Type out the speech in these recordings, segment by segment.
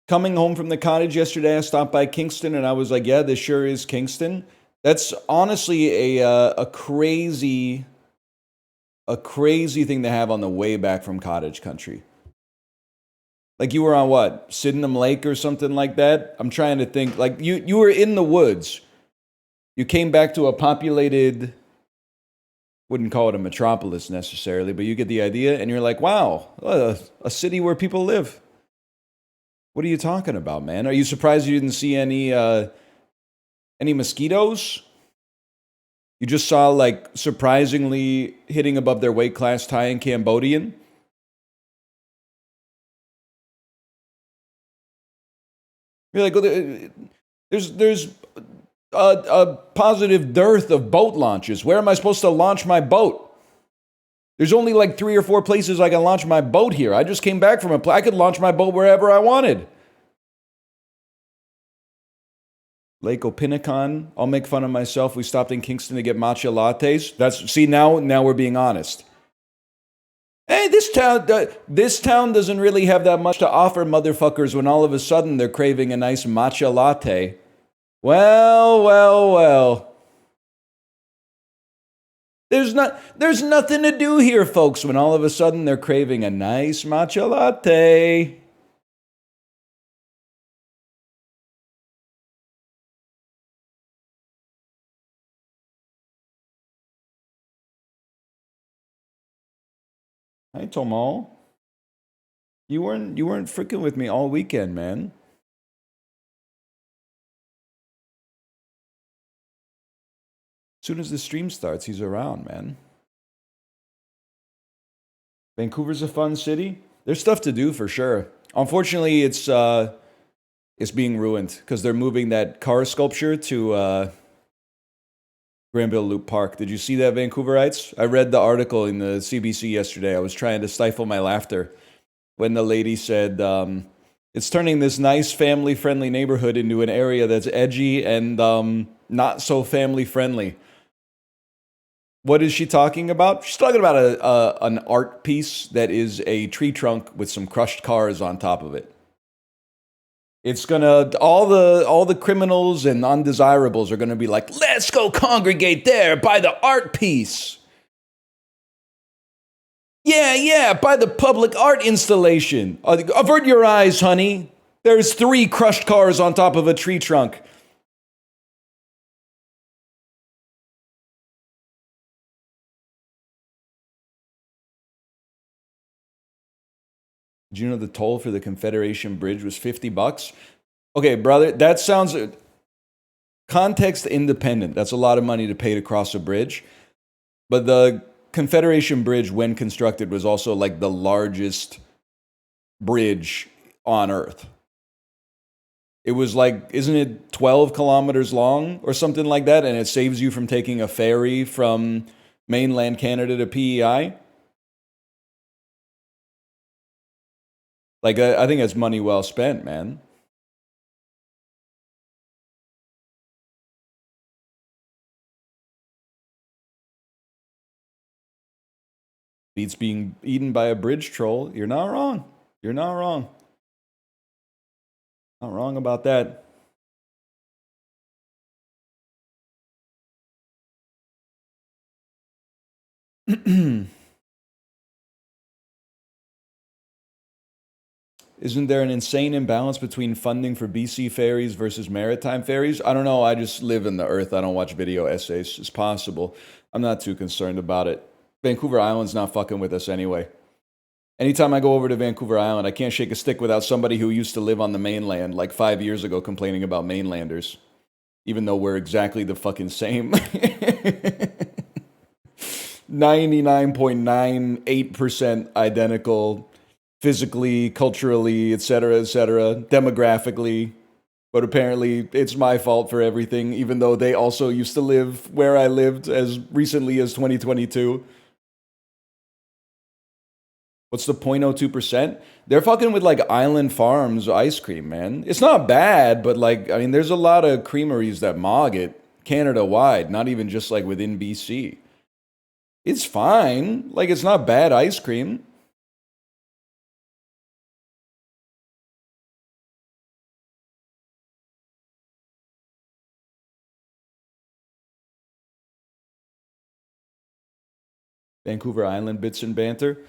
Coming home from the cottage yesterday, I stopped by Kingston, and I was like, "Yeah, this sure is Kingston." That's honestly a crazy thing to have on the way back from cottage country. Like you were on what, Sydenham Lake or something like that? I'm trying to think. Like you were in the woods. You came back to a populated, wouldn't call it a metropolis necessarily, but you get the idea, and you're like, wow, a city where people live. What are you talking about, man? Are you surprised you didn't see any mosquitoes? You just saw, like, surprisingly hitting above their weight class Thai and Cambodian? You're like, there's a positive dearth of boat launches. Where am I supposed to launch my boat? There's only like 3 or 4 places I can launch my boat here. I just came back from I could launch my boat wherever I wanted. Lake Opinacon. I'll make fun of myself. We stopped in Kingston to get matcha lattes. See, now we're being honest. Hey, this town doesn't really have that much to offer motherfuckers when all of a sudden they're craving a nice matcha latte. Well. There's nothing to do here, folks, when all of a sudden they're craving a nice matcha latte. Hi, Tomo. You weren't freaking with me all weekend, man. As soon as the stream starts, he's around, man. Vancouver's a fun city. There's stuff to do for sure. Unfortunately, it's being ruined because they're moving that car sculpture to Granville Loop Park. Did you see that, Vancouverites? I read the article in the CBC yesterday. I was trying to stifle my laughter when the lady said it's turning this nice family-friendly neighborhood into an area that's edgy and not so family-friendly. What is she talking about? She's talking about an art piece that is a tree trunk with some crushed cars on top of it. It's gonna all the criminals and undesirables are gonna be like, let's go congregate there by the art piece. Yeah, by the public art installation. Avert your eyes, honey. There's 3 crushed cars on top of a tree trunk. Did you know the toll for the Confederation Bridge was $50? Okay, brother, that sounds context independent. That's a lot of money to pay to cross a bridge. But the Confederation Bridge, when constructed, was also like the largest bridge on Earth. It was like, isn't it 12 kilometers long or something like that? And it saves you from taking a ferry from mainland Canada to PEI? Like, I think that's money well spent, man. Beats being eaten by a bridge troll. You're not wrong. You're not wrong. Not wrong about that. Isn't there an insane imbalance between funding for BC ferries versus maritime ferries? I don't know. I just live in the earth. I don't watch video essays. It's possible. I'm not too concerned about it. Vancouver Island's not fucking with us anyway. Anytime I go over to Vancouver Island, I can't shake a stick without somebody who used to live on the mainland like 5 years ago complaining about mainlanders. Even though we're exactly the fucking same. 99.98% identical. Physically, culturally, etc., demographically. But apparently, it's my fault for everything, even though they also used to live where I lived as recently as 2022. What's the 0.02%? They're fucking with, like, Island Farms ice cream, man. It's not bad, but, like, I mean, there's a lot of creameries that mog it Canada-wide, not even just, like, within BC. It's fine. Like, it's not bad ice cream. Vancouver Island bits and banter.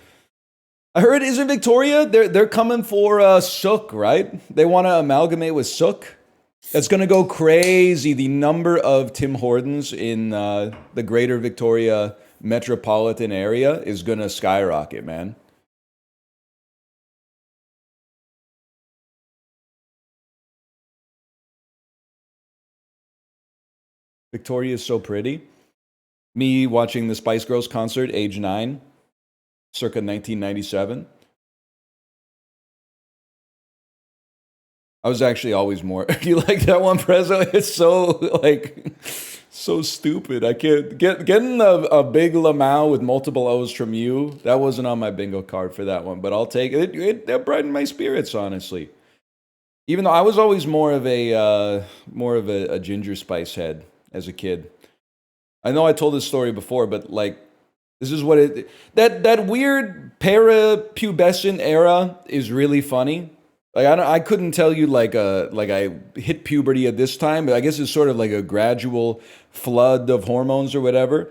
I heard, isn't Victoria? They're coming for Sook, right? They want to amalgamate with Sook. That's gonna go crazy. The number of Tim Hortons in the Greater Victoria metropolitan area is gonna skyrocket, man. Victoria is so pretty. Me watching the Spice Girls concert, age 9, circa 1997. I was actually always more. You like that one, Prezzo? It's so like so stupid. I can't getting a big Lamau with multiple O's from you. That wasn't on my bingo card for that one, but I'll take it. That brightened my spirits, honestly. Even though I was always more of a ginger spice head as a kid. I know I told this story before, but like this is what that weird parapubescent era is really funny. Like I couldn't tell you like I hit puberty at this time, but I guess it's sort of like a gradual flood of hormones or whatever.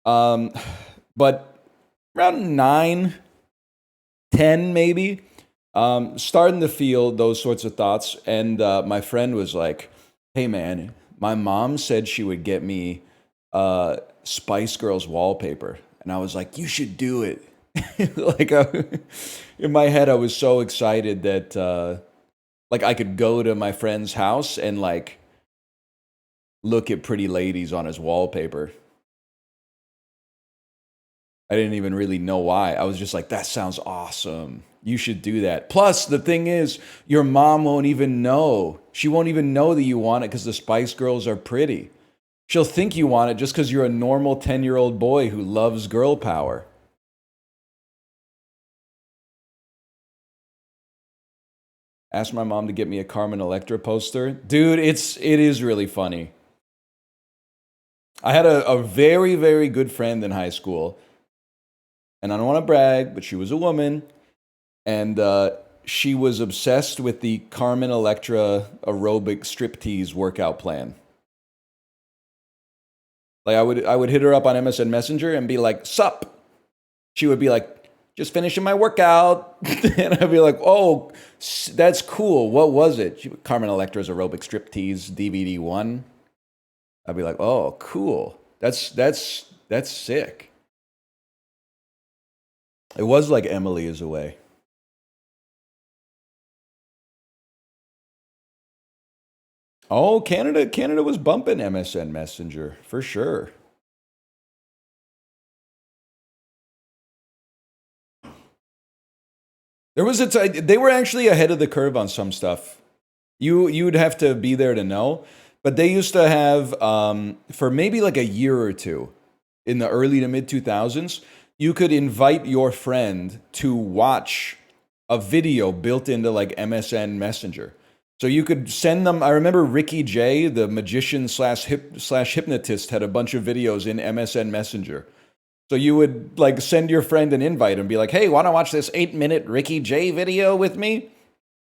But around 9, 10 maybe, starting to feel those sorts of thoughts, and my friend was like, "Hey man, my mom said she would get me Spice Girls wallpaper," and I was like, "You should do it." Like in my head, I was so excited that like I could go to my friend's house and like look at pretty ladies on his wallpaper. I didn't even really know why. I was just like, that sounds awesome. You should do that. Plus, the thing is, your mom won't even know. She won't even know that you want it because the Spice Girls are pretty. She'll think you want it just because you're a normal 10-year-old boy who loves girl power. Asked my mom to get me a Carmen Electra poster. Dude, it is really funny. I had a very, very good friend in high school. And I don't want to brag, but she was a woman. And she was obsessed with the Carmen Electra aerobic striptease workout plan. Like I would hit her up on MSN Messenger and be like, "Sup?" She would be like, "Just finishing my workout." And I'd be like, "Oh, that's cool. What was it?" Carmen Electra's aerobic striptease DVD 1. I'd be like, "Oh, cool. That's sick." It was like Emily is Away. Oh, Canada was bumping MSN Messenger for sure. There was they were actually ahead of the curve on some stuff. You'd have to be there to know, but they used to have for maybe like a year or two in the early to mid 2000s, you could invite your friend to watch a video built into like MSN Messenger. So you could send them. I remember Ricky J, the magician slash hypnotist, had a bunch of videos in MSN Messenger. So you would like send your friend an invite and be like, "Hey, want to watch this 8-minute Ricky J video with me?"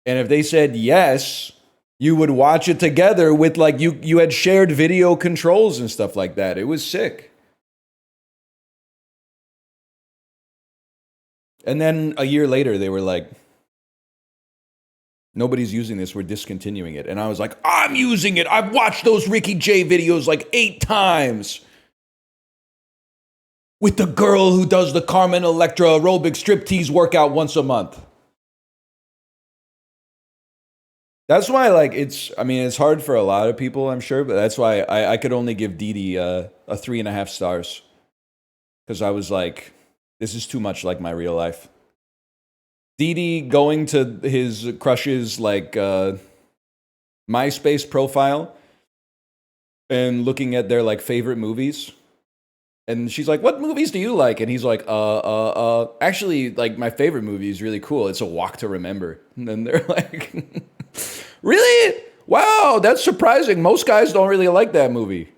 And if they said yes, you would watch it together with like you had shared video controls and stuff like that. It was sick. And then a year later, they were like, "Nobody's using this. We're discontinuing it." And I was like, "I'm using it. I've watched those Ricky J videos like 8 times." With the girl who does the Carmen Electra aerobic striptease workout once a month. That's why, like, I mean, it's hard for a lot of people, I'm sure, but that's why I could only give Didi a 3.5 stars. Because I was like, this is too much like my real life. Didi going to his crush's, like, MySpace profile and looking at their, like, favorite movies. And she's like, "What movies do you like?" And he's like, actually, like, my favorite movie is really cool. It's A Walk to Remember." And then they're like, "Really? Wow, that's surprising. Most guys don't really like that movie."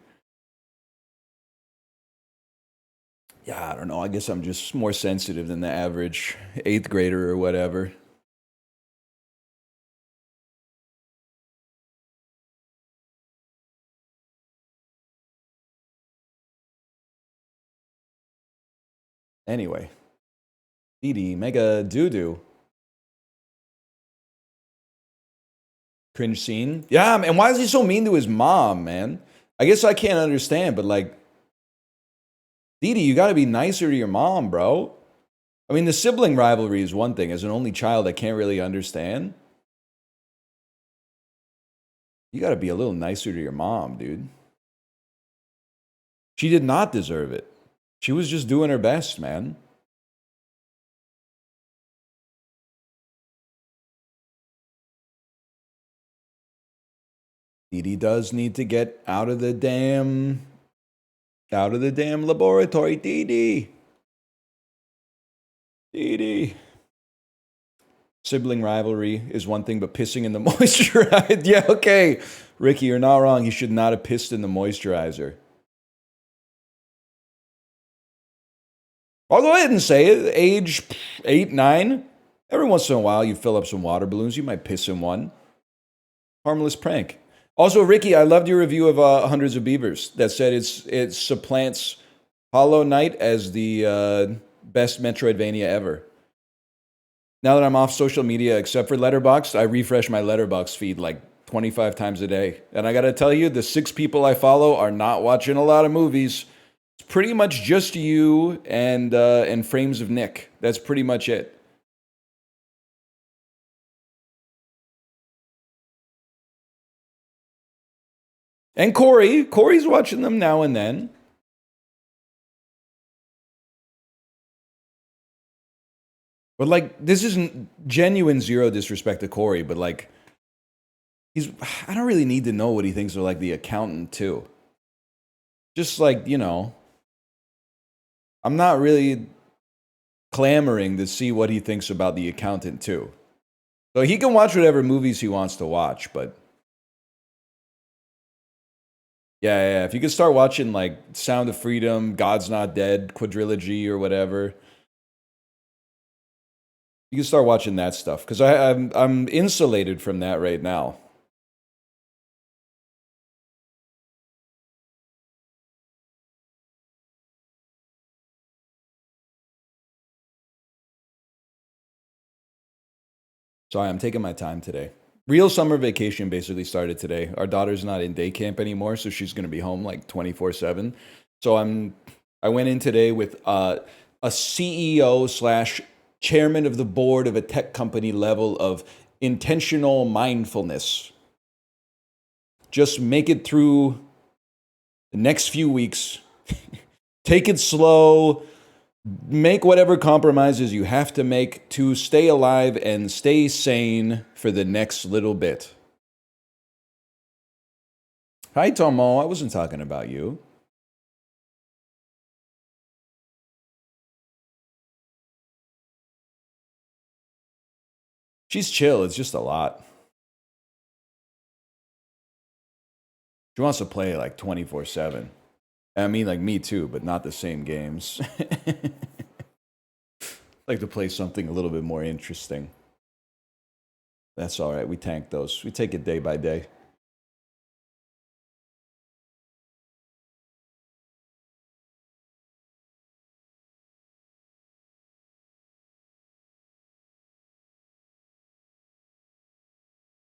Yeah, I don't know. I guess I'm just more sensitive than the average 8th grader or whatever. Anyway. DD, mega doo-doo. Cringe scene. Yeah, and why is he so mean to his mom, man? I guess I can't understand, but like, DD, you gotta be nicer to your mom, bro. I mean, the sibling rivalry is one thing. As an only child, I can't really understand. You gotta be a little nicer to your mom, dude. She did not deserve it. She was just doing her best, man. Edie does need to get out of the damn laboratory, Dee Dee. Sibling rivalry is one thing, but pissing in the moisturizer. Yeah, okay. Ricky, you're not wrong. He should not have pissed in the moisturizer. I'll go ahead and say it. Age 8, 9. Every once in a while, you fill up some water balloons. You might piss in one. Harmless prank. Also, Ricky, I loved your review of Hundreds of Beavers that said it supplants Hollow Knight as the best Metroidvania ever. Now that I'm off social media, except for Letterboxd, I refresh my Letterboxd feed like 25 times a day. And I gotta tell you, the 6 people I follow are not watching a lot of movies. It's pretty much just you and Frames of Nick. That's pretty much it. And Corey's watching them now and then. But like, this isn't genuine zero disrespect to Corey, but like, I don't really need to know what he thinks of like the accountant too. Just like, you know, I'm not really clamoring to see what he thinks about the accountant too. So he can watch whatever movies he wants to watch, but yeah, if you could start watching like Sound of Freedom, God's Not Dead, Quadrilogy, or whatever, you can start watching that stuff because I'm insulated from that right now. Sorry, I'm taking my time today. Real summer vacation basically started today. Our daughter's not in day camp anymore, so she's going to be home like 24/7. So I went in today with a CEO slash chairman of the board of a tech company level of intentional mindfulness. Just make it through the next few weeks. Take it slow. Make whatever compromises you have to make to stay alive and stay sane for the next little bit. Hi, Tomo. I wasn't talking about you. She's chill. It's just a lot. She wants to play like 24/7. I mean, like me too, but not the same games. Like to play something a little bit more interesting. That's all right. We tank those. We take it day by day.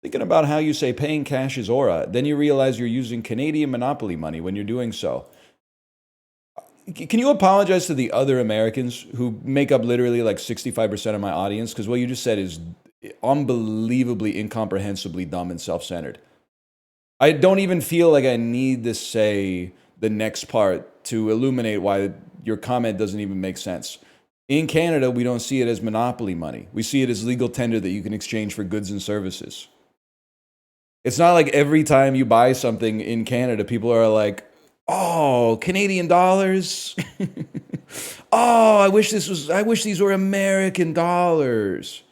Thinking about how you say paying cash is aura, then you realize you're using Canadian Monopoly money when you're doing so. Can you apologize to the other Americans who make up literally like 65% of my audience? Because what you just said is unbelievably, incomprehensibly dumb and self-centered. I don't even feel like I need to say the next part to illuminate why your comment doesn't even make sense. In Canada, we don't see it as monopoly money. We see it as legal tender that you can exchange for goods and services. It's not like every time you buy something in Canada, people are like, oh, Canadian dollars. Oh, I wish these were American dollars.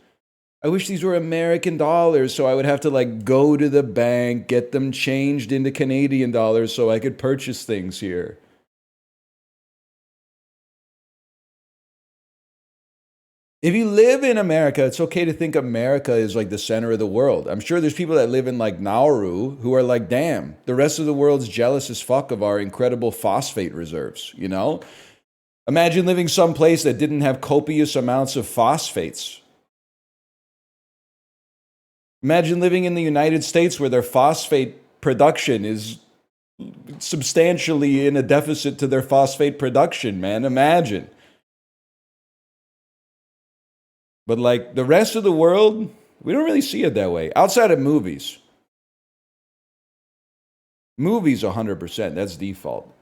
I wish these were American dollars so I would have to like go to the bank, get them changed into Canadian dollars so I could purchase things here. If you live in America, it's okay to think America is like the center of the world. I'm sure there's people that live in like Nauru who are like, damn, the rest of the world's jealous as fuck of our incredible phosphate reserves, you know? Imagine living someplace that didn't have copious amounts of phosphates. Imagine living in the United States where their phosphate production is substantially in a deficit to their phosphate production, man. Imagine. But like the rest of the world, we don't really see it that way. Outside of movies. Movies, 100%. That's default.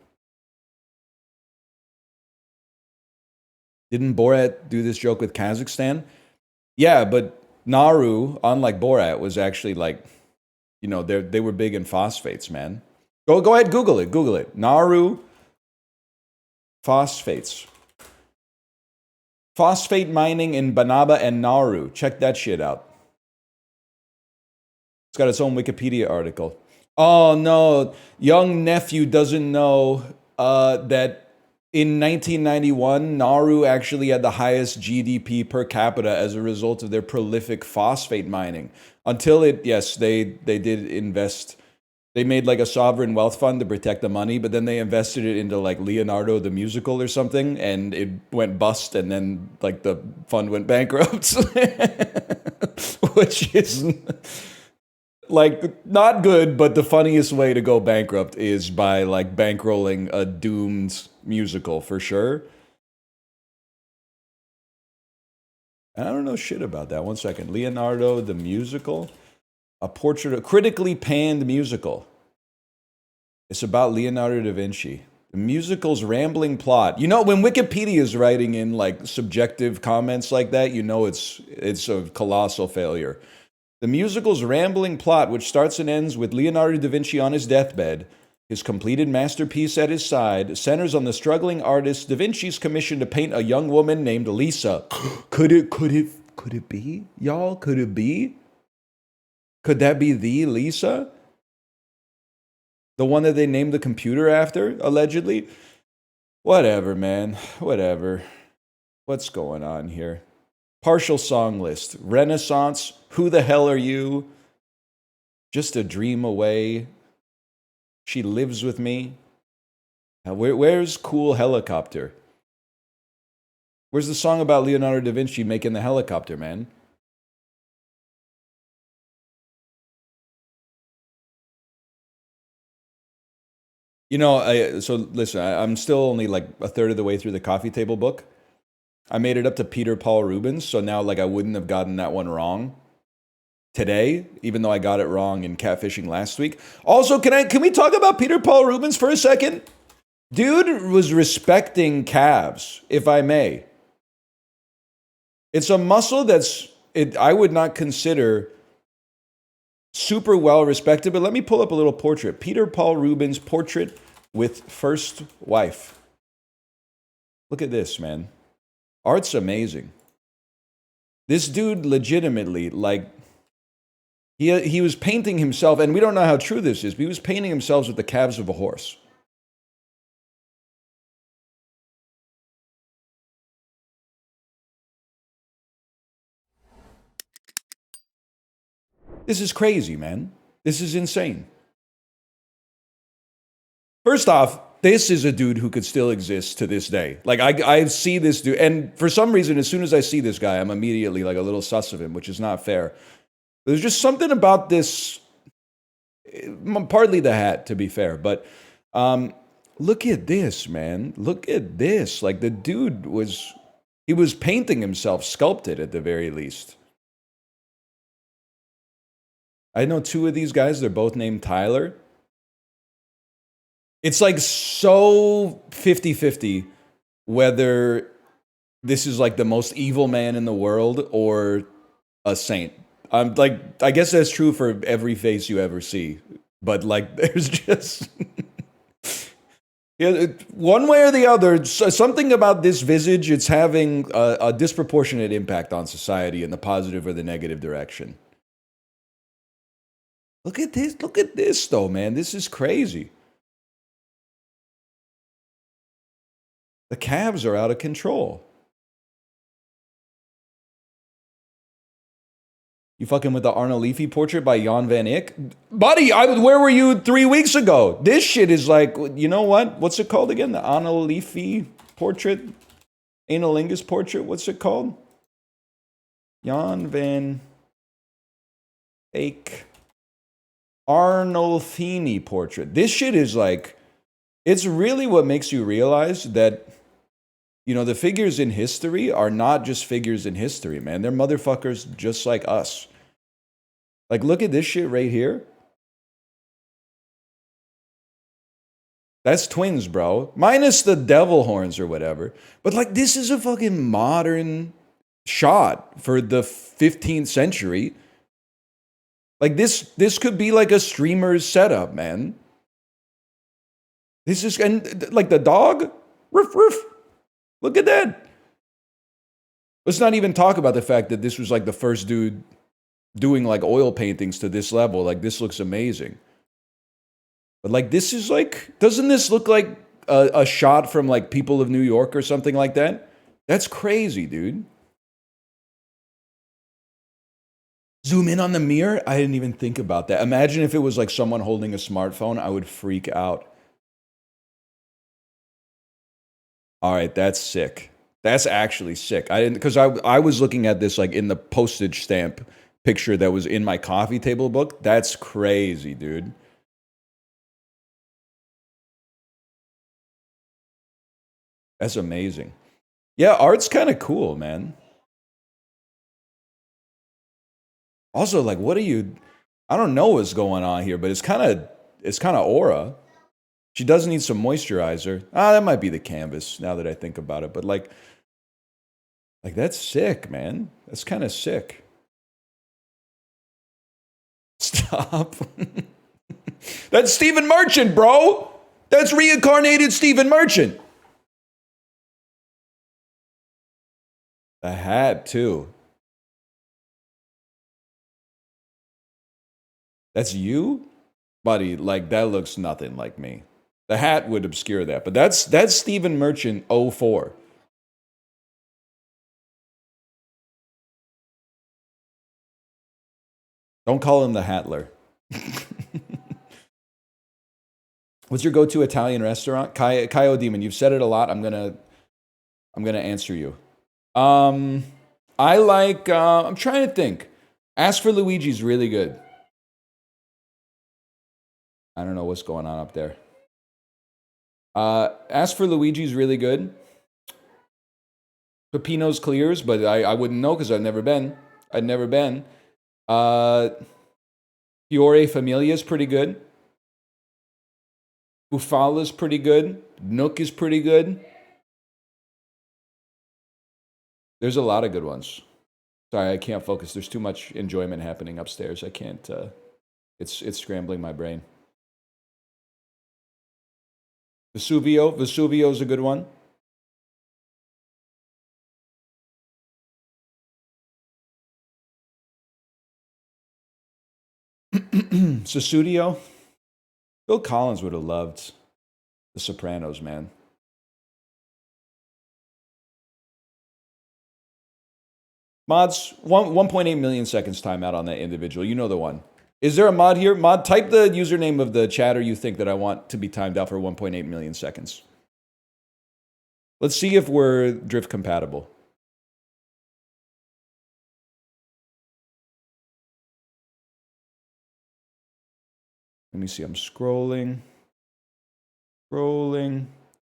Didn't Borat do this joke with Kazakhstan? Yeah, but Nauru, unlike Borat, was actually like, you know, they were big in phosphates, man. Go ahead, Google it. Google it. Nauru phosphates. Phosphate mining in Banaba and Nauru. Check that shit out. It's got its own Wikipedia article. Oh no, young nephew doesn't know that in 1991, Nauru actually had the highest GDP per capita as a result of their prolific phosphate mining. Until it, yes, they did invest. They made like a sovereign wealth fund to protect the money, but then they invested it into like Leonardo the musical or something, and it went bust, and then like the fund went bankrupt, which is like not good. But the funniest way to go bankrupt is by like bankrolling a doomed musical for sure. And I don't know shit about that. One second. Leonardo the musical. A portrait, a critically panned musical. It's about Leonardo da Vinci. The musical's rambling plot. You know, when Wikipedia is writing in like subjective comments like that, you know it's a colossal failure. The musical's rambling plot, which starts and ends with Leonardo da Vinci on his deathbed, his completed masterpiece at his side, centers on the struggling artist Da Vinci's commission to paint a young woman named Lisa. Could it be, y'all? Could it be? Could that be the Lisa? The one that they named the computer after, allegedly? Whatever, man. Whatever. What's going on here? Partial song list. Renaissance. Who the hell are you? Just a dream away. She lives with me. Where's Cool Helicopter? Where's the song about Leonardo da Vinci making the helicopter, man? You know, so listen, I'm still only like a third of the way through the coffee table book. I made it up to Peter Paul Rubens, so now like I wouldn't have gotten that one wrong today, even though I got it wrong in catfishing last week. Also, can we talk about Peter Paul Rubens for a second? Dude was respecting calves, if I may. It's a muscle I would not consider super well respected, but let me pull up a little portrait. Peter Paul Rubens portrait with first wife. Look at this, man. Art's amazing. This dude legitimately, like, he was painting himself, and we don't know how true this is, but he was painting himself with the calves of a horse. This is crazy, man. This is insane. First off, this is a dude who could still exist to this day. Like, I see this dude, and for some reason, as soon as I see this guy, I'm immediately like a little sus of him, which is not fair. There's just something about this, partly the hat, to be fair, but look at this, man. Look at this. Like, the dude was painting himself sculpted at the very least. I know two of these guys, they're both named Tyler. It's like so 50-50 whether this is like the most evil man in the world or a saint. Like, I guess that's true for every face you ever see. But like, there's just yeah, one way or the other, something about this visage, it's having a disproportionate impact on society in the positive or the negative direction. Look at this though, man. This is crazy. The calves are out of control. You fucking with the Arnold Leafy portrait by Jan van Eyck? Buddy, where were you 3 weeks ago? This shit is like, you know what? What's it called again? The Arnold Leafy portrait? Analingus portrait? What's it called? Jan van Eyck Arnolfini portrait. This shit is like, it's really what makes you realize that, you know, the figures in history are not just figures in history, man. They're motherfuckers just like us. Like, look at this shit right here. That's twins, bro. Minus the devil horns or whatever. But, like, this is a fucking modern shot for the 15th century. Like, this could be like a streamer's setup, man. This is, and like the dog, roof, roof. Look at that. Let's not even talk about the fact that this was like the first dude doing like oil paintings to this level. Like, this looks amazing. But like, this is like, doesn't this look like a shot from like People of New York or something like that? That's crazy, dude. Zoom in on the mirror? I didn't even think about that. Imagine if it was like someone holding a smartphone. I would freak out. All right, that's sick. That's actually sick. I didn't, because I was looking at this like in the postage stamp picture that was in my coffee table book. That's crazy, dude. That's amazing. Yeah, art's kind of cool, man. Also, like, what are you? I don't know what's going on here, but it's kind of aura. She does need some moisturizer. That might be the canvas now that I think about it. But like that's sick, man. That's kind of sick. Stop. That's Stephen Merchant, bro. That's reincarnated Stephen Merchant. The hat, too. That's you? Buddy, like, that looks nothing like me. The hat would obscure that, but that's Stephen Merchant 04. Don't call him the Hatler. What's your go-to Italian restaurant? Kaio Demon, you've said it a lot. I'm gonna answer you. I like, I'm trying to think. Ask for Luigi's really good. I don't know what's going on up there. Ask for Luigi's really good. Peppino's Clears, but I wouldn't know because I've never been. I'd never been. Fiore Familia's pretty good. Bufala's pretty good. Nook is pretty good. There's a lot of good ones. Sorry, I can't focus. There's too much enjoyment happening upstairs. I can't, it's scrambling my brain. Vesuvio's a good one. Susudio. Bill Collins would have loved The Sopranos, man. Mods, 1.8 million seconds timeout on that individual. You know the one. Is there a mod here? Mod, type the username of the chatter you think that I want to be timed out for 1.8 million seconds. Let's see if we're drift compatible. Let me see. I'm scrolling.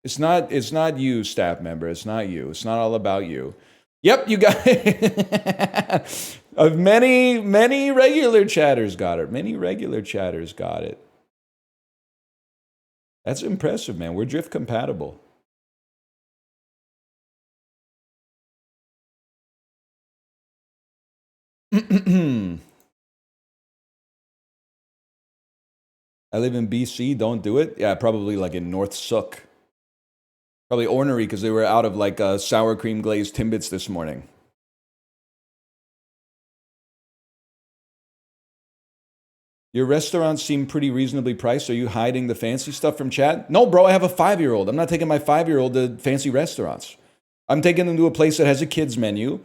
It's not you, staff member. It's not you. It's not all about you. Yep, you got it. Of many regular chatters got it. Many regular chatters got it. That's impressive, man. We're drift compatible. I live in BC. Don't do it. Yeah, probably like in North Sook. Probably ornery because they were out of like sour cream glazed Timbits this morning. Your restaurants seem pretty reasonably priced. Are you hiding the fancy stuff from chat? No, bro, I have a 5-year-old. I'm not taking my 5-year-old to fancy restaurants. I'm taking them to a place that has a kids menu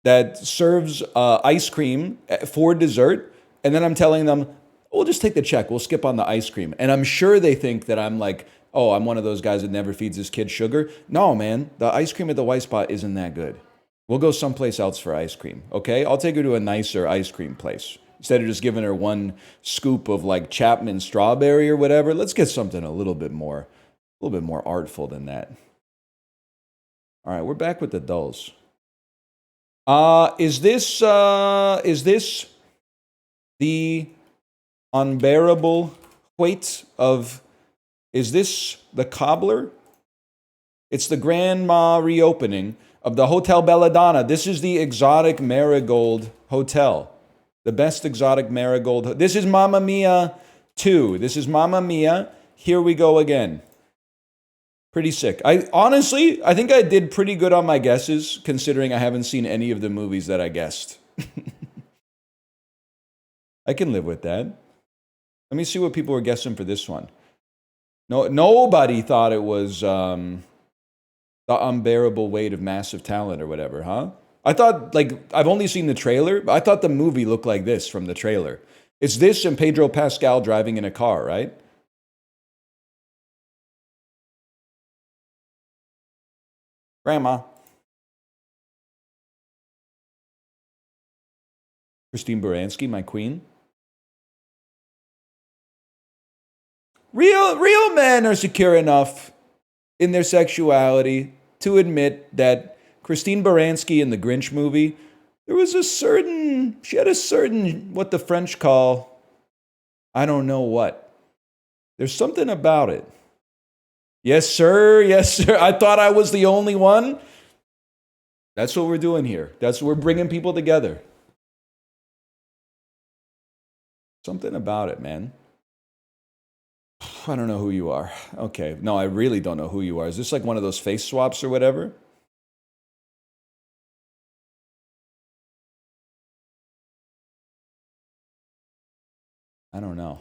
that serves ice cream for dessert. And then I'm telling them, we'll just take the check. We'll skip on the ice cream. And I'm sure they think that I'm like oh, I'm one of those guys that never feeds his kid sugar. No, man, the ice cream at the White Spot isn't that good. We'll go someplace else for ice cream, okay? I'll take her to a nicer ice cream place. Instead of just giving her one scoop of like Chapman strawberry or whatever, let's get something a little bit more artful than that. All right, we're back with the dulls. Is this the unbearable weight of, is this the cobbler? It's the grandma reopening of the Hotel Belladonna. This is the exotic marigold hotel. The best exotic marigold. This is Mamma Mia 2. This is Mamma Mia. Here we go again. Pretty sick. I think I did pretty good on my guesses, considering I haven't seen any of the movies that I guessed. I can live with that. Let me see what people were guessing for this one. No, nobody thought it was the unbearable weight of massive talent or whatever, huh? I thought, like, I've only seen the trailer, but I thought the movie looked like this from the trailer. It's this and Pedro Pascal driving in a car, right? Grandma. Christine Baranski, my queen. Real men are secure enough in their sexuality to admit that Christine Baranski in the Grinch movie, she had a certain, what the French call, I don't know what. There's something about it. Yes, sir. Yes, sir. I thought I was the only one. That's what we're doing here. We're bringing people together. Something about it, man. I don't know who you are. Okay. No, I really don't know who you are. Is this like one of those face swaps or whatever? I don't know.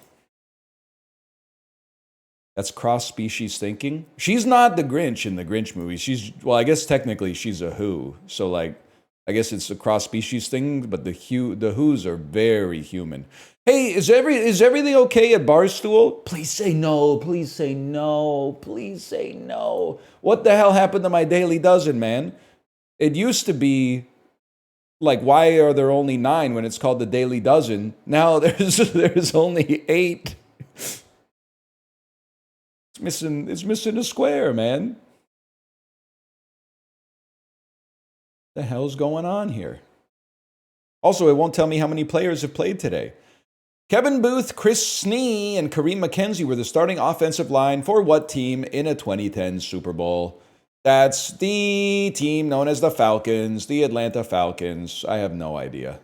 That's cross-species thinking. She's not the Grinch in the Grinch movie. Well, I guess technically she's a Who. So, like, I guess it's a cross-species thing, but the Who's are very human. Hey, is everything okay at Barstool? Please say no. Please say no. Please say no. What the hell happened to my Daily Dozen, man? It used to be, like, why are there only 9 when it's called the Daily Dozen? Now there's only 8. It's missing a square, man. The hell's going on here? Also, it won't tell me how many players have played today. Kevin Booth, Chris Snee, and Kareem McKenzie were the starting offensive line for what team in a 2010 Super Bowl? That's the team known as the Falcons, the Atlanta Falcons. I have no idea.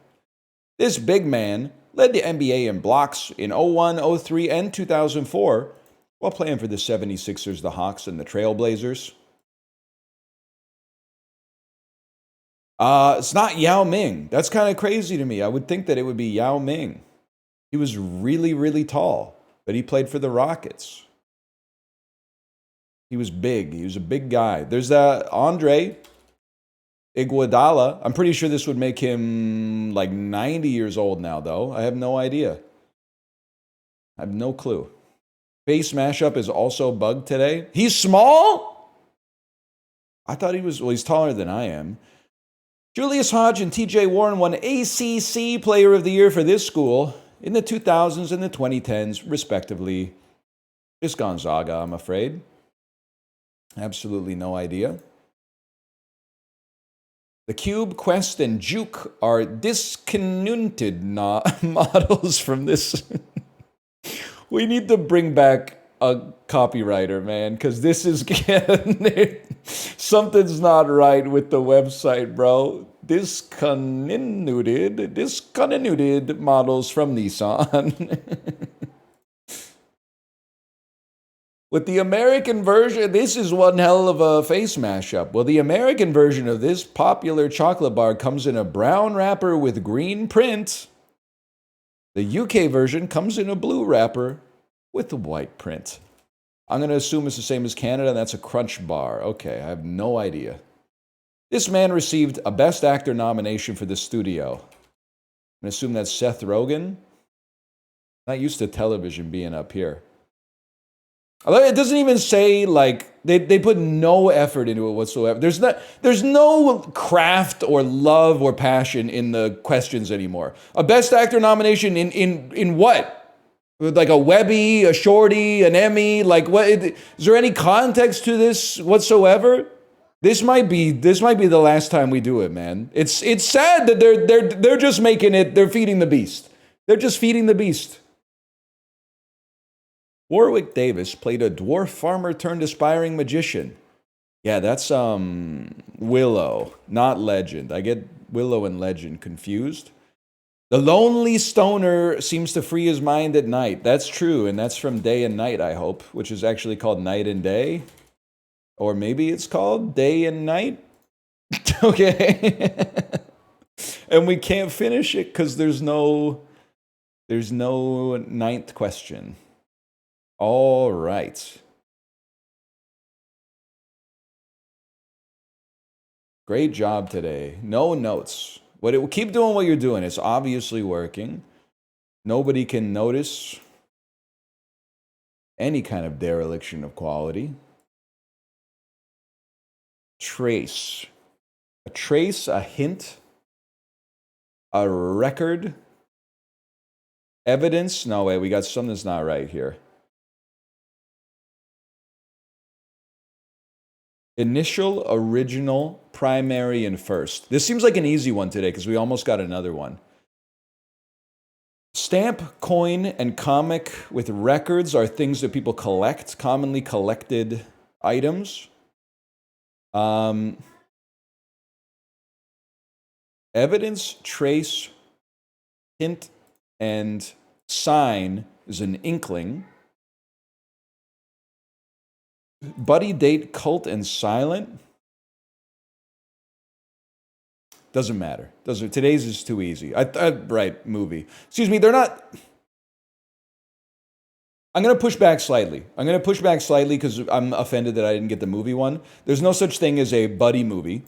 This big man led the NBA in blocks in 01, 03, and 2004 while playing for the 76ers, the Hawks, and the Trailblazers. It's not Yao Ming. That's kind of crazy to me. I would think that it would be Yao Ming. He was really, really tall, but he played for the Rockets. He was big. He was a big guy. There's Andre Iguodala. I'm pretty sure this would make him like 90 years old now, though. I have no idea. I have no clue. Face mashup is also bugged today. He's small? I thought he's taller than I am. Julius Hodge and TJ Warren won ACC Player of the Year for this school in the 2000s and the 2010s, respectively. It's Gonzaga, I'm afraid. Absolutely no idea. The Cube, Quest, and Juke are discontinued models from this. We need to bring back a copywriter, man, because this is something's not right with the website, bro. Discontinued models from Nissan. With the American version, this is one hell of a face mashup. Well, the American version of this popular chocolate bar comes in a brown wrapper with green print. The UK version comes in a blue wrapper with the white print. I'm going to assume it's the same as Canada, and that's a Crunch bar. Okay, I have no idea. This man received a Best Actor nomination for The Studio. I'm going to assume that's Seth Rogen. Not used to television being up here. It doesn't even say, like, they put no effort into it whatsoever. There's no craft or love or passion in the questions anymore. A Best Actor nomination in what? Like a Webby, a Shorty, an Emmy? Like, what? Is there any context to this whatsoever? This might be the last time we do it, man. It's sad that they're just making it. They're feeding the beast. They're just feeding the beast. Warwick Davis played a dwarf farmer turned aspiring magician. Yeah, that's Willow, not Legend. I get Willow and Legend confused. The lonely stoner seems to free his mind at night. That's true, and that's from Day and Night, I hope, which is actually called Night and Day. Or maybe it's called Day and Night. Okay. And we can't finish it because there's no ninth question. All right. Great job today. No notes. Keep doing what you're doing. It's obviously working. Nobody can notice any kind of dereliction of quality. Trace. A trace, a hint, a record, evidence. No, wait, we got something that's not right here. Initial, original, primary, and first. This seems like an easy one today because we almost got another one. Stamp, coin, and comic with records are things that people collect, commonly collected items. Evidence, trace, hint, and sign is an inkling. Buddy, date, cult, and silent. Doesn't matter. Today's is too easy. Right, movie. Excuse me, they're not... I'm going to push back slightly. Because I'm offended that I didn't get the movie one. There's no such thing as a buddy movie.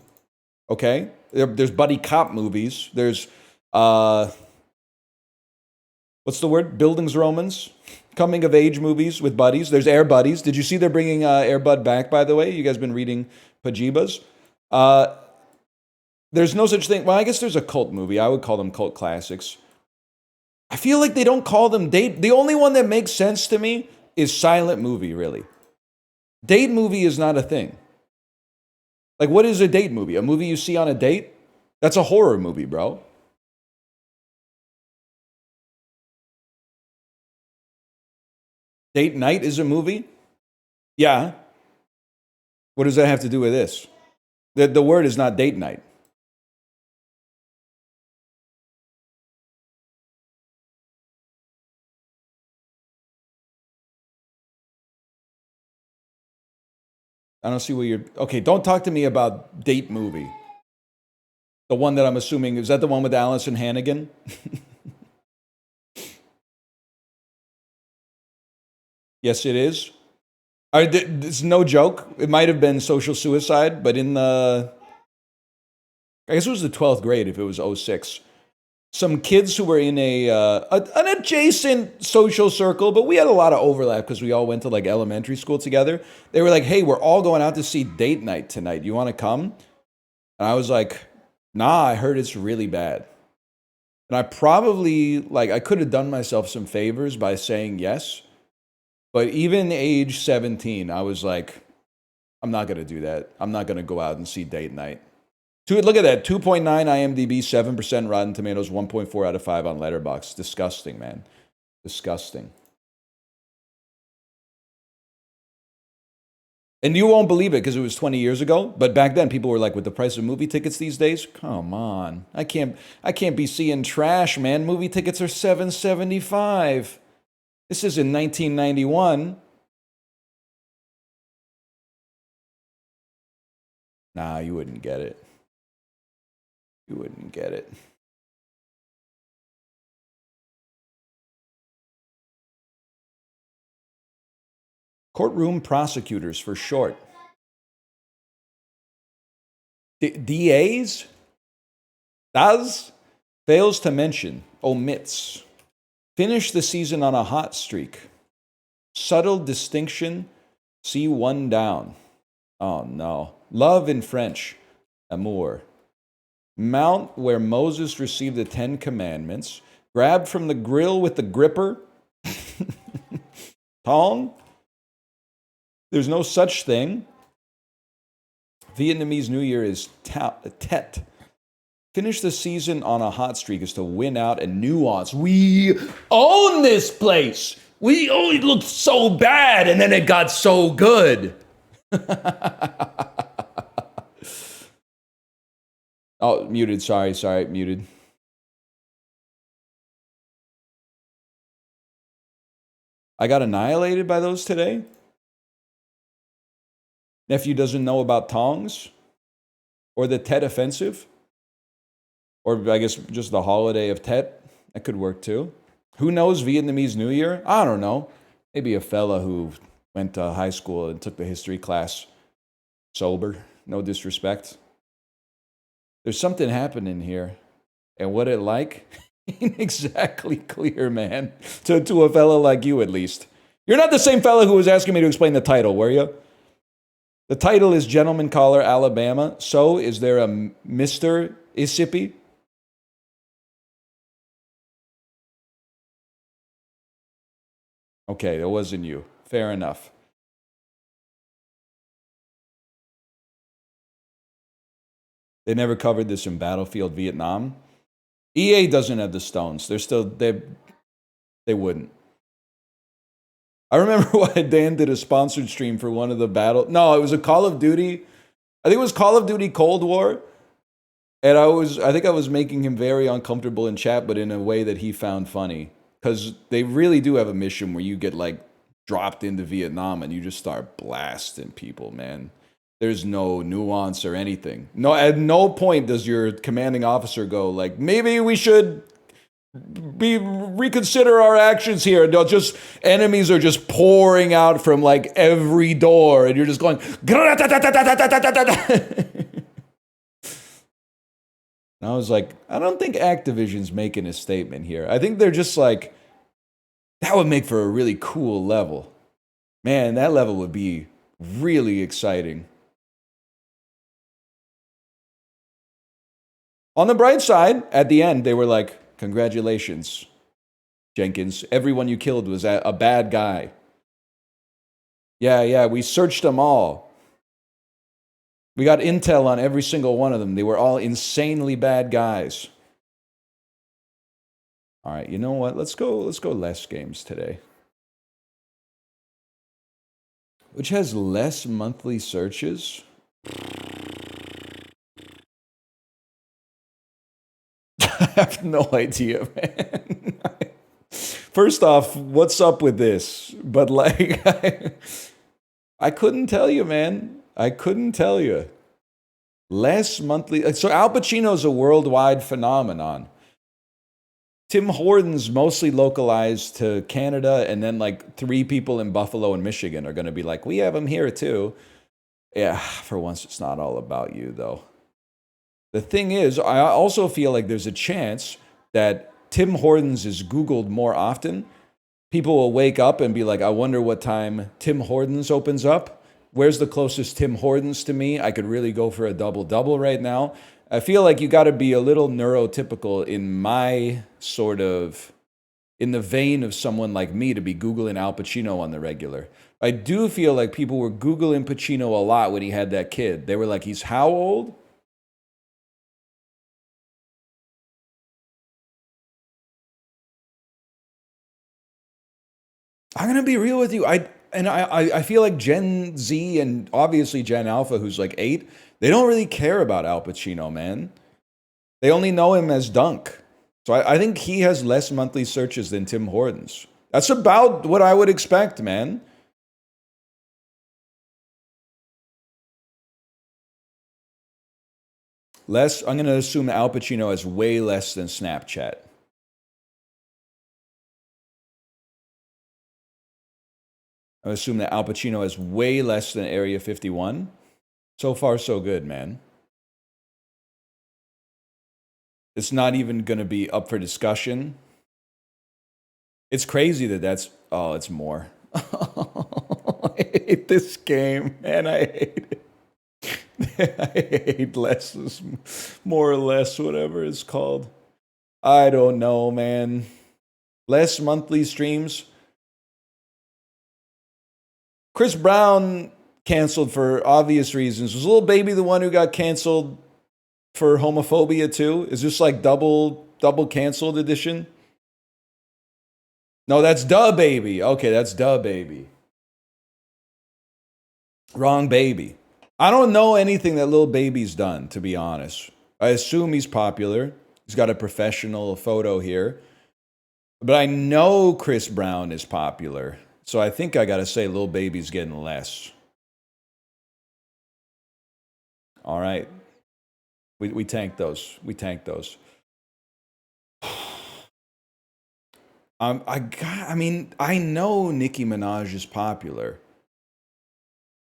Okay? There's buddy cop movies. There's, what's the word? Bildungsromans. Coming of age movies with buddies. There's Air Buddies. Did you see they're bringing Air Bud back, by the way? You guys been reading Pajibas? There's no such thing. Well, I guess there's a cult movie. I would call them cult classics. I feel like they don't call them date. The only one that makes sense to me is silent movie, really. Date movie is not a thing. Like, what is a date movie? A movie you see on a date? That's a horror movie, bro. Date night is a movie? Yeah. What does that have to do with this? The word is not date night. I don't see what you're... Okay, don't talk to me about date movie. The one that I'm assuming... Is that the one with Allison Hannigan? Yes, it is. It's no joke. It might have been social suicide, but in the... I guess it was the 12th grade if it was 06. Some kids who were in an adjacent social circle, but we had a lot of overlap because we all went to like elementary school together. They were like, hey, we're all going out to see date night tonight. You want to come? And I was like, nah, I heard it's really bad. And I probably, I could have done myself some favors by saying yes. But even age 17, I was like, I'm not going to do that. I'm not going to go out and see date night. Look at that, 2.9 IMDb, 7% Rotten Tomatoes, 1.4 out of 5 on Letterboxd. Disgusting, man. Disgusting. And you won't believe it because it was 20 years ago. But back then, people were like, with the price of movie tickets these days, come on. I can't be seeing trash, man. Movie tickets are $7.75. This is in 1991. Nah, you wouldn't get it. You wouldn't get it. Courtroom prosecutors for short. DAs? Does? Fails to mention. Omits. Finish the season on a hot streak. Subtle distinction. See one down. Oh no. Love in French. Amour. Mount where Moses received the 10 Commandments. Grab from the grill with the gripper. Tong. There's no such thing. Vietnamese New Year is Tet. Finish the season on a hot streak is to win out and nuance. We own this place. We only looked so bad and then it got so good. Oh, muted. Sorry, muted. I got annihilated by those today. Nephew doesn't know about tongs or the Tet offensive. Or I guess just the holiday of Tet. That could work too. Who knows Vietnamese New Year? I don't know. Maybe a fella who went to high school and took the history class sober. No disrespect. There's something happening here. And what it like? Ain't exactly clear, man. To a fella like you, at least. You're not the same fella who was asking me to explain the title, were you? The title is Gentleman Caller, Alabama. So, is there a Mr. Issippi? Okay, that wasn't you. Fair enough. They never covered this in Battlefield Vietnam. EA doesn't have the stones. They wouldn't. I remember why Dan did a sponsored stream for one of the No, it was a Call of Duty. I think it was Call of Duty Cold War. And I think I was making him very uncomfortable in chat, but in a way that he found funny. Because they really do have a mission where you get, like, dropped into Vietnam and you just start blasting people, man. There's no nuance or anything. No, at no point does your commanding officer go, like, maybe we should reconsider our actions here. No, just enemies are just pouring out from, like, every door, and you're just going, and I was like, I don't think Activision's making a statement here. I think they're just like, that would make for a really cool level. Man, that level would be really exciting. On the bright side, at the end, they were like, congratulations, Jenkins. Everyone you killed was a bad guy. Yeah, we searched them all. We got intel on every single one of them. They were all insanely bad guys. All right, you know what? Let's go less games today. Which has less monthly searches? I have no idea, man. First off, what's up with this? But like, I couldn't tell you, man. I couldn't tell you. Less monthly. So Al Pacino's a worldwide phenomenon. Tim Hortons mostly localized to Canada, and then like 3 people in Buffalo and Michigan are going to be like, we have him here too. Yeah, for once it's not all about you though. The thing is, I also feel like there's a chance that Tim Hortons is Googled more often. People will wake up and be like, I wonder what time Tim Hortons opens up. Where's the closest Tim Hortons to me? I could really go for a double-double right now. I feel like you got to be a little neurotypical in my sort of, in the vein of someone like me to be Googling Al Pacino on the regular. I do feel like people were Googling Pacino a lot when he had that kid. They were like, he's how old? I'm going to be real with you. I feel like Gen Z and obviously Gen Alpha, who's like 8, they don't really care about Al Pacino, man. They only know him as Dunk. So I think he has less monthly searches than Tim Hortons. That's about what I would expect, man. Less, I'm going to assume Al Pacino has way less than Snapchat. I assume that Al Pacino has way less than Area 51. So far, so good, man. It's not even going to be up for discussion. It's crazy that it's more. I hate this game, man. I hate it. I hate less, more or less, whatever it's called. I don't know, man. Less monthly streams. Chris Brown canceled for obvious reasons. Was Lil Baby the one who got canceled for homophobia too? Is this like double canceled edition? No, that's Da Baby. Okay, that's Da Baby. Wrong baby. I don't know anything that Lil Baby's done, to be honest. I assume he's popular. He's got a professional photo here. But I know Chris Brown is popular. So I think I gotta say Lil Baby's getting less. All right. We tanked those. We tanked those. I mean, I know Nicki Minaj is popular.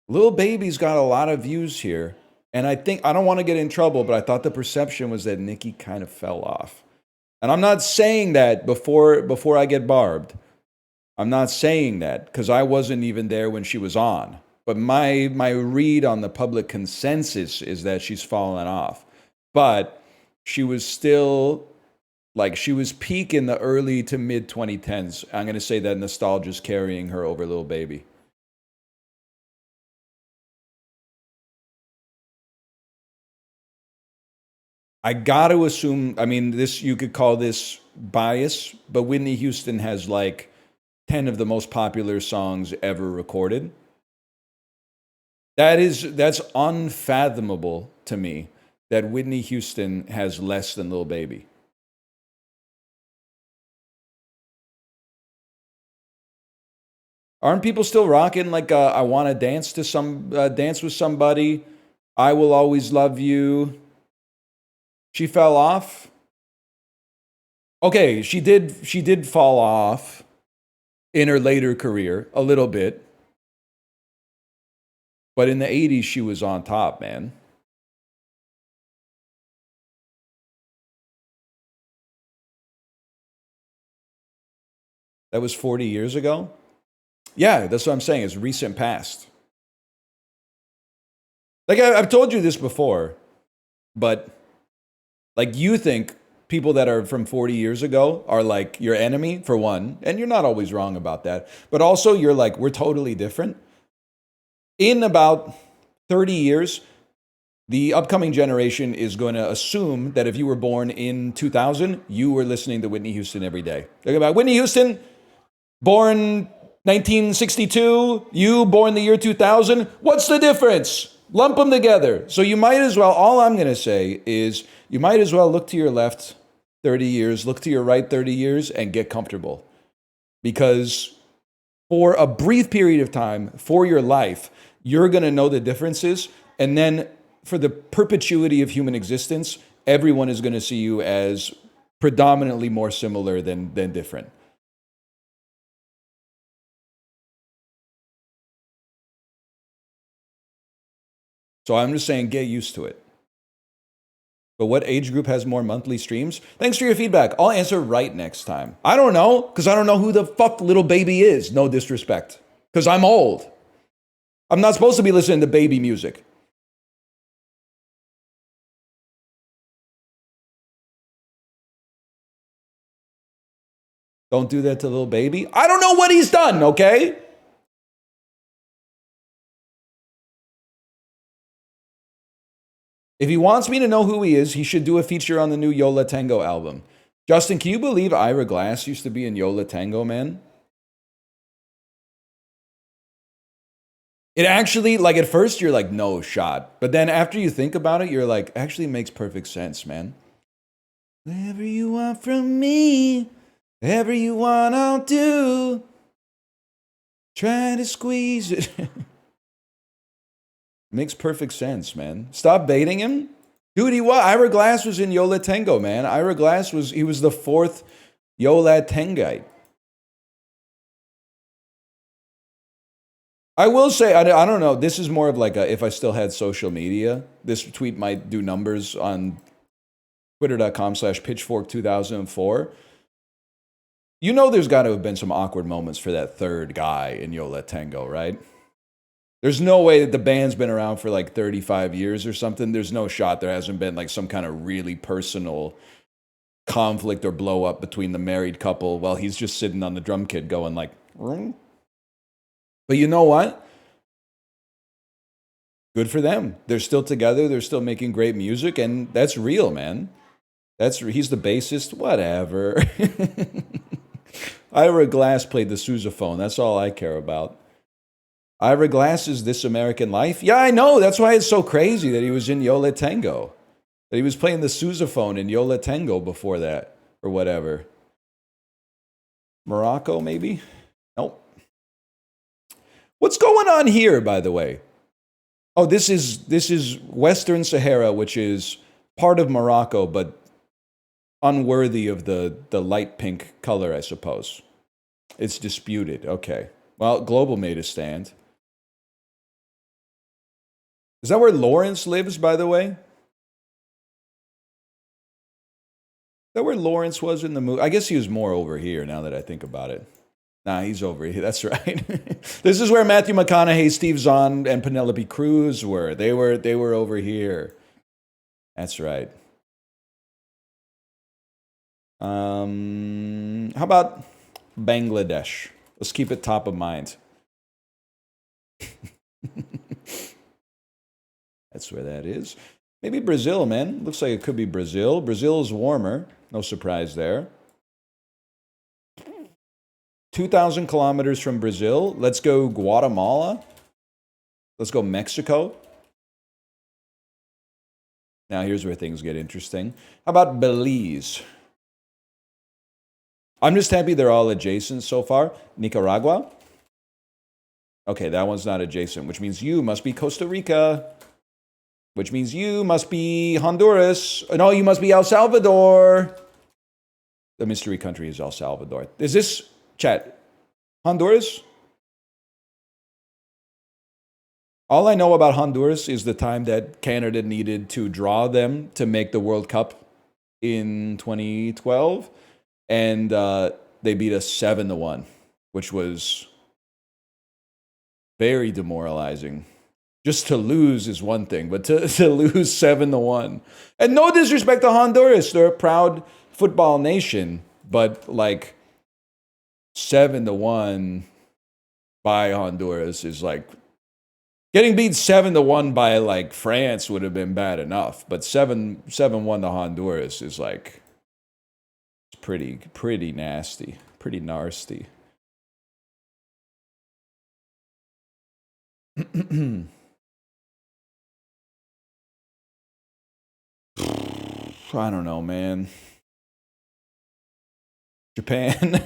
Lil Baby's got a lot of views here. And I think, I don't want to get in trouble, but I thought the perception was that Nicki kind of fell off. And I'm not saying that before I get barbed. I'm not saying that because I wasn't even there when she was on. But my read on the public consensus is that she's fallen off. But she was still, like, she was peak in the early to mid 2010s. I'm going to say that nostalgia's carrying her over Lil Baby. I got to assume, I mean, this, you could call this bias, but Whitney Houston has like 10 of the most popular songs ever recorded. That's unfathomable to me that Whitney Houston has less than Lil Baby. Aren't people still rocking like I want to dance to dance with somebody? I will always love you. She fell off. Okay, she did fall off in her later career a little bit. But in the 80s she was on top, man. That was 40 years ago? Yeah, that's what I'm saying. It's recent past. Like I've told you this before, but like you think people that are from 40 years ago are like your enemy, for one, and you're not always wrong about that. But also you're like, we're totally different. In about 30 years, the upcoming generation is going to assume that if you were born in 2000, you were listening to Whitney Houston every day. Think about Whitney Houston, born 1962, you born the year 2000. What's the difference? Lump them together. So you might as well, all I'm going to say is you might as well look to your left 30 years, look to your right 30 years, and get comfortable. Because for a brief period of time, for your life, you're going to know the differences. And then for the perpetuity of human existence, everyone is going to see you as predominantly more similar than different. So I'm just saying, get used to it. But what age group has more monthly streams? Thanks for your feedback. I'll answer right next time. I don't know, because I don't know who the fuck Lil Baby is. No disrespect. Because I'm old. I'm not supposed to be listening to baby music. Don't do that to Lil Baby. I don't know what he's done, okay? If he wants me to know who he is, he should do a feature on the new Yo La Tengo album. Justin, can you believe Ira Glass used to be in Yo La Tengo, man? It actually, like at first you're like, no shot. But then after you think about it, you're like, actually makes perfect sense, man. Whatever you want from me, whatever you want, I'll do. Try to squeeze it. Makes perfect sense, man. Stop baiting him. Dude, Ira Glass was in Yo La Tengo, man. Ira Glass was the fourth Yo La Tengite. I will say, I don't know, this is more of like a, if I still had social media, this tweet might do numbers on twitter.com/pitchfork2004. You know there's got to have been some awkward moments for that third guy in Yo La Tengo, right? There's no way that the band's been around for like 35 years or something. There's no shot there hasn't been like some kind of really personal conflict or blow up between the married couple while he's just sitting on the drum kit going like, "Mm." But you know what? Good for them. They're still together. They're still making great music, and that's real, man. He's the bassist. Whatever. Ira Glass played the sousaphone. That's all I care about. Ira Glass is This American Life. Yeah, I know. That's why it's so crazy that he was in Yo La Tengo. That he was playing the sousaphone in Yo La Tengo before that, or whatever. Morocco, maybe? Nope. What's going on here, by the way? Oh, this is Western Sahara, which is part of Morocco, but unworthy of the light pink color, I suppose. It's disputed. Okay. Well, Global made a stand. Is that where Lawrence lives, by the way? Is that where Lawrence was in the movie? I guess he was more over here now that I think about it. Nah, he's over here. That's right. This is where Matthew McConaughey, Steve Zahn, and Penelope Cruz were. They were over here. That's right. How about Bangladesh? Let's keep it top of mind. That's where that is. Maybe Brazil, man. Looks like it could be Brazil. Brazil's warmer. No surprise there. 2,000 kilometers from Brazil. Let's go Guatemala. Let's go Mexico. Now here's where things get interesting. How about Belize? I'm just happy they're all adjacent so far. Nicaragua. Okay, that one's not adjacent, which means you must be Costa Rica. Which means you must be Honduras. No, you must be El Salvador. The mystery country is El Salvador. Is this, chat, Honduras? All I know about Honduras is the time that Canada needed to draw them to make the World Cup in 2012. And they beat us 7-1, which was very demoralizing. Just to lose is one thing, but to lose 7-1. And no disrespect to Honduras. They're a proud football nation, but like 7-1 by Honduras is like getting beat 7-1 by like France would have been bad enough, but 7-1 to Honduras is like it's pretty nasty, pretty nasty. I don't know, man. Japan.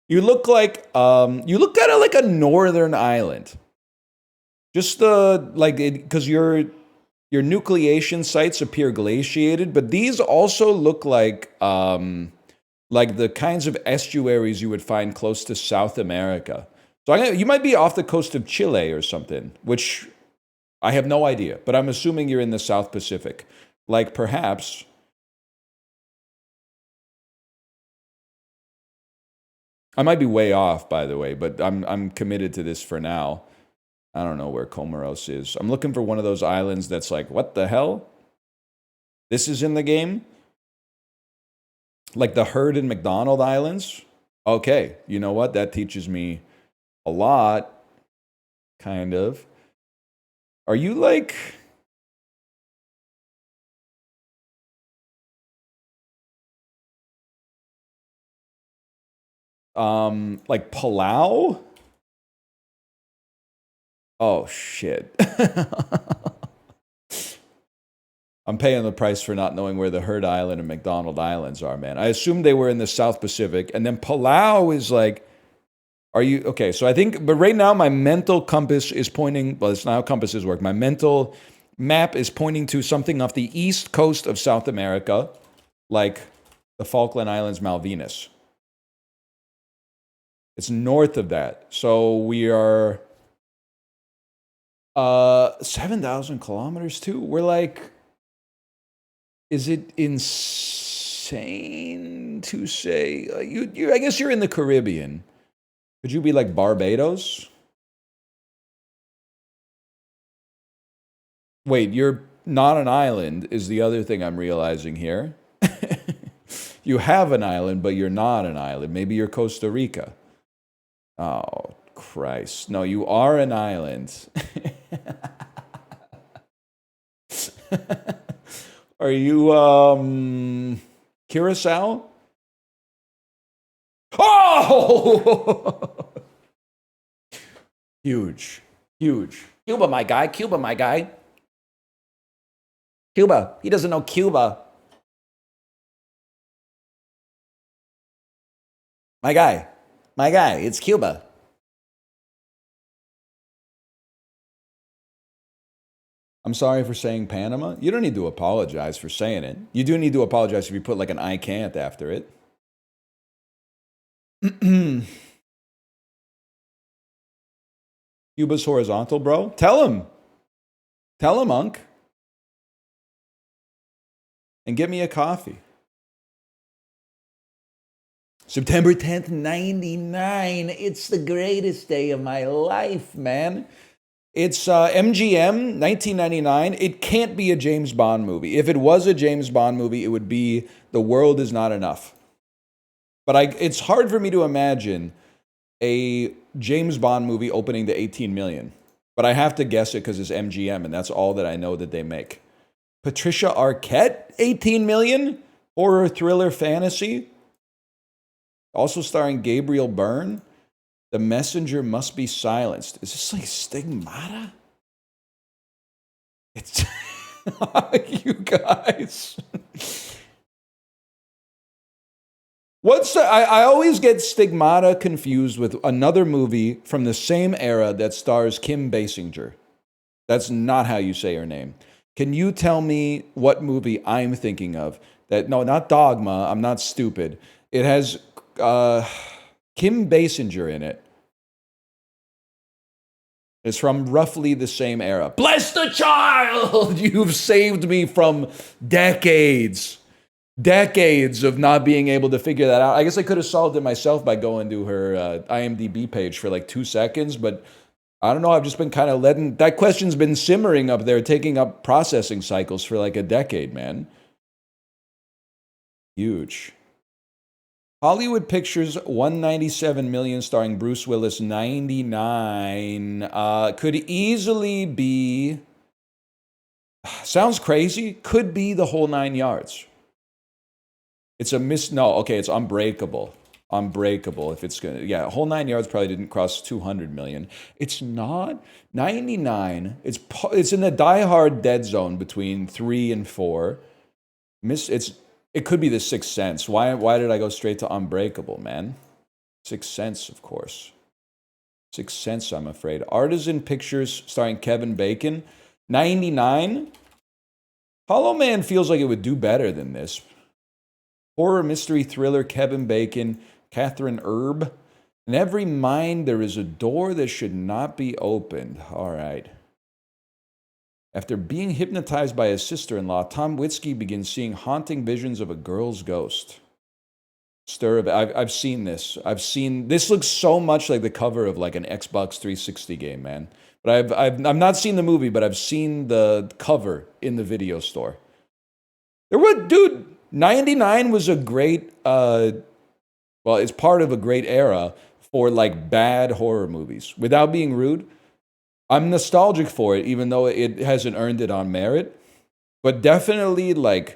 You look like you look kind of like a northern island. Just the like because your nucleation sites appear glaciated, but these also look like the kinds of estuaries you would find close to South America. So you might be off the coast of Chile or something, which I have no idea, but I'm assuming you're in the South Pacific. Like perhaps I might be way off, by the way, but I'm committed to this for now. I don't know where Comoros is. I'm looking for one of those islands that's like, what the hell? This is in the game? Like the Heard and McDonald Islands? Okay, you know what? That teaches me a lot, kind of. Are you like... like Palau? Oh, shit. I'm paying the price for not knowing where the Heard Island and McDonald Islands are, man. I assumed they were in the South Pacific. And then Palau is like, are you... Okay, so I think... But right now, my mental compass is pointing... Well, it's not how compasses work. My mental map is pointing to something off the east coast of South America, like the Falkland Islands, Malvinas. It's north of that. So we are 7,000 kilometers too. We're like, is it insane going to say? I guess you're in the Caribbean. Could you be like Barbados? Wait, you're not an island is the other thing I'm realizing here. You have an island, but you're not an island. Maybe you're Costa Rica. Oh, Christ. No, you are an island. Are you, Curacao? Oh! Huge. Huge. Cuba, my guy. Cuba, my guy. Cuba. He doesn't know Cuba. My guy. My guy. It's Cuba. I'm sorry for saying Panama. You don't need to apologize for saying it. You do need to apologize if you put like an I can't after it. Cuba's horizontal, bro. Tell him. Tell him, Unc. And get me a coffee. September 10th, 99. It's the greatest day of my life, man. It's MGM, 1999. It can't be a James Bond movie. If it was a James Bond movie, it would be The World Is Not Enough. But it's hard for me to imagine a James Bond movie opening to 18 million. But I have to guess it because it's MGM, and that's all that I know that they make. Patricia Arquette, 18 million? Horror, thriller, fantasy? Also starring Gabriel Byrne. The messenger must be silenced. Is this like Stigmata? It's you guys. What's the, I always get Stigmata confused with another movie from the same era that stars Kim Basinger. That's not how you say her name. Can you tell me what movie I'm thinking of? No, not Dogma. I'm not stupid. It has Kim Basinger in it. It's from roughly the same era. Bless the child! You've saved me from decades of not being able to figure that out. I guess I could have solved it myself by going to her IMDb page for like 2 seconds, but I don't know. I've just been kind of letting that question's been simmering up there, taking up processing cycles for like a decade, man. Huge. Hollywood Pictures, 197 million, starring Bruce Willis, 99. Could easily be, sounds crazy, could be The Whole 9 Yards. It's a no, okay, it's Unbreakable. Unbreakable, if it's gonna, yeah, Whole 9 Yards probably didn't cross 200 million. It's not, 99, it's in the die-hard dead zone between 3 and 4. It could be The Sixth Sense. Why did I go straight to Unbreakable, man? Sixth Sense, of course. Sixth Sense, I'm afraid. Artisan Pictures, starring Kevin Bacon. 99. Hollow Man feels like it would do better than this. Horror, mystery, thriller, Kevin Bacon, Catherine Erb. In every mind, there is a door that should not be opened. All right. After being hypnotized by his sister-in-law, Tom Witzke begins seeing haunting visions of a girl's ghost. I've seen this. This looks so much like the cover of like an Xbox 360 game, man. But I've not seen the movie, but I've seen the cover in the video store. Dude, 99 was a great, it's part of a great era for like bad horror movies. Without being rude, I'm nostalgic for it, even though it hasn't earned it on merit. But definitely, like, I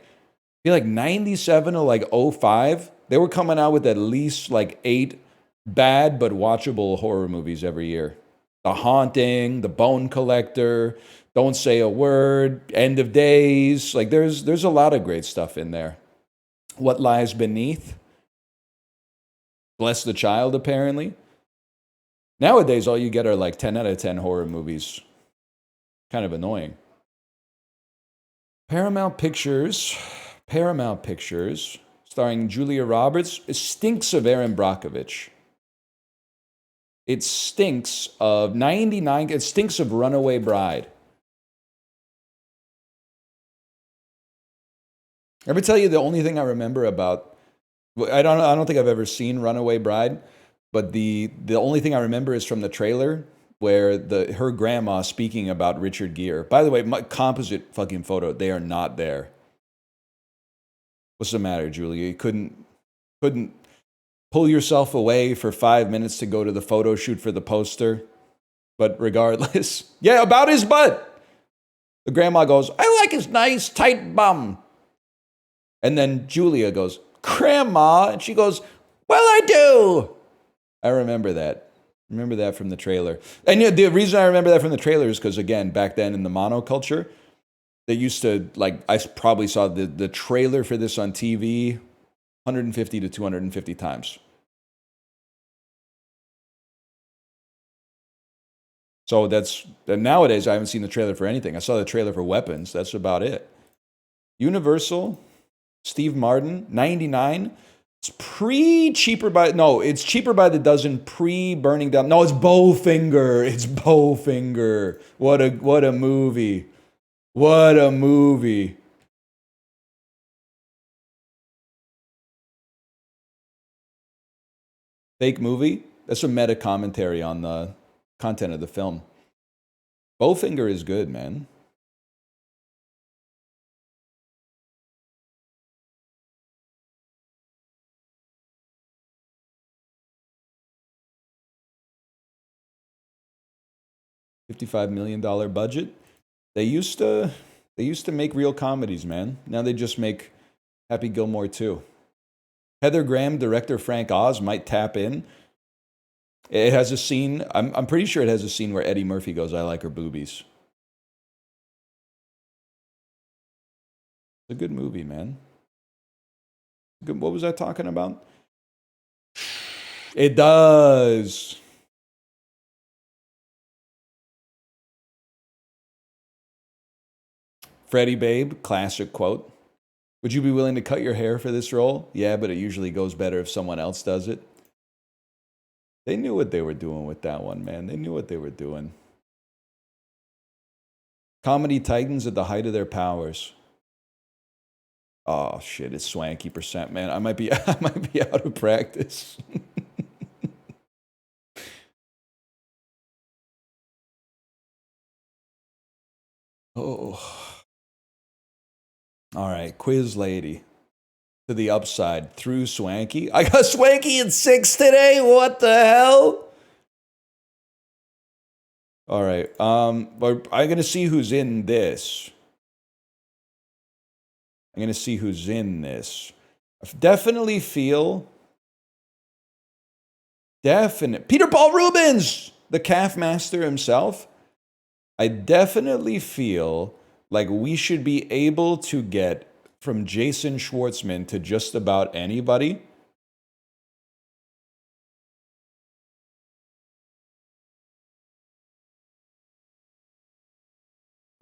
feel like 97 or like 05, they were coming out with at least like 8 bad but watchable horror movies every year. The Haunting, The Bone Collector, Don't Say a Word, End of Days. Like, there's a lot of great stuff in there. What Lies Beneath? Bless the Child, apparently. Nowadays, all you get are like 10 out of 10 horror movies. Kind of annoying. Paramount Pictures, starring Julia Roberts. It stinks of Aaron Brockovich. It stinks of 99. It stinks of Runaway Bride. Ever tell you the only thing I remember about I don't think I've ever seen Runaway Bride, but the only thing I remember is from the trailer where her grandma speaking about Richard Gere. By the way, my composite fucking photo, they are not there. What's the matter, Julia? You couldn't pull yourself away for 5 minutes to go to the photo shoot for the poster? But regardless, yeah, about his butt. The grandma goes, I like his nice tight bum. And then Julia goes, Grandma, and she goes, well, I do. I remember that. Remember that from the trailer. And yeah, the reason I remember that from the trailer is because, again, back then in the monoculture, they used to, like, I probably saw the trailer for this on TV 150 to 250 times. So nowadays I haven't seen the trailer for anything. I saw the trailer for Weapons. That's about it. Universal, Steve Martin, 99. It's cheaper by the dozen pre-burning down. No, it's Bowfinger. It's Bowfinger. What a movie. What a movie. Fake movie? That's a meta commentary on the content of the film. Bowfinger is good, man. $55 million budget. They used to make real comedies, man. Now they just make Happy Gilmore 2. Heather Graham, director Frank Oz might tap in. It has a scene, I'm pretty sure it has a scene where Eddie Murphy goes, I like her boobies. It's a good movie, man. Good, what was I talking about? It does. Freddie Babe, classic quote. Would you be willing to cut your hair for this role? Yeah, but it usually goes better if someone else does it. They knew what they were doing with that one, man. They knew what they were doing. Comedy titans at the height of their powers. Oh shit, it's swanky percent, man. I might be out of practice. Oh. All right, quiz lady. To the upside through Swanky. I got Swanky in 6 today. What the hell? All right. But I'm gonna see who's in this. I'm gonna see who's in this. I definitely feel. Peter Paul Rubens, the calf master himself. I definitely feel like we should be able to get from Jason Schwartzman to just about anybody.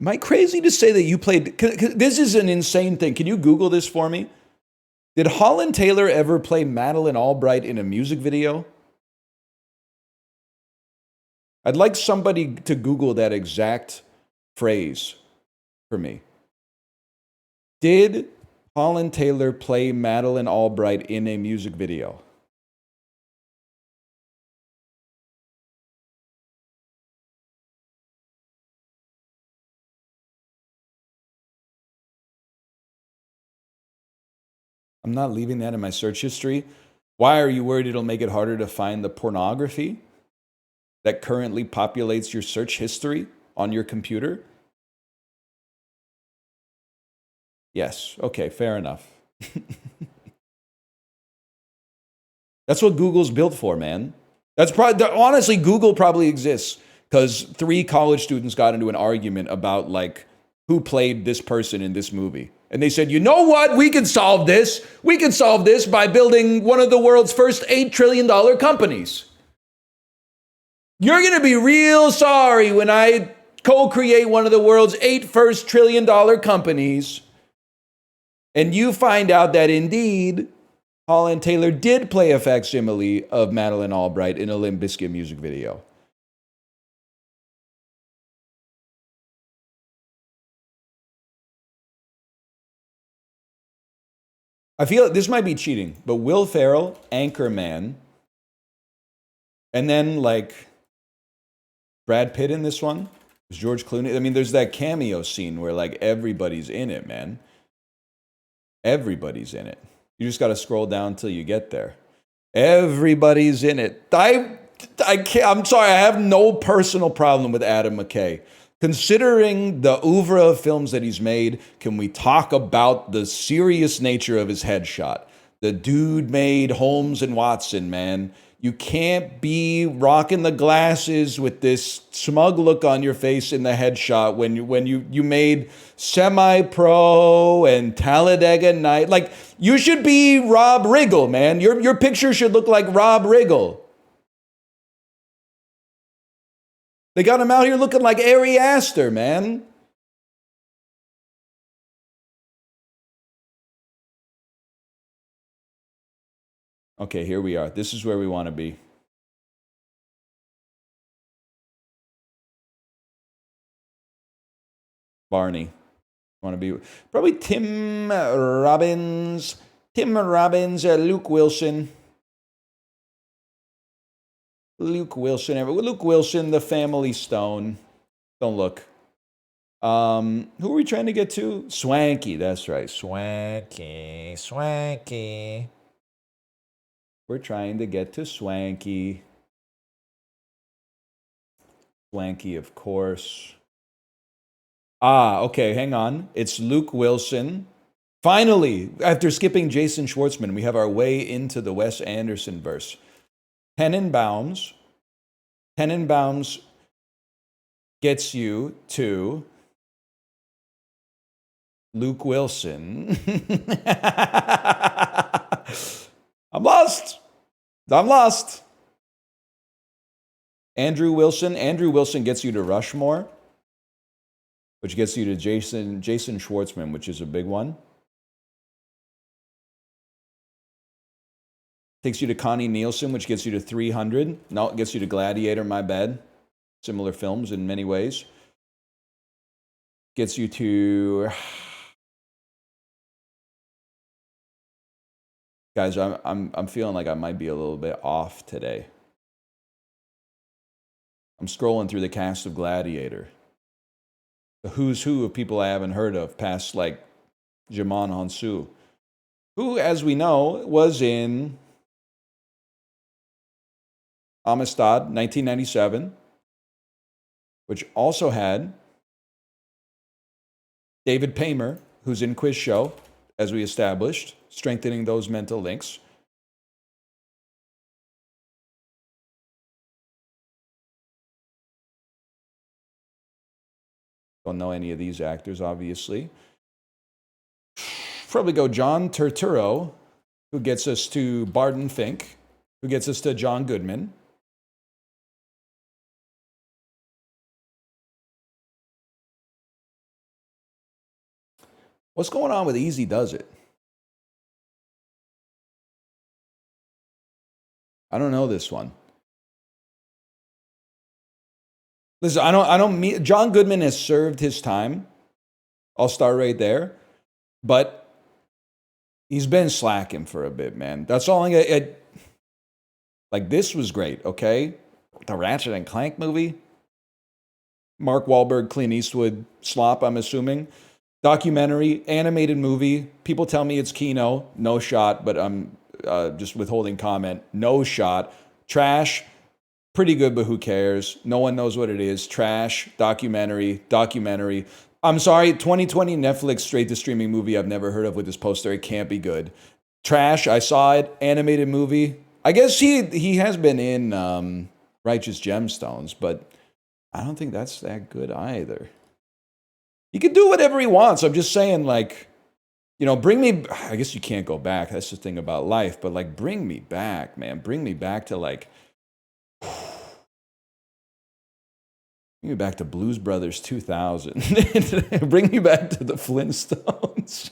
Am I crazy to say that you played? This is an insane thing. Can you Google this for me? Did Holland Taylor ever play Madeleine Albright in a music video? I'd like somebody to Google that exact phrase for me. Did Holland Taylor play Madeleine Albright in a music video? I'm not leaving that in my search history. Why are you worried it'll make it harder to find the pornography that currently populates your search history on your computer? Yes. Okay, fair enough. That's what Google's built for, man. That's probably, honestly, Google probably exists because 3 college students got into an argument about, like, who played this person in this movie. And they said, you know what? We can solve this. We can solve this by building one of the world's first $8 trillion companies. You're going to be real sorry when I co-create one of the world's 8 first $1 trillion companies. And you find out that indeed, Holland Taylor did play a facsimile of Madeleine Albright in a Limp Bizkit music video. I feel this might be cheating, but Will Ferrell, Anchorman, and then like Brad Pitt in this one. There's George Clooney. I mean, there's that cameo scene where like everybody's in it, man. Everybody's in it. You just got to scroll down till you get there. Everybody's in it. I can't, I'm sorry, I have no personal problem with Adam McKay. Considering the oeuvre of films that he's made, can we talk about the serious nature of his headshot? The dude made Holmes and Watson, man. You can't be rocking the glasses with this smug look on your face in the headshot when you made Semi-Pro and Talladega Night. Like, you should be Rob Riggle, man. Your picture should look like Rob Riggle. They got him out here looking like Ari Aster, man. Okay, here we are. This is where we want to be. Barney. Want to be probably Tim Robbins. Luke Wilson. Luke Wilson, the Family Stone. Don't look. Who are we trying to get to? Swanky, that's right. Swanky. We're trying to get to Swanky. Swanky, of course. Okay, hang on. It's Luke Wilson. Finally, after skipping Jason Schwartzman, we have our way into the Wes Anderson verse. Tenenbaums gets you to Luke Wilson. I'm lost. Andrew Wilson gets you to Rushmore, which gets you to Jason Schwartzman, which is a big one. Takes you to Connie Nielsen, which gets you to 300. No, it gets you to Gladiator, my bad. Similar films in many ways. Gets you to... Guys, I'm feeling like I might be a little bit off today. I'm scrolling through the cast of Gladiator. The who's who of people I haven't heard of, past like Djimon Hounsou, who, as we know, was in Amistad, 1997, which also had David Paymer, who's in Quiz Show, as we established, strengthening those mental links. Don't know any of these actors, obviously. Probably go John Turturro, who gets us to Barton Fink, who gets us to John Goodman. What's going on with Easy Does It? I don't know this one. Listen, John Goodman has served his time. I'll start right there. But he's been slacking for a bit, man. That's all I'm gonna... Like, this was great, okay? The Ratchet and Clank movie. Mark Wahlberg, Clint Eastwood slop, I'm assuming. Documentary, animated movie. People tell me it's Kino. No shot, but I'm just withholding comment. No shot. Trash. Pretty good, but who cares? No one knows what it is. Trash. Documentary. I'm sorry, 2020 Netflix straight-to-streaming movie I've never heard of with this poster. It can't be good. Trash. I saw it. Animated movie. I guess he has been in Righteous Gemstones, but I don't think that's that good either. He can do whatever he wants. I'm just saying, like, you know, bring me... I guess you can't go back. That's the thing about life. But, like, bring me back, man. Bring me back to, like... Bring me back to Blues Brothers 2000. Bring me back to the Flintstones.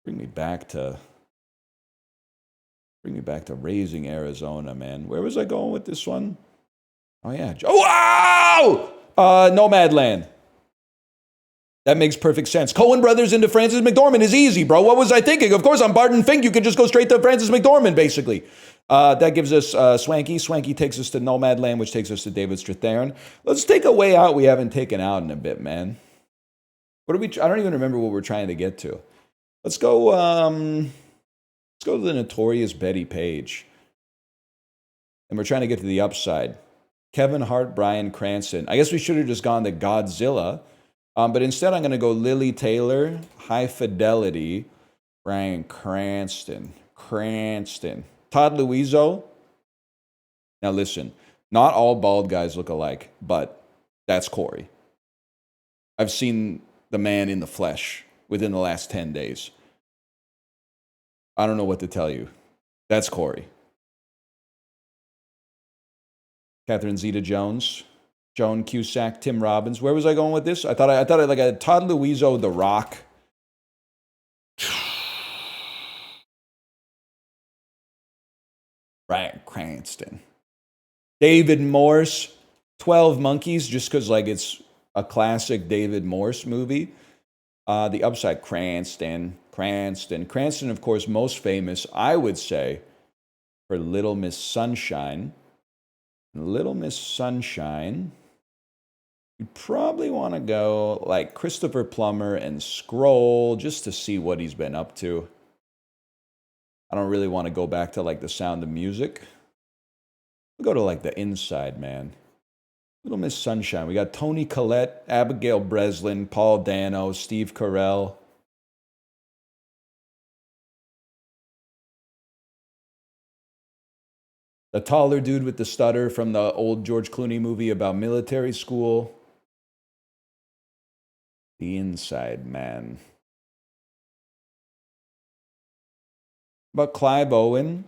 Bring me back to Raising Arizona, man. Where was I going with this one? Oh, yeah. Oh, wow! Nomadland. That makes perfect sense. Coen Brothers into Francis McDormand is easy, bro. What was I thinking? Of course, on Barton Fink, you could just go straight to Francis McDormand, basically. That gives us Swanky. Swanky takes us to Nomadland, which takes us to David Strathairn. Let's take a way out we haven't taken out in a bit, man. What are we? I don't even remember what we're trying to get to. Let's go. Let's go to the Notorious Betty Page, and we're trying to get to the upside. Kevin Hart, Bryan Cranston. I guess we should have just gone to Godzilla. But instead, I'm going to go Lily Taylor, High Fidelity, Bryan Cranston. Todd Luizzo. Now listen, not all bald guys look alike, but that's Corey. I've seen the man in the flesh within the last 10 days. I don't know what to tell you. That's Corey. Catherine Zeta-Jones. Joan Cusack, Tim Robbins. Where was I going with this? I thought I like a Todd Luizzo, The Rock. Bryan Cranston. David Morse, 12 Monkeys, just because like it's a classic David Morse movie. The upside, Cranston, of course, most famous, I would say, for Little Miss Sunshine. Little Miss Sunshine. You probably want to go like Christopher Plummer and scroll just to see what he's been up to. I don't really want to go back to like The Sound of Music. We'll go to like The Inside Man. Little Miss Sunshine. We got Toni Collette, Abigail Breslin, Paul Dano, Steve Carell. The taller dude with the stutter from the old George Clooney movie about military school. The Inside Man. About Clive Owen,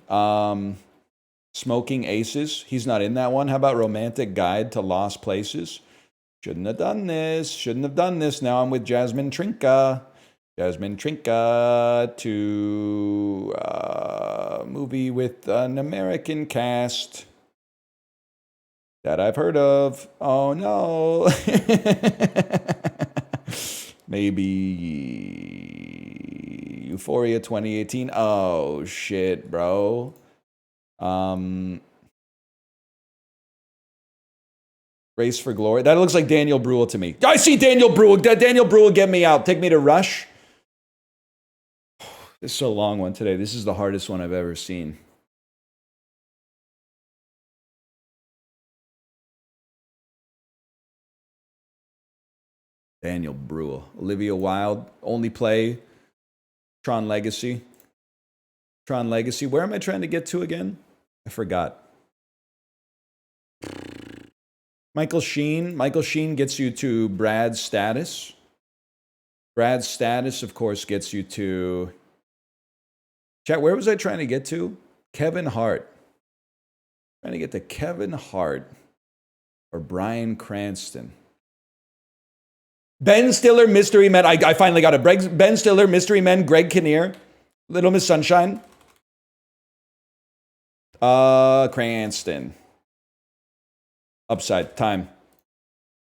Smoking Aces. He's not in that one. How about Romantic Guide to Lost Places? Shouldn't have done this. Now I'm with Jasmine Trinka. To movie with an American cast that I've heard of. Oh no. Maybe Euphoria 2018. Oh shit, bro. Race for Glory. That looks like Daniel Bruhl to me. I see Daniel Bruhl. Daniel Bruhl, get me out. Take me to Rush. This is a long one today. This is the hardest one I've ever seen. Daniel Bruhl. Olivia Wilde. Only play. Tron Legacy. Where am I trying to get to again? I forgot. Michael Sheen. Michael Sheen gets you to Brad's Status. Brad's Status, of course, gets you to... Chat, where was I trying to get to? Kevin Hart. Trying to get to Kevin Hart or Bryan Cranston. Ben Stiller, Mystery Men. I finally got it. Ben Stiller, Mystery Men, Greg Kinnear, Little Miss Sunshine. Cranston. Upside, time.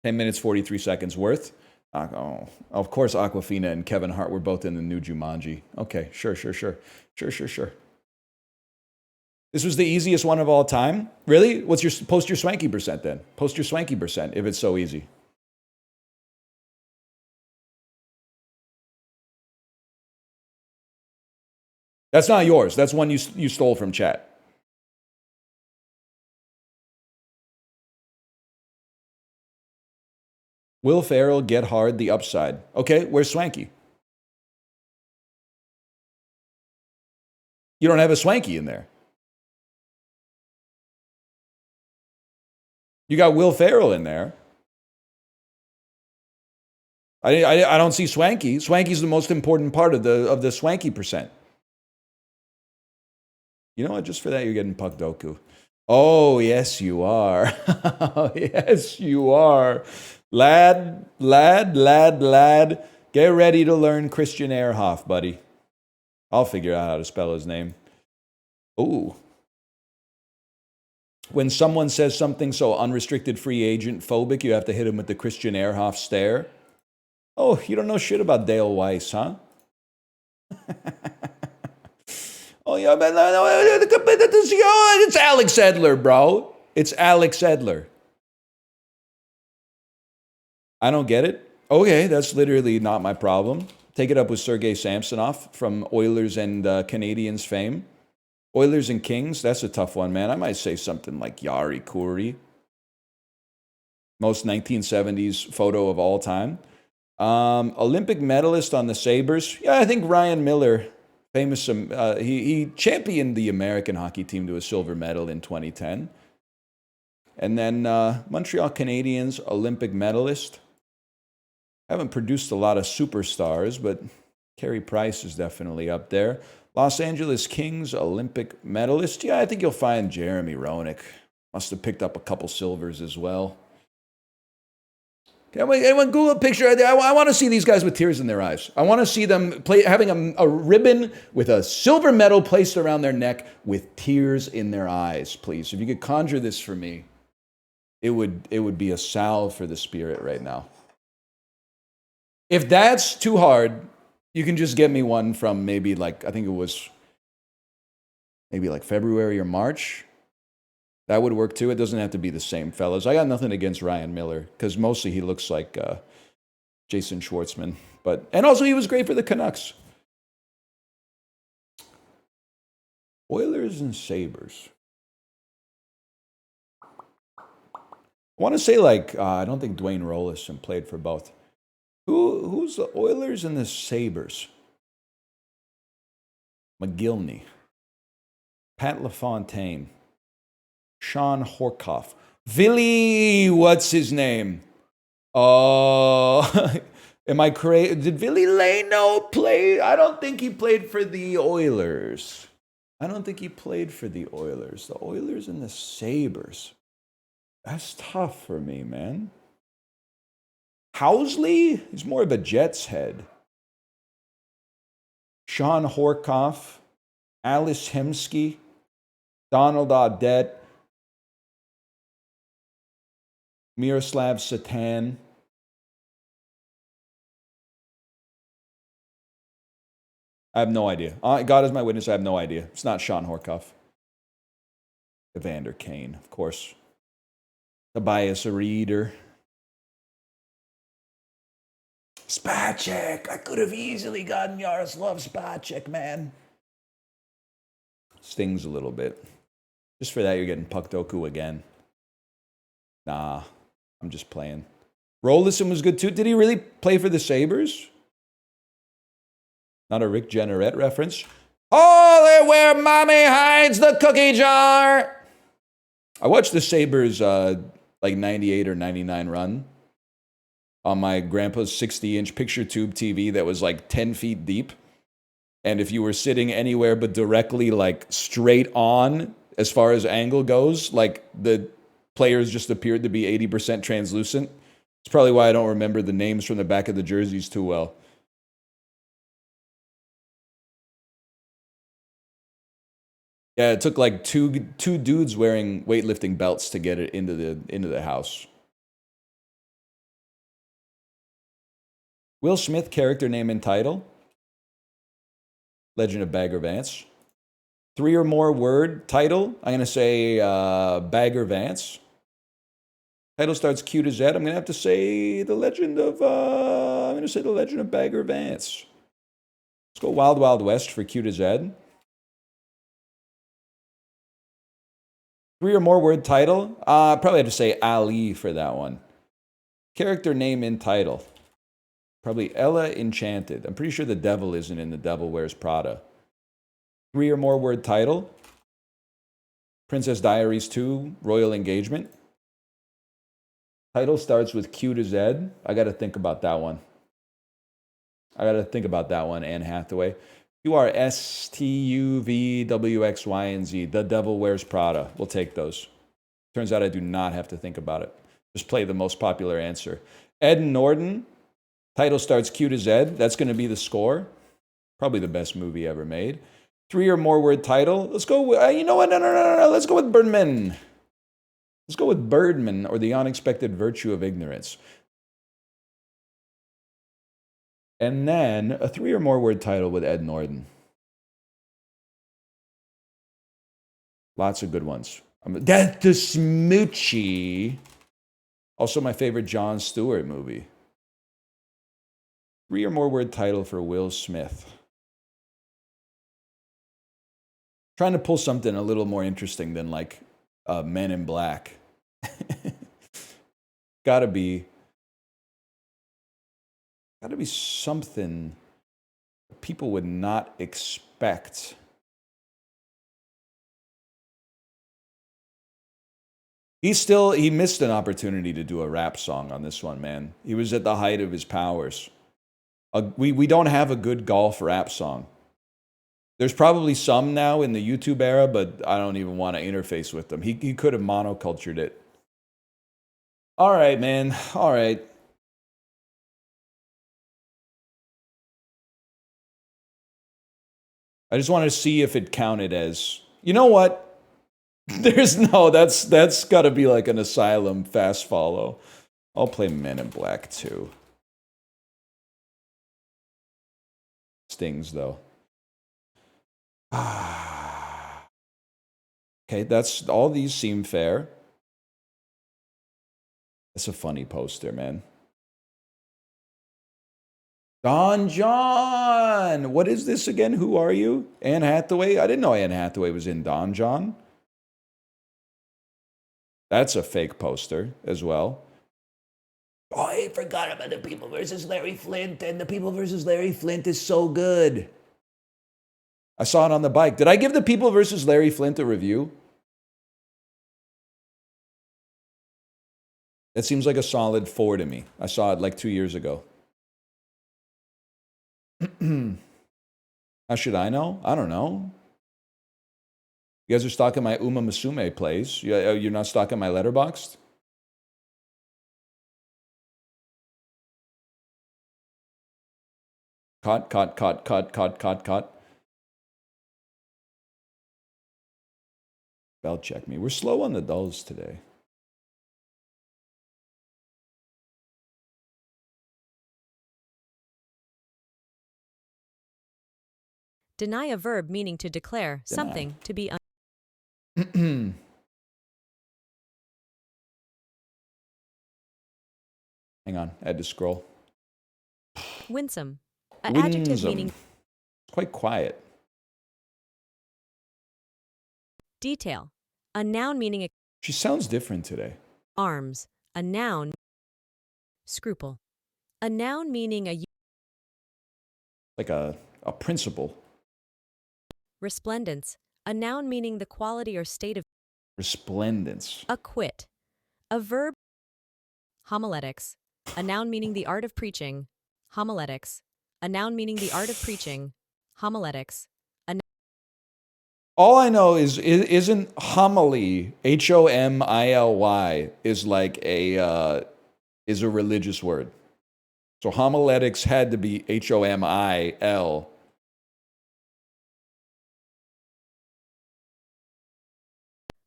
10 minutes, 43 seconds worth. Oh, of course, Awkwafina and Kevin Hart were both in the new Jumanji. Okay, sure. This was the easiest one of all time? Really? Post your swanky percent then. Post your swanky percent if it's so easy. That's not yours. That's one you stole from chat. Will Ferrell, Get Hard, The Upside. Okay, where's Swanky? You don't have a Swanky in there. You got Will Ferrell in there. I don't see Swanky. Swanky's the most important part of the Swanky percent. You know what? Just for that, you're getting Puck Doku. Oh, yes, you are. Yes, you are. Lad. Get ready to learn Christian Ehrhoff, buddy. I'll figure out how to spell his name. Ooh. When someone says something so unrestricted free agent phobic, you have to hit him with the Christian Ehrhoff stare. Oh, you don't know shit about Dale Weiss, huh? Oh, yeah, man. It's Alex Edler, bro. It's Alex Edler. I don't get it. Okay, that's literally not my problem. Take it up with Sergei Samsonov from Oilers and Canadiens fame. Oilers and Kings, that's a tough one, man. I might say something like Yari Kuri. Most 1970s photo of all time. Olympic medalist on the Sabres. Yeah, I think Ryan Miller, famous. He championed the American hockey team to a silver medal in 2010. And then Montreal Canadiens, Olympic medalist. Haven't produced a lot of superstars, but Carey Price is definitely up there. Los Angeles Kings, Olympic medalist. Yeah, I think you'll find Jeremy Roenick. Must have picked up a couple silvers as well. Anyone Google a picture? I want to see these guys with tears in their eyes. I want to see them having a ribbon with a silver medal placed around their neck with tears in their eyes, please. If you could conjure this for me, it would be a salve for the spirit right now. If that's too hard, you can just get me one from maybe like, I think it was maybe like February or March. That would work too. It doesn't have to be the same fellas. I got nothing against Ryan Miller because mostly he looks like Jason Schwartzman. And also he was great for the Canucks. Oilers and Sabres. I want to say like, I don't think Dwayne Rollison played for both. Who's the Oilers and the Sabres? McGillney. Pat LaFontaine. Sean Horkoff. Villy, what's his name? Am I crazy? Did Villy Leno play? I don't think he played for the Oilers. The Oilers and the Sabres. That's tough for me, man. Housley? He's more of a Jets head. Sean Horkoff. Alice Hemsky. Donald Audette. Miroslav Satan. I have no idea. God is my witness, I have no idea. It's not Sean Horkoff. Evander Kane, of course. Tobias Reeder. Spacek. I could have easily gotten Yaroslav Spacek, man. Stings a little bit. Just for that, you're getting Puck Doku again. Nah, I'm just playing. Rollison was good too. Did he really play for the Sabres? Not a Rick Jenneret reference. Oh, where mommy hides the cookie jar. I watched the Sabres like 98 or 99 run on my grandpa's 60-inch picture tube TV that was like 10 feet deep. And if you were sitting anywhere but directly like straight on as far as angle goes, like the players just appeared to be 80% translucent. It's probably why I don't remember the names from the back of the jerseys too well. Yeah, it took like two dudes wearing weightlifting belts to get it into the house. Will Smith character name and title. Legend of Bagger Vance. 3 or more word title. I'm gonna say Bagger Vance. Title starts Q to Z. I'm gonna have to say the Legend of. I'm gonna say the Legend of Bagger Vance. Let's go Wild Wild West for Q to Z. 3 or more word title. Probably have to say Ali for that one. Character name and title. Probably Ella Enchanted. I'm pretty sure the devil isn't in The Devil Wears Prada. 3 or more word title. Princess Diaries 2, Royal Engagement. Title starts with Q to Z. I got to think about that one. Anne Hathaway. QRSTUVWXY and Z. The Devil Wears Prada. We'll take those. Turns out I do not have to think about it. Just play the most popular answer. Ed Norton. Title starts Q to Z. That's going to be the score. Probably the best movie ever made. 3 or more word title. Let's go with, you know what? No. Let's go with Birdman. Let's go with Birdman or The Unexpected Virtue of Ignorance. And then a 3 or more word title with Ed Norton. Lots of good ones. Death to Smoochie. Also my favorite Jon Stewart movie. 3 or more word title for Will Smith. Trying to pull something a little more interesting than like Men in Black. Gotta be something people would not expect. He missed an opportunity to do a rap song on this one, man. He was at the height of his powers. We don't have a good golf rap song. There's probably some now in the YouTube era, but I don't even want to interface with them. He could have monocultured it. All right, man. All right. I just wanted to see if it counted as, you know what? There's no, that's got to be like an Asylum fast follow. I'll play Men in Black too. Stings though. Okay, that's all. These seem fair. That's a funny poster, man. Don John! What is this again? Who are you? Anne Hathaway? I didn't know Anne Hathaway was in Don John. That's a fake poster as well. Oh, I forgot about the People versus Larry Flint, and the People versus Larry Flint is so good. I saw it on the bike. Did I give the People versus Larry Flint a review? That seems like a solid 4 to me. I saw it like 2 years ago. How should I know? I don't know. You guys are stalking my Uma Musume plays. You're not stalking my Letterboxd? Caught. Spell check me. We're slow on the dulls today. Deny a verb meaning to declare something to be Hang on, I had to scroll. winsome. An adjective meaning It's quite quiet. detail. A noun meaning She sounds different today. arms. A noun scruple. A noun meaning Like a principle. resplendence. A noun meaning the quality or state of Resplendence. acquit. A verb homiletics. A noun meaning the art of preaching. Homiletics. A noun meaning the art of preaching. Homiletics. All I know is isn't homily, HOMILY, is like is a religious word. So homiletics had to be HOMIL.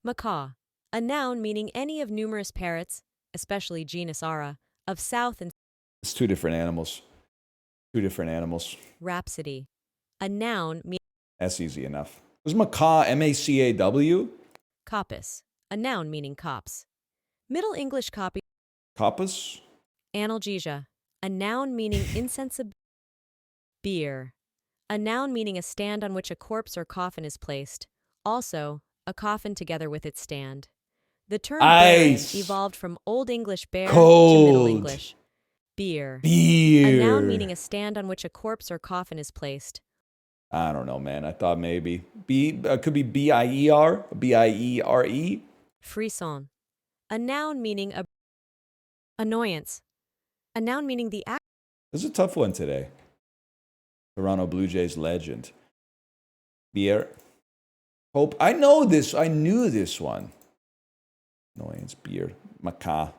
Macaw. A noun meaning any of numerous parrots, especially genus Ara, of South and It's two different animals. Two different animals. rhapsody. A noun meaning That's easy enough. Was macaw MACAW? coppice. A noun meaning copse. Middle English copy. Coppus? Analgesia. A noun meaning insensible. Bier. A noun meaning a stand on which a corpse or coffin is placed. Also, a coffin together with its stand. The term bearing Ice. evolved from Old English bear Cold. to Middle English. Beer. Beer. A noun meaning a stand on which a corpse or coffin is placed. I don't know, man. I thought maybe. Could be BIER, BIERE. Frisson. A noun meaning a annoyance. A noun meaning the act. This is a tough one today. Toronto Blue Jays legend. Beer. Hope. I know this. I knew this one. Annoyance. Beer. Macaw.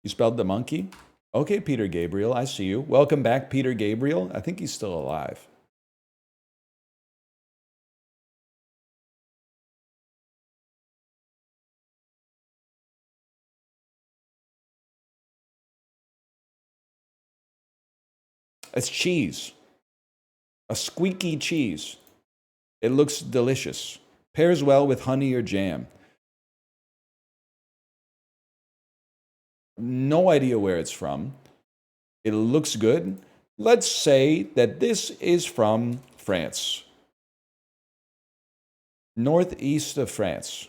You spelled the monkey? Okay, Peter Gabriel, I see you. Welcome back, Peter Gabriel. I think he's still alive. It's cheese. A squeaky cheese. It looks delicious. Pairs well with honey or jam. No idea where it's from. It looks good. Let's say that this is from France. Northeast of France.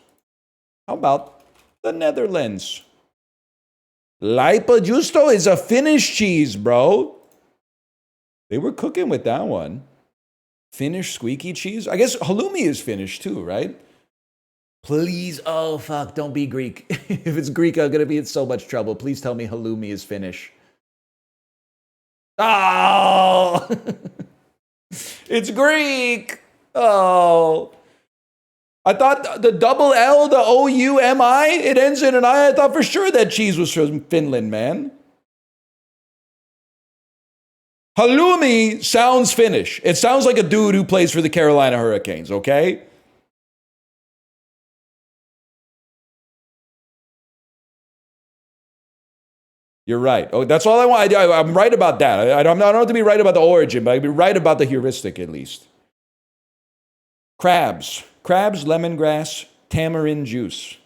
How about the Netherlands? Laipa Justo is a Finnish cheese, bro. They were cooking with that one. Finnish squeaky cheese? I guess halloumi is Finnish too, right? Please, oh fuck, don't be Greek. If it's Greek, I'm gonna be in so much trouble. Please tell me halloumi is Finnish. Oh! It's Greek! Oh. I thought the double L, the O-U-M-I, it ends in an I. I thought for sure that cheese was from Finland, man. Halloumi sounds Finnish. It sounds like a dude who plays for the Carolina Hurricanes, okay? You're right. Oh, that's all I want. I'm right about that. I don't have to be right about the origin, but I'd be right about the heuristic at least. Crabs. Crabs, lemongrass, tamarind juice.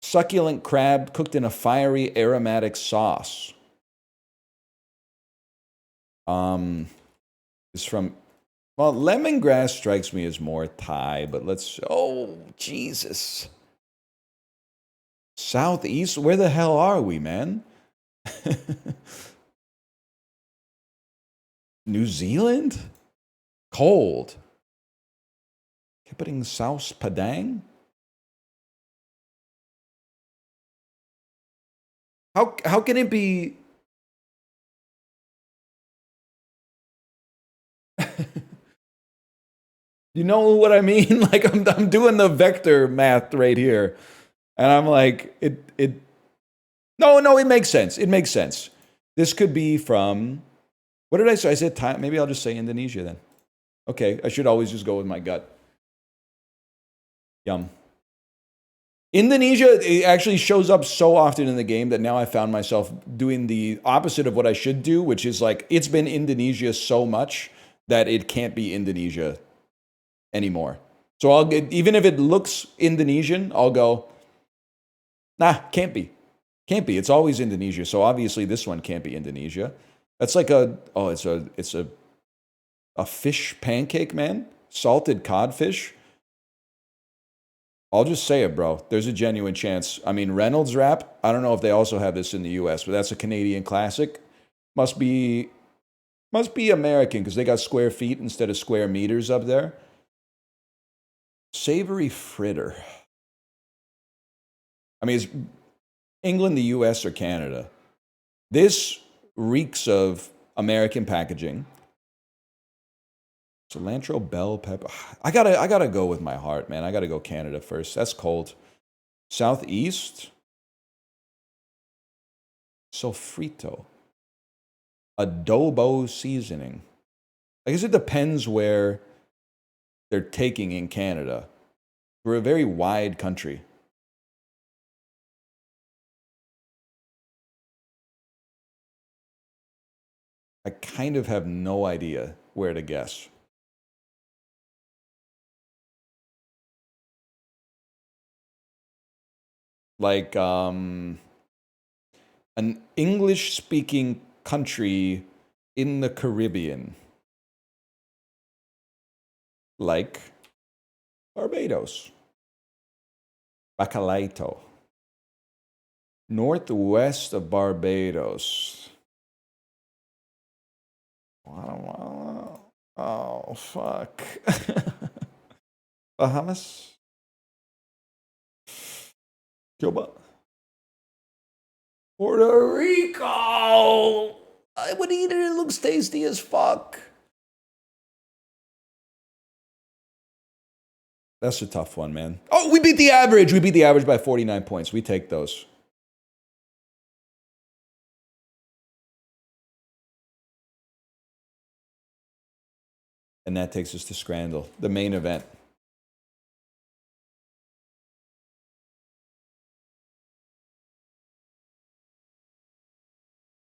Succulent crab cooked in a fiery aromatic sauce. Is from, well, lemongrass strikes me as more Thai, but let's, oh, Jesus. Southeast? Where the hell are we, man? New Zealand? Cold. Kippeting South Padang? How can it be? You know what I mean? Like I'm doing the vector math right here, and I'm like it. No, it makes sense. It makes sense. This could be from. What did I say? I said Thai. Maybe I'll just say Indonesia then. Okay, I should always just go with my gut. Yum. Indonesia, it actually shows up so often in the game that now I found myself doing the opposite of what I should do, which is like, it's been Indonesia so much that it can't be Indonesia anymore. So I'll get, even if it looks Indonesian, I'll go, nah, can't be. Can't be. It's always Indonesia. So obviously this one can't be Indonesia. That's like it's a fish pancake, man. Salted codfish. I'll just say it, bro. There's a genuine chance. I mean, Reynolds Wrap, I don't know if they also have this in the US, but that's a Canadian classic. Must be American because they got square feet instead of square meters up there. Savory fritter. I mean, it's England, the US, or Canada. This reeks of American packaging. Cilantro, bell pepper. I gotta go with my heart, man. I gotta go Canada first. That's cold. Southeast. Sofrito. Adobo seasoning. I guess it depends where they're taking in Canada. We're a very wide country. I kind of have no idea where to guess. Like an English-speaking country in the Caribbean. Like Barbados. Bacalaito. Northwest of Barbados. I don't know. Oh, fuck. Bahamas? Cuba? Puerto Rico! I would eat it. It looks tasty as fuck. That's a tough one, man. Oh, we beat the average. We beat the average by 49 points. We take those. And that takes us to Scrandle, the main event.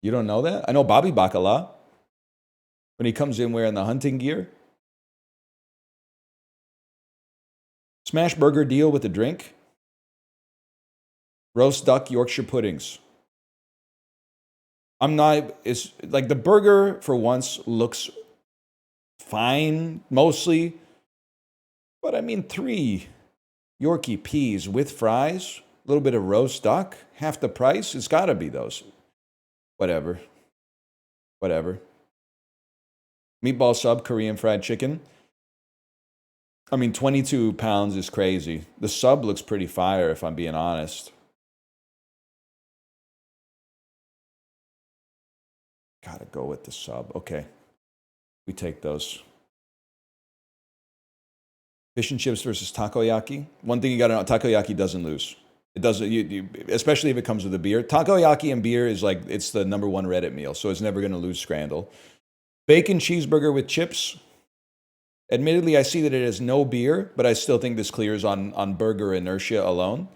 You don't know that? I know Bobby Bacala. when he comes in wearing the hunting gear. Smash burger deal with a drink. Roast duck Yorkshire puddings. It's like the burger for once looks fine, mostly. But I mean, 3 Yorkie peas with fries, a little bit of roast duck, half the price. It's got to be those. Whatever. Meatball sub, Korean fried chicken. I mean, 22 pounds is crazy. The sub looks pretty fire, if I'm being honest. Gotta go with the sub. Okay. We take those. Fish and chips versus takoyaki. One thing you gotta know, takoyaki doesn't lose. It doesn't, especially if it comes with a beer. Takoyaki and beer is like, it's the #1 Reddit meal, so it's never gonna lose Scrandle. Bacon cheeseburger with chips. Admittedly, I see that it has no beer, but I still think this clears on burger inertia alone.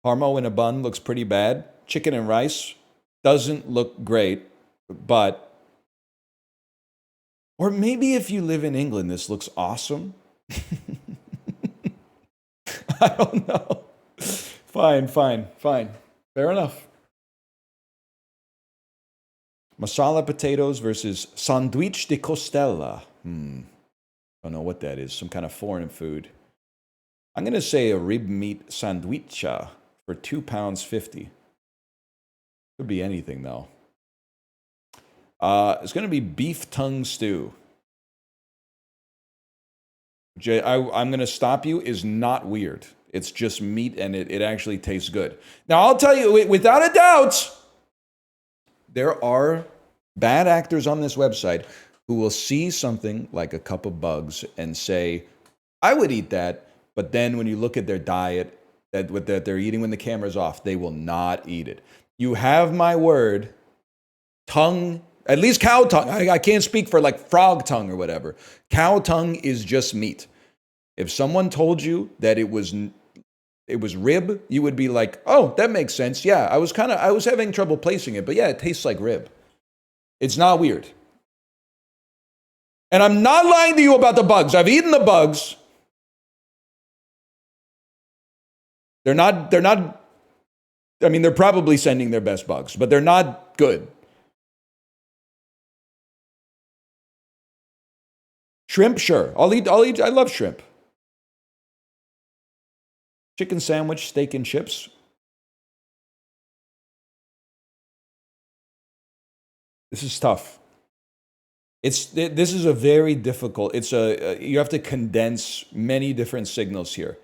Harmo in a bun looks pretty bad. Chicken and rice doesn't look great, but... Or maybe if you live in England, this looks awesome. I don't know. Fine. Fair enough. Masala potatoes versus sandwich de costella. Don't know what that is. Some kind of foreign food. I'm going to say a rib meat sandwicha for £2.50. Could be anything, though. It's going to be beef tongue stew. Jay, I'm going to stop you, is not weird. It's just meat, and it actually tastes good. Now, I'll tell you, without a doubt, there are bad actors on this website who will see something like a cup of bugs and say, I would eat that, but then when you look at their diet, that they're eating when the camera's off, they will not eat it. You have my word, tongue, at least cow tongue. I can't speak for like frog tongue or whatever. Cow tongue is just meat. If someone told you that it was rib, you would be like, oh, that makes sense. Yeah, I was having trouble placing it, but yeah, it tastes like rib. It's not weird. And I'm not lying to you about the bugs. I've eaten the bugs. They're not, I mean, they're probably sending their best bugs, but they're not good. Shrimp, sure. I'll eat, I love shrimp. Chicken sandwich, steak and chips. This is tough. This is a very difficult, you have to condense many different signals here.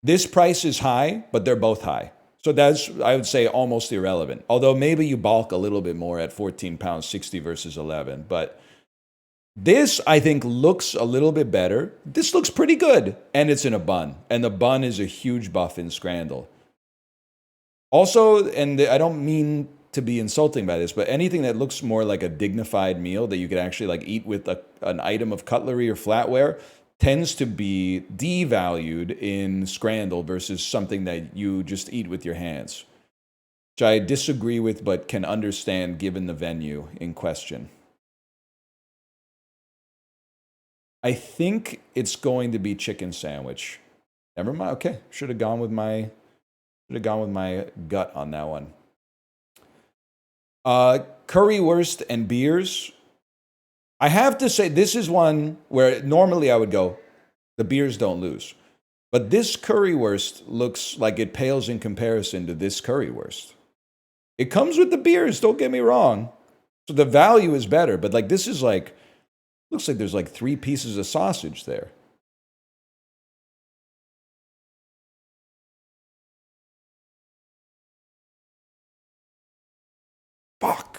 This price is high, but they're both high. So that's, I would say, almost irrelevant. Although maybe you balk a little bit more at £14.60 versus 11. But this, I think, looks a little bit better. This looks pretty good. And it's in a bun. And the bun is a huge buff in Scrandle. Also, and I don't mean to be insulting by this, but anything that looks more like a dignified meal that you could actually like eat with an item of cutlery or flatware tends to be devalued in Scrandle versus something that you just eat with your hands, which I disagree with but can understand given the venue in question. I think it's going to be chicken sandwich. Never mind. Okay, should have gone with my gut on that one. Currywurst and beers. I have to say, this is one where normally I would go, the beers don't lose. But this currywurst looks like it pales in comparison to this currywurst. It comes with the beers, don't get me wrong. So the value is better, but like this is like, looks like there's like 3 pieces of sausage there. Fuck.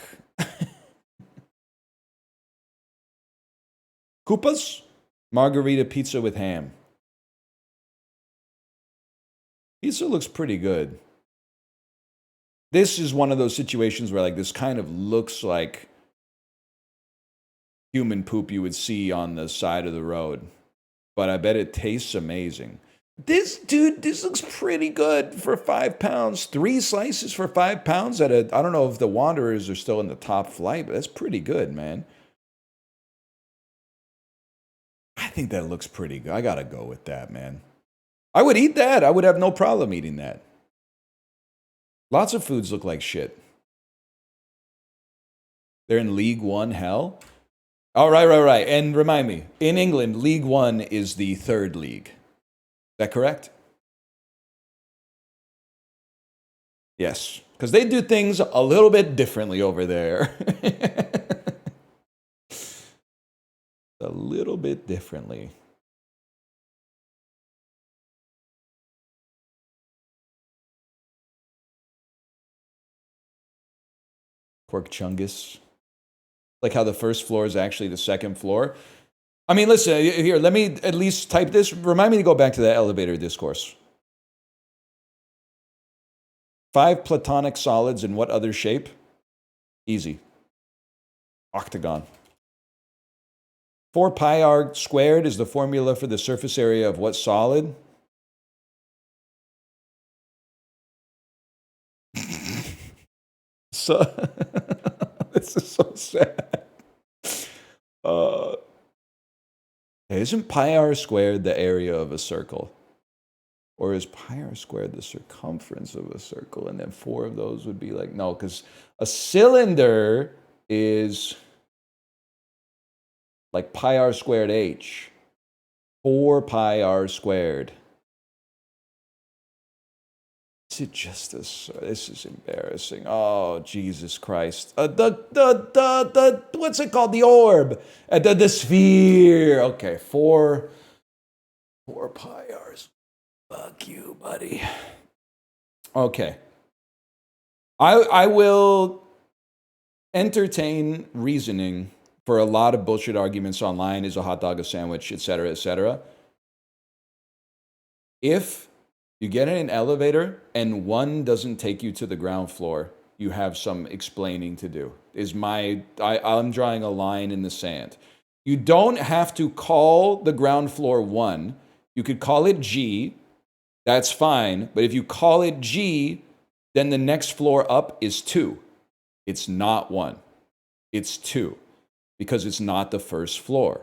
Koopas, margarita pizza with ham. Pizza looks pretty good. This is one of those situations where like this kind of looks like human poop you would see on the side of the road. But I bet it tastes amazing. This looks pretty good for £5. 3 slices for £5 at I don't know if the Wanderers are still in the top flight, but that's pretty good, man. I think that looks pretty good. I gotta go with that, man. I would eat that. I would have no problem eating that. Lots of foods look like shit. They're in League One hell? Oh, right. And remind me, in England, League One is the third league. Is that correct? Yes, because they do things a little bit differently over there. A little bit differently. Pork chungus. Like how the first floor is actually the second floor. I mean, listen, here, let me at least type this. Remind me to go back to that elevator discourse. 5 platonic solids in what other shape? Easy. Octagon. 4 pi r squared is the formula for the surface area of what solid? So, this is so sad. Isn't pi r squared the area of a circle? Or is pi r squared the circumference of a circle? And then 4 of those would be like, no, because a cylinder is like pi r squared h. 4 pi r squared. Is it just this? This is embarrassing. Oh, Jesus Christ. What's it called? The orb. The sphere. Okay, 4 pi r's. Fuck you, buddy. Okay. I will entertain reasoning for a lot of bullshit arguments online. Is a hot dog a sandwich, etc., etc. If you get in an elevator and one doesn't take you to the ground floor, you have some explaining to do. I'm drawing a line in the sand. You don't have to call the ground floor 1. You could call it G. That's fine. But if you call it G, then the next floor up is 2. It's not 1. It's 2. Because it's not the first floor.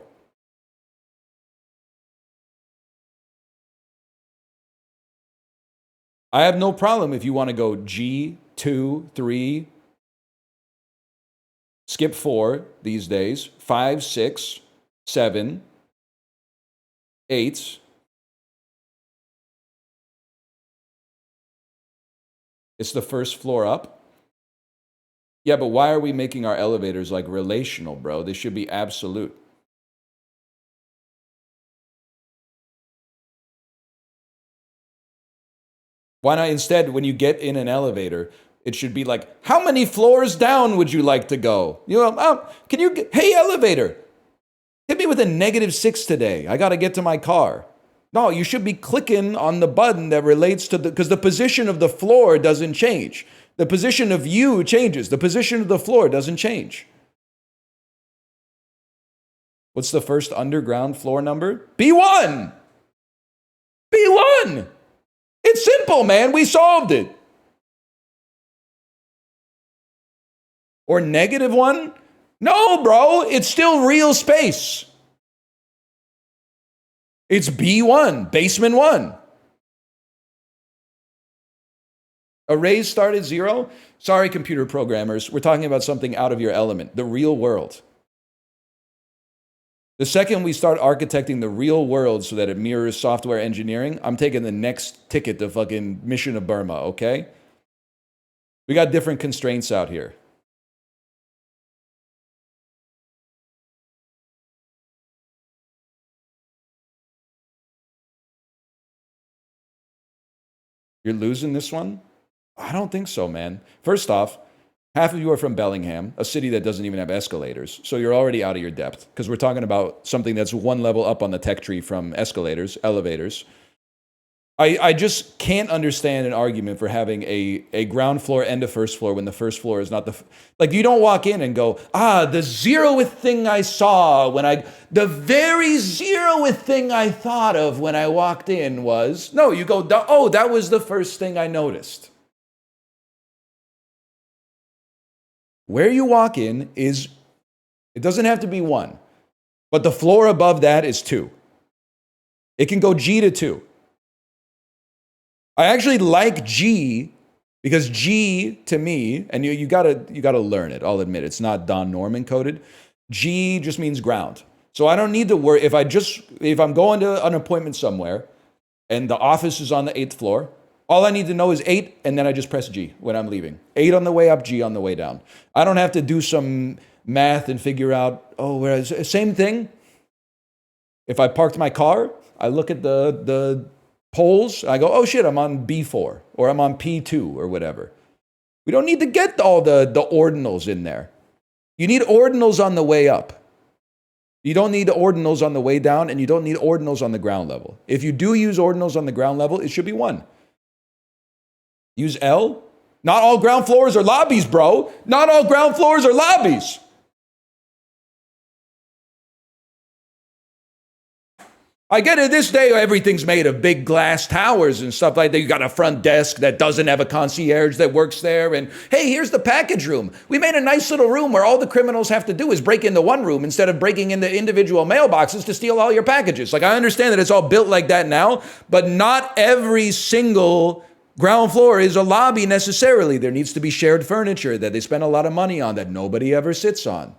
I have no problem if you want to go G, 2, 3, skip 4 these days, 5, 6, 7, 8. It's the first floor up. Yeah, but why are we making our elevators like relational, bro? They should be absolute. Why not instead, when you get in an elevator, it should be like, how many floors down would you like to go? You know, hey, elevator, hit me with a -6 today. I got to get to my car. No, you should be clicking on the button that relates to because the position of the floor doesn't change. The position of you changes. The position of the floor doesn't change. What's the first underground floor number? B1! B1! It's simple, man. We solved it. Or -1? No, bro. It's still real space. It's B1, basement 1. Arrays start at 0? Sorry, computer programmers. We're talking about something out of your element, the real world. The second we start architecting the real world so that it mirrors software engineering, I'm taking the next ticket to fucking Mission of Burma, okay? We got different constraints out here. You're losing this one? I don't think so, man. First off, half of you are from Bellingham, a city that doesn't even have escalators. So you're already out of your depth because we're talking about something that's one level up on the tech tree from escalators, elevators. I just can't understand an argument for having a ground floor and a first floor when the first floor is not the... Like, you don't walk in and go, the 0th thing I saw when the very 0th thing I thought of when I walked in was... No, you go, oh, that was the first thing I noticed. Where you walk in is... It doesn't have to be 1. But the floor above that is 2. It can go G to 2. I actually like G because G to me, and you gotta learn it. I'll admit it's not Don Norman coded. G just means ground. So I don't need to worry if I'm going to an appointment somewhere and the office is on the 8th floor. All I need to know is 8, and then I just press G when I'm leaving. 8 on the way up, G on the way down. I don't have to do some math and figure out, same thing. If I parked my car, I look at the polls, I go, oh shit, I'm on B4 or I'm on P2 or whatever. We don't need to get all the ordinals in there. You need ordinals on the way up. You don't need ordinals on the way down, and you don't need ordinals on the ground level. If you do use ordinals on the ground level, it should be 1. Use L. Not all ground floors are lobbies, bro. Not all ground floors are lobbies. I get it, this day everything's made of big glass towers and stuff like that. You got a front desk that doesn't have a concierge that works there. And hey, here's the package room. We made a nice little room where all the criminals have to do is break into one room instead of breaking into individual mailboxes to steal all your packages. Like, I understand that it's all built like that now, but not every single ground floor is a lobby necessarily. There needs to be shared furniture that they spend a lot of money on that nobody ever sits on.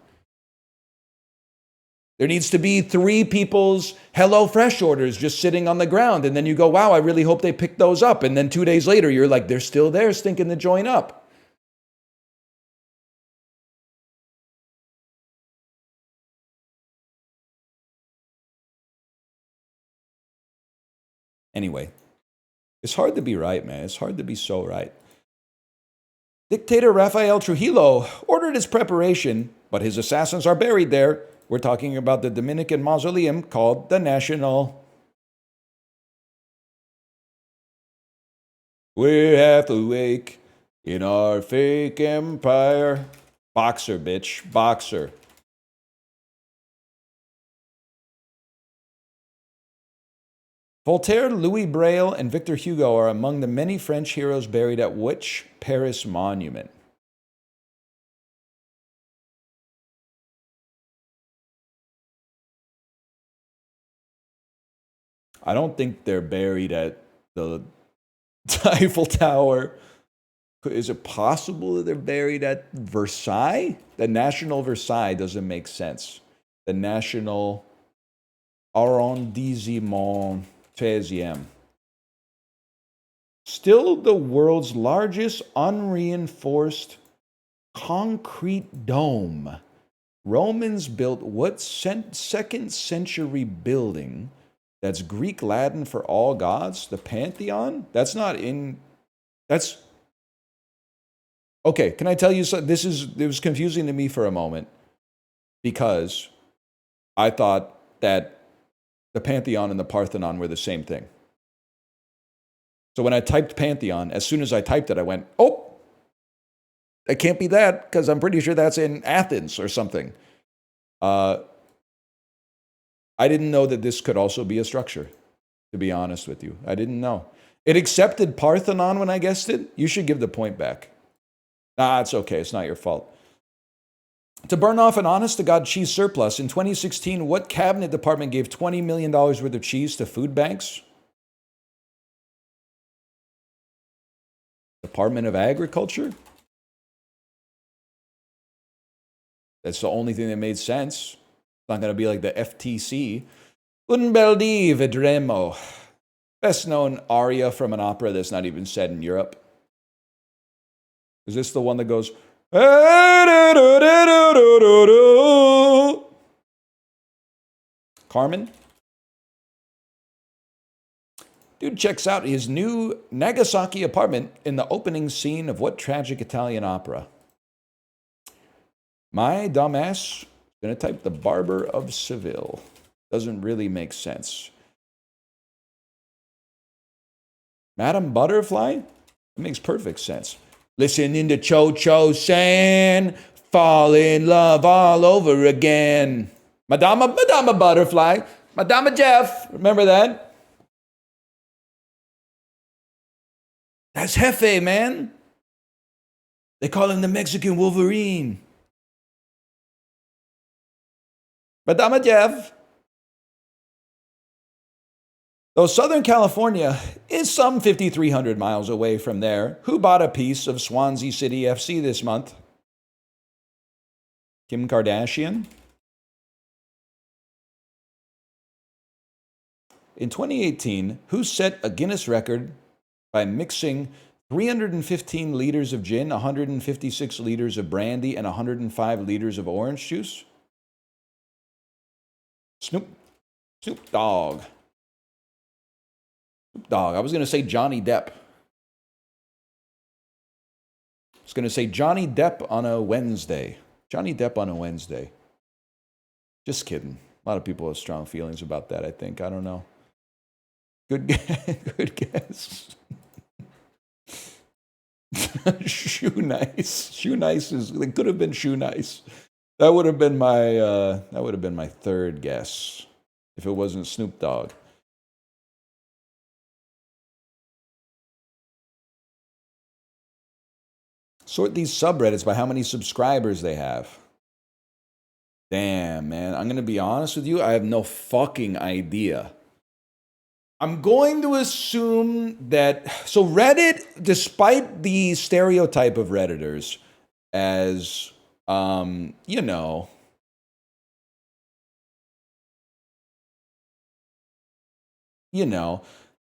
There needs to be 3 people's HelloFresh orders just sitting on the ground. And then you go, wow, I really hope they pick those up. And then 2 days later, you're like, they're still there stinking the joint up. Anyway, it's hard to be right, man. It's hard to be so right. Dictator Rafael Trujillo ordered his preparation, but his assassins are buried there. We're talking about the Dominican mausoleum called the National. We have to wake in our fake empire. Boxer, bitch. Boxer. Voltaire, Louis Braille, and Victor Hugo are among the many French heroes buried at which Paris monument? I don't think they're buried at the Eiffel Tower. Is it possible that they're buried at Versailles? The National Versailles doesn't make sense. The National Arrondissement 13e. Still the world's largest unreinforced concrete dome. Romans built what 2nd century building that's Greek Latin for all gods? The Pantheon? That's not in... That's... Okay, can I tell you something? It was confusing to me for a moment because I thought that the Pantheon and the Parthenon were the same thing. So when I typed Pantheon, as soon as I typed it, I went, oh, it can't be that because I'm pretty sure that's in Athens or something. I didn't know that this could also be a structure, to be honest with you. I didn't know. It accepted Parthenon when I guessed it. You should give the point back. Nah, it's okay. It's not your fault. To burn off an honest-to-God cheese surplus, in 2016, what cabinet department gave $20 million worth of cheese to food banks? Department of Agriculture? That's the only thing that made sense. It's not going to be like the FTC. Un bel dì vedremo. Best known aria from an opera that's not even set in Europe. Is this the one that goes... Carmen? Dude checks out his new Nagasaki apartment in the opening scene of what tragic Italian opera? My dumbass is going to type The Barber of Seville. Doesn't really make sense. Madam Butterfly? It makes perfect sense. Listening to Cho Cho San, fall in love all over again. Madama Butterfly, Madama Jeff, remember that? That's Jefe, man. They call him the Mexican Wolverine. Madama Jeff. Though Southern California is some 5,300 miles away from there, who bought a piece of Swansea City FC this month? Kim Kardashian? In 2018, who set a Guinness record by mixing 315 liters of gin, 156 liters of brandy, and 105 liters of orange juice? Snoop Dogg. I was going to say Johnny Depp. I was going to say Johnny Depp on a Wednesday. Johnny Depp on a Wednesday. Just kidding. A lot of people have strong feelings about that, I think. I don't know. Good guess. Shoe Nice. Shoe Nice it could have been Shoe Nice. That would have been my third guess if it wasn't Snoop Dogg. Sort these subreddits by how many subscribers they have. Damn, man. I'm going to be honest with you. I have no fucking idea. I'm going to assume that... So Reddit, despite the stereotype of Redditors as, you know...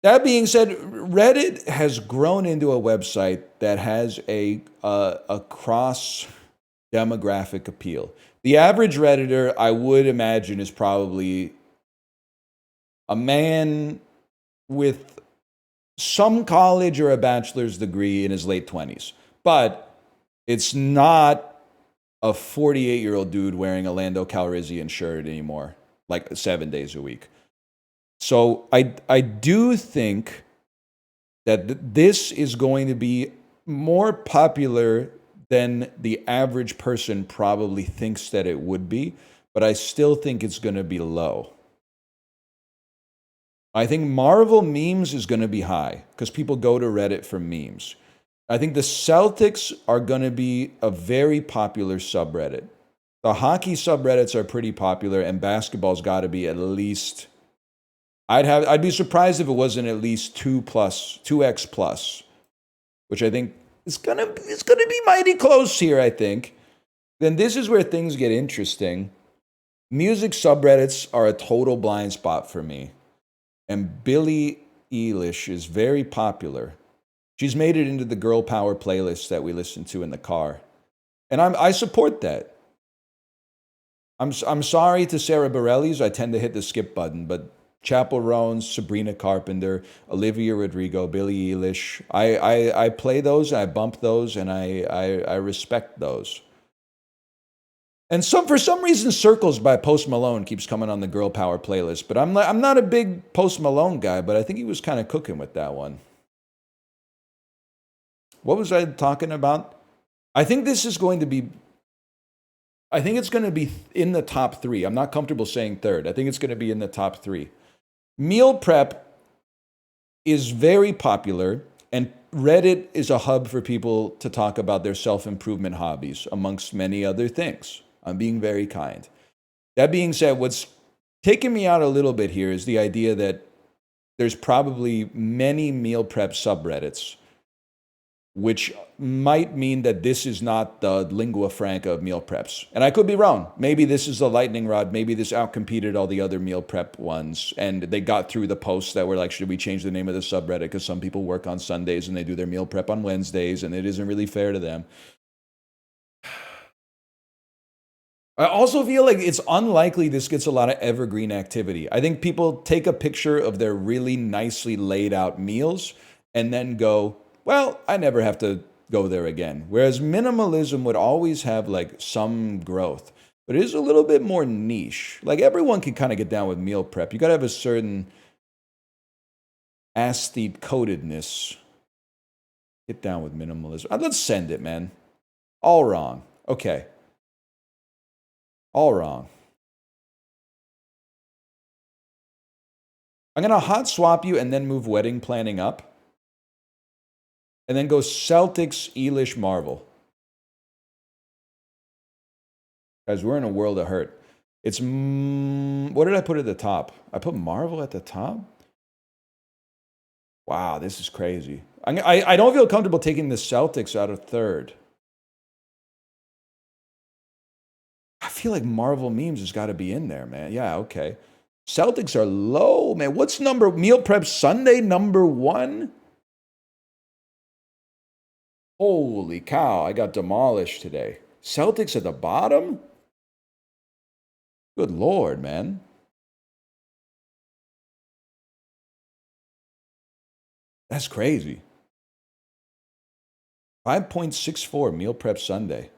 That being said, Reddit has grown into a website that has a cross-demographic appeal. The average Redditor, I would imagine, is probably a man with some college or a bachelor's degree in his late 20s. But it's not a 48-year-old dude wearing a Lando Calrissian shirt anymore, like 7 days a week. So I do think that this is going to be more popular than the average person probably thinks that it would be, but I still think it's going to be low. I think Marvel memes is going to be high because people go to Reddit for memes. I think the Celtics are going to be a very popular subreddit. The hockey subreddits are pretty popular, and basketball's got to be at least... I'd be surprised if it wasn't at least 2x plus, which I think it's gonna be mighty close here, I think. Then this is where things get interesting. Music subreddits are a total blind spot for me. And Billie Eilish is very popular. She's made it into the girl power playlist that we listen to in the car. And I support that. I'm sorry to Sarah Bareilles, I tend to hit the skip button, but Chapel Roan, Sabrina Carpenter, Olivia Rodrigo, Billie Eilish. I play those, I bump those, and I respect those. And for some reason, Circles by Post Malone keeps coming on the Girl Power playlist. But I'm not a big Post Malone guy, but I think he was kind of cooking with that one. What was I talking about? I think this is going to be... I think it's going to be in the top 3. I'm not comfortable saying third. I think it's going to be in the top 3. Meal prep is very popular, and Reddit is a hub for people to talk about their self-improvement hobbies, amongst many other things. I'm being very kind. That being said, what's taking me out a little bit here is the idea that there's probably many meal prep subreddits, which might mean that this is not the lingua franca of meal preps. And I could be wrong. Maybe this is the lightning rod. Maybe this outcompeted all the other meal prep ones. And they got through the posts that were like, should we change the name of the subreddit? Because some people work on Sundays and they do their meal prep on Wednesdays, and it isn't really fair to them. I also feel like it's unlikely this gets a lot of evergreen activity. I think people take a picture of their really nicely laid out meals and then go, well, I never have to go there again. Whereas minimalism would always have like some growth, but it is a little bit more niche. Like everyone can kind of get down with meal prep. You got to have a certain Aesthete codedness. Get down with minimalism. Let's send it, man. All wrong. Okay. All wrong. I'm going to hot swap you and then move wedding planning up. And then go Celtics, Eilish, Marvel. Guys, we're in a world of hurt. It's... what did I put at the top? I put Marvel at the top? Wow, this is crazy. I don't feel comfortable taking the Celtics out of third. I feel like Marvel memes has got to be in there, man. Yeah, okay. Celtics are low, man. What's number... Meal Prep Sunday number 1? Holy cow, I got demolished today. Celtics at the bottom? Good Lord, man. That's crazy. 5.64 Meal Prep Sunday.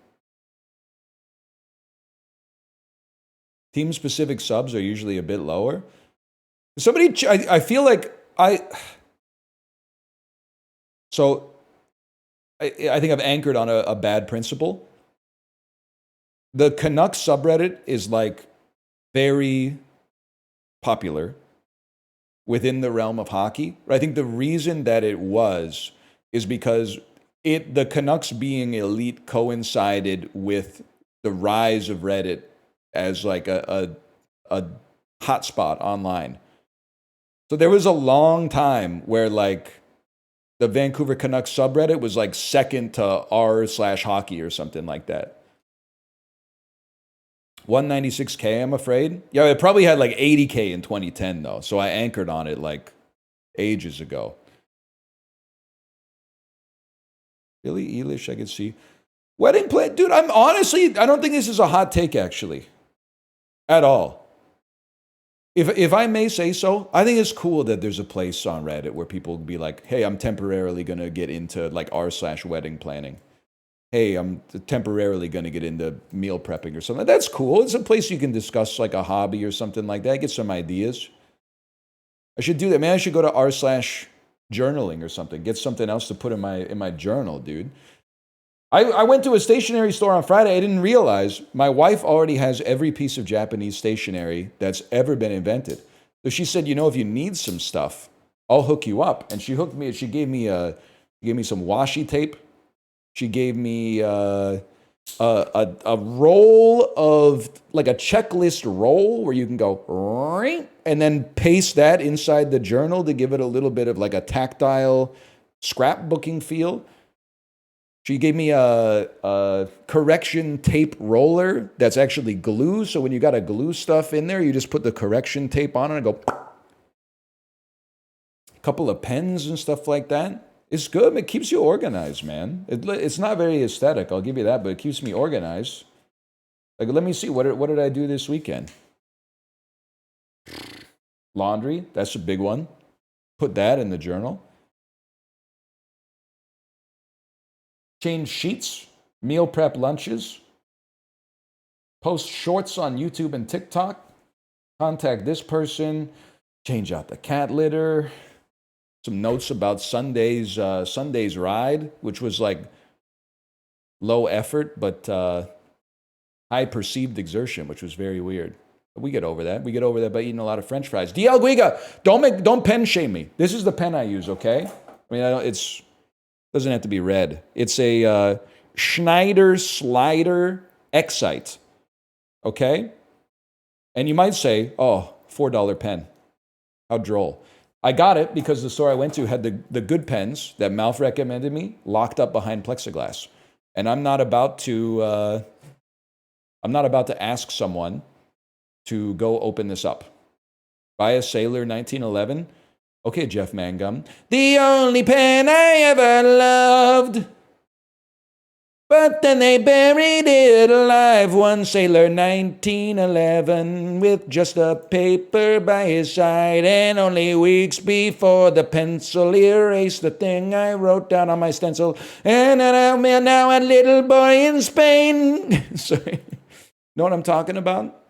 Team-specific subs are usually a bit lower. Somebody... I feel like So, I think I've anchored on a bad principle. The Canucks subreddit is like very popular within the realm of hockey. I think the reason that it was is because the Canucks being elite coincided with the rise of Reddit as like a hotspot online. So there was a long time where like the Vancouver Canucks subreddit was like second to r/hockey or something like that. 196K, I'm afraid. Yeah, it probably had like 80K in 2010 though. So I anchored on it like ages ago. Billy Eilish, I could see. Wedding plan, dude, I don't think this is a hot take actually. At all. If I may say so, I think it's cool that there's a place on Reddit where people be like, hey, I'm temporarily going to get into like r/wedding planning. Hey, I'm temporarily going to get into meal prepping or something. That's cool. It's a place you can discuss like a hobby or something like that. Get some ideas. I should do that. Man, I should go to r/journaling or something. Get something else to put in my journal, dude. I went to a stationery store on Friday. I didn't realize my wife already has every piece of Japanese stationery that's ever been invented. So she said, you know, if you need some stuff, I'll hook you up. And she hooked me. She gave me some washi tape. She gave me a roll of like a checklist roll where you can go and then paste that inside the journal to give it a little bit of like a tactile scrapbooking feel. She gave me a correction tape roller that's actually glue. So when you got to glue stuff in there, you just put the correction tape on it and go. A couple of pens and stuff like that. It's good. It keeps you organized, man. It's not very aesthetic, I'll give you that, but it keeps me organized. Like, let me see. What did I do this weekend? Laundry. That's a big one. Put that in the journal. Change sheets, meal prep lunches, post shorts on YouTube and TikTok, contact this person, change out the cat litter, some notes about Sunday's ride, which was like low effort, but high perceived exertion, which was very weird. But we get over that. We get over that by eating a lot of French fries. DL Guiga, don't pen shame me. This is the pen I use, okay? I mean, it's... doesn't have to be red. It's a Schneider Slider Excite. Okay? And you might say, oh, $4 pen. How droll. I got it because the store I went to had the good pens that Malf recommended me locked up behind plexiglass. And I'm not about to ask someone to go open this up. Buy a Sailor 1911. Okay, Jeff Mangum. The only pen I ever loved. But then they buried it alive. One Sailor 1911 with just a paper by his side. And only weeks before the pencil erased the thing I wrote down on my stencil. And I'm now a little boy in Spain. Sorry. Know what I'm talking about?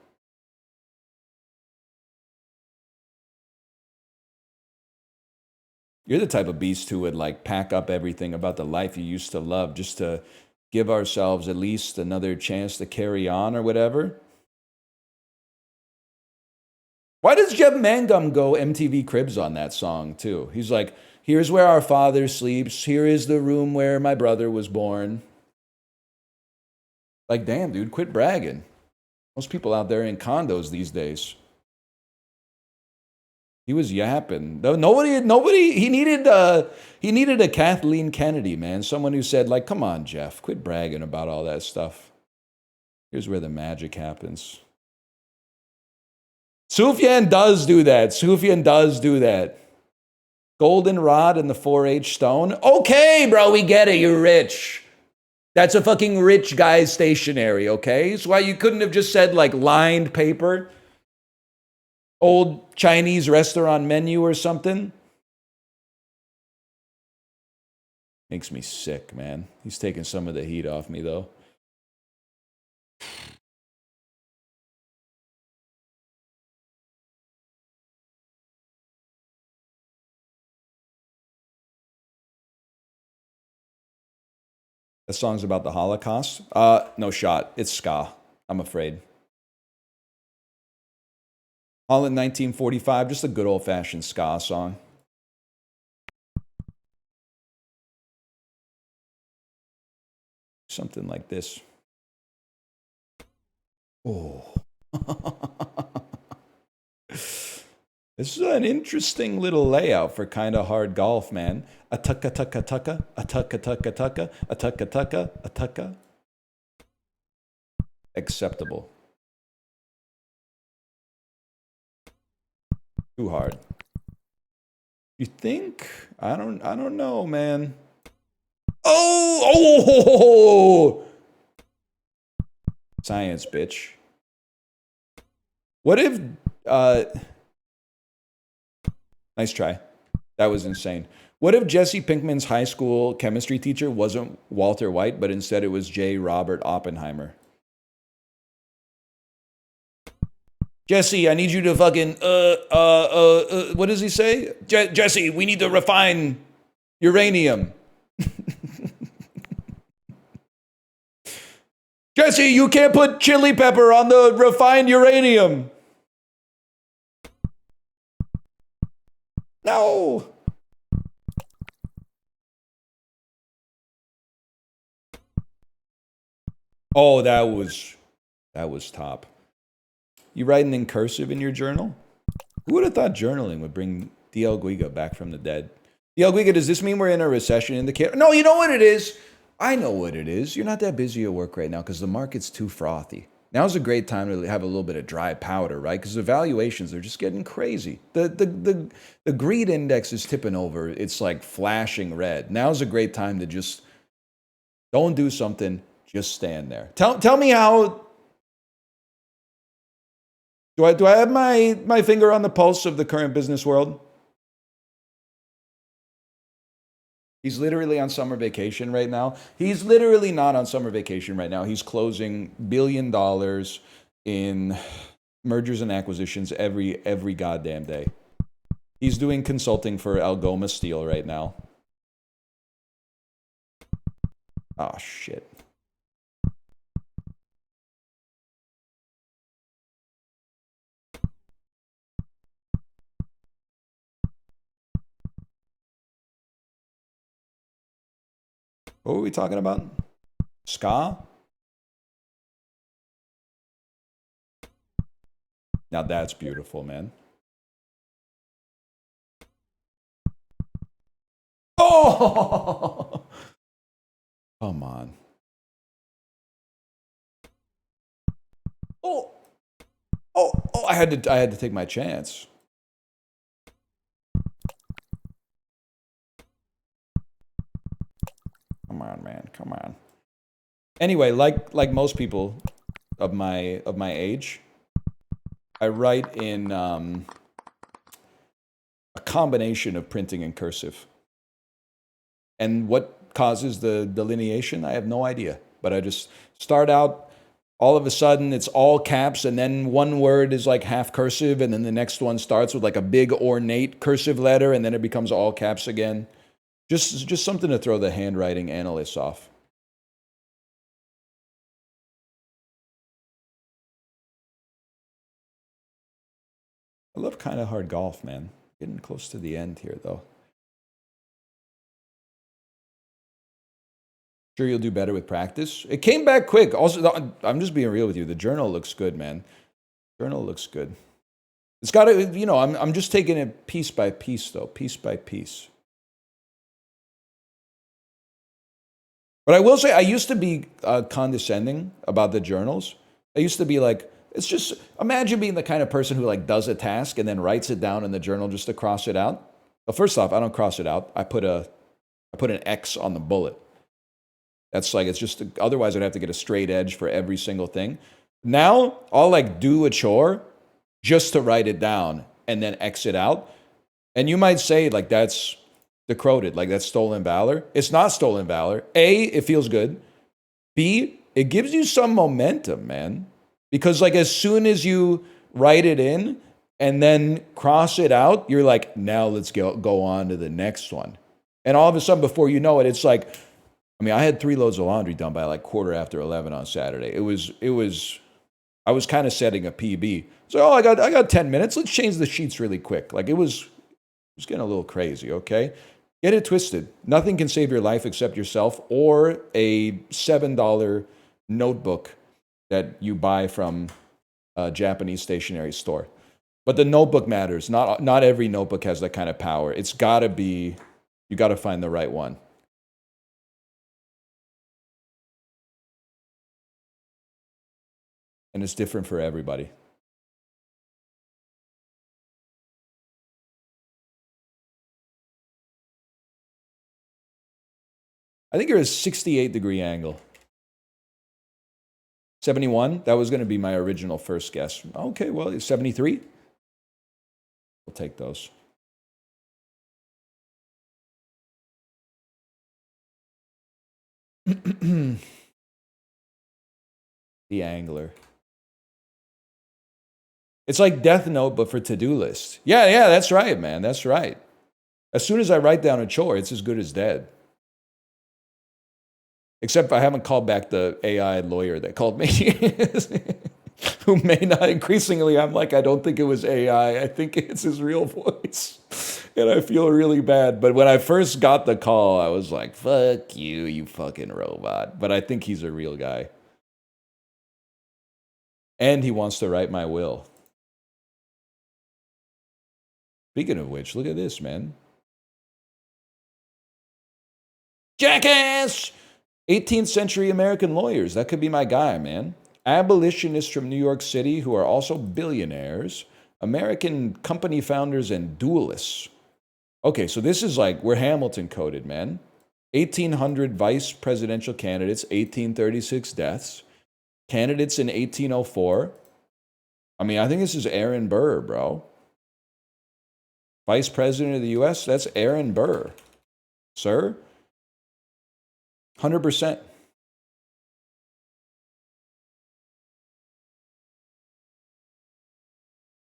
You're the type of beast who would like pack up everything about the life you used to love just to give ourselves at least another chance to carry on or whatever. Why does Jeff Mangum go MTV Cribs on that song too? He's like, here's where our father sleeps. Here is the room where my brother was born. Like, damn, dude, quit bragging. Most people out there in condos these days. He was yapping. Nobody. He needed a Kathleen Kennedy, man. Someone who said, like, come on, Jeff, quit bragging about all that stuff. Here's where the magic happens. Sufyan does do that. Sufyan does do that. Goldenrod and the 4-H stone. Okay, bro, we get it. You're rich. That's a fucking rich guy's stationery, okay? That's why you couldn't have just said, like, lined paper. Old Chinese restaurant menu or something. Makes me sick, man. He's taking some of the heat off me, though. That song's about the Holocaust? No shot. It's ska, I'm afraid. Holland 1945, just a good old-fashioned ska song. Something like this. Oh. This is an interesting little layout for kind of hard golf, man. A tucka tucka tucka, a tucka tucka tucka, a tucka tucka, a tucka. Acceptable. Too hard. You think? I don't know, man. Oh! Science, bitch. What if nice try. That was insane. What if Jesse Pinkman's high school chemistry teacher wasn't Walter White, but instead it was J. Robert Oppenheimer? Jesse, I need you to fucking, what does he say? Jesse, we need to refine uranium. Jesse, you can't put chili pepper on the refined uranium. No. Oh, that was top. You writing in cursive in your journal? Who would have thought journaling would bring DL Guiga back from the dead? DL Guiga, does this mean we're in a recession in the camp? No, you know what it is? I know what it is. You're not that busy at work right now because the market's too frothy. Now's a great time to have a little bit of dry powder, right? Because the valuations are just getting crazy. The greed index is tipping over. It's like flashing red. Now's a great time to just don't do something. Just stand there. Tell me how. Do I have my finger on the pulse of the current business world? He's literally on summer vacation right now. He's literally not on summer vacation right now. He's closing $1 billion in mergers and acquisitions every goddamn day. He's doing consulting for Algoma Steel right now. Oh, shit. What were we talking about? Ska? Now that's beautiful, man. Oh! Come on. Oh! I had to take my chance. Come on, man. Come on. Anyway, like most people of my age, I write in a combination of printing and cursive. And what causes the delineation, I have no idea. But I just start out all of a sudden it's all caps, and then one word is like half cursive, and then the next one starts with like a big ornate cursive letter, and then it becomes all caps again. Just something to throw the handwriting analysts off. I love kind of hard golf, man. Getting close to the end here, though. Sure, you'll do better with practice. It came back quick. Also, I'm just being real with you. The journal looks good, man. Journal looks good. It's got to, you know, I'm just taking it piece by piece, though. Piece by piece. But I will say, I used to be condescending about the journals. I used to be like, it's just, imagine being the kind of person who like does a task and then writes it down in the journal just to cross it out. Well, first off, I don't cross it out. I put an X on the bullet. That's like, it's just, otherwise I'd have to get a straight edge for every single thing. Now, I'll like do a chore just to write it down and then X it out. And you might say like, that's decroded, like that's stolen valor. It's not stolen valor. A, it feels good. B, it gives you some momentum, man. Because like as soon as you write it in and then cross it out, you're like, now let's go on to the next one. And all of a sudden, before you know it, it's like, I mean, I had 3 loads of laundry done by like 11:15 on Saturday. I was kind of setting a PB. So, I got 10 minutes. Let's change the sheets really quick. Like it was getting a little crazy, okay? Get it twisted. Nothing can save your life except yourself or a $7 notebook that you buy from a Japanese stationery store. But the notebook matters. Not every notebook has that kind of power. It's got to be, you got to find the right one. And it's different for everybody. I think you're a 68-degree angle. 71? That was going to be my original first guess. Okay, well, 73? We'll take those. The angler. It's like Death Note, but for to-do list. Yeah, that's right, man. That's right. As soon as I write down a chore, it's as good as dead. Except I haven't called back the AI lawyer that called me. Who may not, increasingly, I'm like, I don't think it was AI. I think it's his real voice. And I feel really bad. But when I first got the call, I was like, fuck you, you fucking robot. But I think he's a real guy. And he wants to write my will. Speaking of which, look at this, man. Jackass! 18th century American lawyers. That could be my guy, man. Abolitionists from New York City who are also billionaires. American company founders and duelists. Okay, so this is like, we're Hamilton coded, man. 1800 vice presidential candidates, 1836 deaths. Candidates in 1804. I mean, I think this is Aaron Burr, bro. Vice President of the U.S., that's Aaron Burr. Sir? 100%.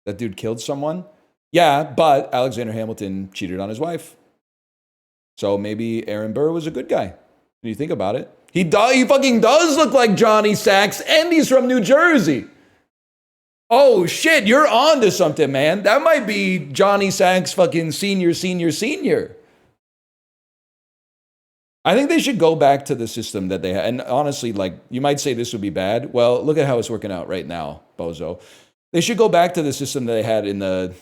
That dude killed someone? Yeah, but Alexander Hamilton cheated on his wife. So maybe Aaron Burr was a good guy. When you think about it. He fucking does look like Johnny Sachs, and he's from New Jersey. Oh, shit, you're on to something, man. That might be Johnny Sachs fucking senior. I think they should go back to the system that they had. And honestly, like, you might say this would be bad. Well, look at how it's working out right now, bozo. They should go back to the system that they had in the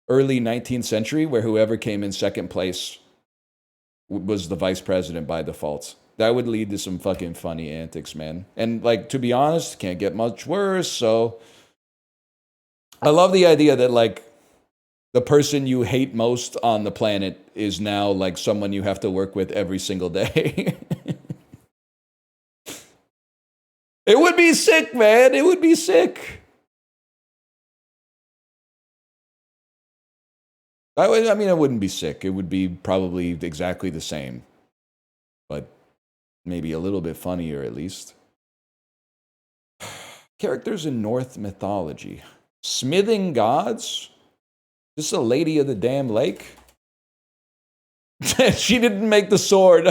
early 19th century where whoever came in second place was the vice president by default. That would lead to some fucking funny antics, man. And, like, to be honest, can't get much worse, so... I love the idea that, like, the person you hate most on the planet is now, like, someone you have to work with every single day. It would be sick, man. It would be sick. I mean, it wouldn't be sick. It would be probably exactly the same. But maybe a little bit funnier, at least. Characters in Norse mythology. Smithing gods? This a lady of the damn lake? She didn't make the sword.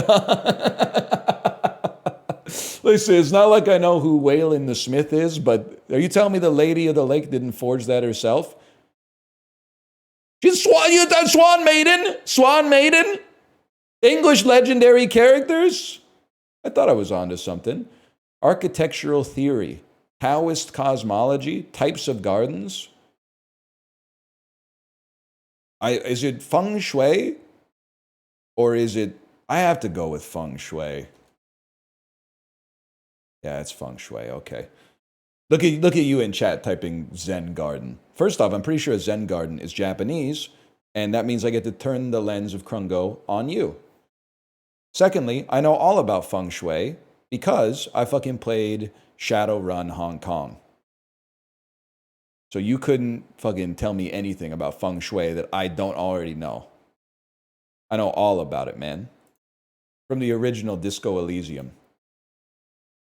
Listen, it's not like I know who Waylon the Smith is, but are you telling me the lady of the lake didn't forge that herself? She's Swan Maiden? Swan Maiden? English legendary characters? I thought I was onto something. Architectural theory. Taoist cosmology. Types of gardens. Is it feng shui? Or is it... I have to go with feng shui. Yeah, it's feng shui. Okay. Look at you in chat typing Zen garden. First off, I'm pretty sure Zen garden is Japanese, and that means I get to turn the lens of Krungo on you. Secondly, I know all about feng shui because I fucking played Shadowrun Hong Kong. So you couldn't fucking tell me anything about feng shui that I don't already know. I know all about it, man. From the original Disco Elysium.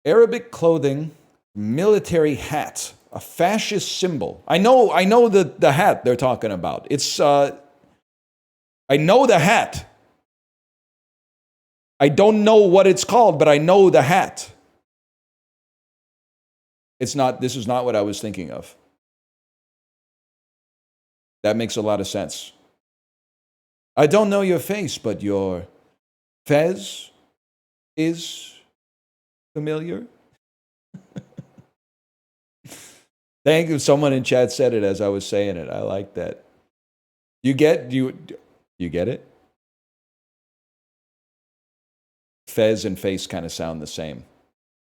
Arabic clothing, military hat, a fascist symbol. I know the hat they're talking about. It's I know the hat. I don't know what it's called, but I know the hat. This is not what I was thinking of. That makes a lot of sense. I don't know your face, but your fez is familiar. Thank you. Someone in chat said it as I was saying it. I like that. You get it? Fez and face kind of sound the same.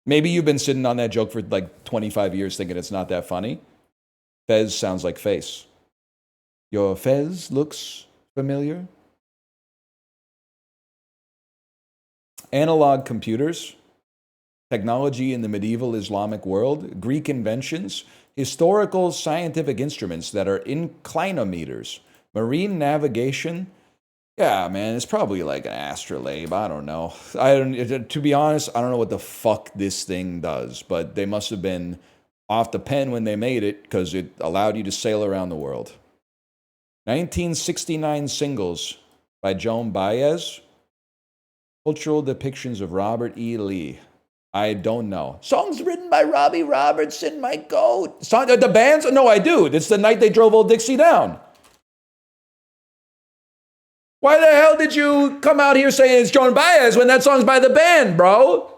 Maybe you've been sitting on that joke for like 25 years thinking it's not that funny. Fez sounds like face. Your fez looks familiar. Analog computers, technology in the medieval Islamic world, Greek inventions, historical scientific instruments that are inclinometers, marine navigation. Yeah, man, it's probably like an astrolabe. I don't know. To be honest, I don't know what the fuck this thing does, but they must have been off the pen when they made it because it allowed you to sail around the world. 1969 singles by Joan Baez. Cultural depictions of Robert E. Lee. I don't know. Songs written by Robbie Robertson, my goat. The bands? No, I do. It's the night they drove Old Dixie down. Why the hell did you come out here saying it's Joan Baez when that song's by the band, bro?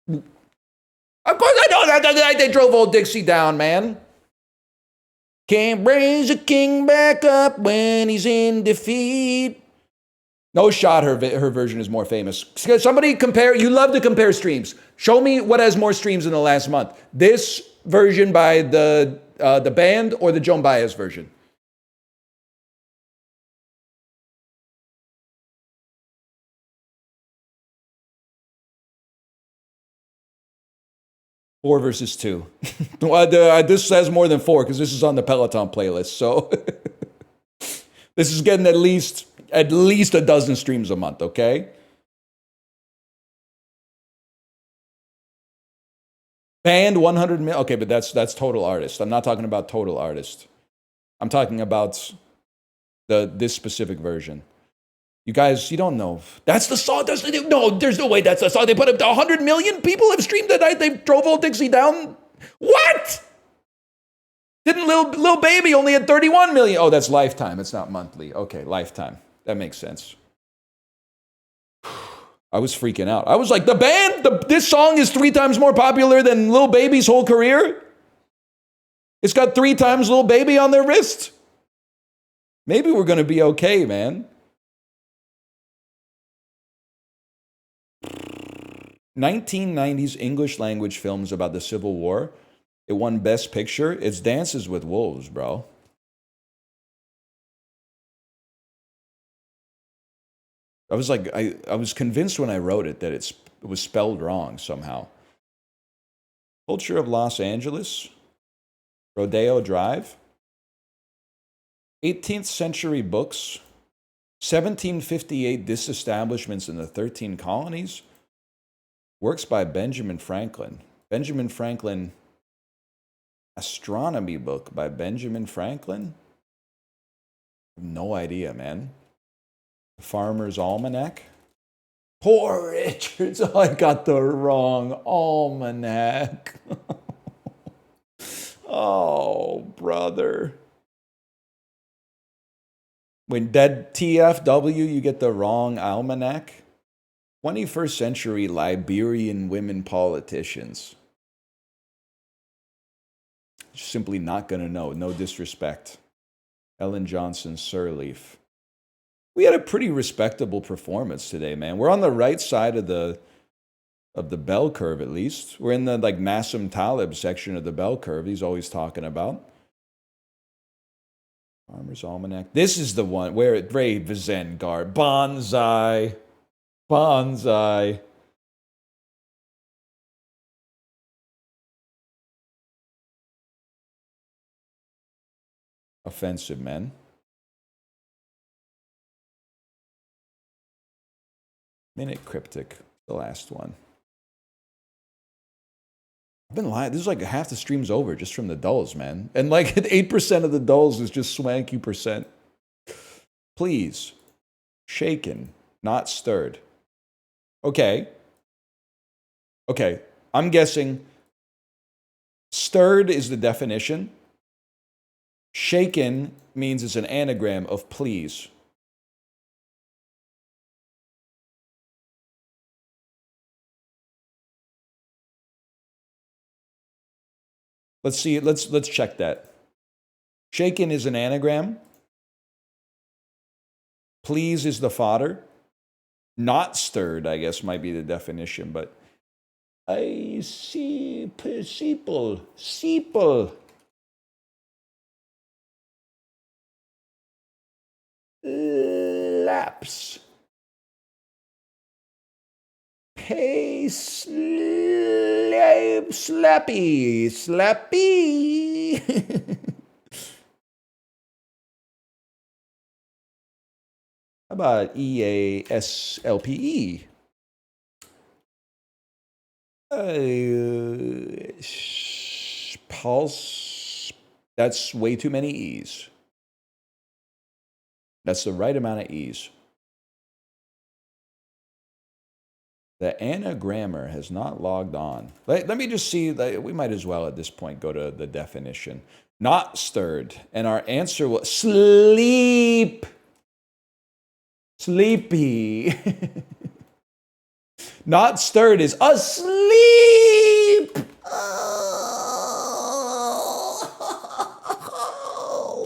Of course I know that the night they drove Old Dixie down, man. Can't raise a king back up when he's in defeat. No shot, her version is more famous. Somebody compare, you love to compare streams. Show me what has more streams in the last month. This version by the band or the Joan Baez version? Four versus two. This has more than four because this is on the Peloton playlist. So this is getting at least a dozen streams a month, okay? Band 100 million. Okay, but that's total artist. I'm not talking about total artist. I'm talking about this specific version. You guys, you don't know. That's the song. There's no way that's the song. They put up 100 million people have streamed the night they drove Old Dixie down. What? Didn't Lil Baby only had 31 million? Oh, that's lifetime. It's not monthly. Okay, lifetime. That makes sense. I was freaking out. I was like, the band, this song is 3 times more popular than Lil Baby's whole career? It's got 3 times Lil Baby on their wrist? Maybe we're going to be okay, man. 1990s English language films about the Civil War. It won Best Picture. It's Dances with Wolves, bro. I was like, I was convinced when I wrote it that it was spelled wrong somehow. Culture of Los Angeles. Rodeo Drive. 18th century books. 1758 disestablishments in the 13 colonies. Works by Benjamin Franklin. Benjamin Franklin astronomy book by Benjamin Franklin? No idea, man. Farmer's Almanac? Poor Richards. Oh, I got the wrong almanac. Oh, brother. When dead TFW, you get the wrong almanac. 21st century Liberian women politicians. Simply not going to know. No disrespect. Ellen Johnson Sirleaf. We had a pretty respectable performance today, man. We're on the right side of the bell curve, at least. We're in the like Nassim Taleb section of the bell curve he's always talking about. Farmer's Almanac. This is the one where it Ray Vizengard. Bonsai. Bonsai. Offensive, man. Minute Cryptic, the last one. I've been lying. This is like half the stream's over just from the dulls, man. And like 8% of the dulls is just swanky percent. Please. Shaken, not stirred. Okay. Okay. I'm guessing stirred is the definition. Shaken means it's an anagram of please. Let's see it. Let's check that. Shaken is an anagram. Please is the fodder. Not stirred, I guess, might be the definition, but I see people. Laps. Hey, slappy. How about EASLPE? Pulse. That's way too many E's. That's the right amount of E's. The anagrammer has not logged on. Let me just see. We might as well at this point go to the definition. Not stirred. And our answer was sleep. Sleepy. Not stirred is asleep. Oh,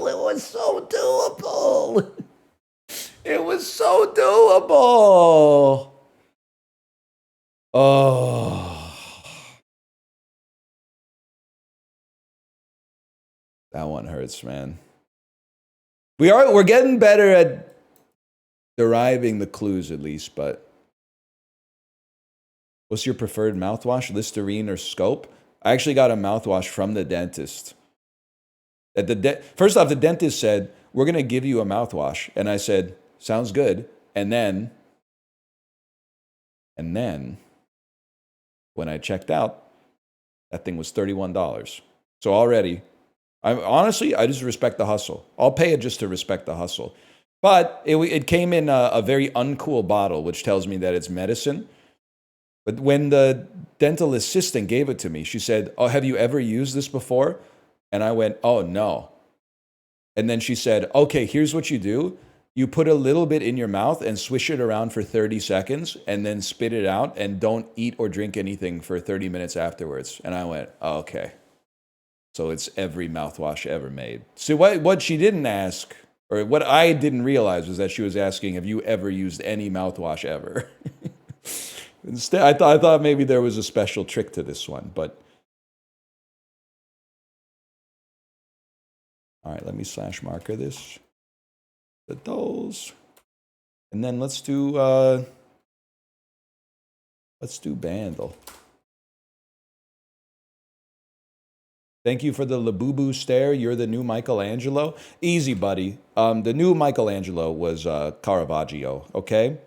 it was so doable. It was so doable. Oh. That one hurts, man. We're getting better at deriving the clues at least, but what's your preferred mouthwash, Listerine or Scope? I actually got a mouthwash from the dentist. First off, the dentist said, we're going to give you a mouthwash. And I said, sounds good. And then, when I checked out, that thing was $31. So already, honestly, I just respect the hustle. I'll pay it just to respect the hustle. But it came in a very uncool bottle, which tells me that it's medicine. But when the dental assistant gave it to me, she said, oh, have you ever used this before? And I went, oh, no. And then she said, okay, here's what you do. You put a little bit in your mouth and swish it around for 30 seconds and then spit it out and don't eat or drink anything for 30 minutes afterwards. And I went, oh, okay. So it's every mouthwash ever made. So what she didn't ask, or what I didn't realize, was that she was asking, have you ever used any mouthwash ever? Instead, I thought maybe there was a special trick to this one, but all right, let me slash marker this. The dolls. And then let's do Bandle. Thank you for the Labubu stare. You're the new Michelangelo. Easy, buddy. The new Michelangelo was Caravaggio, okay?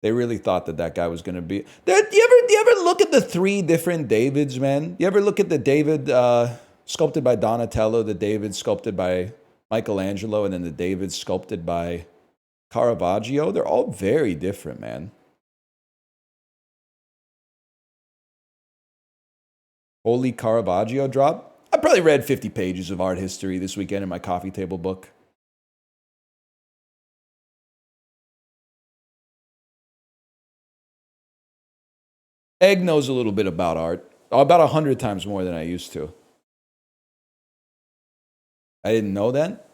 They really thought that guy was going to be... Do you ever look at the 3 different Davids, man? You ever look at the David sculpted by Donatello, the David sculpted by Michelangelo, and then the David sculpted by Caravaggio? They're all very different, man. Holy Caravaggio drop? I probably read 50 pages of art history this weekend in my coffee table book. Egg knows a little bit about art. About 100 times more than I used to. I didn't know that.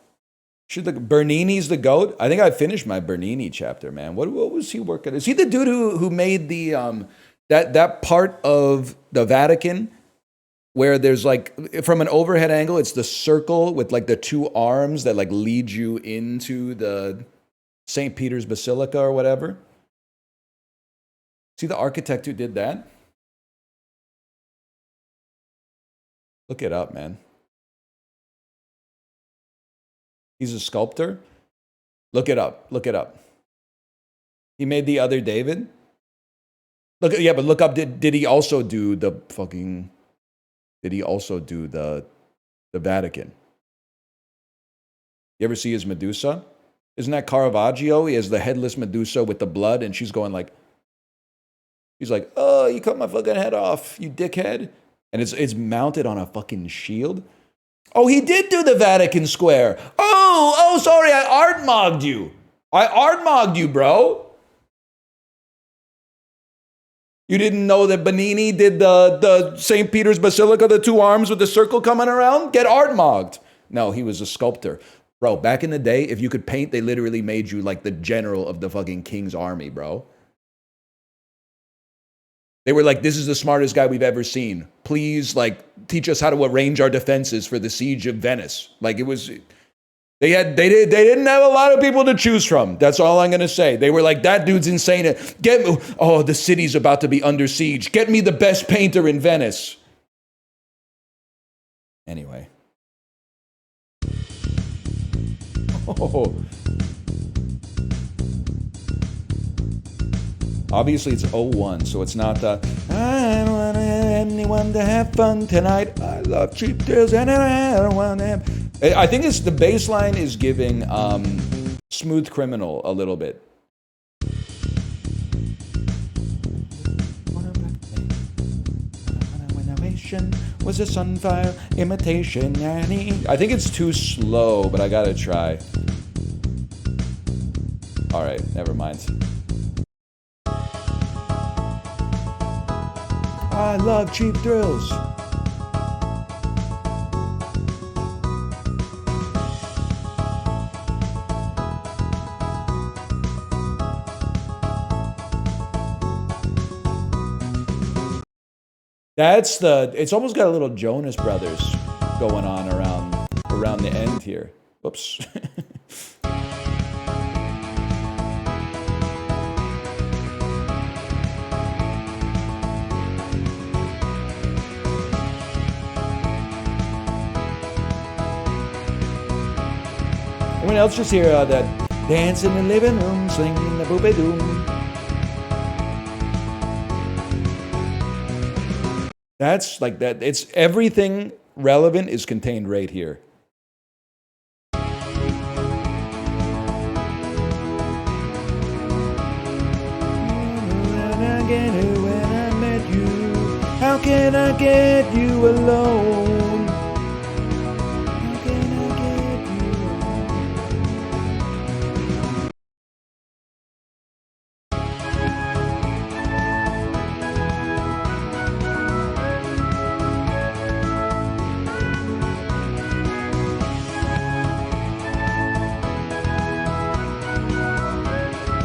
Should the Bernini's the GOAT? I think I finished my Bernini chapter, man. What was he working? Is he the dude who made the that part of the Vatican where there's like, from an overhead angle, it's the circle with like the 2 arms that like lead you into the St. Peter's Basilica or whatever? See the architect who did that? Look it up, man. He's a sculptor. Look it up. Look it up. He made the other David. Look, yeah, but look up. Did he also do the fucking? Did he also do the Vatican? You ever see his Medusa? Isn't that Caravaggio? He has the headless Medusa with the blood, and she's going like, he's like, oh, you cut my fucking head off, you dickhead. And it's mounted on a fucking shield. Oh, he did do the Vatican Square. Oh, sorry, I art-mogged you. I art-mogged you, bro. You didn't know that Bernini did the St. Peter's Basilica, the 2 arms with the circle coming around? Get art-mogged. No, he was a sculptor. Bro, back in the day, if you could paint, they literally made you like the general of the fucking king's army, bro. They were like, this is the smartest guy we've ever seen. Please, like, teach us how to arrange our defenses for the siege of Venice. Like, it was, they didn't have a lot of people to choose from. That's all I'm going to say. They were like, that dude's insane. The city's about to be under siege. Get me the best painter in Venice. Anyway. Oh. Obviously, it's 01, so it's not the, I don't want anyone to have fun tonight. I love cheap thrills and I don't want them. I think it's the bass line is giving Smooth Criminal a little bit. Was a sunfire imitation. I think it's too slow, but I gotta try. All right, never mind. I love cheap thrills. It's almost got a little Jonas Brothers going on around the end here. Whoops. Anyone else just hear that dance in the living room, singing the boopy doom? That's like that. It's everything relevant is contained right here. How can I get you alone? How can I get you alone?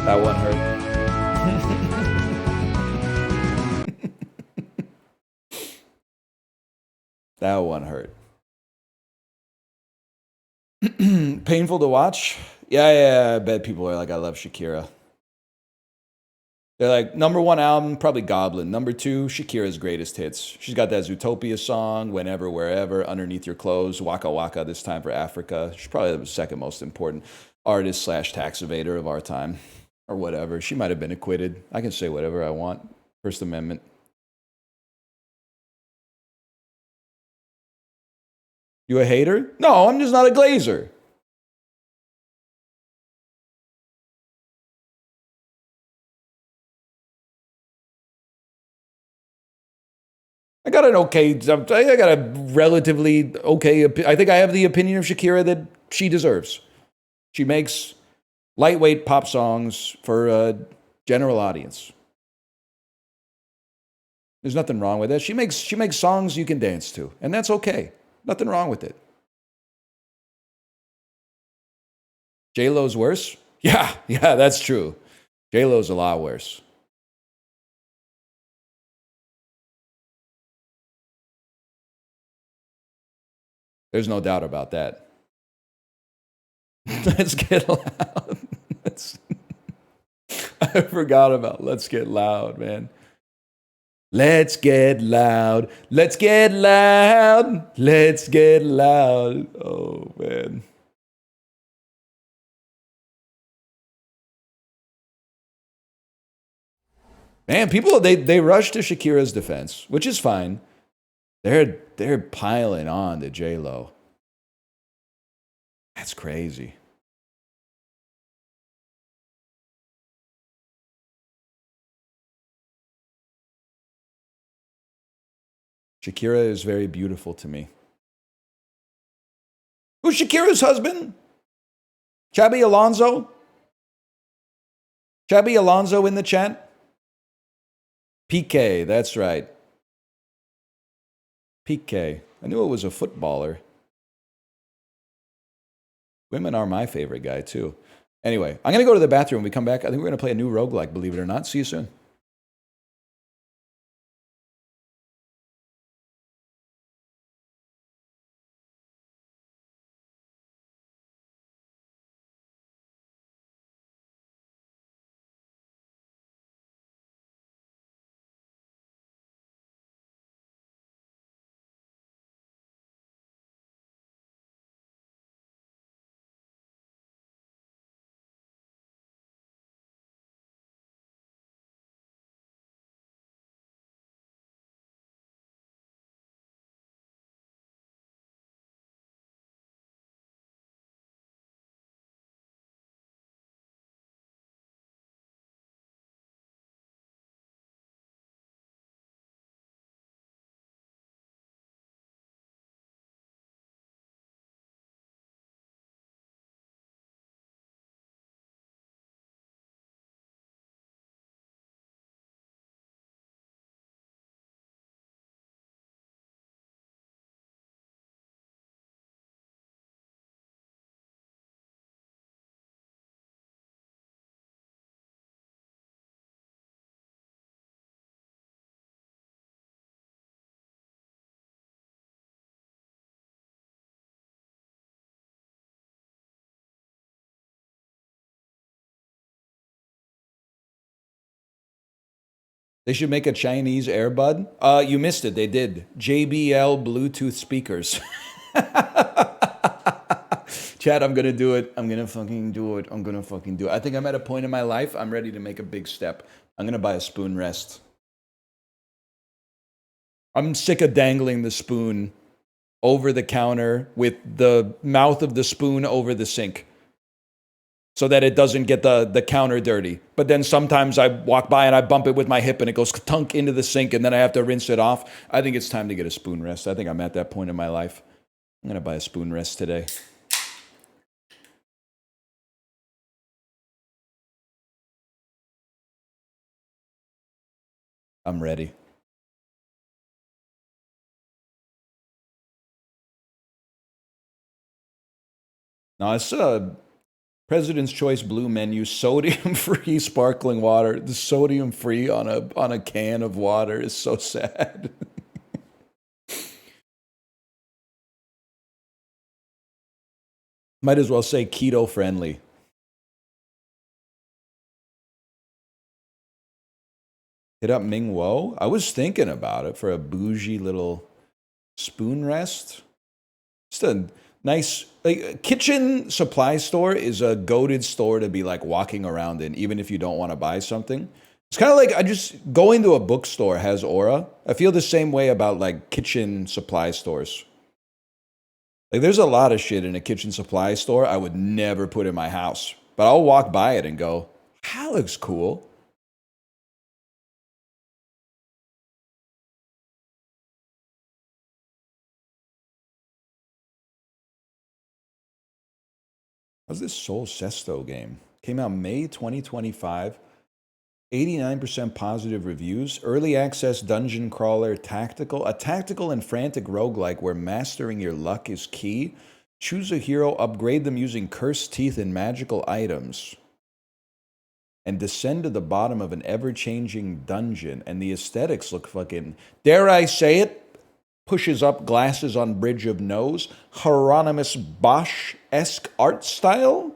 That one hurt. That one hurt. Painful to watch? Yeah, I bet people are like, I love Shakira. They're like, #1 album, probably Goblin. #2, Shakira's greatest hits. She's got that Zootopia song, Whenever, Wherever, Underneath Your Clothes, Waka Waka, This Time for Africa. She's probably the second most important artist / tax evader of our time. Or whatever. She might have been acquitted. I can say whatever I want. First Amendment. You a hater? No, I'm just not a glazer. I got an okay, I got a relatively okay, I think I have the opinion of Shakira that she deserves. She makes lightweight pop songs for a general audience. There's nothing wrong with that. She makes songs you can dance to, and that's okay. Nothing wrong with it. J-Lo's worse? Yeah, that's true. J-Lo's a lot worse. There's no doubt about that. Let's get loud. I forgot about Let's Get Loud, man. Let's get loud. Let's get loud. Let's get loud. Oh, man. Man, people, they rush to Shakira's defense, which is fine. They're piling on to J-Lo. That's crazy. Shakira is very beautiful to me. Who's Shakira's husband? Chabi Alonso? Chabi Alonso in the chat? PK, that's right. PK. I knew it was a footballer. Women are my favorite guy, too. Anyway, I'm going to go to the bathroom. When we come back, I think we're going to play a new roguelike, believe it or not. See you soon. They should make a Chinese Airbud. You missed it. They did. JBL Bluetooth speakers. Chad, I'm going to do it. I'm going to fucking do it. I'm going to fucking do it. I think I'm at a point in my life. I'm ready to make a big step. I'm going to buy a spoon rest. I'm sick of dangling the spoon over the counter with the mouth of the spoon over the sink, so that it doesn't get the counter dirty. But then sometimes I walk by and I bump it with my hip and it goes tunk into the sink and then I have to rinse it off. I think it's time to get a spoon rest. I think I'm at that point in my life. I'm going to buy a spoon rest today. I'm ready. Now, it's President's Choice Blue menu, sodium-free sparkling water. The sodium-free on a can of water is so sad. Might as well say keto-friendly. Hit up Ming Wo? I was thinking about it for a bougie little spoon rest. Just a nice kitchen supply store is a goated store to be like walking around in, even if you don't want to buy something. It's kind of like going to a bookstore has aura. I feel the same way about like kitchen supply stores. Like, there's a lot of shit in a kitchen supply store I would never put in my house. But I'll walk by it and go, that looks cool. How's this Soul Cesto game? Came out May 2025. 89% positive reviews. Early access dungeon crawler tactical. A tactical and frantic roguelike where mastering your luck is key. Choose a hero, upgrade them using cursed teeth and magical items. And descend to the bottom of an ever-changing dungeon. And the aesthetics look fucking, dare I say it, pushes up glasses on bridge of nose. Hieronymus Bosch-esque art style.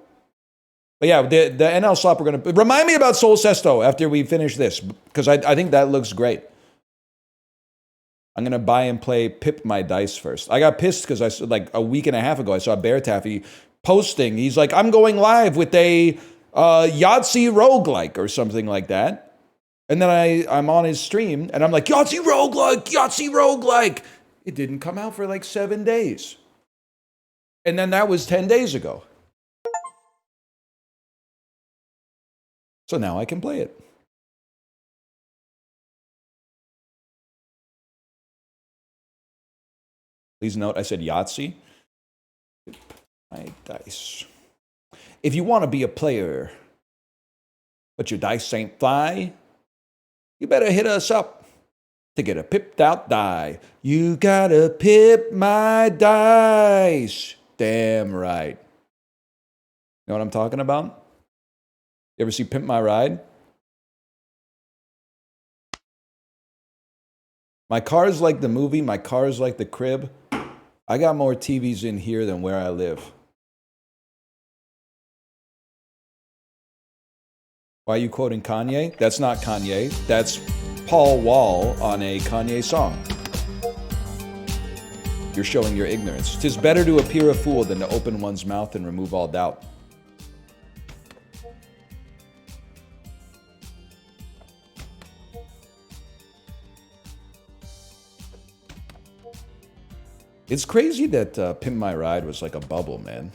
But yeah, the NL slop, we're going to... Remind me about Soul Cesto after we finish this, because I think that looks great. I'm going to buy and play Pip My Dice first. I got pissed because like a week and a half ago, I saw Bear Taffy posting. He's like, I'm going live with a Yahtzee roguelike or something like that. And then I'm on his stream, and I'm like, Yahtzee roguelike, Yahtzee roguelike. It didn't come out for like 7 days. And then that was 10 days ago. So now I can play it. Please note I said Yahtzee. My dice. If you want to be a player, but your dice ain't fly, you better hit us up to get a pipped out die. You gotta pip my dice. Damn right. Know what I'm talking about? You ever see Pimp My Ride? My car's like the movie, my car's like the crib. I got more TVs in here than where I live. Why are you quoting Kanye? That's not Kanye. That's Paul Wall on a Kanye song. You're showing your ignorance. 'Tis better to appear a fool than to open one's mouth and remove all doubt. It's crazy that Pimp My Ride was like a bubble, man.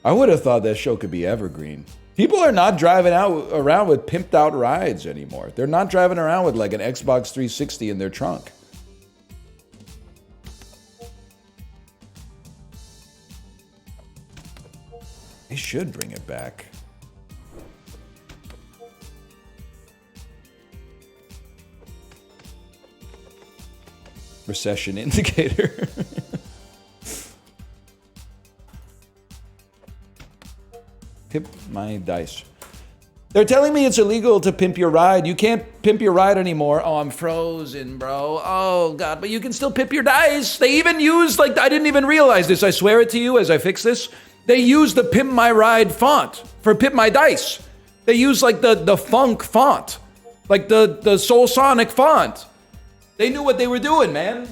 I would have thought that show could be evergreen. People are not driving around with pimped out rides anymore. They're not driving around with like an Xbox 360 in their trunk. They should bring it back. Recession indicator. Pip my dice. They're telling me it's illegal to pimp your ride. You can't pimp your ride anymore. Oh, I'm frozen, bro. Oh, God. But you can still pimp your dice. They even use, like, I didn't even realize this. I swear it to you as I fix this. They use the Pimp My Ride font for Pip My Dice. They use, like, the funk font. Like, the Soul Sonic font. They knew what they were doing, man.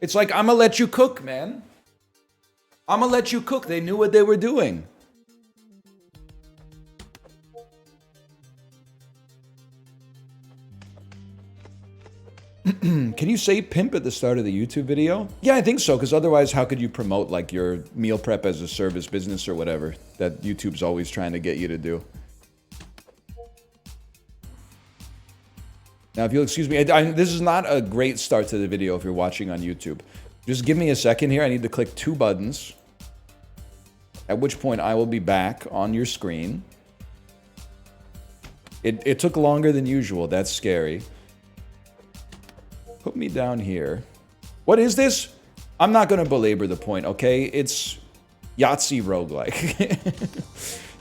It's like, I'm gonna let you cook, man. I'm gonna let you cook. They knew what they were doing. Can you say pimp at the start of the YouTube video? Yeah, I think so, because otherwise how could you promote like your meal prep as a service business or whatever that YouTube's always trying to get you to do? Now, if you'll excuse me, this is not a great start to the video if you're watching on YouTube. Just give me a second here. I need to click 2 buttons, at which point I will be back on your screen. It took longer than usual. That's scary. Put me down here. What is this? I'm not going to belabor the point, okay? It's Yahtzee roguelike.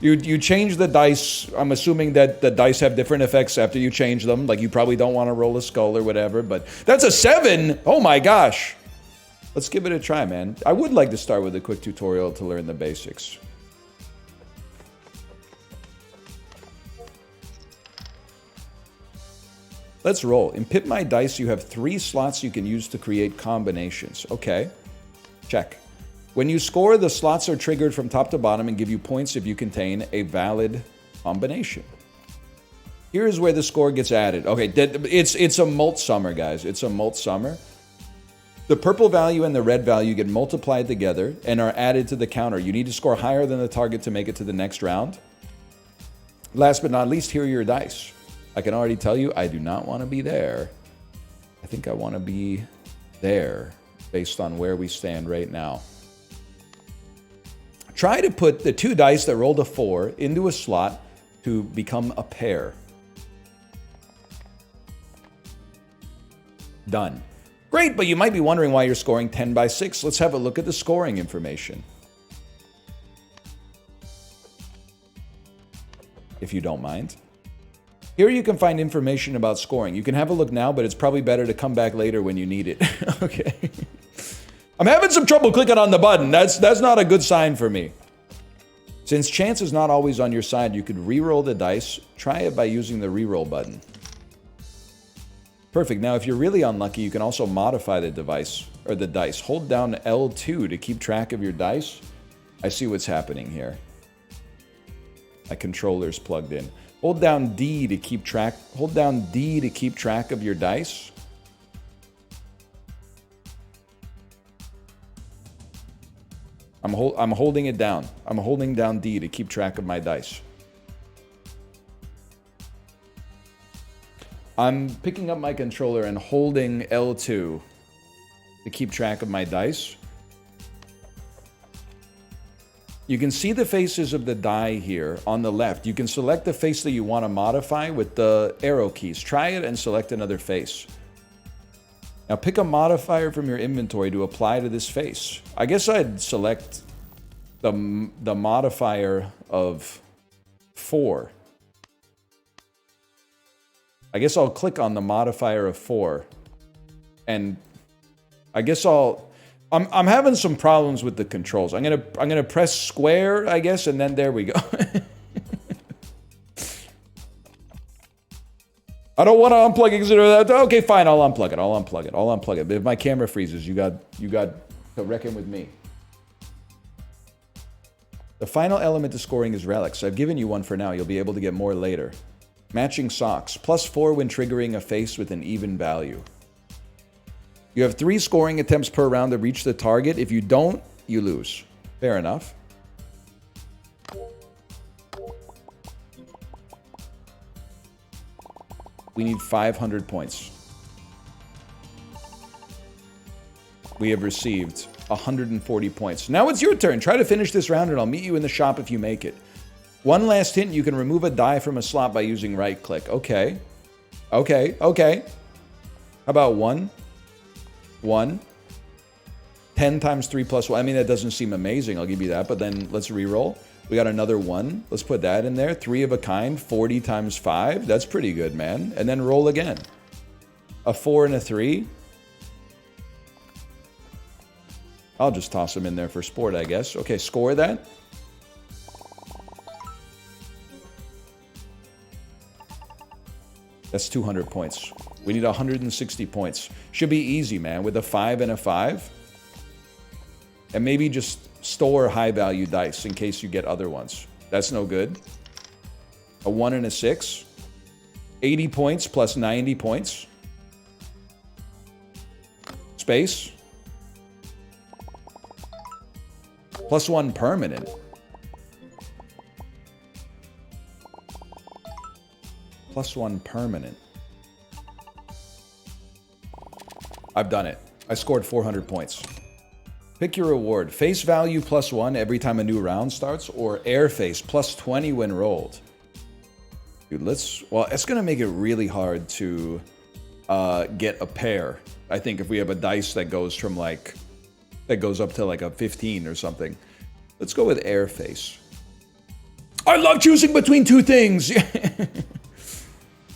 You change the dice. I'm assuming that the dice have different effects after you change them. Like, you probably don't want to roll a skull or whatever, but that's a 7! Oh my gosh! Let's give it a try, man. I would like to start with a quick tutorial to learn the basics. Let's roll. In Pip My Dice, you have 3 slots you can use to create combinations. Okay. Check. When you score, the slots are triggered from top to bottom and give you points if you contain a valid combination. Here's where the score gets added. Okay, it's a mult summer, guys. It's a mult summer. The purple value and the red value get multiplied together and are added to the counter. You need to score higher than the target to make it to the next round. Last but not least, here are your dice. I can already tell you, I do not want to be there. I think I want to be there based on where we stand right now. Try to put the 2 dice that rolled a 4 into a slot to become a pair. Done. Great, but you might be wondering why you're scoring 10 by 6. Let's have a look at the scoring information. If you don't mind. Here you can find information about scoring. You can have a look now, but it's probably better to come back later when you need it. Okay. I'm having some trouble clicking on the button. That's not a good sign for me. Since chance is not always on your side, you could re-roll the dice. Try it by using the re-roll button. Perfect. Now, if you're really unlucky, you can also modify the device or the dice. Hold down L2 to keep track of your dice. I see what's happening here. My controller's plugged in. Hold down D to keep track. Hold down D to keep track of your dice. I'm holding it down. I'm holding down D to keep track of my dice. I'm picking up my controller and holding L2 to keep track of my dice. You can see the faces of the die here on the left. You can select the face that you want to modify with the arrow keys. Try it and select another face. Now pick a modifier from your inventory to apply to this face. I guess I'd select the modifier of 4. I guess I'll click on the modifier of 4. And I guess I'm having some problems with the controls. I'm gonna press square, I guess, and then there we go. I don't want to unplug it. Okay, fine. I'll unplug it. I'll unplug it. But if my camera freezes, you got to reckon with me. The final element to scoring is relics. I've given you one for now. You'll be able to get more later. Matching socks. +4 when triggering a face with an even value. You have 3 scoring attempts per round to reach the target. If you don't, you lose. Fair enough. We need 500 points. We have received 140 points. Now it's your turn. Try to finish this round and I'll meet you in the shop if you make it. One last hint, you can remove a die from a slot by using right click. Okay. Okay. How about 1? 1. 10 times 3 plus 1. I mean, that doesn't seem amazing. I'll give you that. But then let's re-roll. We got another 1. Let's put that in there. 3 of a kind. 40 times 5. That's pretty good, man. And then roll again. A 4 and a 3. I'll just toss them in there for sport, I guess. Okay, score that. That's 200 points. We need 160 points. Should be easy, man, with a 5 and a 5. And maybe just store high-value dice in case you get other ones. That's no good. A 1 and a 6. 80 points plus 90 points. Space. +1 permanent. +1 permanent. I've done it. I scored 400 points. Pick your reward. Face value +1 every time a new round starts, or air face +20 when rolled. Dude, well, it's gonna make it really hard to get a pair. I think if we have a dice that goes from that goes up to like a 15 or something. Let's go with air face. I love choosing between two things.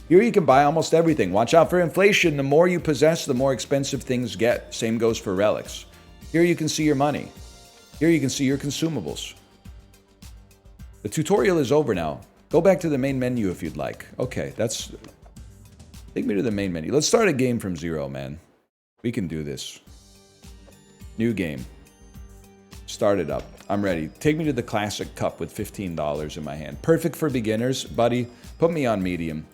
Here you can buy almost everything. Watch out for inflation. The more you possess, the more expensive things get. Same goes for relics. Here you can see your money. Here you can see your consumables. The tutorial is over now. Go back to the main menu if you'd like. Okay, take me to the main menu. Let's start a game from 0, man. We can do this. New game. Start it up. I'm ready. Take me to the classic cup with $15 in my hand. Perfect for beginners, buddy. Put me on medium.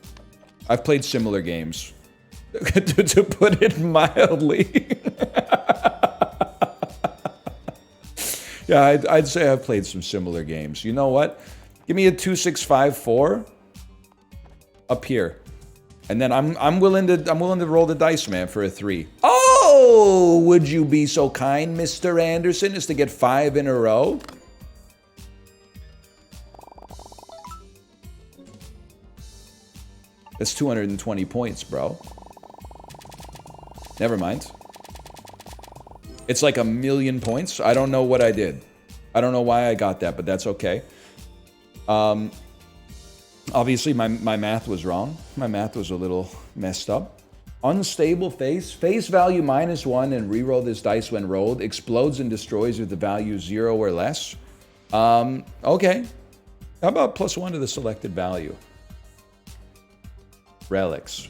I've played similar games. To put it mildly. Yeah, I'd say I've played some similar games. You know what? Give me a 2654 up here. And then I'm willing to roll the dice, man, for a 3. Oh, would you be so kind, Mr. Anderson, as to get 5 in a row? That's 220 points, bro. Never mind. It's like 1,000,000 points. I don't know what I did. I don't know why I got that, but that's okay. Obviously, my math was wrong. My math was a little messed up. Unstable face. Face value -1 and reroll this dice when rolled. Explodes and destroys with the value 0 or less. Okay. How about +1 to the selected value? Relics.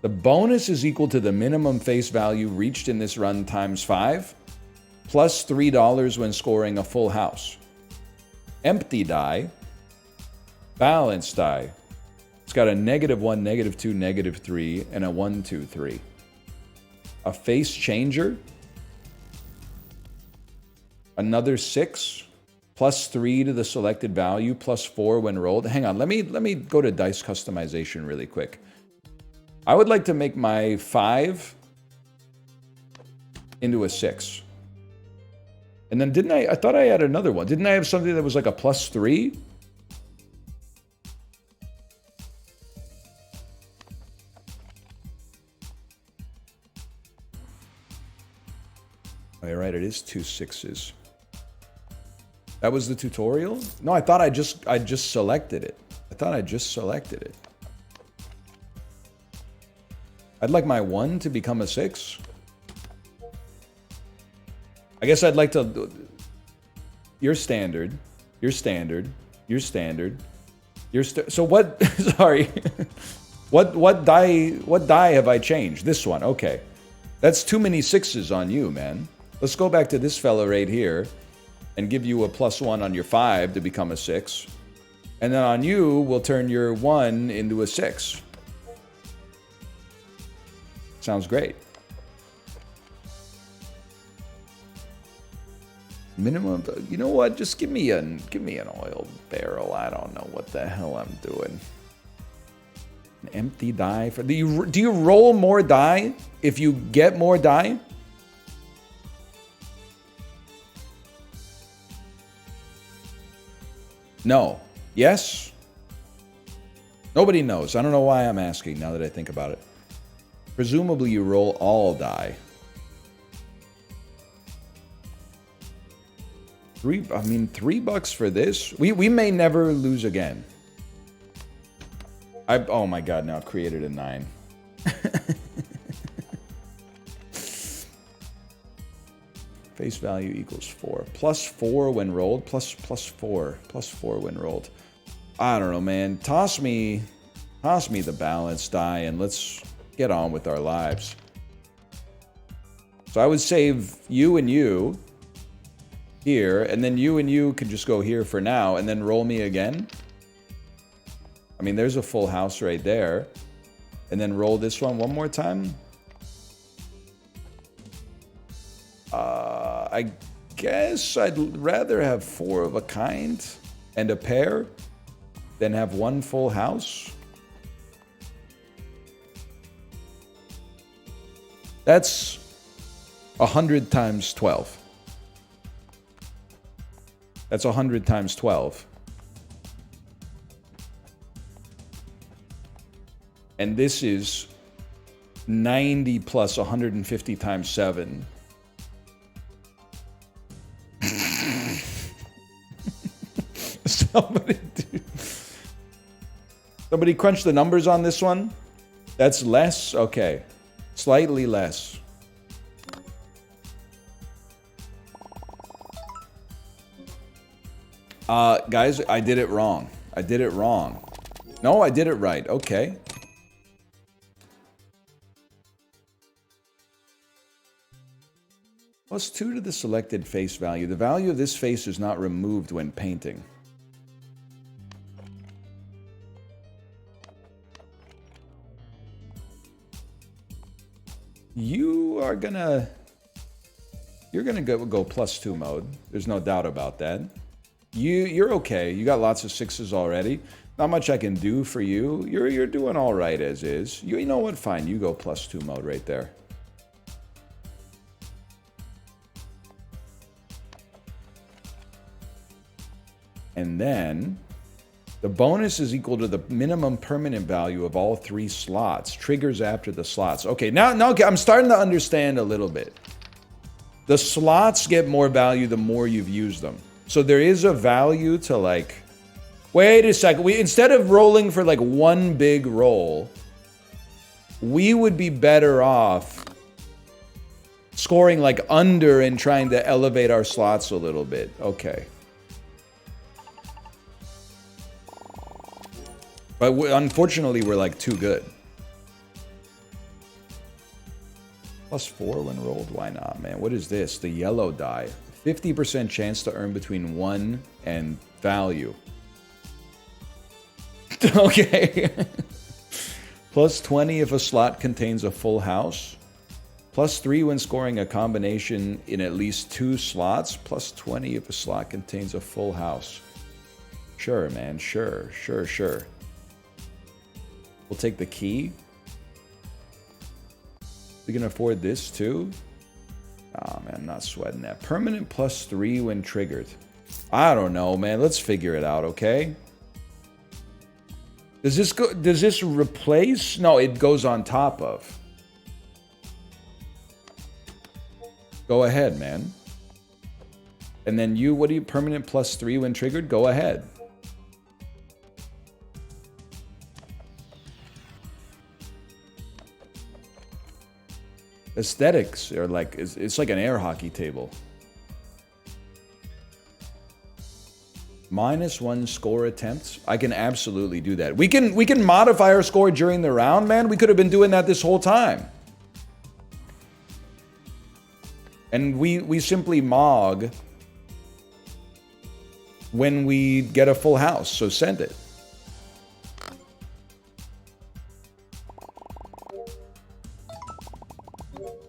The bonus is equal to the minimum face value reached in this run times 5, plus $3 when scoring a full house. Empty die. Balanced die. It's got a -1, -2, -3, and a 1, 2, 3. A face changer. Another 6, plus 3 to the selected value, plus 4 when rolled. Hang on, let me go to dice customization really quick. I would like to make my 5 into a 6. And then didn't I thought I had another one. Didn't I have something that was like a +3? Oh, you're right, it is 2 6s. That was the tutorial? No, I thought I just selected it. I thought I just selected it. I'd like my 1 to become a 6. I guess I'd like to... Your standard. Your standard. Your standard. So what... Sorry. What die have I changed? This one. Okay. That's too many 6s on you, man. Let's go back to this fella right here and give you a +1 on your 5 to become a 6. And then on you, we'll turn your 1 into a 6. Sounds great. Minimum, you know what? Just give me an oil barrel. I don't know what the hell I'm doing. An empty die for... Do you roll more die if you get more die? No. Yes? Nobody knows. I don't know why I'm asking now that I think about it. Presumably you roll all die. $3 for this? We may never lose again. Oh my god, now I've created a 9. Face value equals 4. +4 when rolled. Plus 4. +4 when rolled. I don't know, man. Toss me the balance die and let's get on with our lives. So I would save you and you here, and then you and you could just go here for now, and then roll me again. I mean, there's a full house right there. And then roll this one more time. I guess I'd rather have 4 of a kind and a pair than have 1 full house. That's 100 times 12. That's 100 times 12. And this is 90 plus 150 times 7. Somebody crunch the numbers on this one. That's less? Okay. Slightly less. Guys, I did it wrong. I did it wrong. No, I did it right. Okay. +2 to the selected face value. The value of this face is not removed when painting. You're gonna go +2 mode. There's no doubt about that. You're okay. You got lots of 6s already. Not much I can do for you. You're doing all right as is. You know what? Fine. You go +2 mode right there. And then the bonus is equal to the minimum permanent value of all 3 slots. Triggers after the slots. Okay, now I'm starting to understand a little bit. The slots get more value the more you've used them. So there is a value to like... Wait a second. Instead of rolling for like one big roll, we would be better off scoring like under and trying to elevate our slots a little bit. Okay. But unfortunately, we're like too good. +4 when rolled? Why not, man? What is this? The yellow die. 50% chance to earn between 1 and value. Okay. +20 if a slot contains a full house. +3 when scoring a combination in at least 2 slots. +20 if a slot contains a full house. Sure, man. Sure. We'll take the key. We can afford this too. Oh man, I'm not sweating that. Permanent +3 when triggered. I don't know, man. Let's figure it out, okay? Does this replace? No, it goes on top of. Go ahead, man. And then you, what do you, permanent +3 when triggered? Go ahead. Aesthetics are like, it's like an air hockey table. -1 score attempts. I can absolutely do that. We can modify our score during the round, man. We could have been doing that this whole time. And we simply mog when we get a full house, so send it.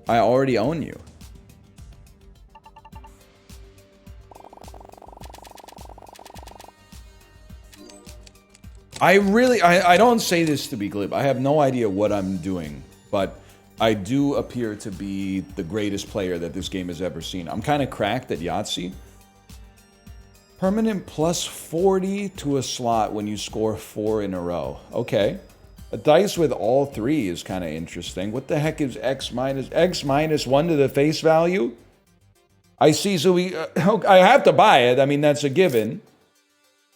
I already own you. I don't say this to be glib. I have no idea what I'm doing, but I do appear to be the greatest player that this game has ever seen. I'm kind of cracked at Yahtzee. Permanent +40 to a slot when you score 4 in a row. Okay. A dice with all 3 is kind of interesting. What the heck is X minus 1 to the face value? I see, so I have to buy it. I mean, that's a given.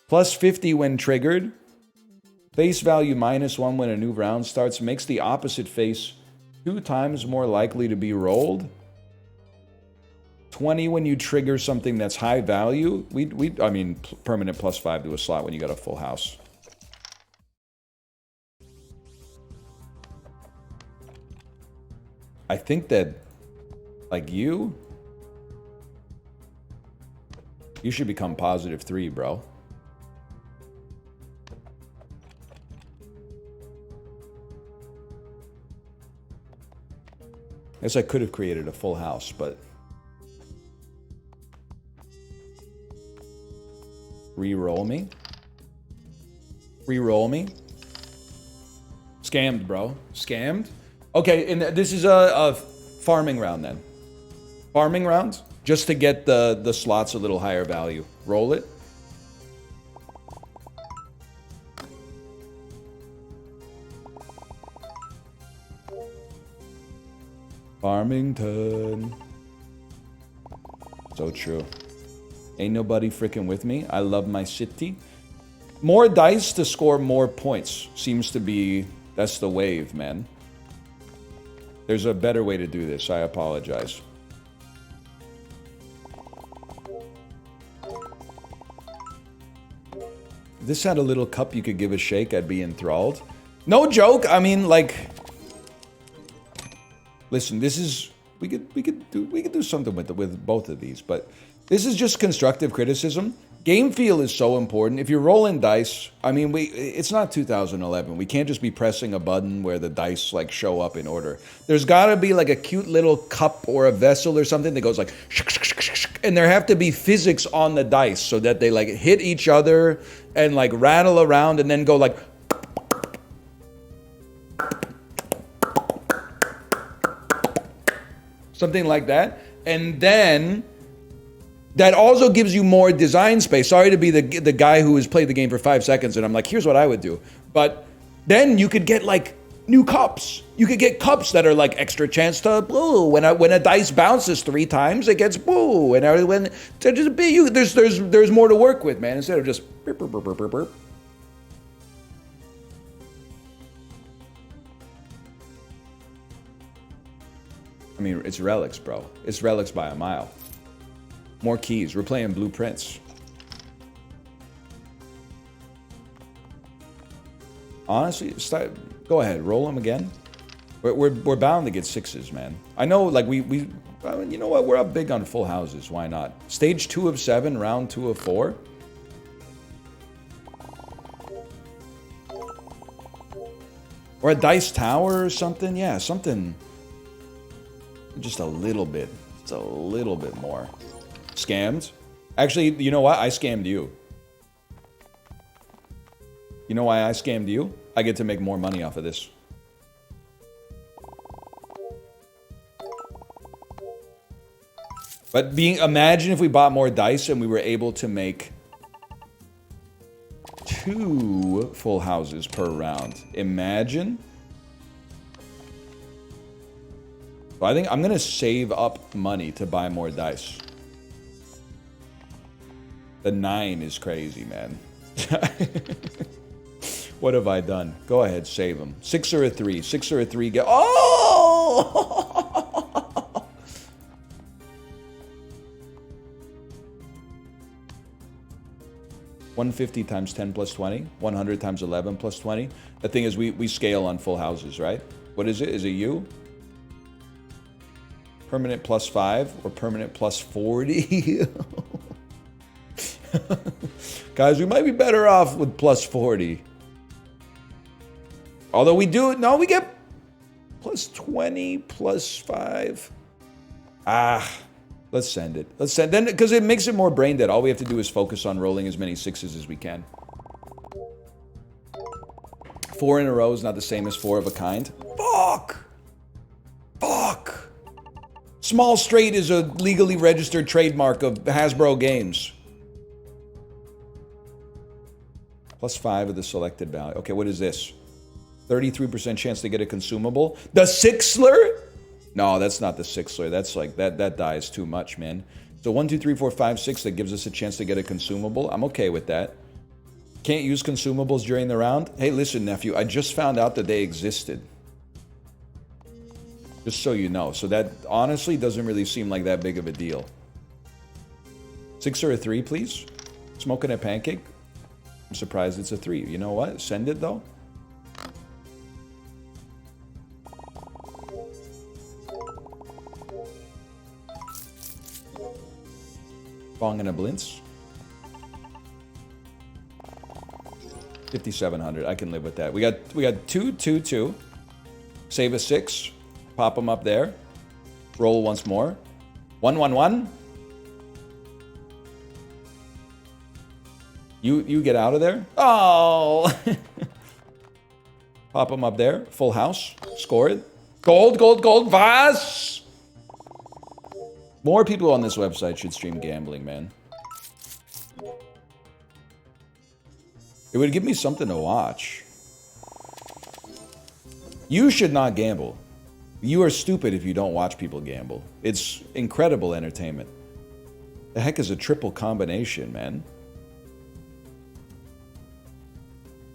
+50 when triggered. Face value -1 when a new round starts makes the opposite face 2 times more likely to be rolled. 20 when you trigger something that's high value. I mean, permanent +5 to a slot when you got a full house. I think that, like you should become +3, bro. I guess I could have created a full house, but... Re-roll me? Re-roll me? Scammed, bro. Scammed? Okay, and this is a farming round then. Farming round? Just to get the slots a little higher value. Roll it. Farmington. So true. Ain't nobody freaking with me. I love my city. More dice to score more points. Seems to be... That's the wave, man. There's a better way to do this. I apologize. If this had a little cup you could give a shake, I'd be enthralled. No joke. I mean, like... Listen, this is we could do something with both of these, but this is just constructive criticism. Game feel is so important. If you're rolling dice, I mean, it's not 2011. We can't just be pressing a button where the dice like show up in order. There's got to be like a cute little cup or a vessel or something that goes like, and there have to be physics on the dice so that they like hit each other and like rattle around and then go like. Something like that. And then that also gives you more design space. Sorry to be the guy who has played the game for 5 seconds and I'm like, here's what I would do. But then you could get like new cups. You could get cups that are like extra chance to boo. When a dice bounces 3 times, it gets boo. And when there's more to work with, man. Instead of just burp, burp, burp, burp, burp, burp. I mean, it's relics, bro. It's relics by a mile. More keys. We're playing blueprints. Honestly, go ahead. Roll them again. We're bound to get 6s, man. I know, like, you know what? We're up big on full houses. Why not? Stage 2 of 7, round 2 of 4. Or a dice tower or something. Yeah, something. Just a little bit. Just a little bit more. Scammed? Actually, you know what? I scammed you. You know why I scammed you? I get to make more money off of this. But imagine if we bought more dice and we were able to make 2 full houses per round. Imagine. So I think I'm going to save up money to buy more dice. The 9 is crazy, man. What have I done? Go ahead, save them. 6 or a 3. 6 or a 3. Get. Oh! 150 times 10 plus 20. 100 times 11 plus 20. The thing is, we scale on full houses, right? What is it? Is it you? Permanent plus 5 or permanent plus 40? Guys, we might be better off with plus 40. Although we get plus 20, plus 5. Let's send it. Let's send then because it makes it more brain dead. All we have to do is focus on rolling as many 6s as we can. 4 in a row is not the same as 4 of a kind. Fuck! Fuck! Small straight is a legally registered trademark of Hasbro games. Plus 5 of the selected value. Okay, what is this? 33% chance to get a consumable. The Sixler? No, that's not the Sixler. That's like, that dies too much, man. So 1, 2, 3, 4, 5, 6, that gives us a chance to get a consumable. I'm okay with that. Can't use consumables during the round. Hey, listen, nephew, I just found out that they existed. Just so you know. So that honestly doesn't really seem like that big of a deal. 6 or a 3, please? Smoking a pancake? I'm surprised it's a 3. You know what? Send it, though. Bong and a Blintz. 5,700. I can live with that. We got 2, 2, 2. Save a 6. Pop them up there. Roll once more. 1, 1, 1. You get out of there. Oh! Pop them up there. Full house. Score it. Gold, gold, gold. Vase! More people on this website should stream gambling, man. It would give me something to watch. You should not gamble. You are stupid if you don't watch people gamble. It's incredible entertainment. The heck is a triple combination, man?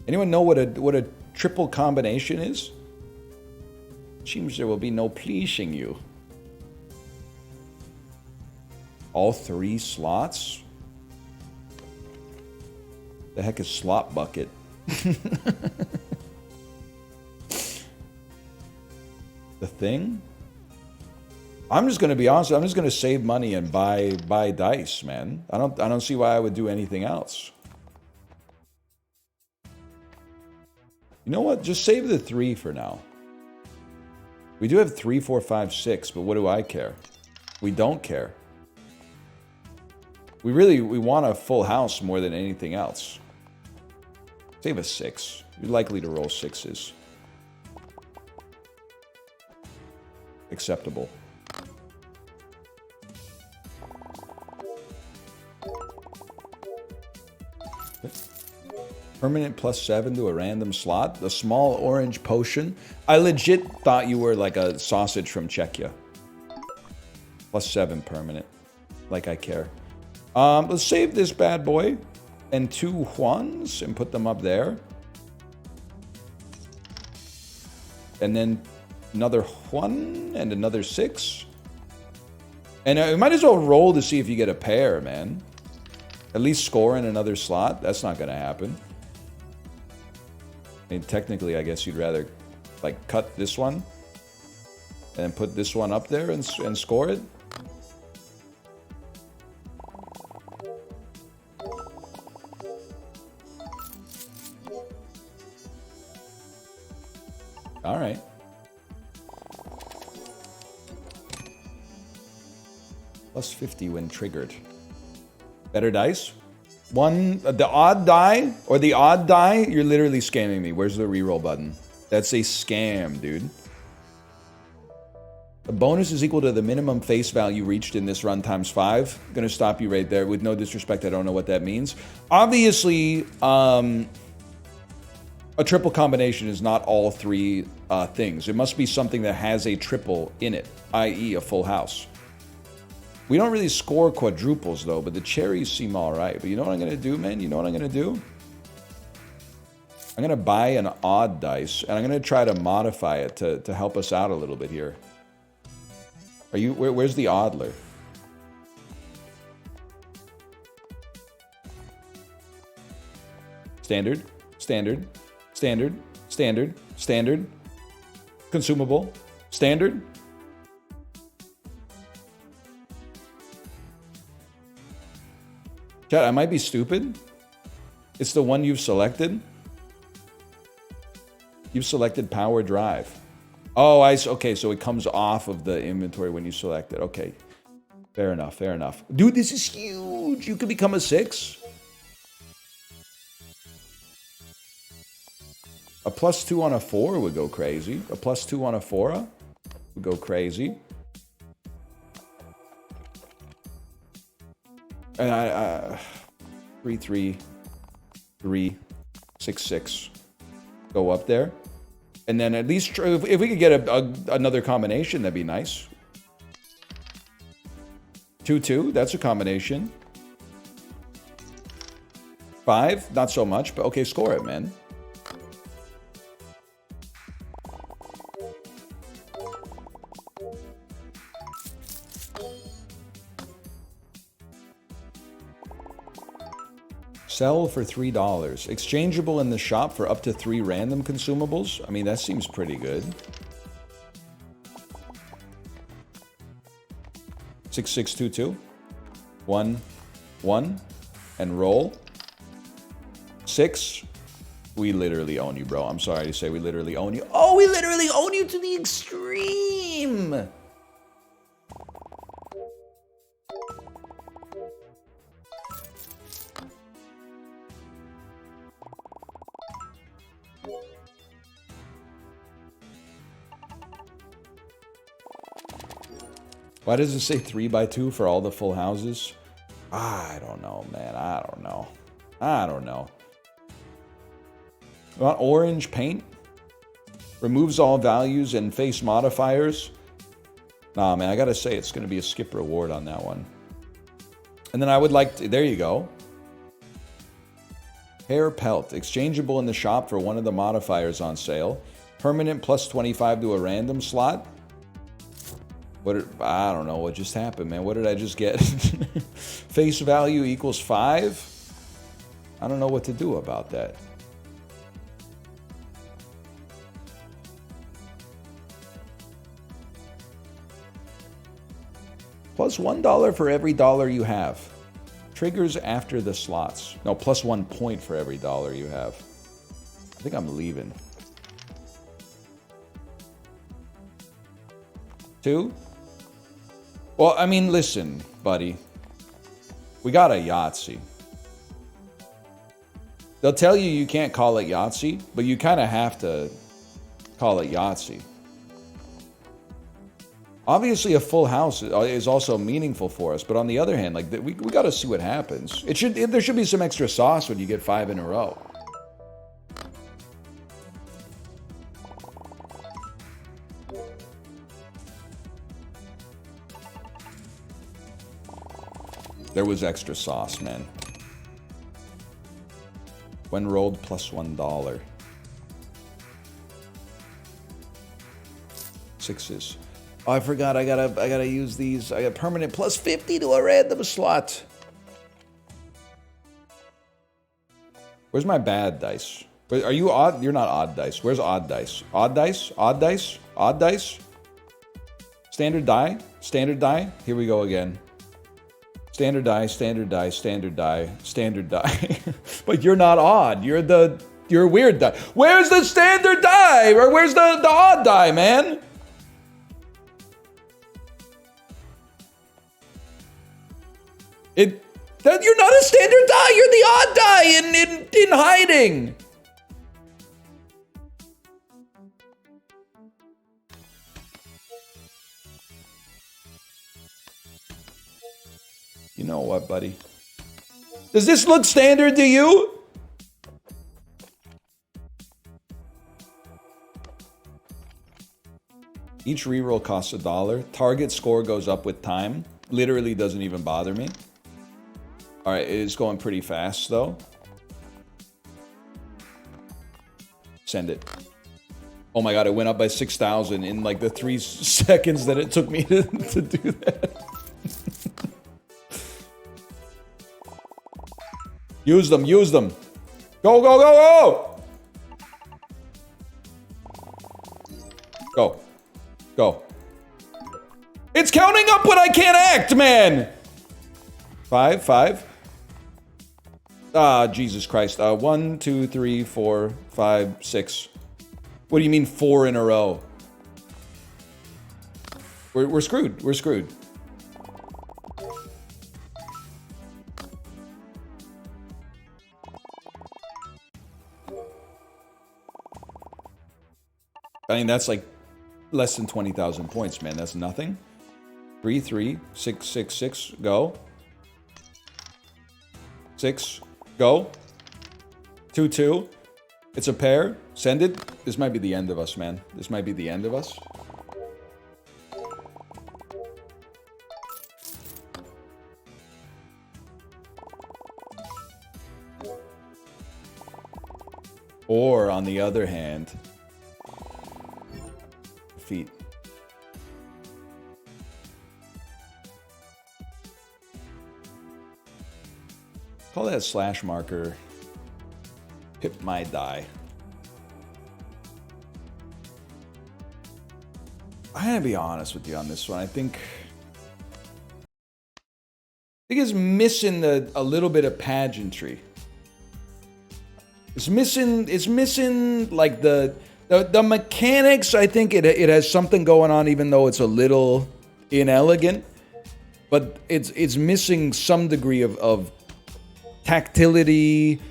Anyone know what a triple combination is? Seems there will be no pleasing you. All 3 slots? The heck is slot bucket? The thing? I'm just gonna be honest. I'm just gonna save money and buy dice, man. I don't see why I would do anything else. You know what? Just save the 3 for now. We do have 3, 4, 5, 6, but what do I care? We don't care. We want a full house more than anything else. Save a 6. You're likely to roll 6s. Acceptable. Permanent +7 to a random slot. The small orange potion. I legit thought you were like a sausage from Czechia. +7 permanent. Like I care. Let's save this bad boy. And 2 Juans and put them up there. And then another Juan and another 6. And you might as well roll to see if you get a pair, man. At least score in another slot. That's not going to happen. I mean, technically, I guess you'd rather, like, cut this one. And then put this one up there and score it. All right. +50 when triggered. Better dice? The odd die, or the odd die, you're literally scamming me. Where's the reroll button? That's a scam, dude. The bonus is equal to the minimum face value reached in this run times 5. I'm gonna stop you right there. With no disrespect, I don't know what that means. Obviously, a triple combination is not all 3 things. It must be something that has a triple in it, i.e. a full house. We don't really score quadruples, though, but the cherries seem all right. But you know what I'm going to do, man? You know what I'm going to do? I'm going to buy an odd dice, and I'm going to try to modify it to help us out a little bit here. Are you? Where's the oddler? Standard, standard, standard, standard, standard. Consumable, standard. Chat, I might be stupid. It's the one you've selected. You've selected power drive. Oh, okay, so it comes off of the inventory when you select it. Okay, fair enough, fair enough. Dude, this is huge. You could become a 6. A +2 on a 4 would go crazy. A +2 on a 4 would go crazy. And 3, 3, 3, 6, 6. Go up there. And then at least, if we could get another combination, that'd be nice. 2, 2, that's a combination. 5, not so much, but okay, score it, man. Sell for $3. Exchangeable in the shop for up to 3 random consumables. I mean, that seems pretty good. 6622. 1, 1. And roll. 6. We literally own you, bro. I'm sorry to say we literally own you. Oh, we literally own you to the extreme. Why does it say 3x2 for all the full houses? I don't know, man. I don't know. I don't know. You want orange paint? Removes all values and face modifiers. Nah, man, I gotta say it's gonna be a skip reward on that one. And then I would like to, there you go. Hair pelt, exchangeable in the shop for one of the modifiers on sale. Permanent +25 to a random slot. I don't know what just happened, man. What did I just get? Face value equals 5? I don't know what to do about that. Plus $1 for every dollar you have. Triggers after the slots. No, plus 1 point for every dollar you have. I think I'm leaving. 2? Well, I mean, listen, buddy. We got a Yahtzee. They'll tell you you can't call it Yahtzee, but you kind of have to call it Yahtzee. Obviously, a full house is also meaningful for us, but on the other hand, like we got to see what happens. There should be some extra sauce when you get 5 in a row. There was extra sauce, man. When rolled, plus $1. 6s. Oh, I forgot. I gotta use these. I got permanent plus 50 to a random slot. Where's my bad dice? Are you odd? You're not odd dice. Where's odd dice? Odd dice? Odd dice? Odd dice? Standard die? Standard die? Here we go again. Standard die, standard die, standard die, standard die. But you're not odd. You're a weird die. Where's the standard die? Or where's the odd die, man? You're not a standard die. You're the odd die in hiding. You know what, buddy? Does this look standard to you? Each reroll costs $1. Target score goes up with time. Literally doesn't even bother me. All right, it is going pretty fast, though. Send it. Oh my god, it went up by 6,000 in like the 3 seconds that it took me to do that. Use them, use them. Go, go, go, go! Go. Go. It's counting up when I can't act, man! 5. Ah, Jesus Christ. 1, 2, 3, 4, 5, 6. What do you mean 4 in a row? We're screwed. We're screwed. I mean, that's like less than 20,000 points, man. That's nothing. 3, 3, 6, 6, 6. Go. 6. Go. 2, 2. It's a pair. Send it. This might be the end of us, man. This might be the end of us. Or, on the other hand, feet. Call that slash marker. Pip My Dice. I'm gonna be honest with you on this one. I think it's missing a little bit of pageantry. It's missing like the mechanics. I think it has something going on, even though it's a little inelegant. But it's missing some degree of tactility,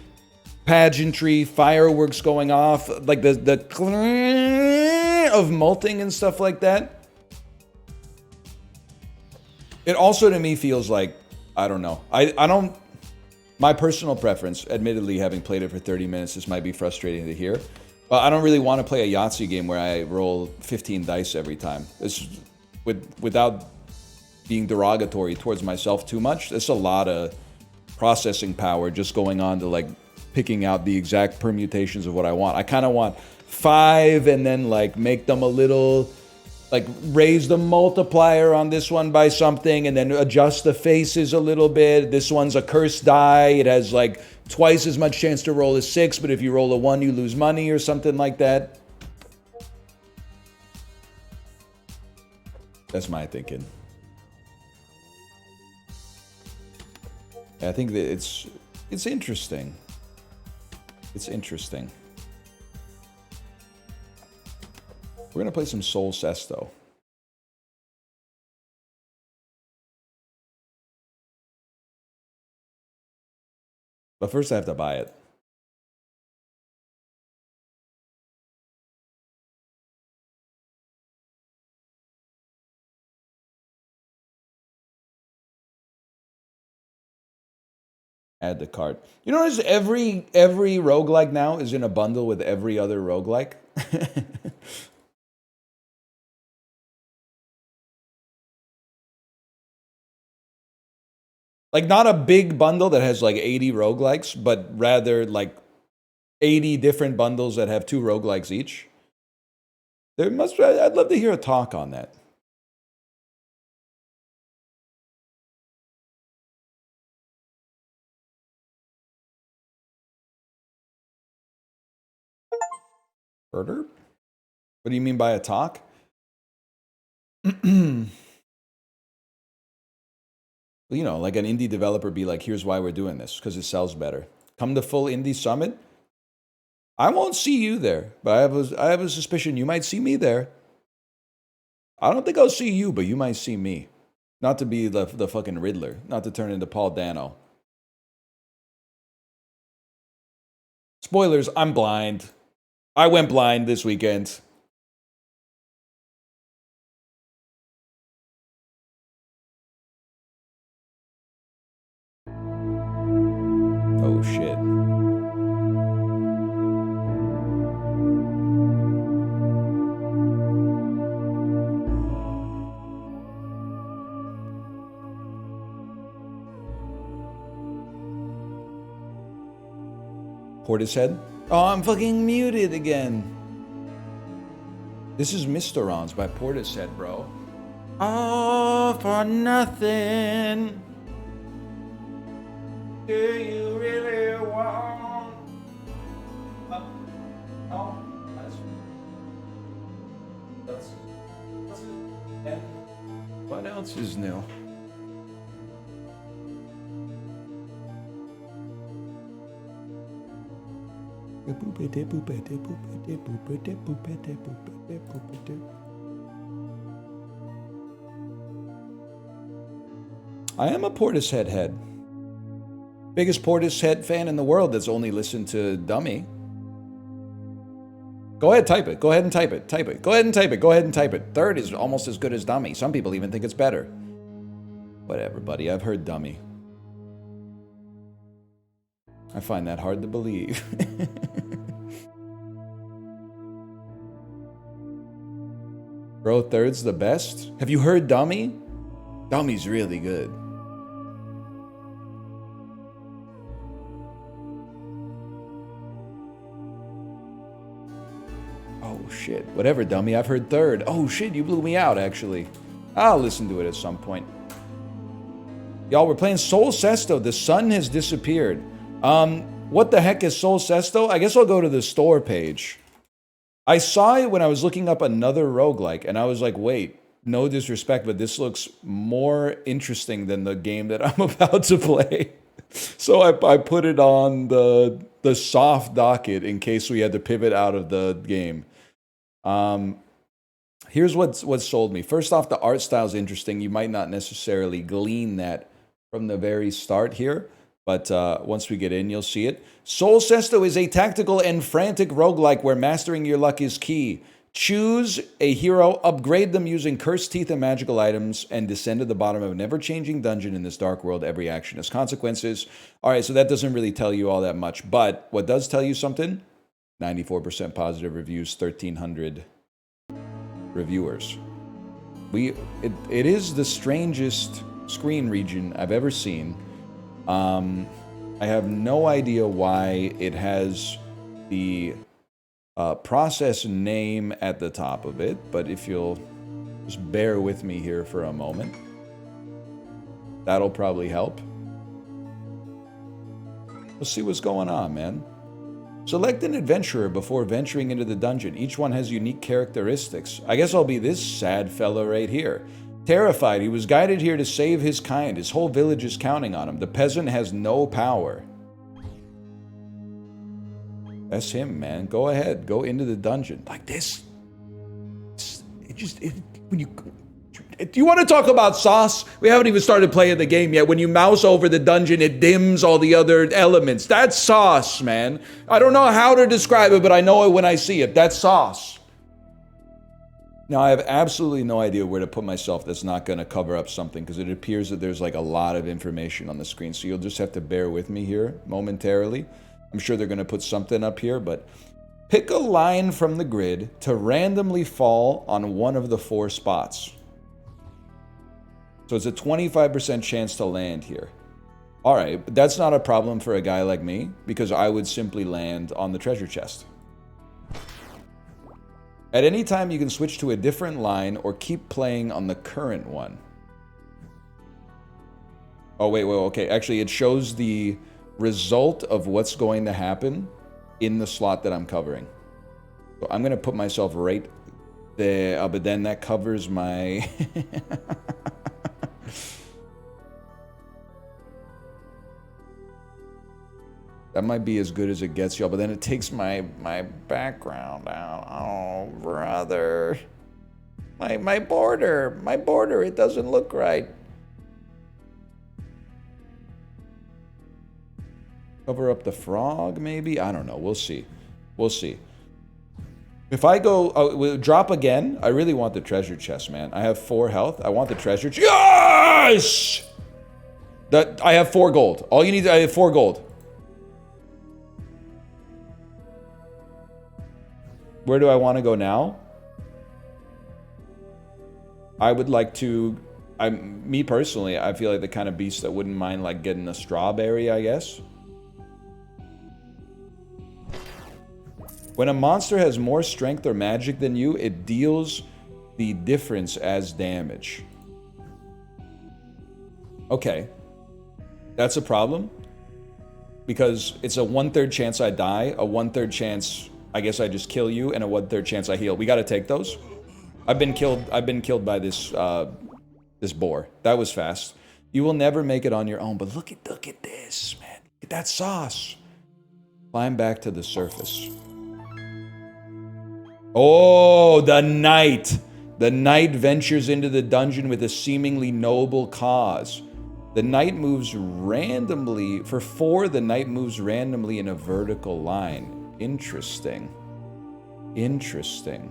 pageantry, fireworks going off, like the of malting and stuff like that. It also to me feels like, I don't know. I don't, my personal preference, admittedly having played it for 30 minutes, this might be frustrating to hear, but I don't really want to play a Yahtzee game where I roll 15 dice every time. It's without being derogatory towards myself too much. It's a lot of processing power just going on to like picking out the exact permutations of what I want. I kind of want 5 and then like make them a little, like raise the multiplier on this one by something and then adjust the faces a little bit. This one's a cursed die. It has like twice as much chance to roll a 6, but if you roll a 1, you lose money or something like that. That's my thinking. I think that it's interesting. It's interesting. We're gonna play some Soul Cesto. But first I have to buy it. Add to cart. You notice every roguelike now is in a bundle with every other roguelike? Like, not a big bundle that has like 80 roguelikes, but rather like 80 different bundles that have 2 roguelikes each. I'd love to hear a talk on that. Murder? What do you mean by a talk? Well, you know, like an indie developer be like, here's why we're doing this, because it sells better. Come to full indie summit. I won't see you there, but I have a suspicion you might see me there. I don't think I'll see you, but you might see me. Not to be the fucking Riddler, not to turn into Paul Dano. Spoilers, I'm blind. I went blind this weekend. Oh shit. Portishead? Oh, I'm fucking muted again. This is Mysterons by Portishead, bro. All for nothing. Do you really want? Oh, that's and what else is new? I am a Portishead head. Biggest Portishead fan in the world that's only listened to Dummy. Go ahead, type it. Go ahead and type it. Type it. Go ahead and type it. Go ahead and type it. Third is almost as good as Dummy. Some people even think it's better. Whatever, buddy. I've heard Dummy. I find that hard to believe. Bro, third's the best? Have you heard Dummy? Dummy's really good. Oh shit. Whatever, Dummy. I've heard third. Oh shit, you blew me out, actually. I'll listen to it at some point. Y'all, we're playing Soul Cesto. The sun has disappeared. What the heck is Soul Cesto? I guess I'll go to the store page. I saw it when I was looking up another roguelike, and I was like, wait, no disrespect, but this looks more interesting than the game that I'm about to play. So I put it on the soft docket in case we had to pivot out of the game. Here's what sold me. First off, the art style is interesting. You might not necessarily glean that from the very start here, but once we get in, you'll see it. Soul Cesto is a tactical and frantic roguelike where mastering your luck is key. Choose a hero, upgrade them using cursed teeth and magical items, and descend to the bottom of a never-changing dungeon in this dark world. Every action has consequences. All right, so that doesn't really tell you all that much, but what does tell you something? 94% positive reviews, 1,300 reviewers. It is the strangest screen region I've ever seen. I have no idea why it has the process name at the top of it, but if you'll just bear with me here for a moment, that'll probably help. Let's see what's going on, man. Select an adventurer before venturing into the dungeon. Each one has unique characteristics. I guess I'll be this sad fellow right here. Terrified, he was guided here to save his kind. His whole village is counting on him. The peasant has no power. That's him, man. Go ahead. Go into the dungeon. Like this. When you... Do you want to talk about sauce? We haven't even started playing the game yet. When you mouse over the dungeon, it dims all the other elements. That's sauce, man. I don't know how to describe it, but I know it when I see it. That's sauce. Now, I have absolutely no idea where to put myself that's not going to cover up something, because it appears that there's like a lot of information on the screen. So you'll just have to bear with me here momentarily. I'm sure they're going to put something up here, but pick a line from the grid to randomly fall on one of the 4 spots. So it's a 25% chance to land here. All right, but that's not a problem for a guy like me, because I would simply land on the treasure chest. At any time, you can switch to a different line or keep playing on the current one. Oh, wait, okay. Actually, it shows the result of what's going to happen in the slot that I'm covering. So I'm going to put myself right there, but then that covers my... That might be as good as it gets, y'all, but then it takes my background out. Oh, brother. My border, it doesn't look right. Cover up the frog, maybe? I don't know. We'll see. We'll see. If I go... drop again. I really want the treasure chest, man. I have 4 health. I want the treasure chest. Yes! I have 4 gold. All you need... I have 4 gold. Where do I want to go now? I would like to... me personally, I feel like the kind of beast that wouldn't mind like getting a strawberry, I guess. When a monster has more strength or magic than you, it deals the difference as damage. Okay. That's a problem. Because it's a 1/3 chance I die, a 1/3 chance... I guess I just kill you, and a 1/3 chance I heal. We gotta take those. I've been killed by this this boar. That was fast. You will never make it on your own, but look at this, man. Look at that sauce. Climb back to the surface. Oh, the knight. The knight ventures into the dungeon with a seemingly noble cause. The knight moves randomly. For 4, the knight moves randomly in a vertical line. Interesting. Interesting.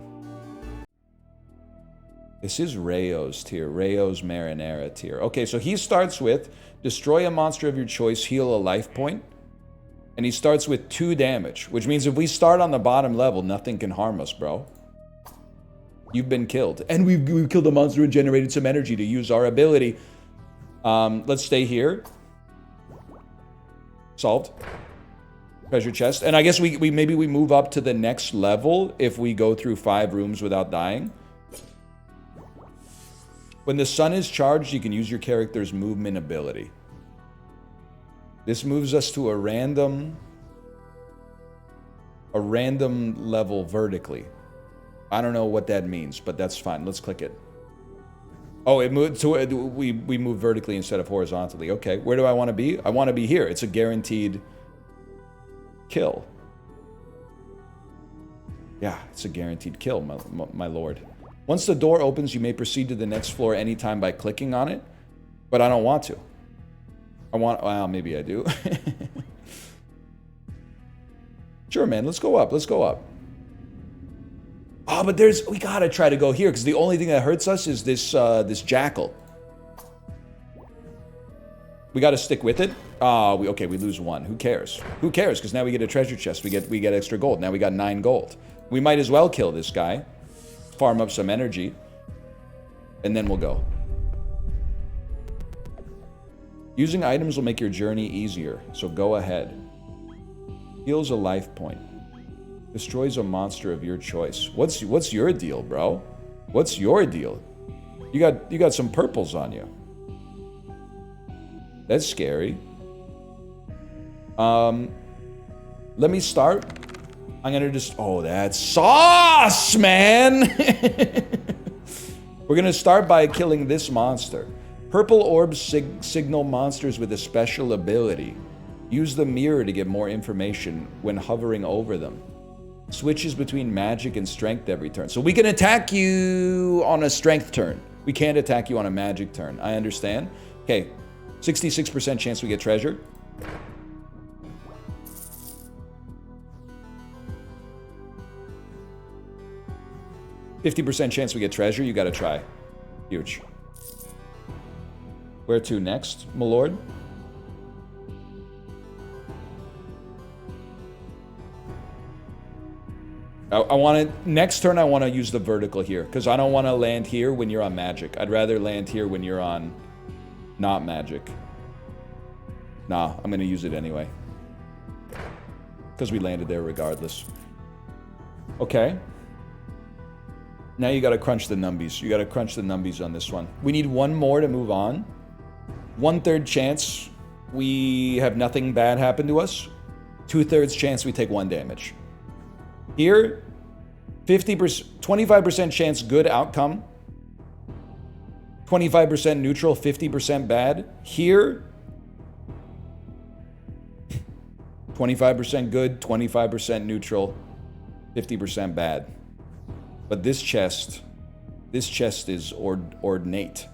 This is Rayo's tier. Rayo's Marinara tier. Okay, so he starts with destroy a monster of your choice, heal a life point. And he starts with 2 damage, which means if we start on the bottom level, nothing can harm us, bro. You've been killed. And we've killed a monster and generated some energy to use our ability. Let's stay here. Solved. Treasure chest. And I guess maybe we move up to the next level if we go through 5 rooms without dying. When the sun is charged, you can use your character's movement ability. This moves us to a random level vertically. I don't know what that means, but that's fine. Let's click it. Oh, it moved to we move vertically instead of horizontally. Okay, where do I want to be? I want to be here. It's a guaranteed kill. Yeah, it's a guaranteed kill, my lord. Once the door opens, you may proceed to the next floor anytime by clicking on it, but I don't want to. Well, maybe I do. Sure, man, let's go up, let's go up. Oh, but we gotta try to go here, because the only thing that hurts us is this jackal. We gotta stick with it. Okay, we lose 1. Who cares? Who cares? Because now we get a treasure chest. We get extra gold. Now we got 9 gold. We might as well kill this guy. Farm up some energy. And then we'll go. Using items will make your journey easier, so go ahead. Heals a life point. Destroys a monster of your choice. What's your deal, bro? What's your deal? You got some purples on you. That's scary. Let me start. I'm gonna just... Oh, that's sauce, man! We're going to start by killing this monster. Purple orbs signal monsters with a special ability. Use the mirror to get more information when hovering over them. Switches between magic and strength every turn. So we can attack you on a strength turn. We can't attack you on a magic turn. I understand. Okay, 66% chance we get treasure. %50 chance we get treasure. You gotta try. Huge. Where to next, my lord? I want to, next turn I want to use the vertical here, because I don't want to land here when you're on magic. I'd rather land here when you're on not magic. Nah, I'm going to use it anyway. Because we landed there regardless. Okay. Now you got to crunch the numbies. You got to crunch the numbies on this one. We need one more to move on. 1/3 chance we have nothing bad happen to us. 2/3 chance we take 1 damage. Here, 50%, 25% chance good outcome. 25% neutral, 50% bad. Here, 25% good, 25% neutral, 50% bad. But this chest is ornate.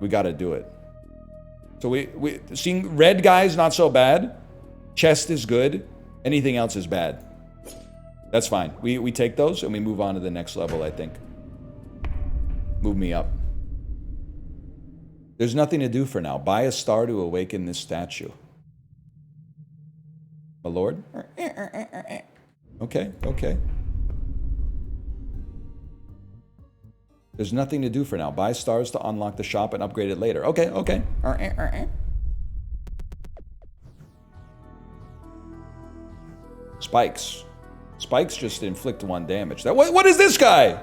We gotta do it. So we seeing red guys not so bad. Chest is good. Anything else is bad. That's fine. We take those and we move on to the next level, I think. Move me up. There's nothing to do for now. Buy a star to awaken this statue. My lord? Okay, okay. There's nothing to do for now. Buy stars to unlock the shop and upgrade it later. Okay, okay. Spikes. Spikes just inflict 1 damage. What is this guy?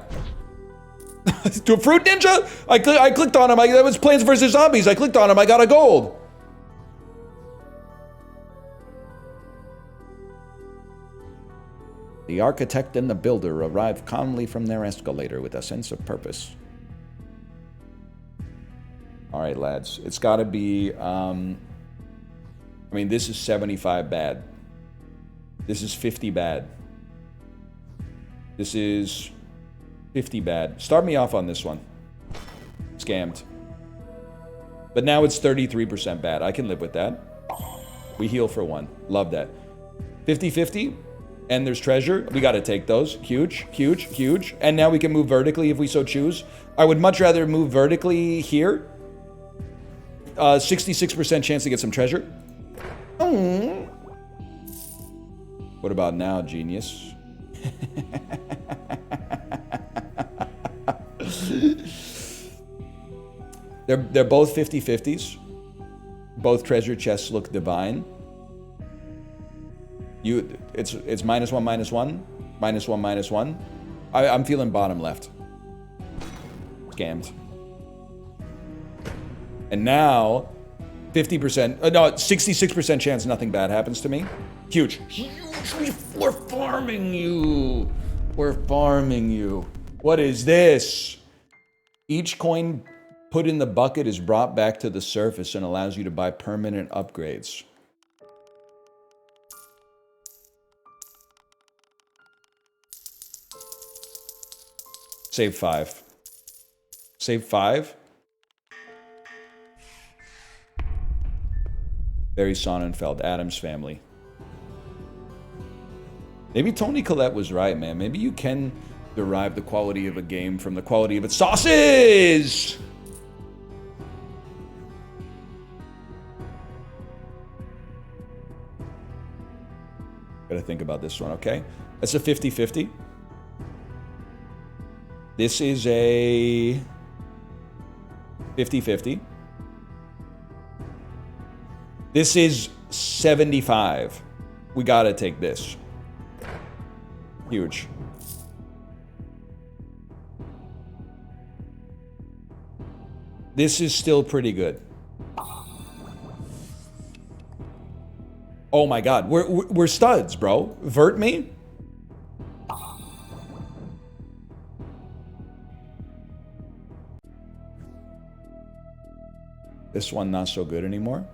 To a fruit ninja? I clicked on him. That was Plants vs. Zombies. I clicked on him. I got a gold. The architect and the builder arrive calmly from their escalator with a sense of purpose. All right, lads. It's got to be... I mean, this is 75 bad. This is 50 bad. This is 50 bad. Start me off on this one. Scammed. But now it's 33% bad. I can live with that. We heal for 1. Love that. 50-50. And there's treasure. We got to take those. Huge, huge, huge. And now we can move vertically if we so choose. I would much rather move vertically here. 66% chance to get some treasure. What about now, genius? They're both 50-50s. Both treasure chests look divine. It's -1, -1, -1, -1. I'm feeling bottom left. Scammed. And now 50%, no, 66% chance nothing bad happens to me. Huge. Huge. We're farming you. We're farming you. What is this? Each coin put in the bucket is brought back to the surface and allows you to buy permanent upgrades. Save 5. Save 5. Barry Sonnenfeld, Adam's Family. Maybe Tony Collette was right, man. Maybe you can derive the quality of a game from the quality of its sauces! Gotta think about this one, okay? That's a 50-50. This is a 50-50. This is 75. We gotta take this. Huge. This is still pretty good. Oh my god, we're studs, bro. Vert me. This one not so good anymore.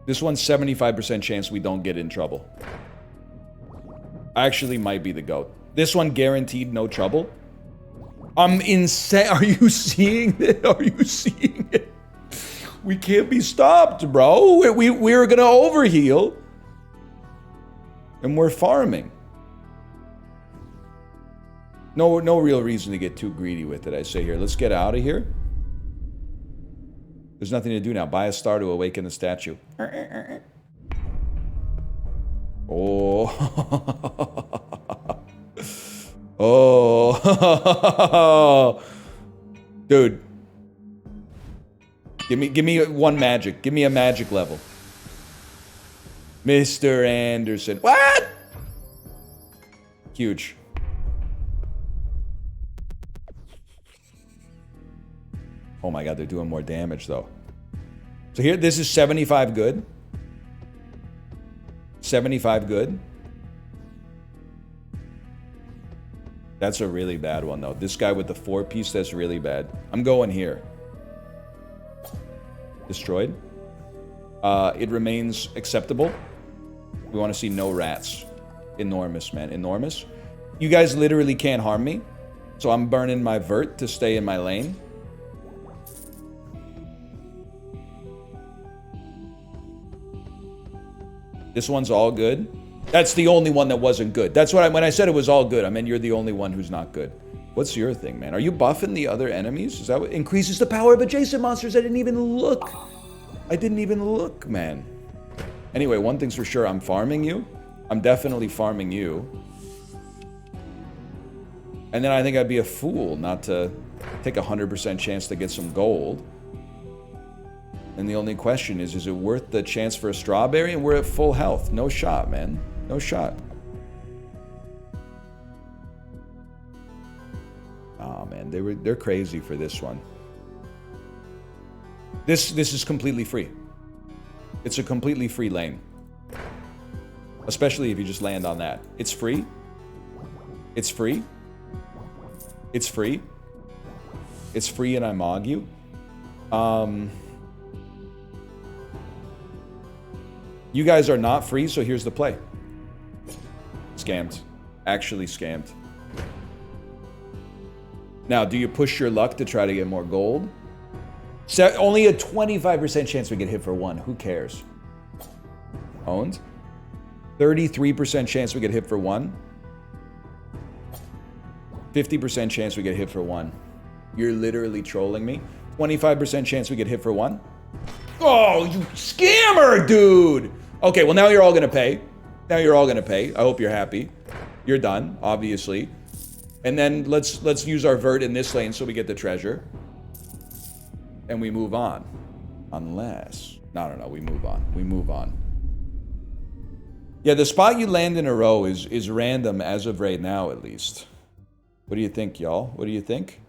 This one's 75% chance we don't get in trouble. Actually might be the GOAT. This one guaranteed no trouble. I'm insane. Are you seeing it? Are you seeing it? We can't be stopped, bro. We're gonna overheal. And we're farming. No real reason to get too greedy with it, I say here. Let's get out of here. There's nothing to do now. Buy a star to awaken the statue. Oh. Oh. Dude. Give me one magic. Give me a magic level. Mr. Anderson. What? Huge. Oh my god, they're doing more damage though. So here, this is 75 good. 75 good. That's a really bad one though. This guy with the 4-piece, that's really bad. I'm going here. Destroyed. It remains acceptable. We want to see no rats. Enormous, man. Enormous. You guys literally can't harm me. So I'm burning my vert to stay in my lane. This one's all good. That's the only one that wasn't good. That's what when I said it was all good, I meant you're the only one who's not good. What's your thing, man? Are you buffing the other enemies? Is that what increases the power of adjacent monsters? I didn't even look. I didn't even look, man. Anyway, one thing's for sure. I'm farming you. I'm definitely farming you. And then I think I'd be a fool not to take a 100% chance to get some gold. And the only question is it worth the chance for a strawberry? And we're at full health. No shot, man. No shot. Oh man, they're crazy for this one. This is completely free. It's a completely free lane. Especially if you just land on that. It's free. It's free. It's free. It's free and I mog you. You guys are not free, so here's the play. Scammed. Actually scammed. Now, do you push your luck to try to get more gold? Only a 25% chance we get hit for one. Who cares? Owned. 33% chance we get hit for one. 50% chance we get hit for one. You're literally trolling me. 25% chance we get hit for one. Oh, you scammer, dude! Okay, well now you're all gonna pay. Now you're all gonna pay. I hope you're happy. You're done, obviously. And then let's use our vert in this lane so we get the treasure. And we move on. Unless... No, we move on. We move on. Yeah, the spot you land in a row is random as of right now, at least. What do you think, y'all? What do you think?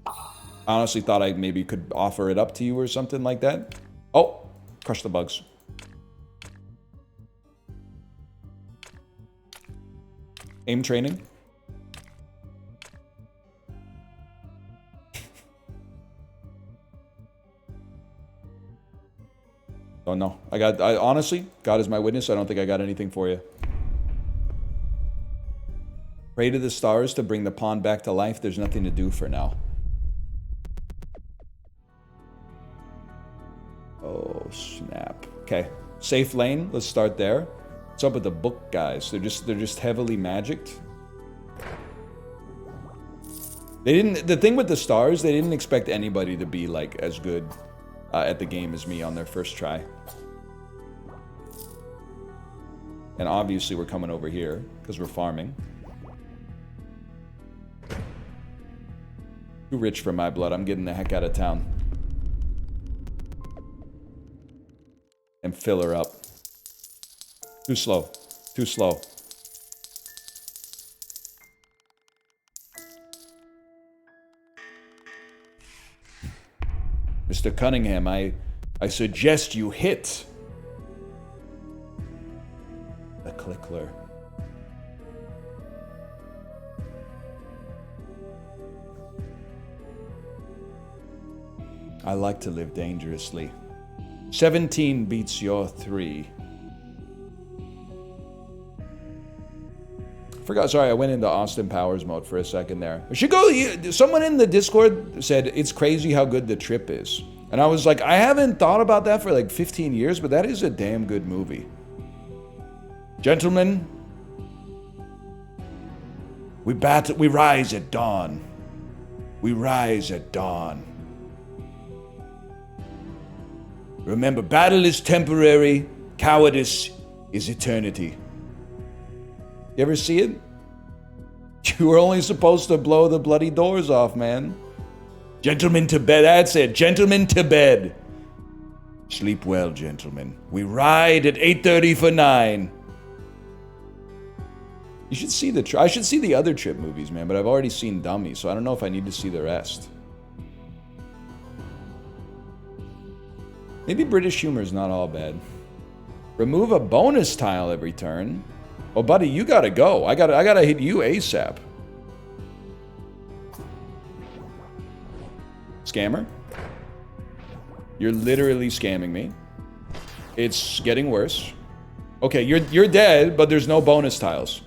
I honestly thought I maybe could offer it up to you or something like that. Oh, crush the bugs. Aim training. Oh no, I honestly, God is my witness, I don't think I got anything for you. Pray to the stars to bring the pond back to life. There's nothing to do for now. Oh, snap. Okay, safe lane. Let's start there. What's up with the book guys? They're just heavily magicked. They didn't. The thing with the stars, they didn't expect anybody to be like as good at the game as me on their first try. And obviously, we're coming over here because we're farming. Too rich for my blood. I'm getting the heck out of town. And fill her up. Too slow. Too slow. Mr. Cunningham, I suggest you hit the clickler. I like to live dangerously. 17 beats your 3. Forgot, sorry, I went into Austin Powers mode for a second there. I should go, someone in the Discord said, it's crazy how good The Trip is. And I was like, I haven't thought about that for like 15 years, but that is a damn good movie. Gentlemen, we rise at dawn. We rise at dawn. Remember, battle is temporary, cowardice is eternity. You ever see it? You were only supposed to blow the bloody doors off, man. Gentlemen to bed, that's it. Gentlemen to bed. Sleep well, gentlemen. We ride at 8:30 for 9. You should see I should see the other Trip movies, man, but I've already seen Dummy, so I don't know if I need to see the rest. Maybe British humor is not all bad. Remove a bonus tile every turn. Oh, buddy, you gotta go. I gotta hit you ASAP. Scammer. You're literally scamming me. It's getting worse. Okay, you're dead, but there's no bonus tiles.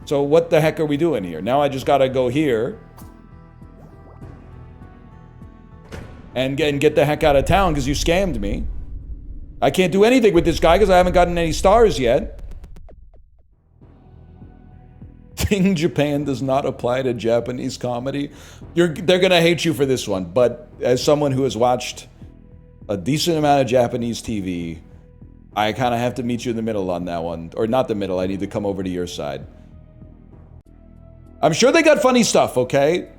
So what the heck are we doing here? Now I just gotta go here. And get the heck out of town because you scammed me. I can't do anything with this guy because I haven't gotten any stars yet. Thing Japan does not apply to Japanese comedy. They're gonna hate you for this one, but as someone who has watched a decent amount of Japanese TV, I kind of have to meet you in the middle on that one. Or not the middle, I need to come over to your side. I'm sure they got funny stuff, okay?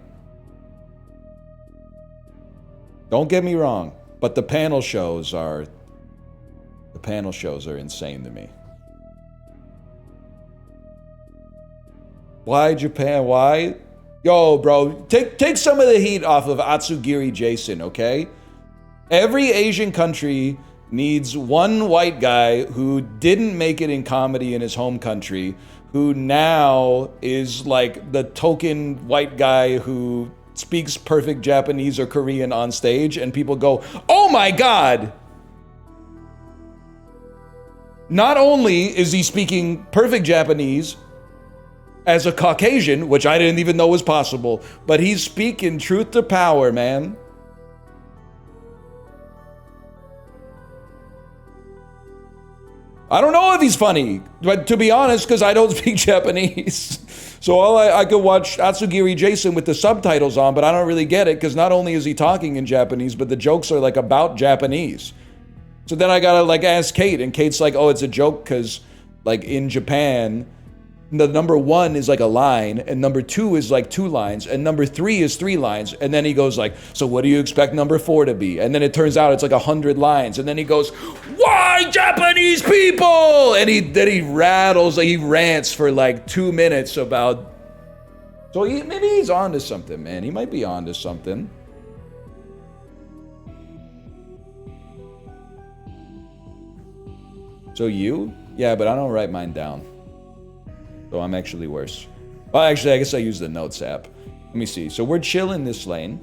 Don't get me wrong, but the panel shows are insane to me. Why Japan? Why? Yo, bro, take some of the heat off of Atsugiri Jason, okay? Every Asian country needs one white guy who didn't make it in comedy in his home country, who now is like the token white guy who speaks perfect Japanese or Korean on stage, and people go, oh my god! Not only is he speaking perfect Japanese as a Caucasian, which I didn't even know was possible, but he's speaking truth to power, man. I don't know if he's funny, but to be honest, because I don't speak Japanese. So I could watch Atsugiri Jason with the subtitles on, but I don't really get it, because not only is he talking in Japanese, but the jokes are like about Japanese. So then I gotta like ask Kate, and Kate's like, oh, it's a joke because like in Japan, the number 1 is like a line, and number 2 is like 2 lines, and number 3 is 3 lines. And then he goes like, so what do you expect number 4 to be? And then it turns out it's like 100 lines. And then he goes, why Japanese people? And he rants for like 2 minutes about, so maybe he's on to something, man. He might be on to something. So you? Yeah, but I don't write mine down. So I'm actually worse. Well, actually, I guess I use the notes app. Let me see. So we're chilling this lane.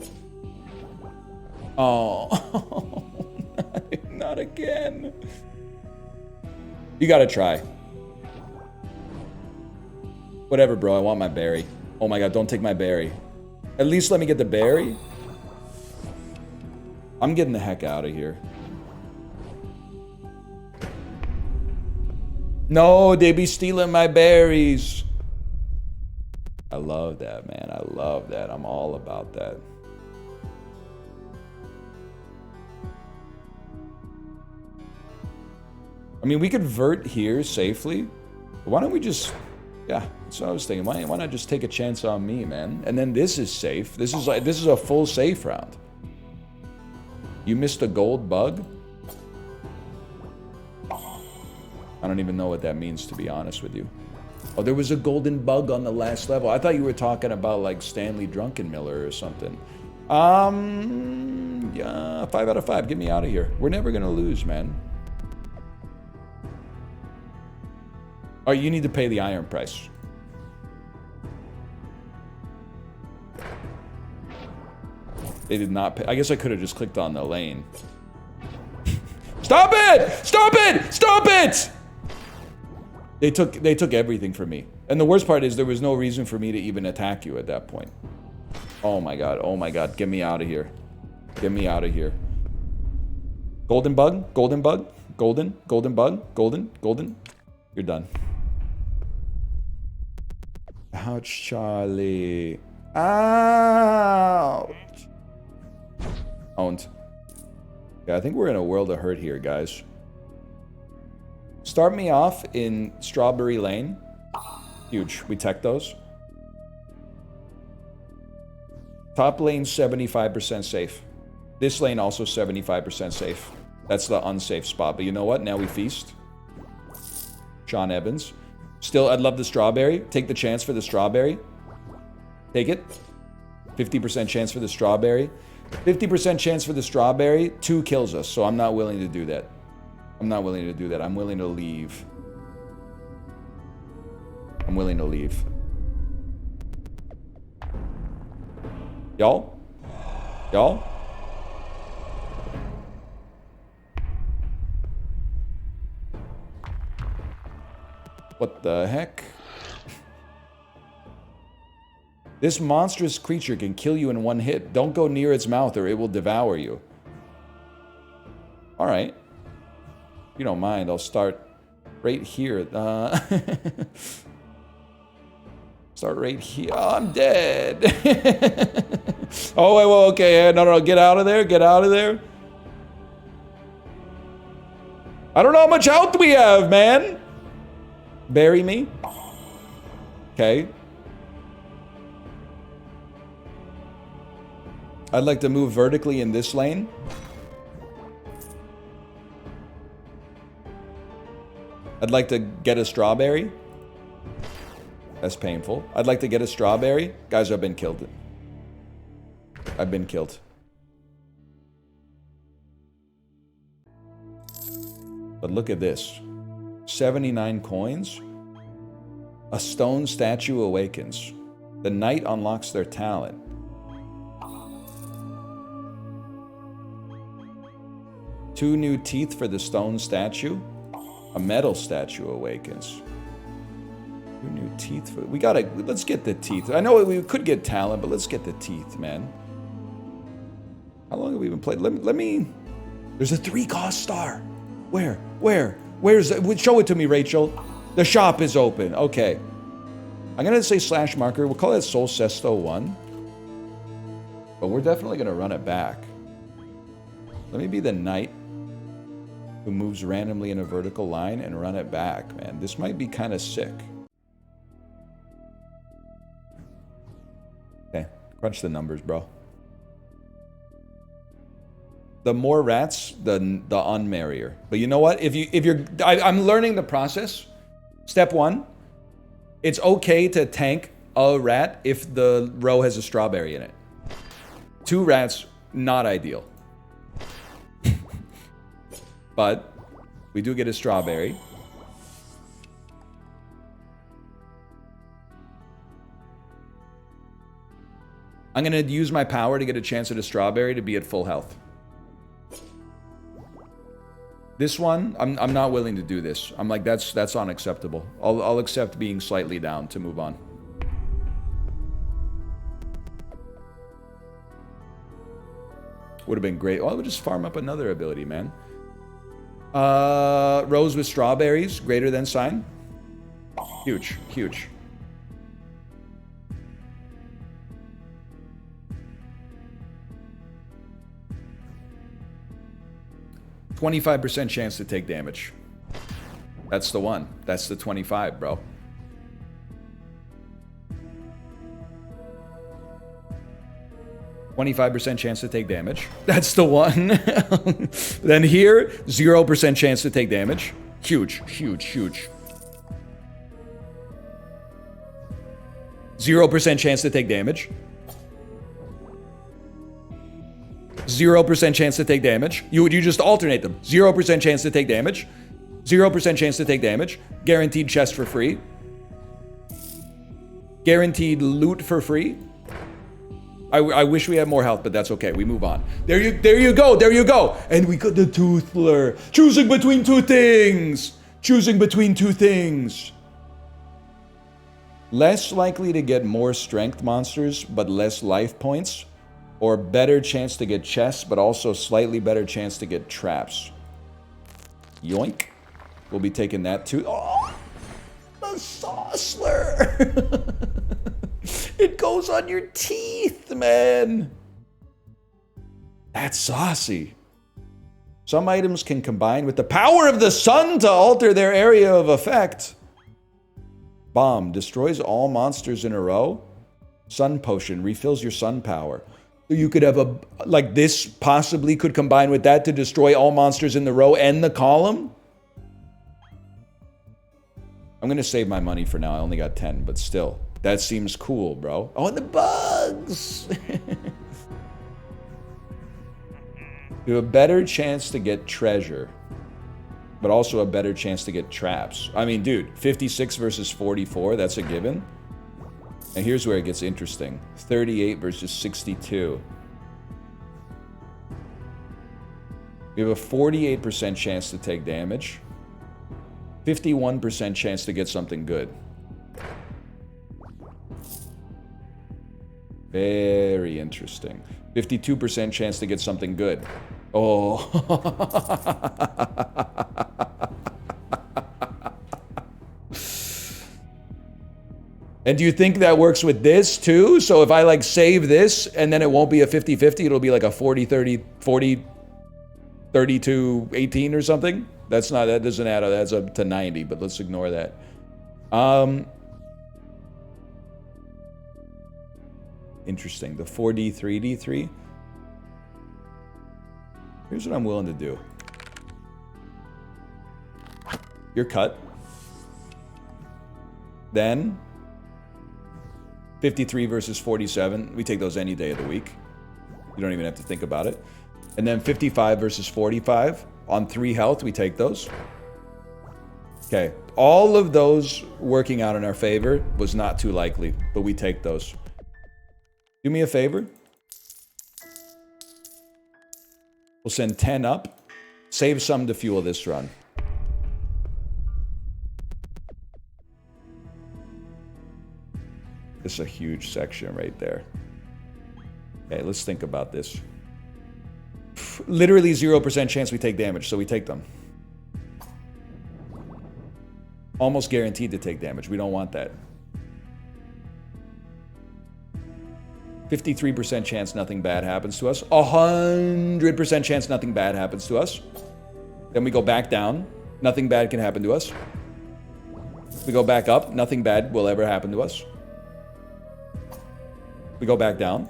Oh, not again. You gotta try. Whatever, bro. I want my berry. Oh my god, don't take my berry. At least let me get the berry. I'm getting the heck out of here. No, they be stealing my berries. I love that, man. I love that. I'm all about that. I mean, we could vert here safely. Why don't we just... Yeah, that's what I was thinking. Why not just take a chance on me, man? And then this is safe. This is a full safe round. You missed a gold bug? I don't even know what that means, to be honest with you. Oh, there was a golden bug on the last level. I thought you were talking about like Stanley Drunkenmiller or something. Yeah, 5 out of 5. Get me out of here. We're never gonna lose, man. Oh, you need to pay the iron price. They did not pay. I guess I could have just clicked on the lane. Stop it! Stop it! Stop it! They took everything from me. And the worst part is there was no reason for me to even attack you at that point. Oh my god, oh my god, get me out of here. Get me out of here. Golden bug, golden bug, golden bug, golden. You're done. Ouch, Charlie. Ouch. Owned. Yeah, I think we're in a world of hurt here, guys. Start me off in Strawberry Lane. Huge. We tech those. Top lane 75% safe. This lane also 75% safe. That's the unsafe spot. But you know what? Now we feast. John Evans. Still, I'd love the strawberry. Take the chance for the strawberry. Take it. 50% chance for the strawberry. 50% chance for the strawberry. 2 kills us, so I'm not willing to do that. I'm not willing to do that. I'm willing to leave. I'm willing to leave. Y'all? Y'all? What the heck? This monstrous creature can kill you in 1 hit. Don't go near its mouth or it will devour you. Alright. If you don't mind, I'll start right here. Start right here. Oh, I'm dead. Oh, wait, well, okay. No, get out of there. Get out of there. I don't know how much health we have, man. Bury me. Okay. I'd like to move vertically in this lane. I'd like to get a strawberry. That's painful. I'd like to get a strawberry. Guys, I've been killed. I've been killed. But look at this. 79 coins. A stone statue awakens. The knight unlocks their talent. Two new teeth for the stone statue. A metal statue awakens. Two new teeth for... let's get the teeth. I know we could get talent, but let's get the teeth, man. How long have we been playing? Let me... There's a 3-cost star. Where? Where's it? Show it to me, Rachel. The shop is open. Okay. I'm going to say slash marker. We'll call it Soul Cesto 1. But we're definitely going to run it back. Let me be the knight who moves randomly in a vertical line and run it back, man. This might be kind of sick. Okay. Crunch the numbers, bro. The more rats, the unmerrier. But you know what? I'm learning the process. Step 1, it's okay to tank a rat if the row has a strawberry in it. 2 rats, not ideal. But we do get a strawberry. I'm gonna use my power to get a chance at a strawberry to be at full health. This one, I'm not willing to do this. I'm like, that's unacceptable. I'll accept being slightly down to move on. Would have been great. Oh, I would just farm up another ability, man. Rows with strawberries, greater than sign. Huge, huge. %25 chance to take damage. That's the one. That's the 25, bro. %25 chance to take damage. That's the one. Then here, 0% chance to take damage. Huge, huge, huge. 0% chance to take damage. 0% chance to take damage. You just alternate them. 0% chance to take damage. 0% chance to take damage. Guaranteed chest for free. Guaranteed loot for free. I wish we had more health, but that's okay. We move on. There you go. And we got the Toothler. Choosing between two things. Less likely to get more strength monsters, but less life points. Or better chance to get chests, but also slightly better chance to get traps. Yoink. We'll be taking that too. Oh, the Saucler. It goes on your teeth, man. That's saucy. Some items can combine with the power of the sun to alter their area of effect. Bomb destroys all monsters in a row. Sun potion refills your sun power. You could have a, like this possibly could combine with that to destroy all monsters in the row and the column. I'm going to save my money for now. I only got 10, but still. That seems cool, bro. Oh, and the bugs! You have a better chance to get treasure, but also a better chance to get traps. I mean, dude, 56 versus 44, that's a given. And here's where it gets interesting. 38 versus 62. We have a 48% chance to take damage. 51% chance to get something good. Very interesting. 52% chance to get something good. Oh. And do you think that works with this too? So if I like save this and then it won't be a 50-50, it'll be like a 40-32-18 or something? That's not, that doesn't add up, that's up to 90, but let's ignore that. Interesting, the 4D, 3D3. Here's what I'm willing to do. You're cut. Then 53 versus 47. We take those any day of the week. You don't even have to think about it. And then 55 versus 45. On 3 health, we take those. Okay. All of those working out in our favor was not too likely, but we take those. Do me a favor. We'll send 10 up. Save some to fuel this run. This is a huge section right there. Okay, let's think about this. Literally 0% chance we take damage, so we take them. Almost guaranteed to take damage. We don't want that. 53% chance nothing bad happens to us. 100% chance nothing bad happens to us. Then we go back down. Nothing bad can happen to us. We go back up. Nothing bad will ever happen to us. We go back down.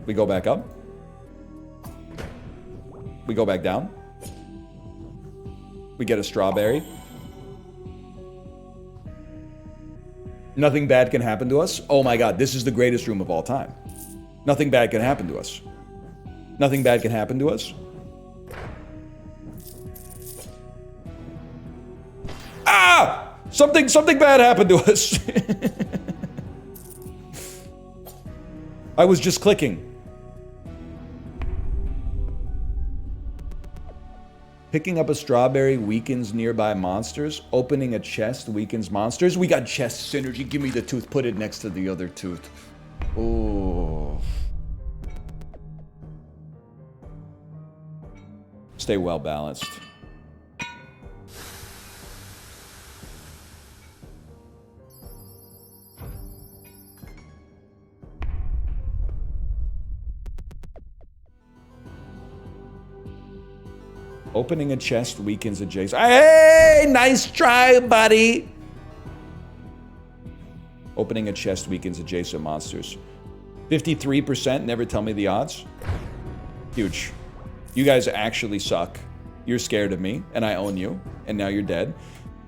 We go back up. We go back down. We get a strawberry. Nothing bad can happen to us. Oh my god, this is the greatest room of all time. Nothing bad can happen to us. Nothing bad can happen to us. Ah! Something bad happened to us. I was just clicking. Picking up a strawberry weakens nearby monsters. Opening a chest weakens monsters. We got chest synergy. Give me the tooth. Put it next to the other tooth. Oh. Stay well balanced. Opening a chest weakens adjacent. Hey, nice try, buddy. Opening a chest weakens adjacent monsters. 53%. Never tell me the odds. Huge. You guys actually suck. You're scared of me, and I own you, and now you're dead.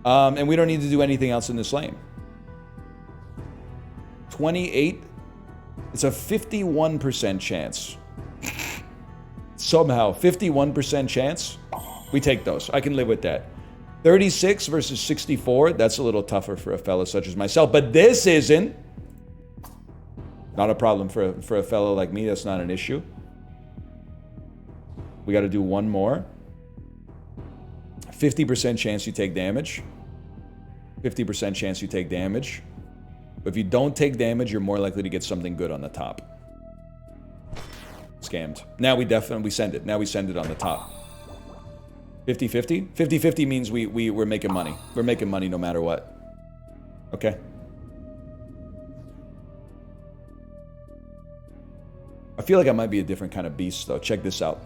And we don't need to do anything else in this lane. 28. It's a 51% chance. Somehow, 51% chance. We take those. I can live with that. 36 versus 64. That's a little tougher for a fella such as myself. But this isn't. Not a problem for a fellow like me. That's not an issue. We got to do one more. 50% chance you take damage. 50% chance you take damage. But if you don't take damage, you're more likely to get something good on the top. Scammed. Now we send it. Now we send it on the top. 50-50? 50-50 means we're making money. We're making money no matter what. Okay. I feel like I might be a different kind of beast, though. Check this out.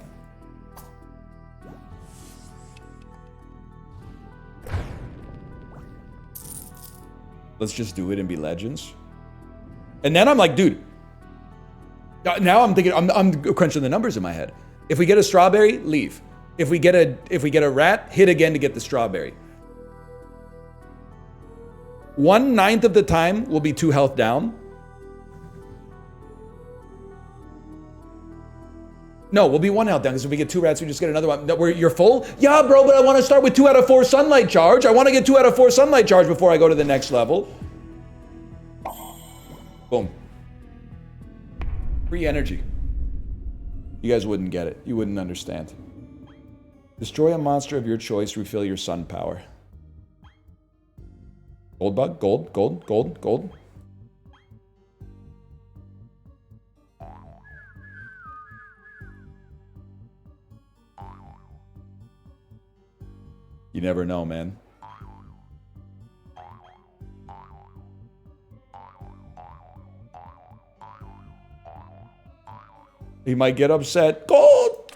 Let's just do it and be legends. And then I'm like, dude. Now I'm thinking, I'm crunching the numbers in my head. If we get a strawberry, leave. If we get a rat, hit again to get the strawberry. 1/9 of the time will be 2 health down. No, we'll be 1 health down, because if we get 2 rats, we just get another one. You're full? Yeah, bro, but I want to start with 2 out of 4 sunlight charge. I want to get 2 out of 4 sunlight charge before I go to the next level. Boom. Free energy. You guys wouldn't get it. You wouldn't understand. Destroy a monster of your choice, refill your sun power. Gold bug? Gold, gold, gold, gold. You never know, man. He might get upset. Gold!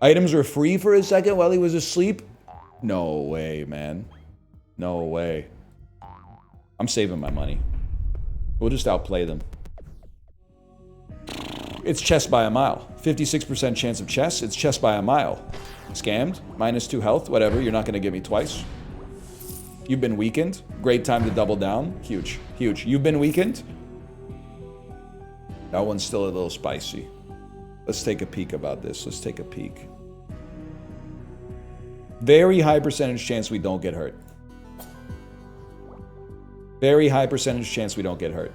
Items were free for a second while he was asleep? No way, man. No way. I'm saving my money. We'll just outplay them. It's chess by a mile. 56% chance of chess. It's chess by a mile. Scammed. -2 health. Whatever. You're not going to get me twice. You've been weakened. Great time to double down. Huge. Huge. You've been weakened. That one's still a little spicy. Let's take a peek about this. Let's take a peek. Very high percentage chance we don't get hurt. Very high percentage chance we don't get hurt.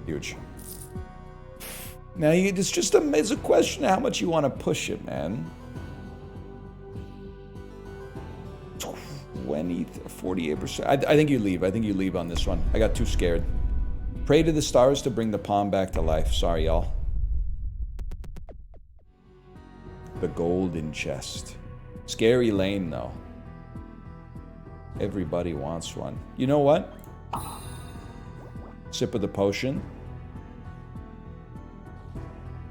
Huge. Now, it's just it's a question of how much you want to push it, man. 48%. I think you leave. I think you leave on this one. I got too scared. Pray to the stars to bring the palm back to life. Sorry, y'all. The golden chest. Scary lane, though. Everybody wants one. You know what? Sip of the potion.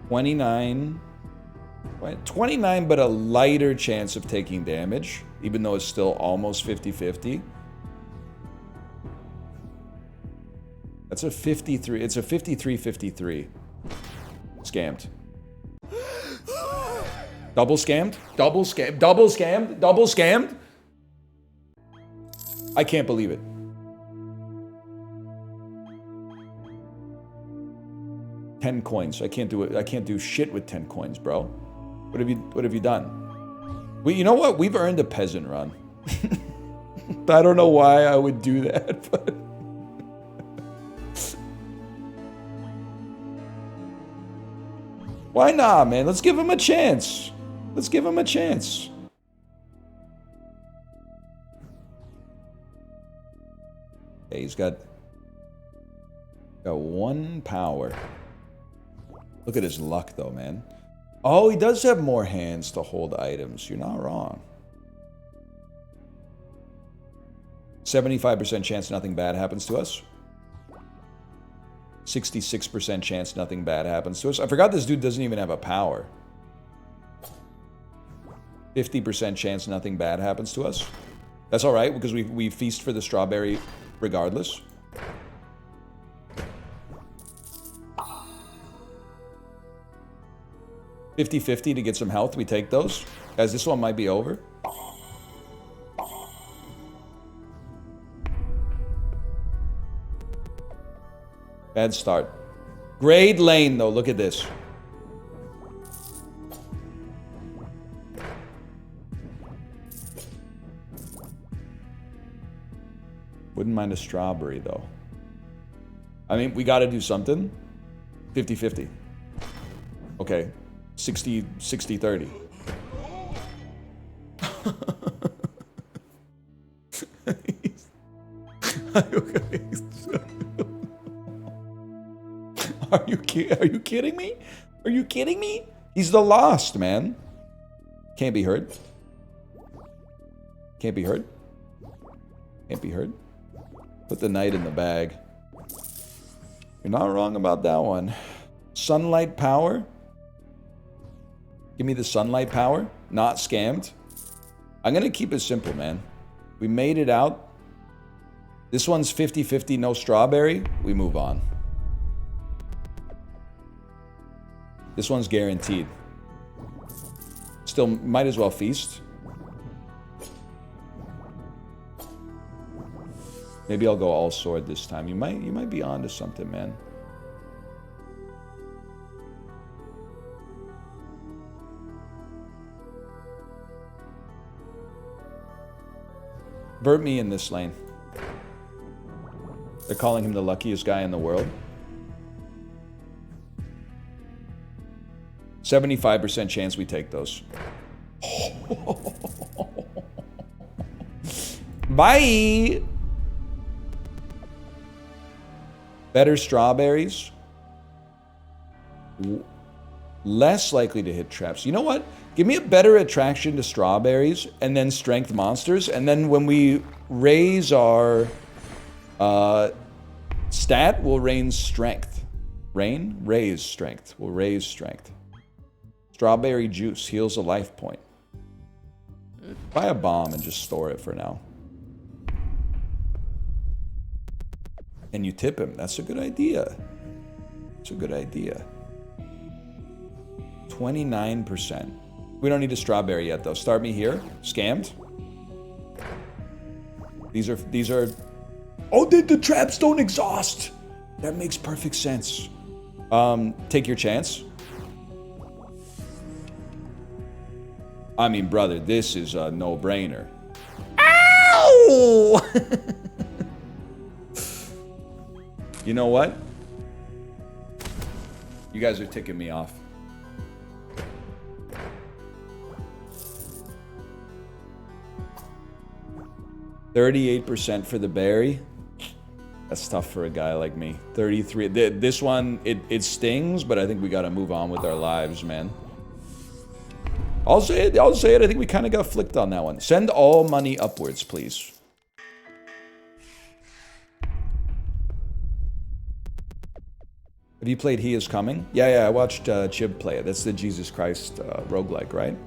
29. 29, but a lighter chance of taking damage, even though it's still almost 50-50. That's a 53. It's a 53-53. Scammed. Double scammed? Double scammed? Double scammed? Double scammed? I can't believe it. $10 coins. I can't do it. I can't do shit with 10 coins, bro. What have you done? Well, you know what? We've earned a peasant run. I don't know why I would do that, but why not, man? Let's give him a chance. Let's give him a chance. Okay, he's got 1 power. Look at his luck, though, man. Oh, he does have more hands to hold items. You're not wrong. 75% chance nothing bad happens to us. 66% chance nothing bad happens to us. I forgot this dude doesn't even have a power. 50% chance nothing bad happens to us. That's all right, because we feast for the strawberry regardless. $50-50 to get some health. We take those. Guys, this one might be over. Bad start. Great lane, though. Look at this. Wouldn't mind a strawberry, though. I mean, we got to do something. 50-50. Okay. 60-30. Are you kidding me? Are you kidding me? He's the lost, man. Can't be heard. Can't be heard. Can't be heard. Put the knight in the bag. You're not wrong about that one. Sunlight power. Give me the sunlight power. Not scammed. I'm going to keep it simple, man. We made it out. This one's 50-50, no strawberry. We move on. This one's guaranteed. Still, might as well feast. Maybe I'll go all sword this time. You might be onto something, man. Vert me in this lane. They're calling him the luckiest guy in the world. 75% chance we take those. Bye! Better strawberries. Less likely to hit traps. You know what? Give me a better attraction to strawberries and then strength monsters. And then when we raise our stat, we'll raise strength. Raise strength. We'll raise strength. Strawberry juice heals a life point. Buy a bomb and just store it for now. And you tip him. That's a good idea. That's a good idea. 29%. We don't need a strawberry yet, though. Start me here. Scammed. These are... Oh, the traps don't exhaust! That makes perfect sense. Take your chance. I mean, brother, this is a no-brainer. Ow! You know what? You guys are ticking me off. %38% for the berry. That's tough for a guy like me. 33. This one, it stings, but I think we got to move on with our lives, man. I'll say it. I think we kind of got flicked on that one. Send all money upwards, please. Have you played He Is Coming? Yeah, I watched Chib play it. That's the Jesus Christ roguelike, right?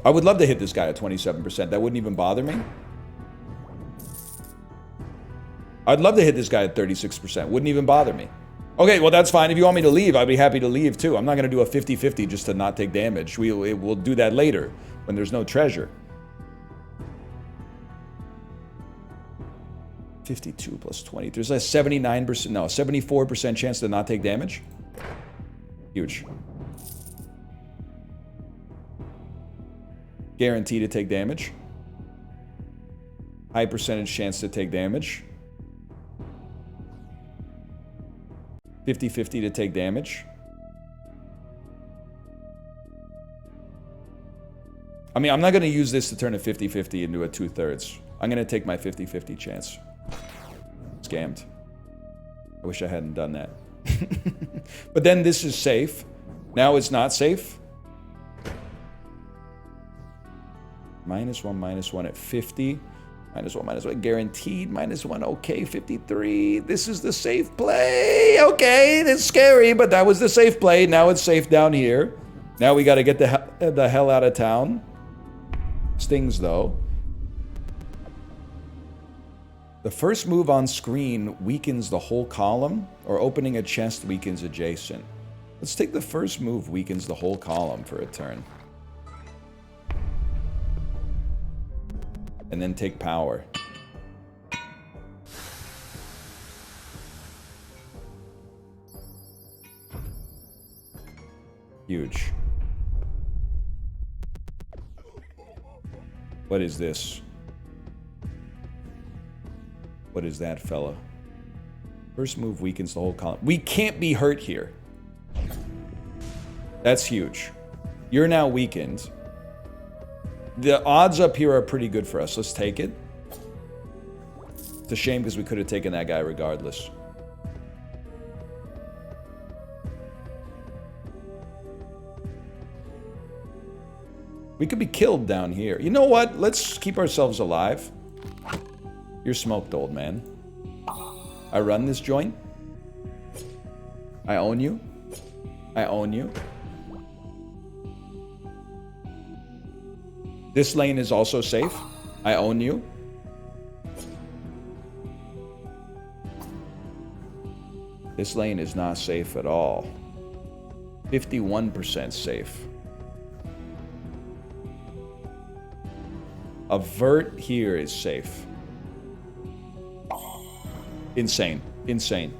I would love to hit this guy at 27%. That wouldn't even bother me. I'd love to hit this guy at 36%. Wouldn't even bother me. Okay, well, that's fine. If you want me to leave, I'd be happy to leave, too. I'm not going to do a 50-50 just to not take damage. We'll do that later when there's no treasure. 52 plus 20. There's a 79%, no, 74% chance to not take damage. Huge. Guarantee to take damage. High percentage chance to take damage. 50-50 to take damage. I mean, I'm not going to use this to turn a 50-50 into a 2/3. I'm going to take my 50-50 chance. Scammed. I wish I hadn't done that. But then this is safe. Now it's not safe. -1 at 50. -1 guaranteed. -1. Okay, 53. This is the safe play. Okay, it's scary, but that was the safe play. Now it's safe down here. Now we got to get the hell out of town. Stings, though. The first move on screen weakens the whole column, or opening a chest weakens adjacent. Let's take the first move weakens the whole column for a turn. And then take power. Huge. What is this? What is that, fella? First move weakens the whole column. We can't be hurt here. That's huge. You're now weakened. The odds up here are pretty good for us. Let's take it. It's a shame because we could have taken that guy regardless. We could be killed down here. You know what? Let's keep ourselves alive. You're smoked, old man. I run this joint. I own you. I own you. This lane is also safe. I own you. This lane is not safe at all. 51% safe. A vert here is safe. Insane. Insane.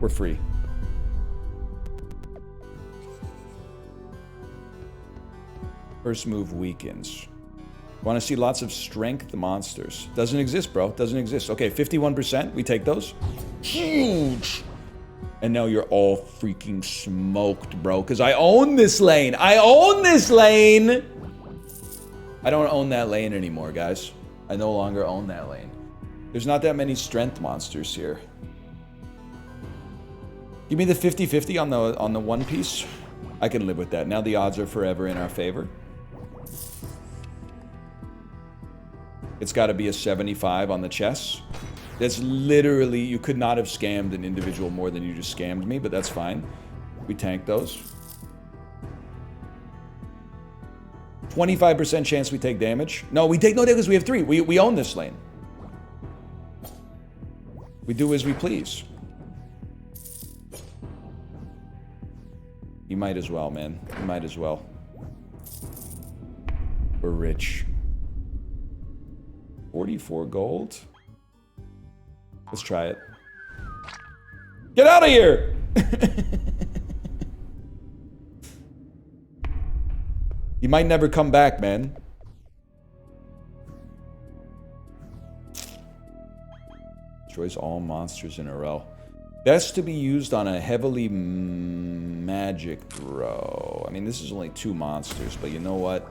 We're free. First move weakens. Want to see lots of strength monsters. Doesn't exist, bro. Doesn't exist. Okay, 51%. We take those. Huge. And now you're all freaking smoked, bro. Because I own this lane. I own this lane. I don't own that lane anymore, guys. I no longer own that lane. There's not that many strength monsters here. Give me the 50-50 on the one piece. I can live with that. Now the odds are forever in our favor. It's got to be a 75 on the chess. That's literally, you could not have scammed an individual more than you just scammed me, but that's fine. We tank those. 25% chance we take damage. No, we take no damage because we have 3. We own this lane. We do as we please. You might as well, man. You might as well. We're rich. 44 gold. Let's try it. Get out of here! You might never come back, man. Destroys all monsters in a row. Best to be used on a heavily magic row. I mean, this is only 2 monsters, but you know what?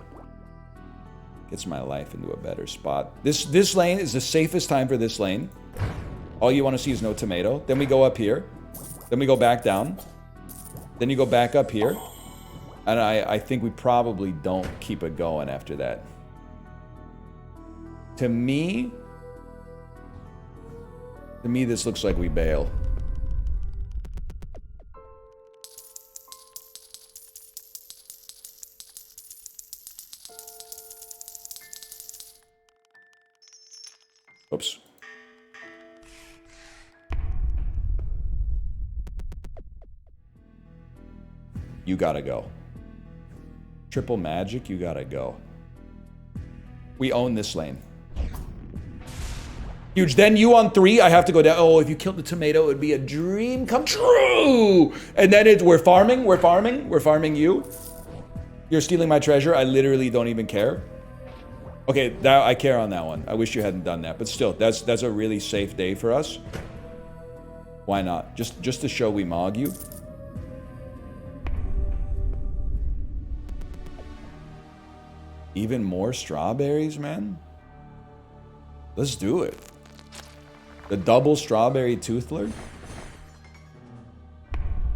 Gets my life into a better spot. This lane is the safest time for this lane. All you want to see is no tomato. Then we go up here. Then we go back down. Then you go back up here. And I think we probably don't keep it going after that. To me, this looks like we bail. Oops. You gotta go. Triple magic, you gotta go. We own this lane. Huge. Then you on 3, I have to go down. Oh, if you killed the tomato, it would be a dream come true. And then we're farming you. You're stealing my treasure. I literally don't even care. Okay, I care on that one. I wish you hadn't done that, but still, that's a really safe day for us. Why not? Just to show we mog you. Even more strawberries, man? Let's do it. The double strawberry toothlord?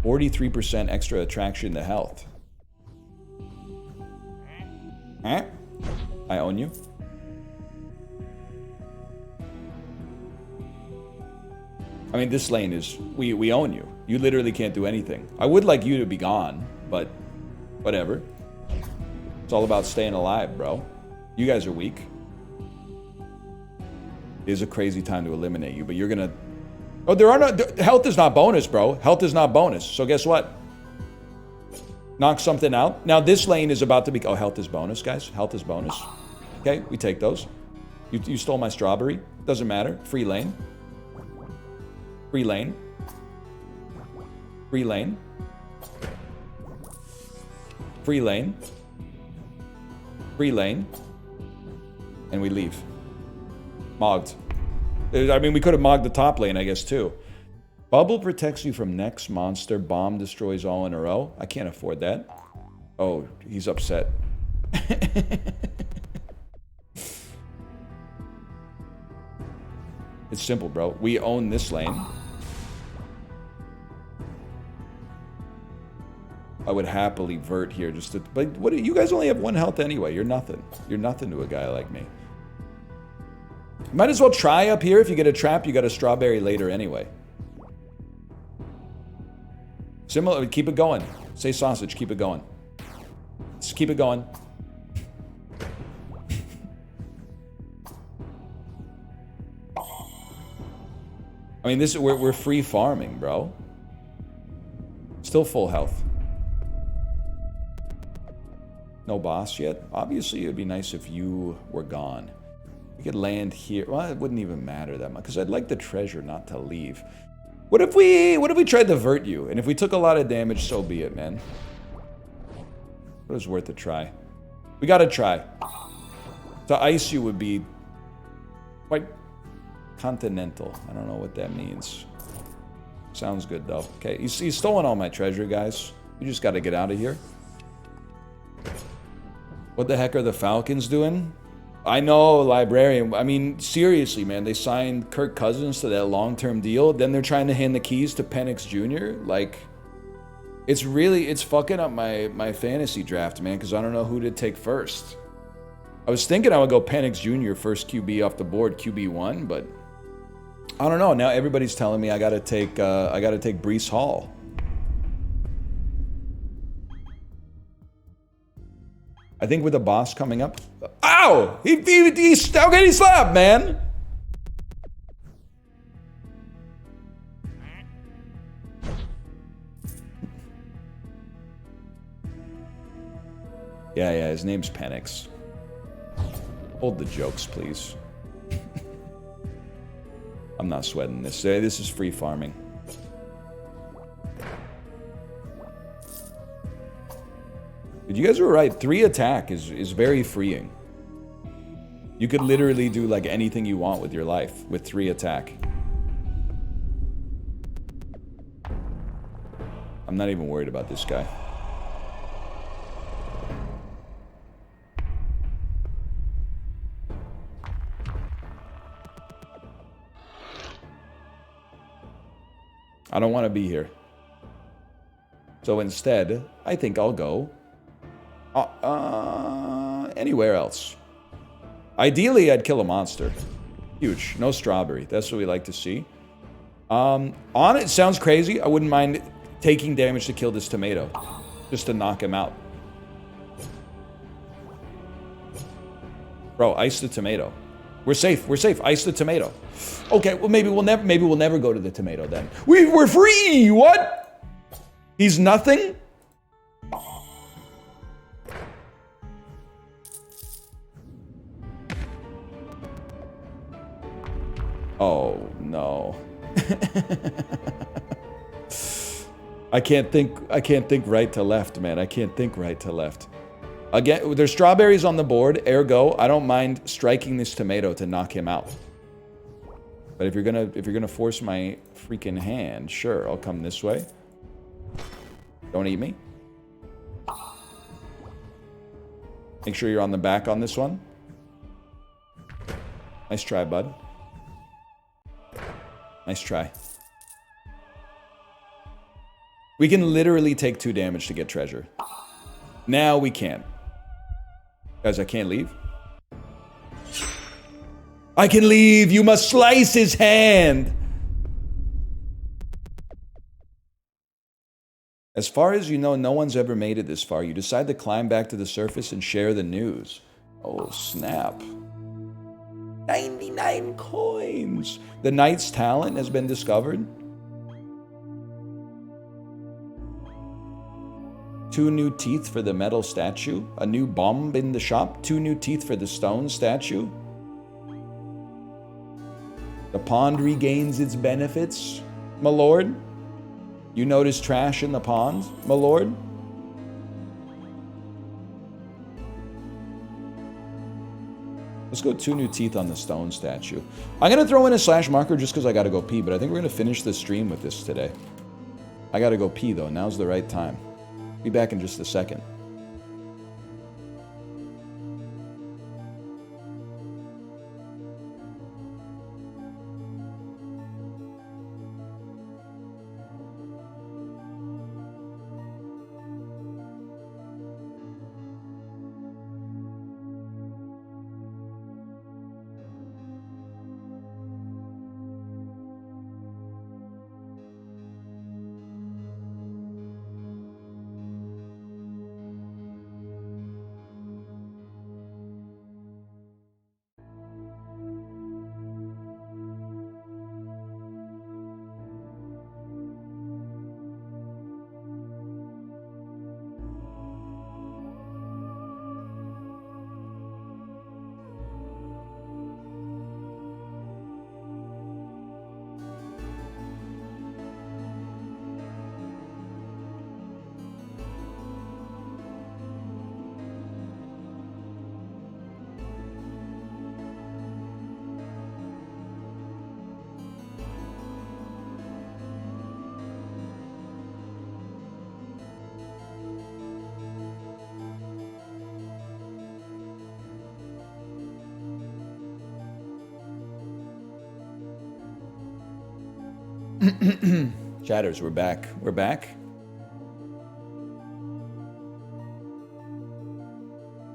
43% extra attraction to health. Huh? I own you. I mean, this lane is... We own you. You literally can't do anything. I would like you to be gone, but... whatever. It's all about staying alive, bro. You guys are weak. It is a crazy time to eliminate you, but you're gonna... Oh, there are no... Health is not bonus, bro. Health is not bonus. So guess what? Knock something out. Now this lane is about to be... Oh, health is bonus, guys. Health is bonus. Okay, we take those. You stole my strawberry. Doesn't matter. Free lane. Free lane. Free lane. Free lane. Free lane. And we leave. Mogged. I mean, we could have mogged the top lane, I guess, too. Bubble protects you from next monster. Bomb destroys all in a row. I can't afford that. Oh, he's upset. It's simple, bro. We own this lane. I would happily vert here just to... But what? You guys only have 1 health anyway. You're nothing. You're nothing to a guy like me. Might as well try up here. If you get a trap, you got a strawberry later anyway. Similar. Keep it going. Say sausage. Keep it going. Just keep it going. I mean, this is we're free farming, bro. Still full health. No boss yet. Obviously, it would be nice if you were gone. We could land here. Well, it wouldn't even matter that much because I'd like the treasure not to leave. What if we tried to vert you? And if we took a lot of damage, so be it, man. It was worth a try. We gotta try. To ice you would be quite continental. I don't know what that means. Sounds good though. Okay, he's stolen all my treasure, guys. You just gotta get out of here. What the heck are the Falcons doing? I know, librarian. I mean, seriously, man. They signed Kirk Cousins to that long-term deal. Then they're trying to hand the keys to Penix Jr. Like, it's fucking up my fantasy draft, man, because I don't know who to take first. I was thinking I would go Penix Jr. first QB off the board, QB1, but I don't know. Now everybody's telling me I gotta take Breece Hall. I think with the boss coming up. Ow! How can he slap, man? Yeah, his name's Penix. Hold the jokes, please. I'm not sweating this. This is free farming. But you guys were right. 3 attack is very freeing. You could literally do like anything you want with your life with 3 attack. I'm not even worried about this guy. I don't want to be here. So instead, I think I'll go anywhere else. Ideally, I'd kill a monster. Huge. No strawberry. That's what we like to see. On it sounds crazy. I wouldn't mind taking damage to kill this tomato. Just to knock him out. Bro, ice the tomato. We're safe. We're safe. Ice the tomato. Okay, well maybe we'll never go to the tomato then. We're free! What? He's nothing? Oh no. I can't think right to left, man. I can't think right to left. Again, there's strawberries on the board, ergo, I don't mind striking this tomato to knock him out. But if you're gonna force my freaking hand, sure, I'll come this way. Don't eat me. Make sure you're on the back on this one. Nice try, bud. Nice try. We can literally take 2 damage to get treasure. Now we can. Guys, I can't leave. I can leave. You must slice his hand. As far as you know, no one's ever made it this far. You decide to climb back to the surface and share the news. Oh, snap. 99 coins. The knight's talent has been discovered. 2 new teeth for the metal statue. A new bomb in the shop. 2 new teeth for the stone statue. The pond regains its benefits, my lord. You notice trash in the pond, my lord? Let's go 2 new teeth on the stone statue. I'm going to throw in a slash marker just because I got to go pee, but I think we're going to finish the stream with this today. I got to go pee, though. Now's the right time. Be back in just a second. Chatters, we're back. We're back.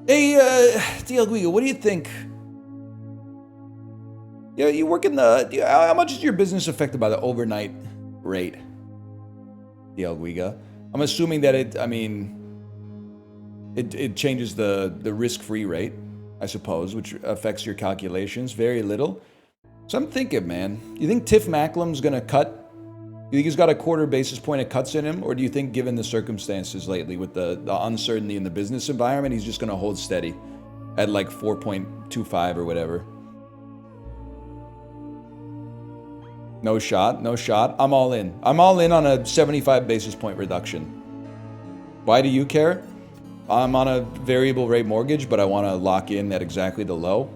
Hey, DLES, what do you think? Yeah, you work in the... How much is your business affected by the overnight rate? DLES. I'm assuming that it changes the risk-free rate, I suppose, which affects your calculations very little. So I'm thinking, man, you think Tiff Macklem's gonna cut? You think he's got a 1/4 basis point of cuts in him? Or do you think, given the circumstances lately with the uncertainty in the business environment, he's just gonna hold steady at like 4.25 or whatever? No shot, no shot. I'm all in. I'm all in on a 75 basis point reduction. Why do you care? I'm on a variable rate mortgage, but I want to lock in at exactly the low.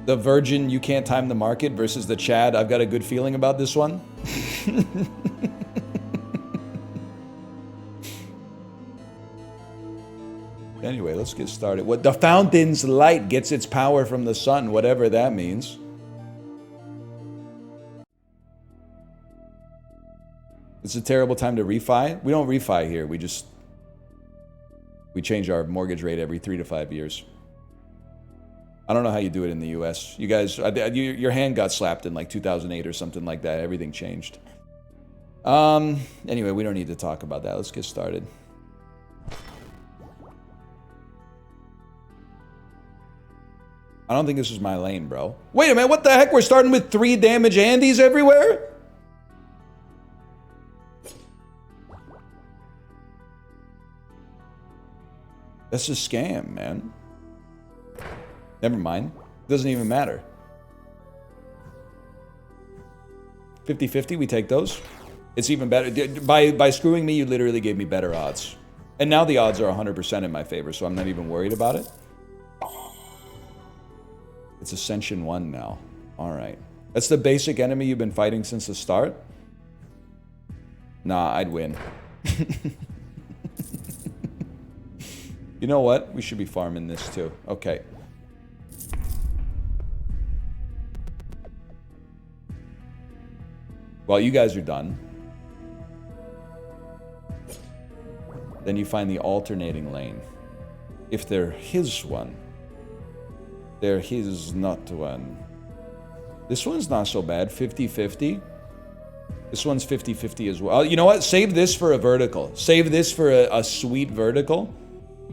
The virgin, you can't time the market versus the Chad, I've got a good feeling about this one. Anyway, let's get started. What the fountain's light gets its power from the sun, whatever that means. It's a terrible time to refi. We don't refi here. We change our mortgage rate every 3 to 5 years. I don't know how you do it in the US. You guys, your hand got slapped in like 2008 or something like that. Everything changed. Anyway, we don't need to talk about that. Let's get started. I don't think this is my lane, bro. Wait a minute, what the heck? We're starting with 3 damage Andes everywhere? That's a scam, man. Never mind. Doesn't even matter. 50-50, we take those. It's even better. By screwing me, you literally gave me better odds. And now the odds are 100% in my favor, so I'm not even worried about it. It's Ascension 1 now. Alright. That's the basic enemy you've been fighting since the start? Nah, I'd win. You know what? We should be farming this too. Okay. Well, you guys are done. Then you find the alternating lane. If they're his one. They're his not one. This one's not so bad. 50-50. This one's 50-50 as well. You know what? Save this for a vertical. Save this for a sweet vertical.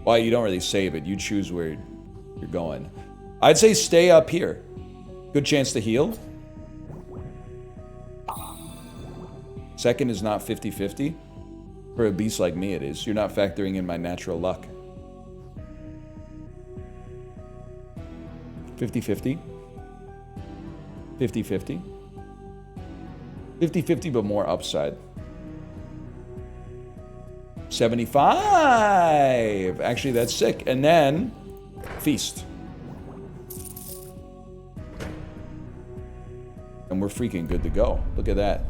Well, you don't really save it. You choose where you're going. I'd say stay up here. Good chance to heal. Second is not 50-50. For a beast like me, it is. You're not factoring in my natural luck. 50-50. 50-50. 50-50, but more upside. 75! Actually, that's sick. And then, feast. And we're freaking good to go. Look at that.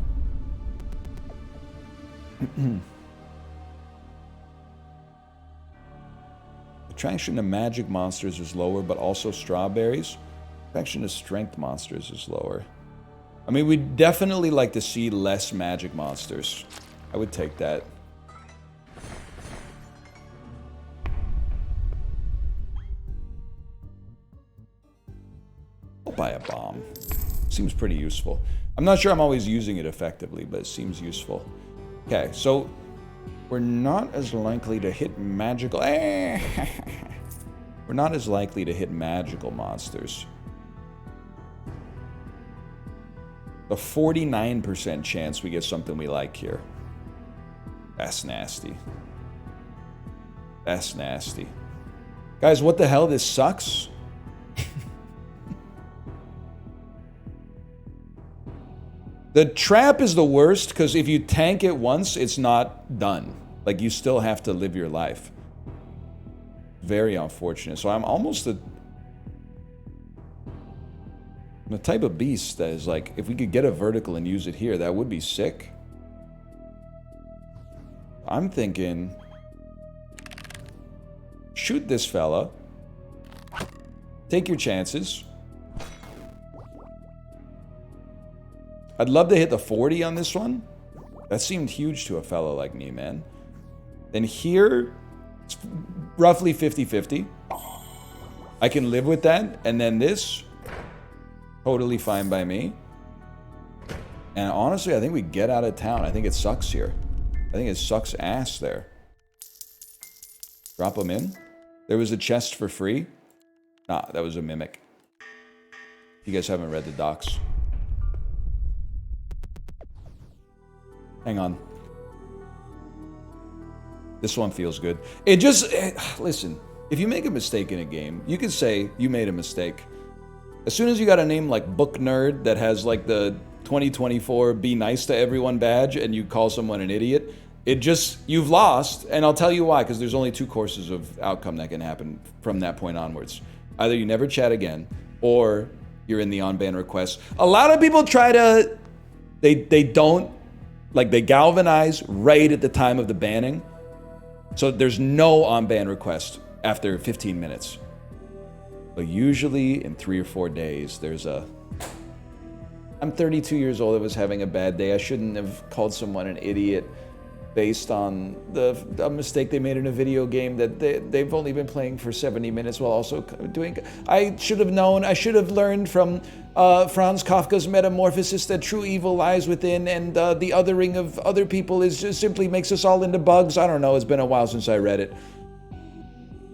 Attraction to magic monsters is lower, but also strawberries. Attraction to strength monsters is lower. I mean, we'd definitely like to see less magic monsters. I would take that. I'll buy a bomb. Seems pretty useful. I'm not sure I'm always using it effectively, but it seems useful. Okay, so we're not as likely to hit magical... We're not as likely to hit magical monsters. A 49% chance we get something we like here. That's nasty. That's nasty. Guys, what the hell? This sucks. The trap is the worst, because if you tank it once, it's not done. Like, you still have to live your life. Very unfortunate. So I'm almost the type of beast that is like, if we could get a vertical and use it here, that would be sick. I'm thinking, shoot this fella. Take your chances. I'd love to hit the 40 on this one. That seemed huge to a fella like me, man. Then here, it's roughly 50-50. I can live with that. And then this, totally fine by me. And honestly, I think we get out of town. I think it sucks here. I think it sucks ass there. Drop them in. There was a chest for free. Nah, that was a mimic. You guys haven't read the docs. Hang on. This one feels good. It just... listen, if you make a mistake in a game, you can say you made a mistake. As soon as you got a name like Book Nerd that has like the 2024 Be Nice to Everyone badge and you call someone an idiot, it just... you've lost. And I'll tell you why, because there's only two courses of outcome that can happen from that point onwards. Either you never chat again, or you're in the on-ban request. A lot of people try to... They don't... like, they galvanize right at the time of the banning. So there's no on-ban request after 15 minutes. But usually in 3 or 4 days, there's a... I'm 32 years old, I was having a bad day. I shouldn't have called someone an idiot based on a mistake they made in a video game that they've only been playing for 70 minutes while also doing... I should have known, I should have learned from Franz Kafka's Metamorphosis that true evil lies within, and the othering of other people is just simply makes us all into bugs. I don't know, it's been a while since I read it.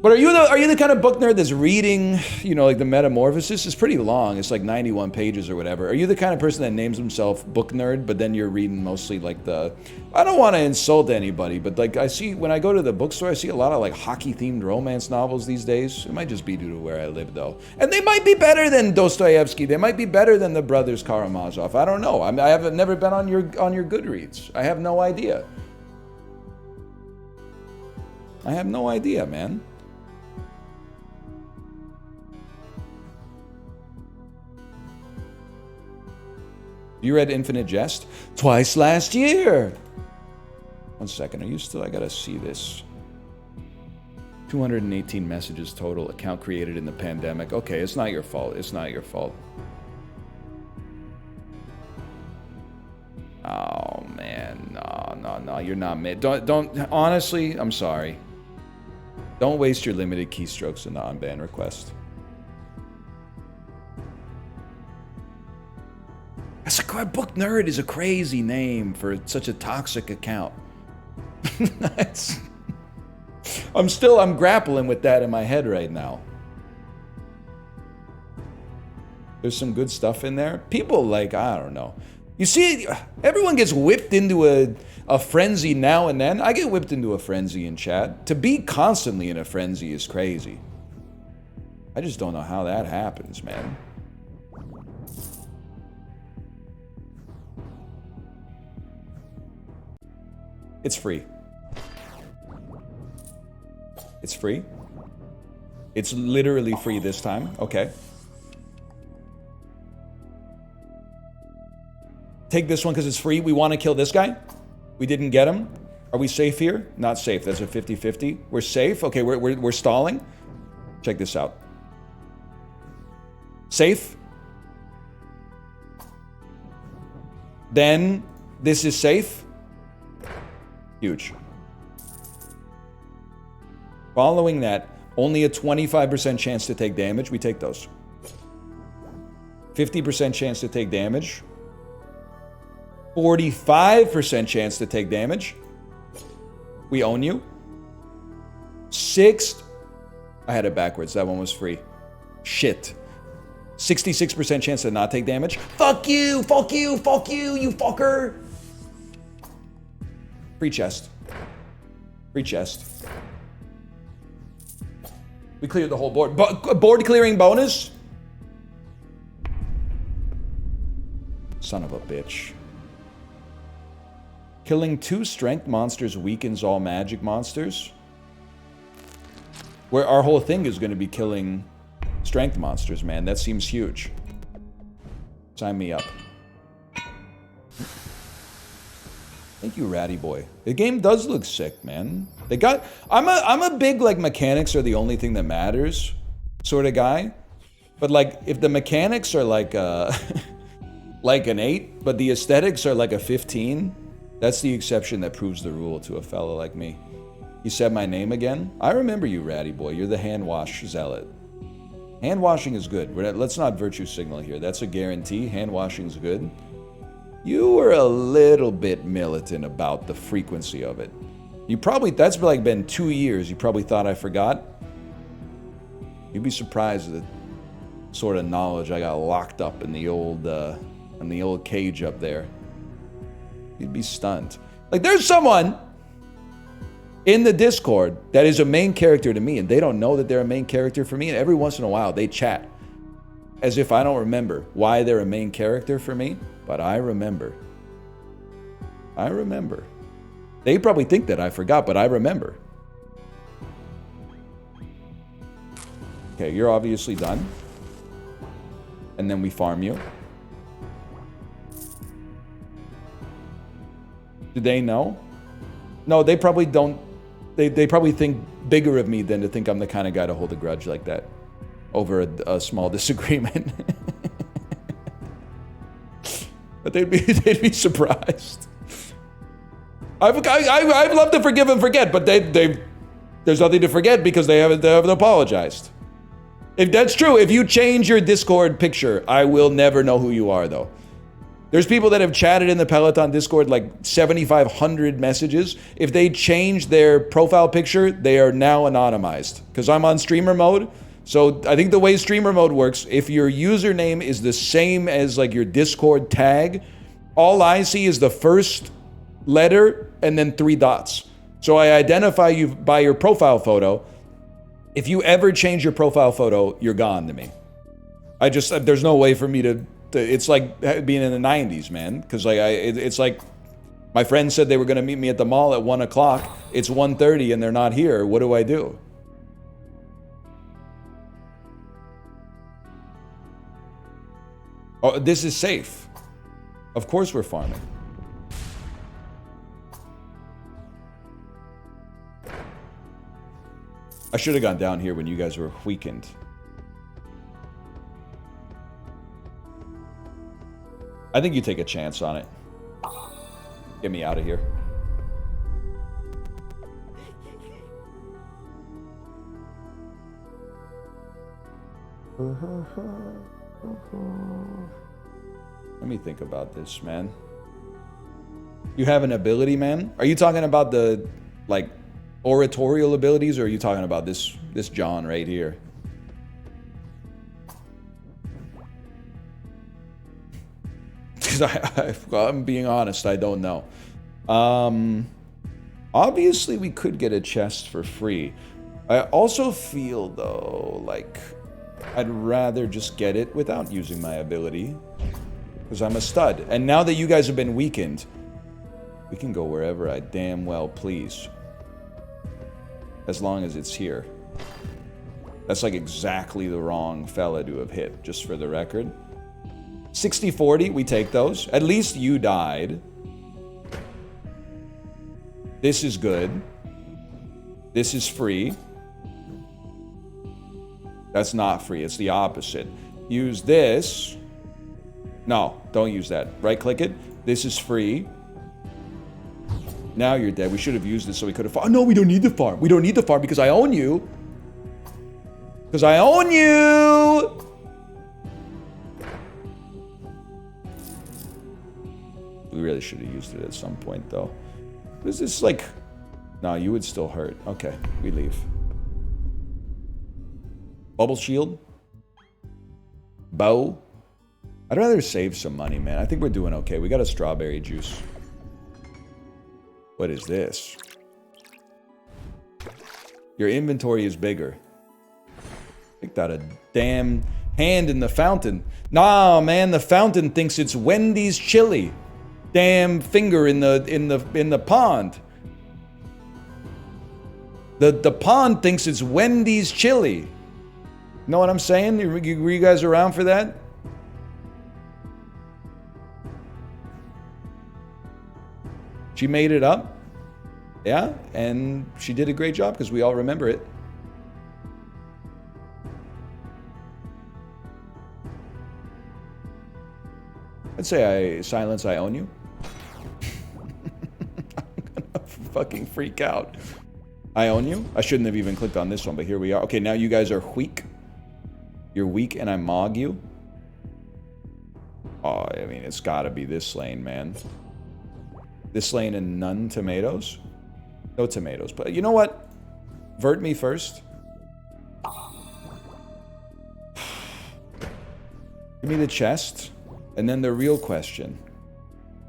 But are you the kind of book nerd that's reading, you know, like the Metamorphosis? It's pretty long. It's like 91 pages or whatever. Are you the kind of person that names himself book nerd, but then you're reading mostly like the... I don't want to insult anybody, but like I see, when I go to the bookstore, I see a lot of like hockey-themed romance novels these days. It might just be due to where I live, though. And they might be better than Dostoevsky. They might be better than the brothers Karamazov. I don't know. I haven't never been on your Goodreads. I have no idea. I have no idea, man. You read Infinite Jest? Twice last year! 1 second, are you still... I gotta see this. 218 messages total, account created in the pandemic. Okay, it's not your fault. It's not your fault. Oh, man. No, you're not mid. Don't... Honestly, I'm sorry. Don't waste your limited keystrokes in the on-ban request. Book Nerd is a crazy name for such a toxic account. I'm grappling with that in my head right now. There's some good stuff in there. People like, I don't know. You see, everyone gets whipped into a frenzy now and then. I get whipped into a frenzy in chat. To be constantly in a frenzy is crazy. I just don't know how that happens, man. It's free. It's free? It's literally free this time. Okay. take this one because it's free. We want to kill this guy. We didn't get him. Are we safe here? Not safe. That's a 50-50. We're safe. Okay, we're stalling. Check this out. Safe. Then this is safe. Huge. Following that, only a 25% chance to take damage. We take those. 50% chance to take damage. 45% chance to take damage. We own you. 6. I had it backwards. That one was free. Shit. 66% chance to not take damage. Fuck you! Fuck you! Fuck you! You fucker! Free chest. Free chest. We cleared the whole board. Board clearing bonus? Son of a bitch. Killing 2 strength monsters weakens all magic monsters. Where our whole thing is going to be killing strength monsters, man. That seems huge. Sign me up. Thank you, Ratty Boy. The game does look sick, man. They got... I'm a big, like, mechanics are the only thing that matters sort of guy. But, like, if the mechanics are like like an 8, but the aesthetics are like a 15, that's the exception that proves the rule to a fella like me. You said my name again? I remember you, Ratty Boy. You're the hand wash zealot. Hand washing is good. Let's not virtue signal here. That's a guarantee. Hand washing's good. You were a little bit militant about the frequency of it. You probably, that's like been 2 years. You probably thought I forgot. You'd be surprised at the sort of knowledge I got locked up in the old cage up there. You'd be stunned. Like, there's someone in the Discord that is a main character to me, and they don't know that they're a main character for me, and every once in a while they chat as if I don't remember why they're a main character for me, but I remember. I remember. They probably think that I forgot, but I remember. Okay, you're obviously done. And then we farm you. Do they know? No, they probably don't. They probably think bigger of me than to think I'm the kind of guy to hold a grudge like that over a small disagreement. But they'd be surprised. I've loved to forgive and forget, but there's nothing to forget because they haven't apologized. If that's true, if you change your Discord picture, I will never know who you are, though. There's people that have chatted in the Peloton Discord like 7,500 messages. If they change their profile picture, they are now anonymized. Because I'm on streamer mode. So I think the way streamer mode works, if your username is the same as like your Discord tag, all I see is the first letter and then 3 dots. So I identify you by your profile photo. If you ever change your profile photo, you're gone to me. There's no way for me to it's like being in the 90s, man. Because like it's like my friends said they were going to meet me at the mall at 1 o'clock. It's 1:30 and they're not here. What do I do? Oh, this is safe. Of course we're farming. I should have gone down here when you guys were weakened. I think you take a chance on it. Get me out of here. Let me think about this, man. You have an ability, man? Are you talking about the, like, oratorial abilities, or are you talking about this John right here? Because I'm being honest, I don't know. Obviously, we could get a chest for free. I also feel, though, like I'd rather just get it without using my ability. Because I'm a stud. And now that you guys have been weakened, we can go wherever I damn well please. As long as it's here. That's like exactly the wrong fella to have hit, just for the record. 60-40, we take those. At least you died. This is good. This is free. That's not free, it's the opposite. Use this. No, don't use that. Right-click it. This is free. Now you're dead. We should have used this so we could have farmed. Oh, no, we don't need the farm. We don't need the farm because I own you. Because I own you! We really should have used it at some point, though. Is this like... No, you would still hurt. Okay, we leave. Bubble shield. Bow. I'd rather save some money, man. I think we're doing okay. We got a strawberry juice. What is this? Your inventory is bigger. Picked out a damn hand in the fountain. Nah, man, the fountain thinks it's Wendy's chili. Damn finger in the pond. The pond thinks it's Wendy's chili. Know what I'm saying? Were you guys around for that? She made it up. Yeah, and she did a great job because we all remember it. I'd say Silence, I own you. I'm gonna fucking freak out. I own you? I shouldn't have even clicked on this one, but here we are. Okay, now you guys are weak. You're weak and I mog you? Oh, I mean, it's gotta be this lane, man. This lane and none tomatoes? No tomatoes, but you know what? Vert me first. Give me the chest, and then the real question.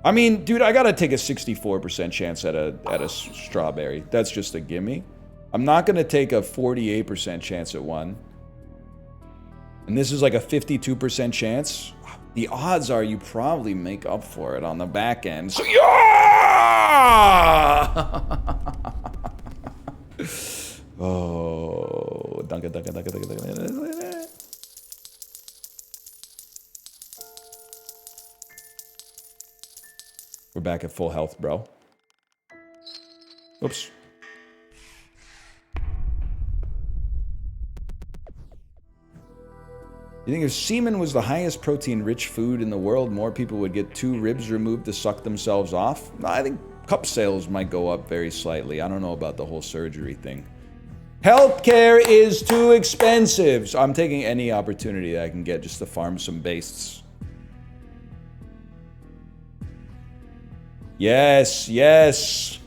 I mean, dude, I gotta take a 64% chance at a strawberry. That's just a gimme. I'm not gonna take a 48% chance at one. And this is like a 52% chance. The odds are you probably make up for it on the back end. So yeah! Oh, dunka. We're back at full health, bro. Oops. You think if semen was the highest protein-rich food in the world, more people would get 2 ribs removed to suck themselves off? No, I think cup sales might go up very slightly. I don't know about the whole surgery thing. Healthcare is too expensive. So I'm taking any opportunity that I can get just to farm some bastes. Yes, yes.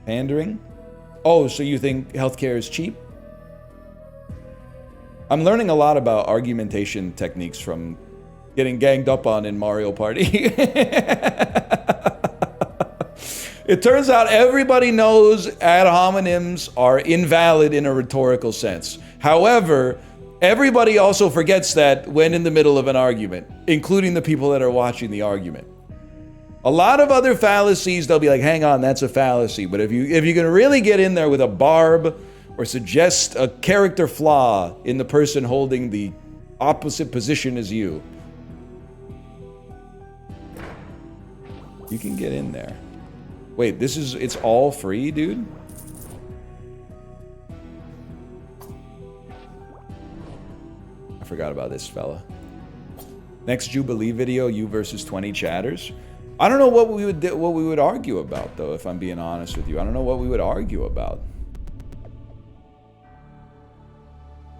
Pandering? Oh, so you think healthcare is cheap? I'm learning a lot about argumentation techniques from getting ganged up on in Mario Party. It turns out everybody knows ad hominems are invalid in a rhetorical sense. However, everybody also forgets that when in the middle of an argument, including the people that are watching the argument. A lot of other fallacies, they'll be like, hang on, that's a fallacy. But if you're going to really get in there with a barb or suggest a character flaw in the person holding the opposite position as you, you can get in there. Wait, it's all free, dude? I forgot about this fella. Next Jubilee video, you versus 20 chatters. I don't know what we would argue about, though, if I'm being honest with you. I don't know what we would argue about.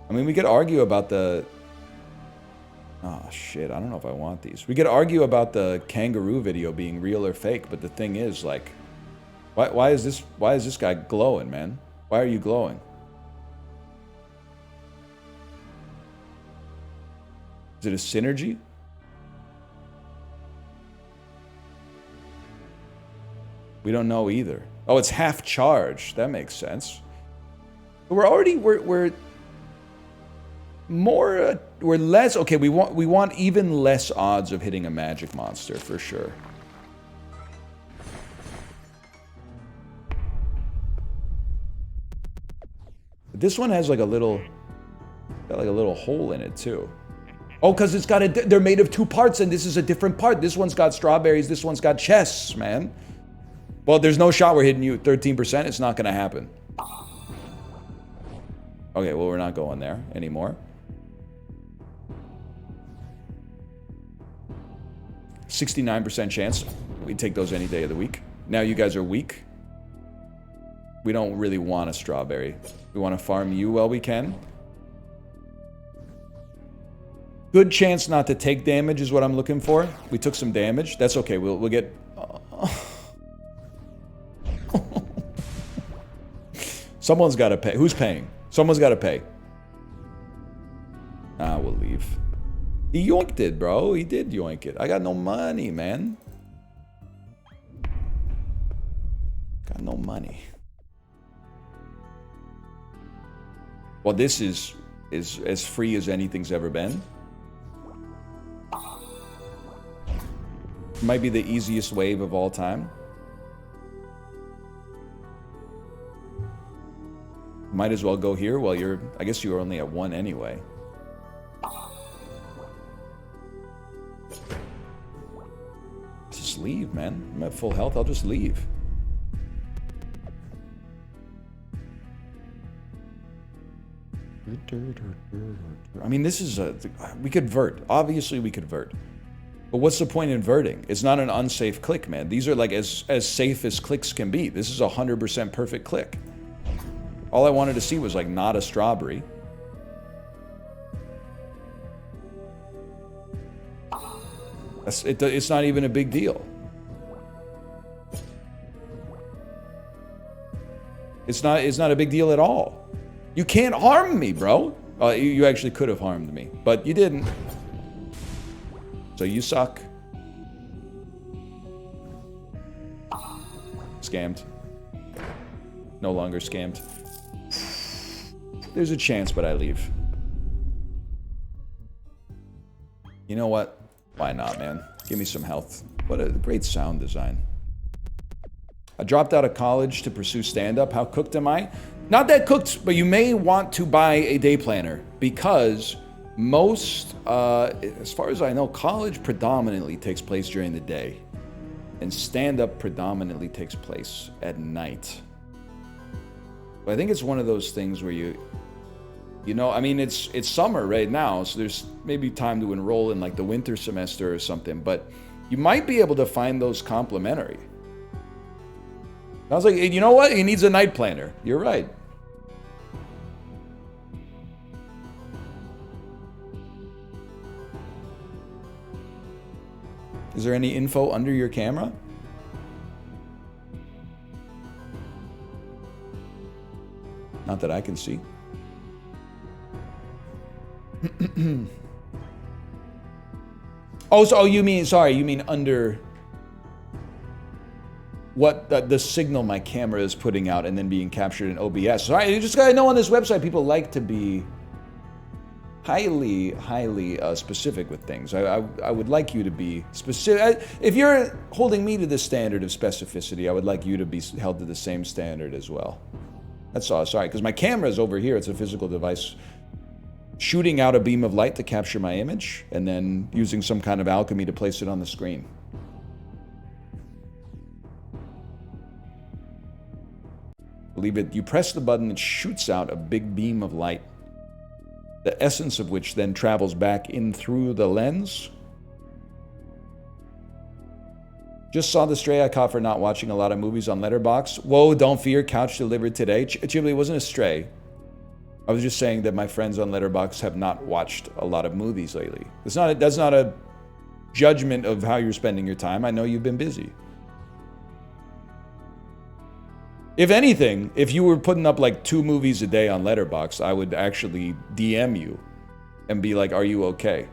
I mean, we could argue about the... Oh, shit, I don't know if I want these. We could argue about the kangaroo video being real or fake, but the thing is, like... Why is this guy glowing, man? Why are you glowing? Is it a synergy? We don't know either. Oh, it's half charge. That makes sense. But we're less. Okay, we want even less odds of hitting a magic monster for sure. This one has like a little Got like a little hole in it too. Oh, because it's got they're made of 2 parts and this is a different part. This one's got strawberries, this one's got chess, man. Well, there's no shot we're hitting you at 13%. It's not going to happen. Okay, well, we're not going there anymore. 69% chance. We take those any day of the week. Now you guys are weak. We don't really want a strawberry. We want to farm you while we can. Good chance not to take damage is what I'm looking for. We took some damage. That's okay. We'll get... Someone's got to pay. Who's paying? Someone's got to pay. Ah, we'll leave. He yoinked it, bro. He did yoink it. I got no money, man. Got no money. Well, this is as free as anything's ever been. Might be the easiest wave of all time. Might as well go here while you're... I guess you were only at 1 anyway. Just leave, man. I'm at full health. I'll just leave. I mean, this is a... We could vert. Obviously, we could vert. But what's the point in verting? It's not an unsafe click, man. These are like as safe as clicks can be. This is a 100% perfect click. All I wanted to see was like not a strawberry. It's not even a big deal. It's not a big deal at all. You can't harm me, bro. You actually could have harmed me, but you didn't. So you suck. Scammed. No longer scammed. There's a chance, but I leave. You know what? Why not, man? Give me some health. What a great sound design. I dropped out of college to pursue stand-up. How cooked am I? Not that cooked, but you may want to buy a day planner because most, as far as I know, college predominantly takes place during the day and stand-up predominantly takes place at night. But I think it's one of those things where you know, I mean, it's summer right now, so there's maybe time to enroll in like the winter semester or something, but you might be able to find those complementary. I was like, you know what? He needs a night planner. You're right. Is there any info under your camera? Not that I can see. Oh, you mean, sorry, you mean under what the signal my camera is putting out and then being captured in OBS. So you just gotta know on this website, people like to be highly specific with things. I would like you to be specific. If you're holding me to the standard of specificity, I would like you to be held to the same standard as well. That's all. Sorry, because my camera is over here. It's a physical device shooting out a beam of light to capture my image and then using some kind of alchemy to place it on the screen. Believe it, you press the button, it shoots out a big beam of light, the essence of which then travels back in through the lens. Just saw the stray I caught for not watching a lot of movies on Letterboxd. Whoa, don't fear, couch delivered today. Ghibli wasn't a stray. I was just saying that my friends on Letterboxd have not watched a lot of movies lately. That's not a judgment of how you're spending your time. I know you've been busy. If anything, if you were putting up like 2 movies a day on Letterboxd, I would actually DM you and be like, are you okay?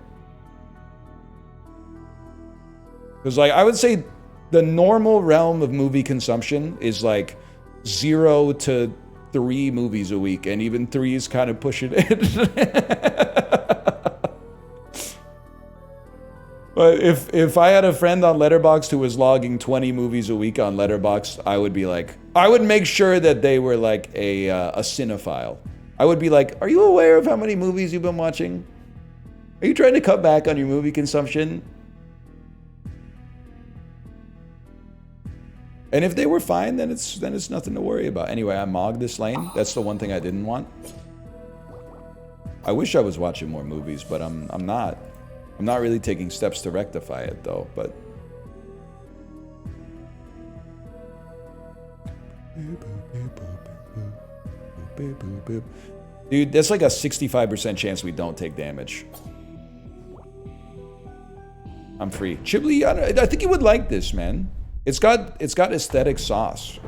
Because like, I would say the normal realm of movie consumption is like 0 to 3 movies a week, and even 3 is kind of pushing it. But if I had a friend on Letterboxd who was logging 20 movies a week on Letterboxd, I would be like, I would make sure that they were like a cinephile. I would be like, are you aware of how many movies you've been watching? Are you trying to cut back on your movie consumption? And if they were fine, then it's nothing to worry about. Anyway, I mogged this lane. That's the one thing I didn't want. I wish I was watching more movies, but I'm not. I'm not really taking steps to rectify it though, but dude, that's like a 65% chance we don't take damage. I'm free. Chibli, I think you would like this, man. It's got aesthetic sauce.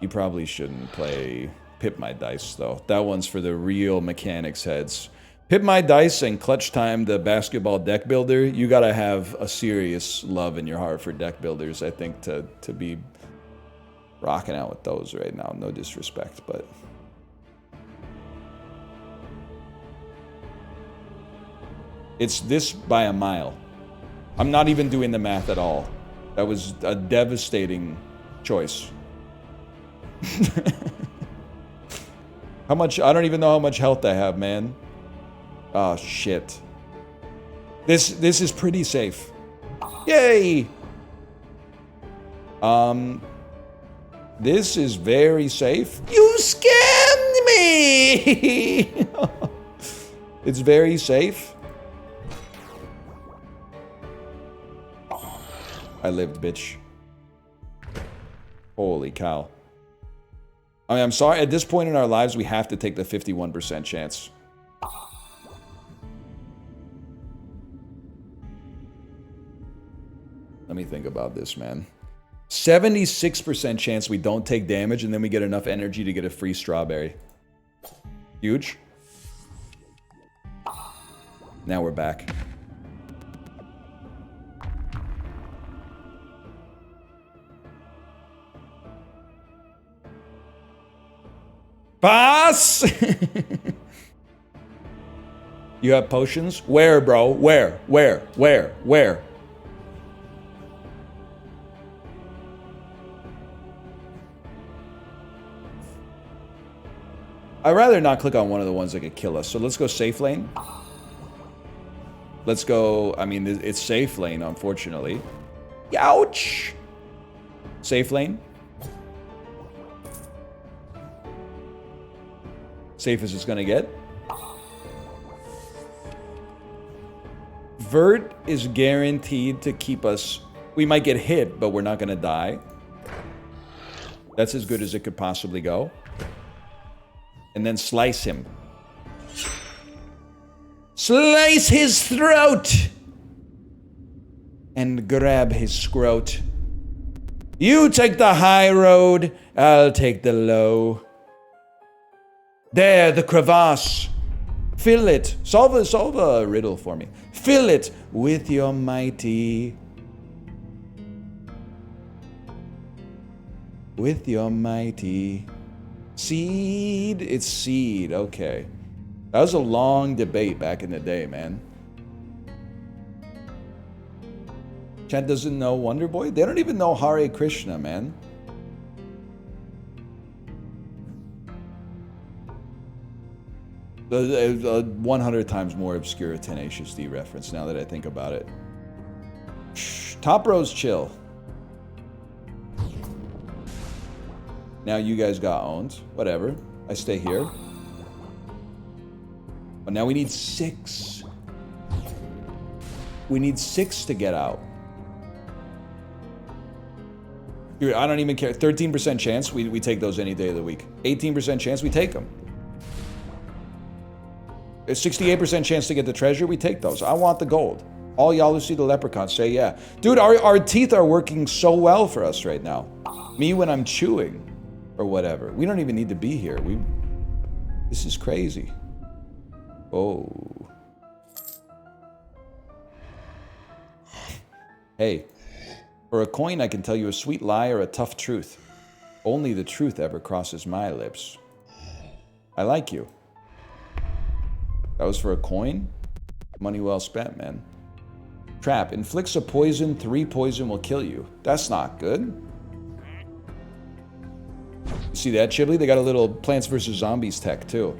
You probably shouldn't play Pip My Dice, though. That one's for the real mechanics heads. Pip My Dice and Clutch Time, the basketball deck builder, you gotta have a serious love in your heart for deck builders, I think, to be rocking out with those right now. No disrespect, but... It's this by a mile. I'm not even doing the math at all. That was a devastating choice. How much? I don't even know how much health I have, man. Oh shit. This is pretty safe. Yay! This is very safe. You scammed me! It's very safe. I lived, bitch. Holy cow. I mean, I'm sorry, at this point in our lives, we have to take the 51% chance. Let me think about this, man. 76% chance we don't take damage, and then we get enough energy to get a free strawberry. Huge. Now we're back. Boss! You have potions? Where, bro? Where? I'd rather not click on one of the ones that could kill us. So let's go safe lane. Let's go... I mean, it's safe lane, unfortunately. Ouch! Safe lane. Safe as it's gonna get. Vert is guaranteed to keep us... We might get hit, but we're not gonna die. That's as good as it could possibly go. And then slice him. Slice his throat! And grab his scrote. You take the high road, I'll take the low. There, the crevasse. Fill it. Solve a riddle for me. Fill it with your mighty. With your mighty. Seed? It's seed. Okay. That was a long debate back in the day, man. Chat doesn't know Wonder Boy? They don't even know Hare Krishna, man. A 100 times more obscure Tenacious D reference now that I think about it. Shh, top row's chill. Now you guys got owned. Whatever. I stay here. But now we need 6. We need 6 to get out. Dude, I don't even care. 13% chance, we take those any day of the week. 18% chance, we take them. A 68% chance to get the treasure, we take those. I want the gold. All y'all who see the leprechaun say yeah. Dude, our teeth are working so well for us right now. Me when I'm chewing or whatever. We don't even need to be here. This is crazy. Oh. Hey, for a coin I can tell you a sweet lie or a tough truth. Only the truth ever crosses my lips. I like you. That was for a coin? Money well spent, man. Trap. Inflicts a poison. 3 poison will kill you. That's not good. You see that, Chibli? They got a little Plants vs. Zombies tech, too.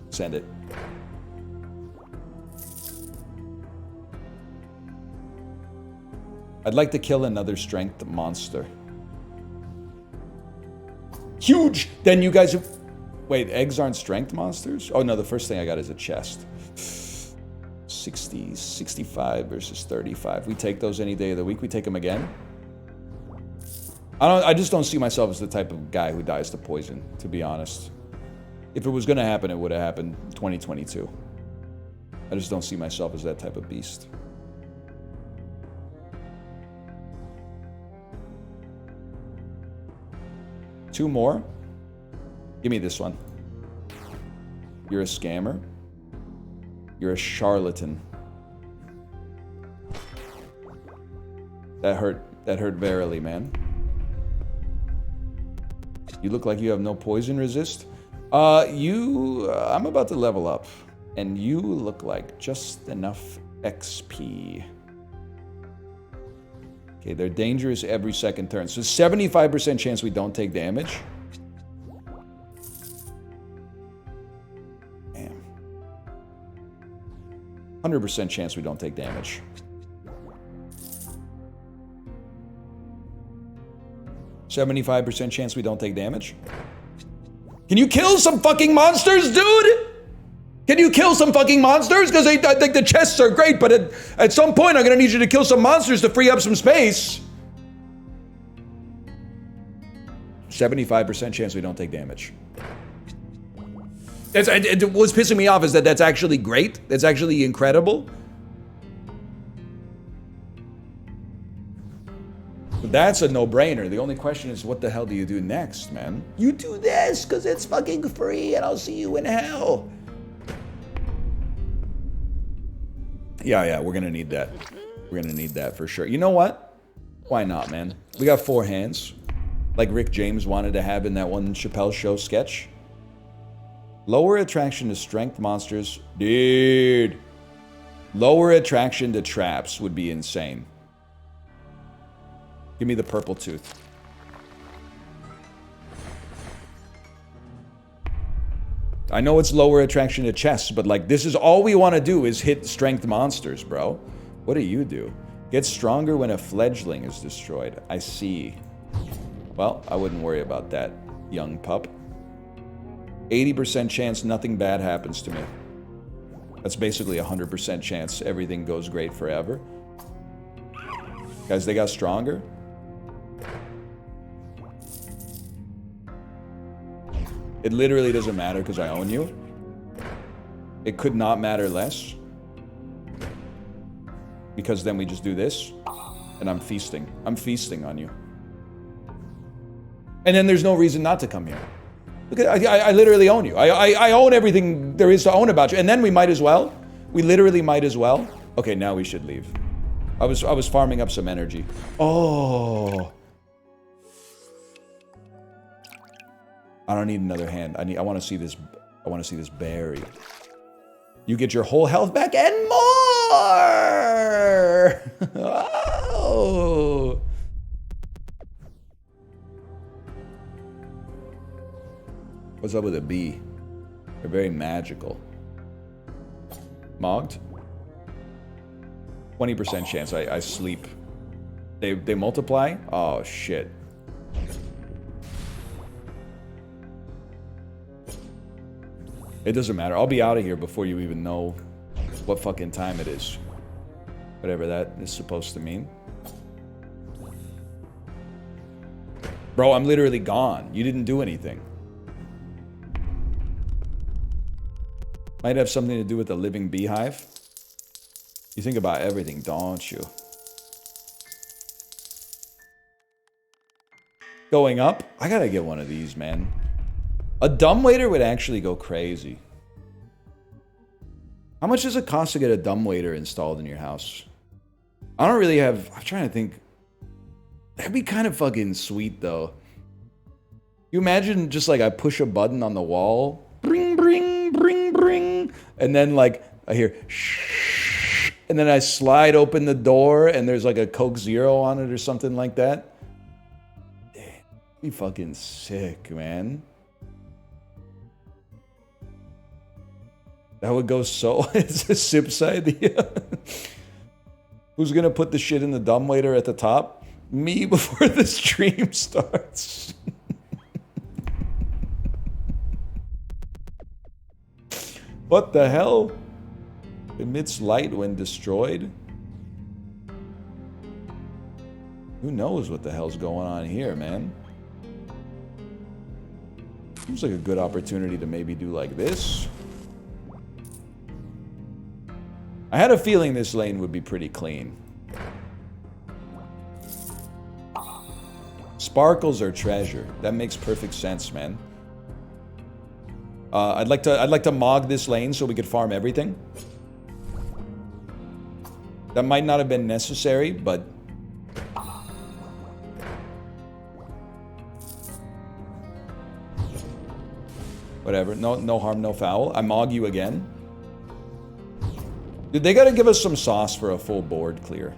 Send it. I'd like to kill another strength monster. Huge! Then you guys have... Wait, eggs aren't strength monsters? Oh no, the first thing I got is a chest. 60, 65 versus 35. We take those any day of the week. We take them again. I just don't see myself as the type of guy who dies to poison, to be honest. If it was going to happen, it would have happened 2022. I just don't see myself as that type of beast. Two more. Give me this one. You're a scammer. You're a charlatan. That hurt. That hurt verily, man. You look like you have no poison resist. I'm about to level up. And you look like just enough XP. Okay, they're dangerous every second turn. So 75% chance we don't take damage. Damn. 100% chance we don't take damage. %75% chance we don't take damage. Can you kill some fucking monsters, dude? Can you kill some fucking monsters? Because I think the chests are great, but at some point I'm gonna need you to kill some monsters to free up some space. 75% chance we don't take damage. What's pissing me off is that that's actually great. That's actually incredible. That's a no-brainer. The only question is, what the hell do you do next, man? You do this, because it's fucking free, and I'll see you in hell. Yeah, we're gonna need that. We're gonna need that for sure. You know what? Why not, man? We got 4 hands. Like Rick James wanted to have in that one Chappelle Show sketch. Lower attraction to strength monsters. Dude. Lower attraction to traps would be insane. Give me the purple tooth. I know it's lower attraction to chests, but like this is all we want to do is hit strength monsters, bro. What do you do? Get stronger when a fledgling is destroyed. I see. Well, I wouldn't worry about that, young pup. 80% chance nothing bad happens to me. That's basically 100% chance everything goes great forever. Guys, they got stronger. It literally doesn't matter because I own you. It could not matter less. Because then we just do this. And I'm feasting. I'm feasting on you. And then there's no reason not to come here. Look at, I literally own you. I own everything there is to own about you. And then we might as well. We literally might as well. Okay, now we should leave. I was farming up some energy. Oh. I don't need another hand. I want to see this. I want to see this berry. You get your whole health back and more. Oh. What's up with a bee? They're very magical. Mogged? 20% chance I sleep. They multiply? Oh shit. It doesn't matter. I'll be out of here before you even know what fucking time it is. Whatever that is supposed to mean. Bro, I'm literally gone. You didn't do anything. Might have something to do with the living beehive. You think about everything, don't you? Going up? I gotta get one of these, man. A dumbwaiter would actually go crazy. How much does it cost to get a dumbwaiter installed in your house? I don't really have... I'm trying to think. That'd be kind of fucking sweet, though. You imagine just like I push a button on the wall, bring, bring, bring, bring, and then like I hear shh, and then I slide open the door and there's like a Coke Zero on it or something like that. Damn, be fucking sick, man. That would go so. It's a Sips idea. Who's gonna put the shit in the dumbwaiter at the top? Me before the stream starts. What the hell? Emits light when destroyed? Who knows what the hell's going on here, man? Seems like a good opportunity to maybe do like this. I had a feeling this lane would be pretty clean. Sparkles are treasure. That makes perfect sense, man. I'd like to mog this lane so we could farm everything. That might not have been necessary, but whatever. No harm, no foul. I mog you again. Dude, they gotta give us some sauce for a full board clear.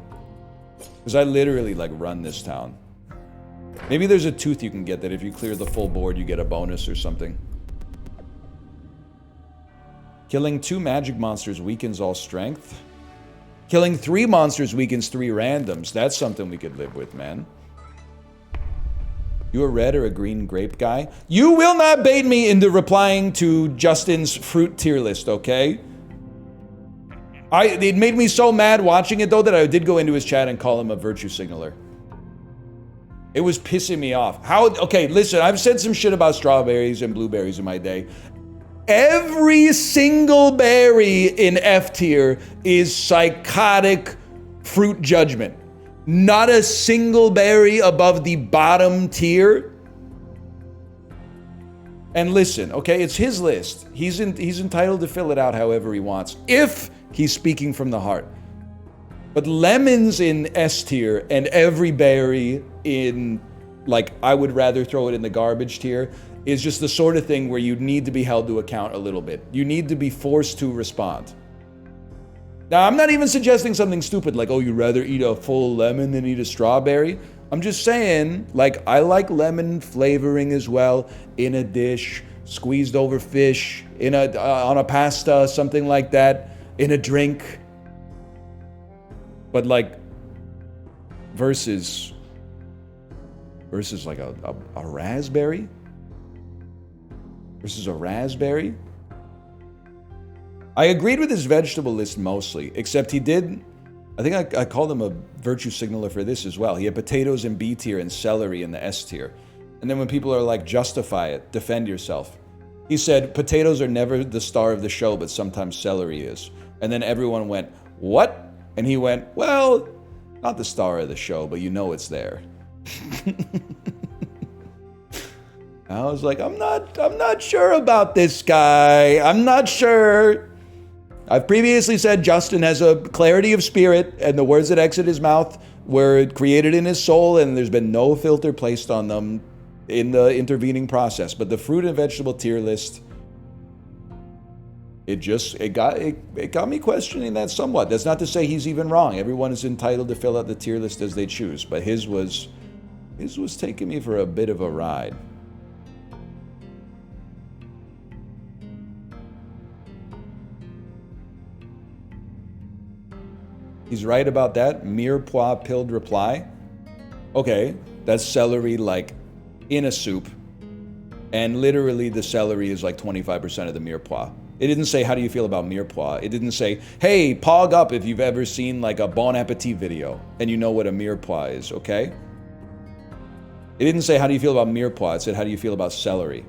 Because I literally like run this town. Maybe there's a tooth you can get that if you clear the full board you get a bonus or something. Killing 2 magic monsters weakens all strength. Killing 3 monsters weakens 3 randoms. That's something we could live with, man. You a red or a green grape guy? You will not bait me into replying to Justin's fruit tier list, okay? It made me so mad watching it, though, that I did go into his chat and call him a virtue signaler. It was pissing me off. Okay, listen, I've said some shit about strawberries and blueberries in my day. Every single berry in F tier is psychotic fruit judgment. Not a single berry above the bottom tier. And listen, okay, it's his list. He's entitled to fill it out however he wants, if he's speaking from the heart. But lemons in S tier and every berry in, like, I would rather throw it in the garbage tier, is just the sort of thing where you need to be held to account a little bit. You need to be forced to respond. Now, I'm not even suggesting something stupid like, oh, you'd rather eat a full lemon than eat a strawberry. I'm just saying, like, I like lemon flavoring as well in a dish, squeezed over fish, on a pasta, something like that, in a drink. But like, versus like a raspberry? Versus a raspberry? I agreed with his vegetable list mostly, except he did, I think I called him a virtue signaler for this as well. He had potatoes in B tier and celery in the S tier. And then when people are like, justify it, defend yourself. He said, potatoes are never the star of the show, but sometimes celery is. And then everyone went, what? And he went, well, not the star of the show, but you know it's there. I was like, I'm not sure about this guy. I'm not sure. I've previously said Justin has a clarity of spirit, and the words that exit his mouth were created in his soul, and there's been no filter placed on them in the intervening process. But the fruit and vegetable tier list, it got me questioning that somewhat. That's not to say he's even wrong. Everyone is entitled to fill out the tier list as they choose, but his was taking me for a bit of a ride. He's right about that. Mirepoix pilled reply. Okay, that's celery like in a soup. And literally the celery is like 25% of the mirepoix. It didn't say, how do you feel about mirepoix? It didn't say, hey, pog up if you've ever seen like a Bon Appetit video and you know what a mirepoix is, okay? It didn't say, how do you feel about mirepoix? It said, how do you feel about celery?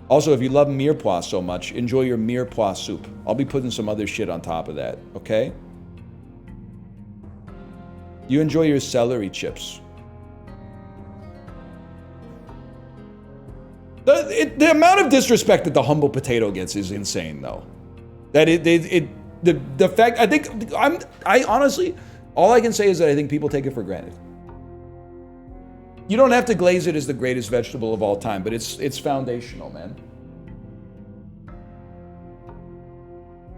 Also, if you love mirepoix so much, enjoy your mirepoix soup. I'll be putting some other shit on top of that, okay? You enjoy your celery chips. The amount of disrespect that the humble potato gets is insane, though. That the fact, I honestly, all I can say is that I think people take it for granted. You don't have to glaze it as the greatest vegetable of all time, but it's foundational, man.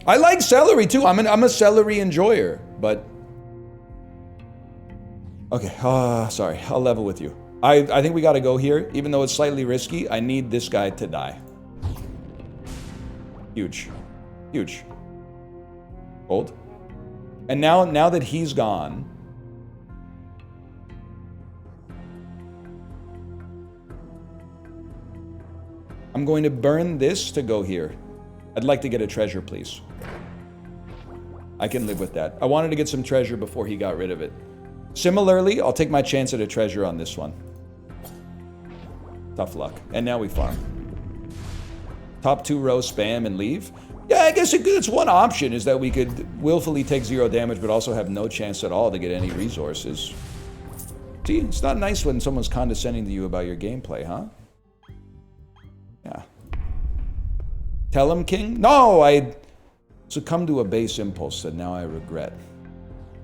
I like celery too. I'm a celery enjoyer, but okay. Sorry, I'll level with you. I think we got to go here, even though it's slightly risky. I need this guy to die. Huge, huge. Hold. And now that he's gone. I'm going to burn this to go here. I'd like to get a treasure, please. I can live with that. I wanted to get some treasure before he got rid of it. Similarly, I'll take my chance at a treasure on this one. Tough luck. And now we farm. Top 2 rows spam and leave. Yeah, I guess it's one option is that we could willfully take 0 damage but also have no chance at all to get any resources. See, it's not nice when someone's condescending to you about your gameplay, huh? Yeah. Tell him, King? No, I succumbed to a base impulse that now I regret.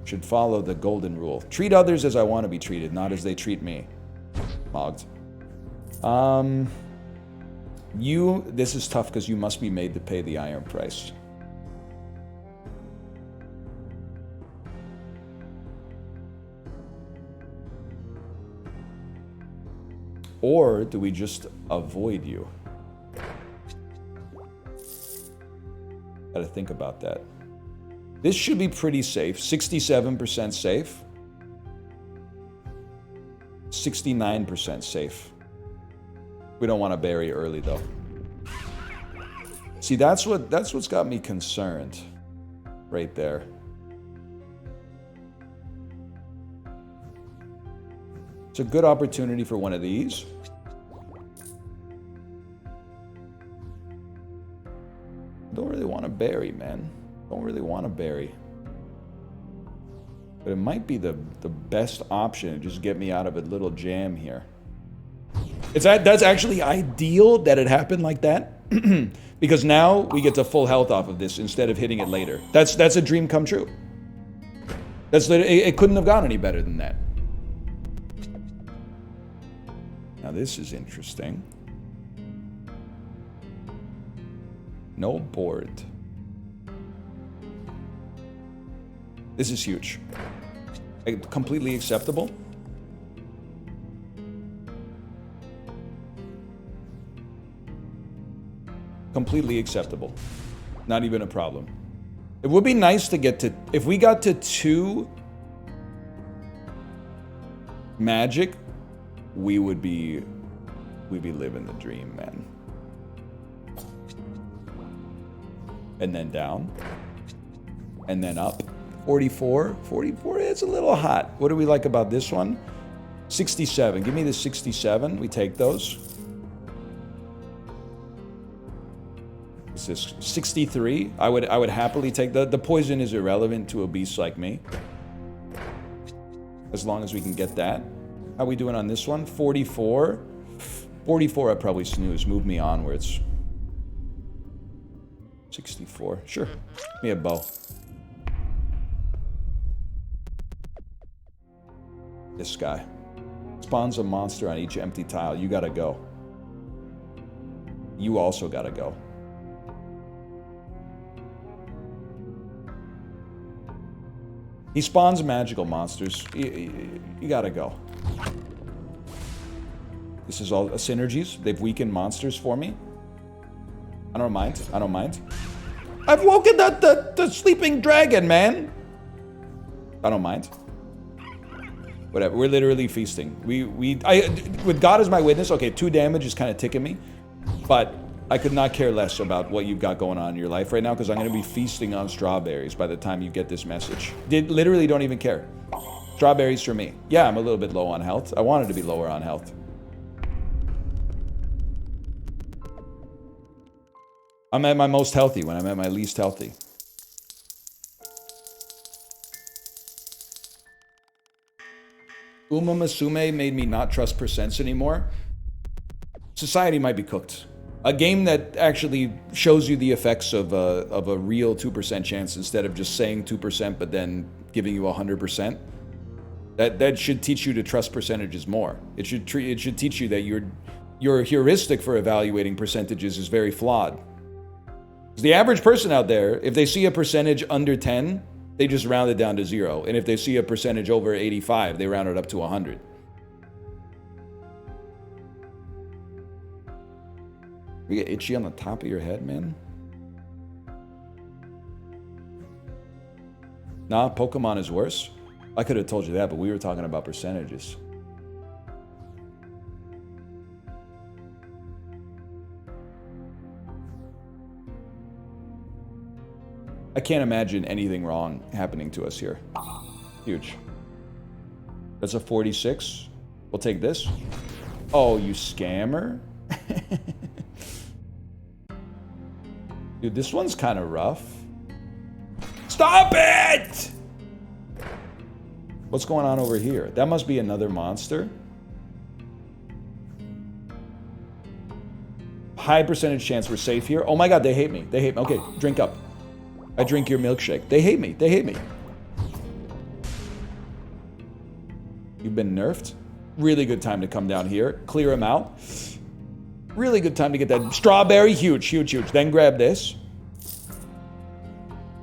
Should follow the golden rule. Treat others as I want to be treated, not as they treat me. Mogged. This is tough because you must be made to pay the iron price. Or do we just avoid you? Gotta think about that. This should be pretty safe. 67% safe. 69% safe. We don't want to bury early though. See, that's what's got me concerned. Right there. It's a good opportunity for one of these. Don't really want to bury, man. Don't really want to bury. But it might be the best option to just get me out of a little jam here. That's actually ideal that it happened like that. Because now we get to full health off of this instead of hitting it later. That's a dream come true. It couldn't have gone any better than that. Now this is interesting. No board. This is huge. Completely acceptable. Completely acceptable. Not even a problem. It would be nice to get to... If we got to 2 magic, we'd be living the dream, man. And then down. And then up. 44. 44, it's a little hot. What do we like about this one? 67. Give me the 67. We take those. Is this 63? I would happily take the poison is irrelevant to a beast like me. As long as we can get that. How we doing on this one? 44. 44, I probably snooze. Move me onwards. 64. Sure. Give me a bow. This guy. Spawns a monster on each empty tile. You gotta go. You also gotta go. He spawns magical monsters. You gotta go. This is all synergies. They've weakened monsters for me. I don't mind. I don't mind. I've woken the sleeping dragon, man. I don't mind. Whatever. We're literally feasting. With God as my witness, okay, 2 damage is kind of ticking me. But I could not care less about what you've got going on in your life right now because I'm going to be feasting on strawberries by the time you get this message. Literally don't even care. Strawberries for me. Yeah, I'm a little bit low on health. I wanted to be lower on health. I'm at my most healthy when I'm at my least healthy. Uma Musume made me not trust percents anymore. Society might be cooked. A game that actually shows you the effects of a real 2% chance instead of just saying 2% but then giving you 100%. That should teach you to trust percentages more. It should teach you that your heuristic for evaluating percentages is very flawed. The average person out there, if they see a percentage under 10, they just round it down to 0. And if they see a percentage over 85, they round it up to 100. You get itchy on the top of your head, man? Nah, Pokemon is worse. I could have told you that, but we were talking about percentages. I can't imagine anything wrong happening to us here. Huge. That's a 46. We'll take this. Oh, you scammer. Dude, this one's kind of rough. Stop it! What's going on over here? That must be another monster. High percentage chance we're safe here. Oh my god, they hate me. They hate me. Okay, drink up. I drink your milkshake. They hate me. They hate me. You've been nerfed. Really good time to come down here. Clear them out. Really good time to get that strawberry. Huge, huge, huge. Then grab this.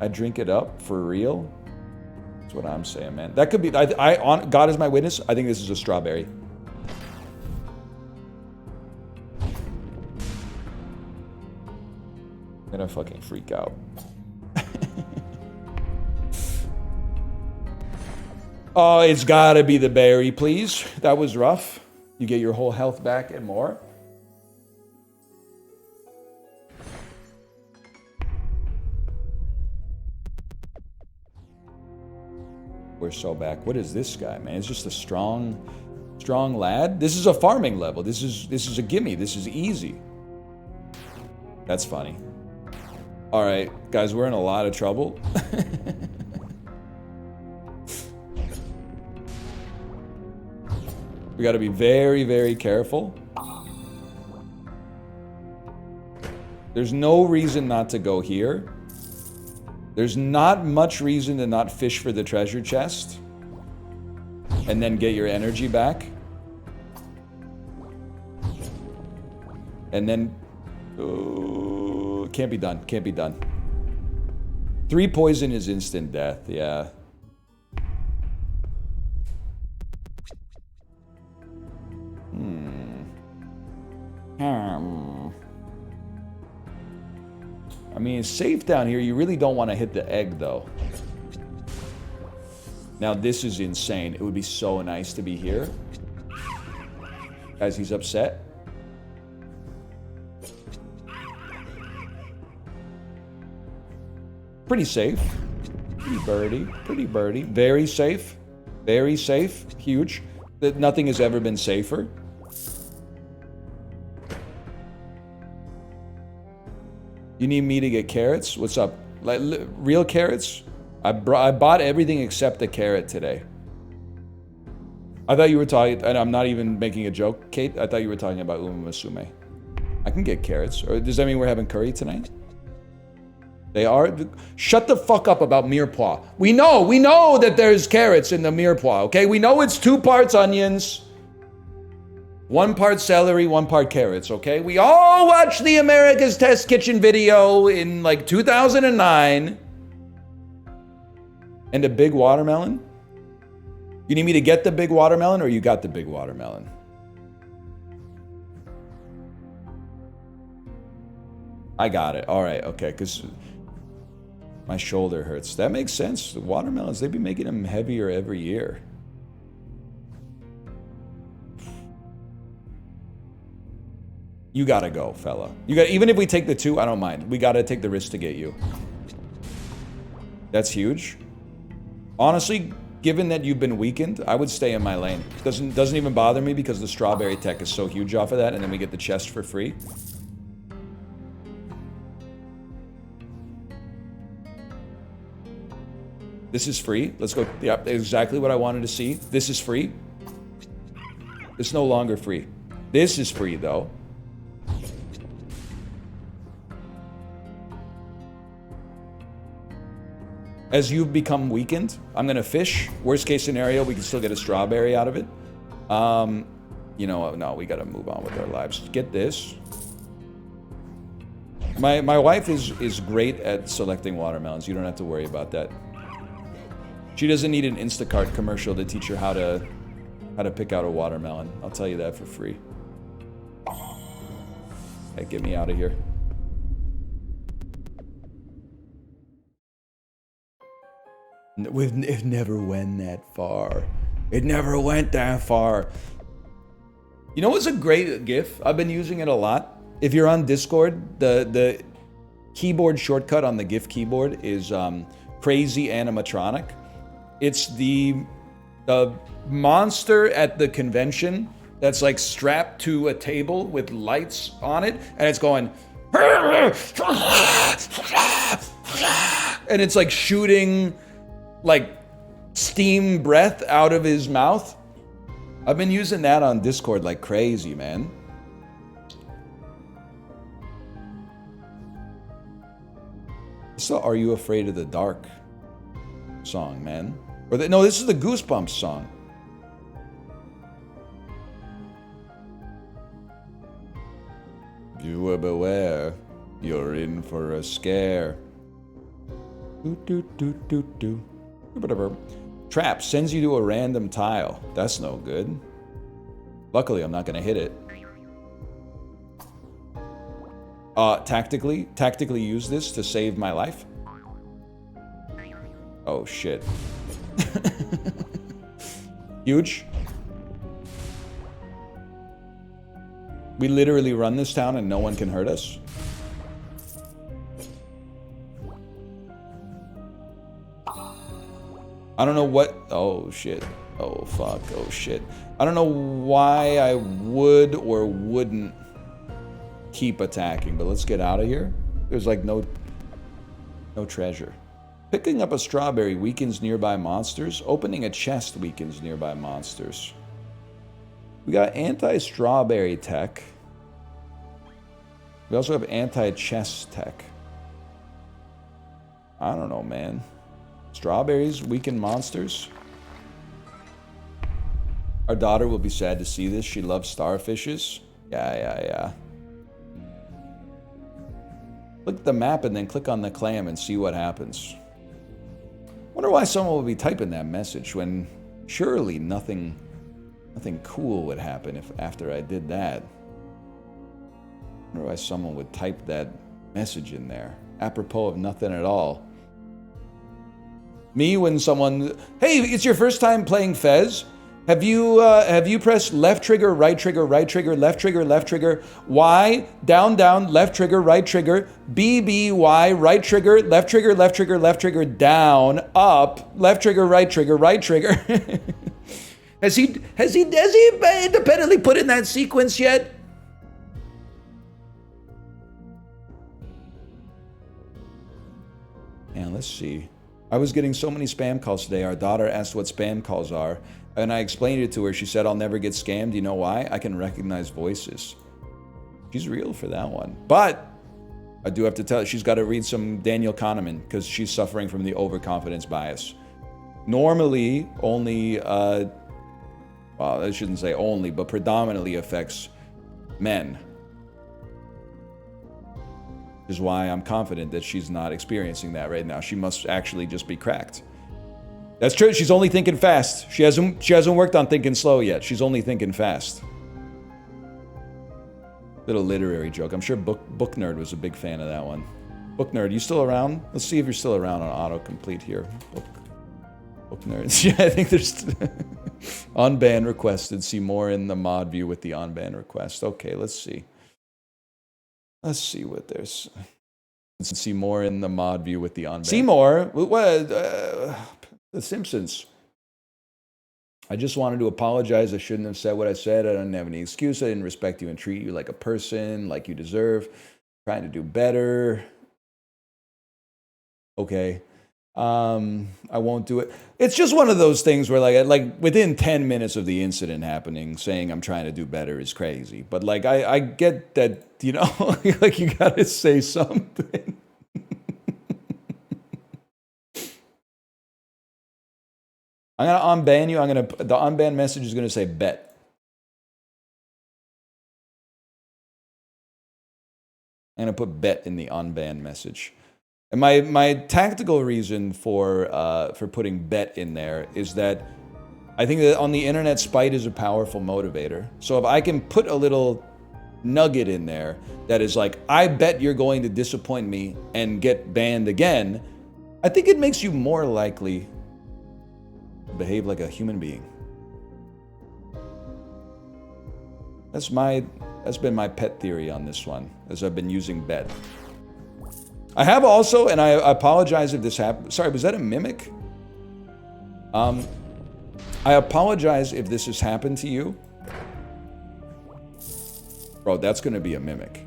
I drink it up for real. That's what I'm saying, man. That could be. God is my witness. I think this is a strawberry. I'm gonna fucking freak out. Oh, it's gotta be the berry, please. That was rough. You get your whole health back and more. We're so back. What is this guy, man? It's just a strong lad. This is a farming level. This is a gimme. This is easy. That's funny. All right, guys, we're in a lot of trouble. We got to be very, very careful. There's no reason not to go here. There's not much reason to not fish for the treasure chest and then get your energy back. And then... can't be done. Can't be done. 3 poison is instant death. Yeah. I mean, it's safe down here. You really don't want to hit the egg, though. Now, this is insane. It would be so nice to be here. Guys, he's upset. Pretty safe. Pretty birdie. Pretty birdie. Very safe. Very safe. Huge. Nothing has ever been safer. You need me to get carrots? What's up? Like real carrots? I bought everything except the carrot today. I thought you were talking, and I'm not even making a joke, Kate. I thought you were talking about umasume. I can get carrots. Or does that mean we're having curry tonight? They are? Shut the fuck up about mirepoix. We know that there's carrots in the mirepoix, okay? We know it's 2 parts onions. 1 part celery, 1 part carrots, okay? We all watched the America's Test Kitchen video in like 2009. And a big watermelon? You need me to get the big watermelon or you got the big watermelon? I got it. All right, okay, because my shoulder hurts. That makes sense. The watermelons, they be making them heavier every year. You gotta go, fella. Even if we take the 2, I don't mind. We gotta take the risk to get you. That's huge. Honestly, given that you've been weakened, I would stay in my lane. Doesn't even bother me because the strawberry tech is so huge off of that, and then we get the chest for free. This is free. Let's go. Yep, exactly what I wanted to see. This is free. It's no longer free. This is free, though. as you become weakened, I'm gonna fish. Worst case scenario, we can still get a strawberry out of it. You know, no, we gotta move on with our lives. Get this. My wife is great at selecting watermelons. You don't have to worry about that. She doesn't need an Instacart commercial to teach her how to pick out a watermelon. I'll tell you that for free. Hey, get me out of here. It never went that far. It never went that far. You know what's a great GIF? I've been using it a lot. If you're on Discord, the keyboard shortcut on the GIF keyboard is crazy animatronic. It's the monster at the convention that's like strapped to a table with lights on it, and it's going, and it's like shooting like steam breath out of his mouth. I've been using that on Discord like crazy, man. So, Are You Afraid of the Dark song, man? Or no, this is the Goosebumps song. Viewer beware, you're in for a scare. Trap sends you to a random tile. That's no good. Luckily, I'm not gonna hit it. Tactically use this to save my life. Oh shit. Huge. We literally run this town and no one can hurt us. I don't know what... Oh, shit. Oh, fuck. Oh, shit. I don't know why I would or wouldn't keep attacking, but let's get out of here. There's like no treasure. Picking up a strawberry weakens nearby monsters. Opening a chest weakens nearby monsters. We got anti-strawberry tech. We also have anti-chest tech. I don't know, man. Strawberries weaken monsters. Our daughter will be sad to see this. She loves starfishes. Yeah. Look at the map and then click on the clam and see what happens. Wonder why someone would be typing that message when surely nothing cool would happen if after I did that. Wonder why someone would type that message in there, apropos of nothing at all. Me when someone, hey, it's your first time playing Fez? Have you pressed left trigger, right trigger, left trigger, Y, down, left trigger, right trigger, B, B, Y, right trigger, left trigger, down, up, left trigger, right trigger. Has he independently put in that sequence yet? And let's see. I was getting so many spam calls today. Our daughter asked what spam calls are, and I explained it to her. She said, I'll never get scammed. You know why? I can recognize voices. She's real for that one. But I do have to tell her, she's got to read some Daniel Kahneman because she's suffering from the overconfidence bias. Normally, only, well, I shouldn't say only, but predominantly affects men. Which is why I'm confident that she's not experiencing that right now. She must actually just be cracked. That's true. She's only thinking fast. She hasn't worked on thinking slow yet. She's only thinking fast. Little literary joke. I'm sure Book Nerd was a big fan of that one. Book Nerd, you still around? Let's see if you're still around on autocomplete here. Book Nerds. Yeah, I think there's on-ban requested. See more in the mod view with the on-ban request. Okay, let's see. Let's see what there's. Let's see more in the mod view with the on. See more. What? The Simpsons. I just wanted to apologize. I shouldn't have said what I said. I don't have any excuse. I didn't respect you and treat you like a person, like you deserve. Trying to do better. Okay. I won't do it. It's just one of those things where like within 10 minutes of the incident happening, saying I'm trying to do better is crazy. But like, I get that, you know, like you gotta say something. I'm gonna unban you. The unban message is gonna say bet. I'm gonna put bet in the unban message. And my tactical reason for putting bet in there is that I think that on the internet, spite is a powerful motivator. So if I can put a little nugget in there that is like, I bet you're going to disappoint me and get banned again, I think it makes you more likely to behave like a human being. That's been my pet theory on this one, as I've been using bet. I have also, and I apologize if this happened. Sorry, was that a mimic? I apologize if this has happened to you. Bro, that's going to be a mimic.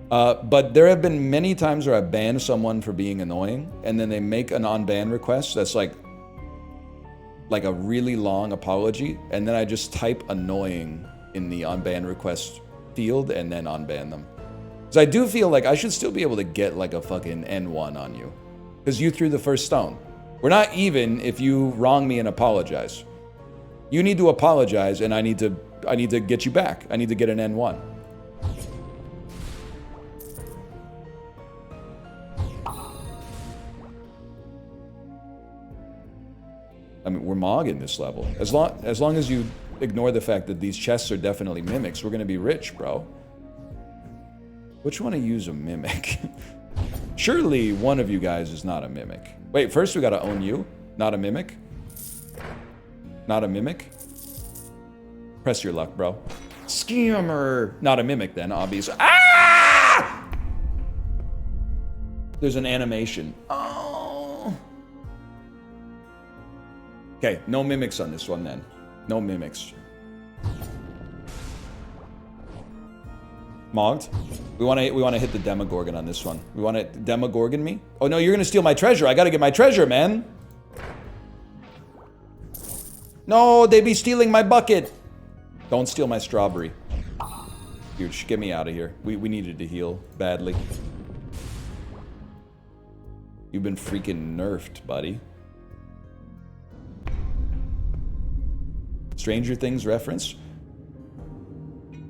But there have been many times where I've banned someone for being annoying, and then they make an unban request that's like a really long apology, and then I just type annoying in the unban request field and then unban them. Because I do feel like I should still be able to get like a fucking N1 on you. Because you threw the first stone. We're not even if you wrong me and apologize. You need to apologize, and I need to get you back. I need to get an N1. I mean, we're mogging this level. As long as you ignore the fact that these chests are definitely mimics, we're gonna be rich, bro. Which one to use a mimic? Surely one of you guys is not a mimic. Wait, first we gotta own you. Not a mimic. Not a mimic. Press your luck, bro. Scammer. Not a mimic then, obviously. Ah! There's an animation. Oh. Okay, no mimics on this one then. No mimics. Mogged. We want to hit the Demogorgon on this one. We want to Demogorgon me? Oh no, you're gonna steal my treasure. I gotta get my treasure, man. No, they be stealing my bucket. Don't steal my strawberry. Dude, just get me out of here. We needed to heal badly. You've been freaking nerfed, buddy. Stranger Things reference?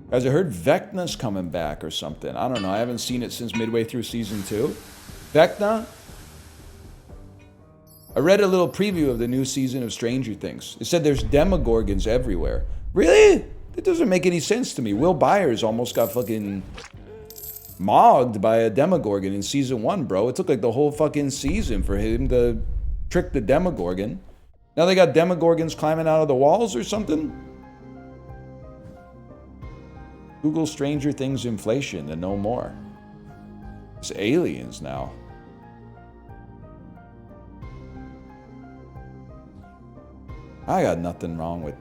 Guys, I heard Vecna's coming back or something. I don't know. I haven't seen it since midway through season 2. Vecna? I read a little preview of the new season of Stranger Things. It said there's Demogorgons everywhere. Really? That doesn't make any sense to me. Will Byers almost got fucking mogged by a Demogorgon in season 1, bro. It took like the whole fucking season for him to trick the Demogorgon. Now they got Demogorgons climbing out of the walls or something? Google Stranger Things inflation and no more. It's aliens now. I got nothing wrong with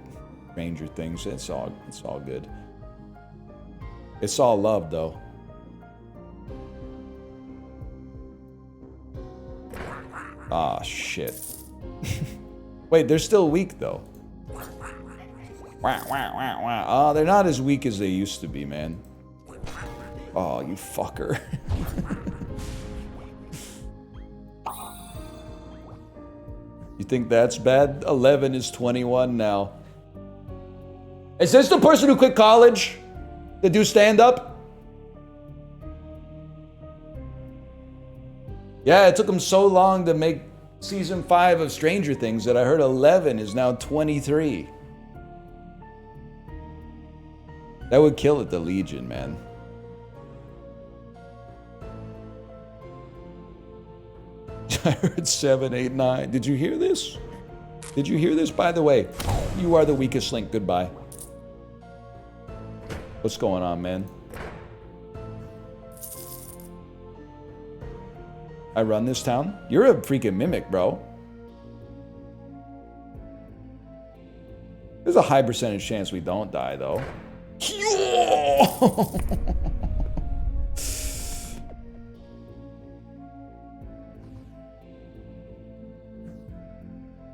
Stranger Things. It's all good. It's all love though. Ah, shit. Wait, they're still weak though. Wah, wah, wah, wah. Oh, they're not as weak as they used to be, man. Oh, you fucker. You think that's bad? 11 is 21 now. Is this the person who quit college to do stand-up? Yeah, it took him so long to make season 5 of Stranger Things that I heard 11 is now 23. That would kill at the Legion, man. I heard 7, 8, 9. Did you hear this? Did you hear this? By the way, you are the weakest link. Goodbye. What's going on, man? I run this town? You're a freaking mimic, bro. There's a high percentage chance we don't die, though.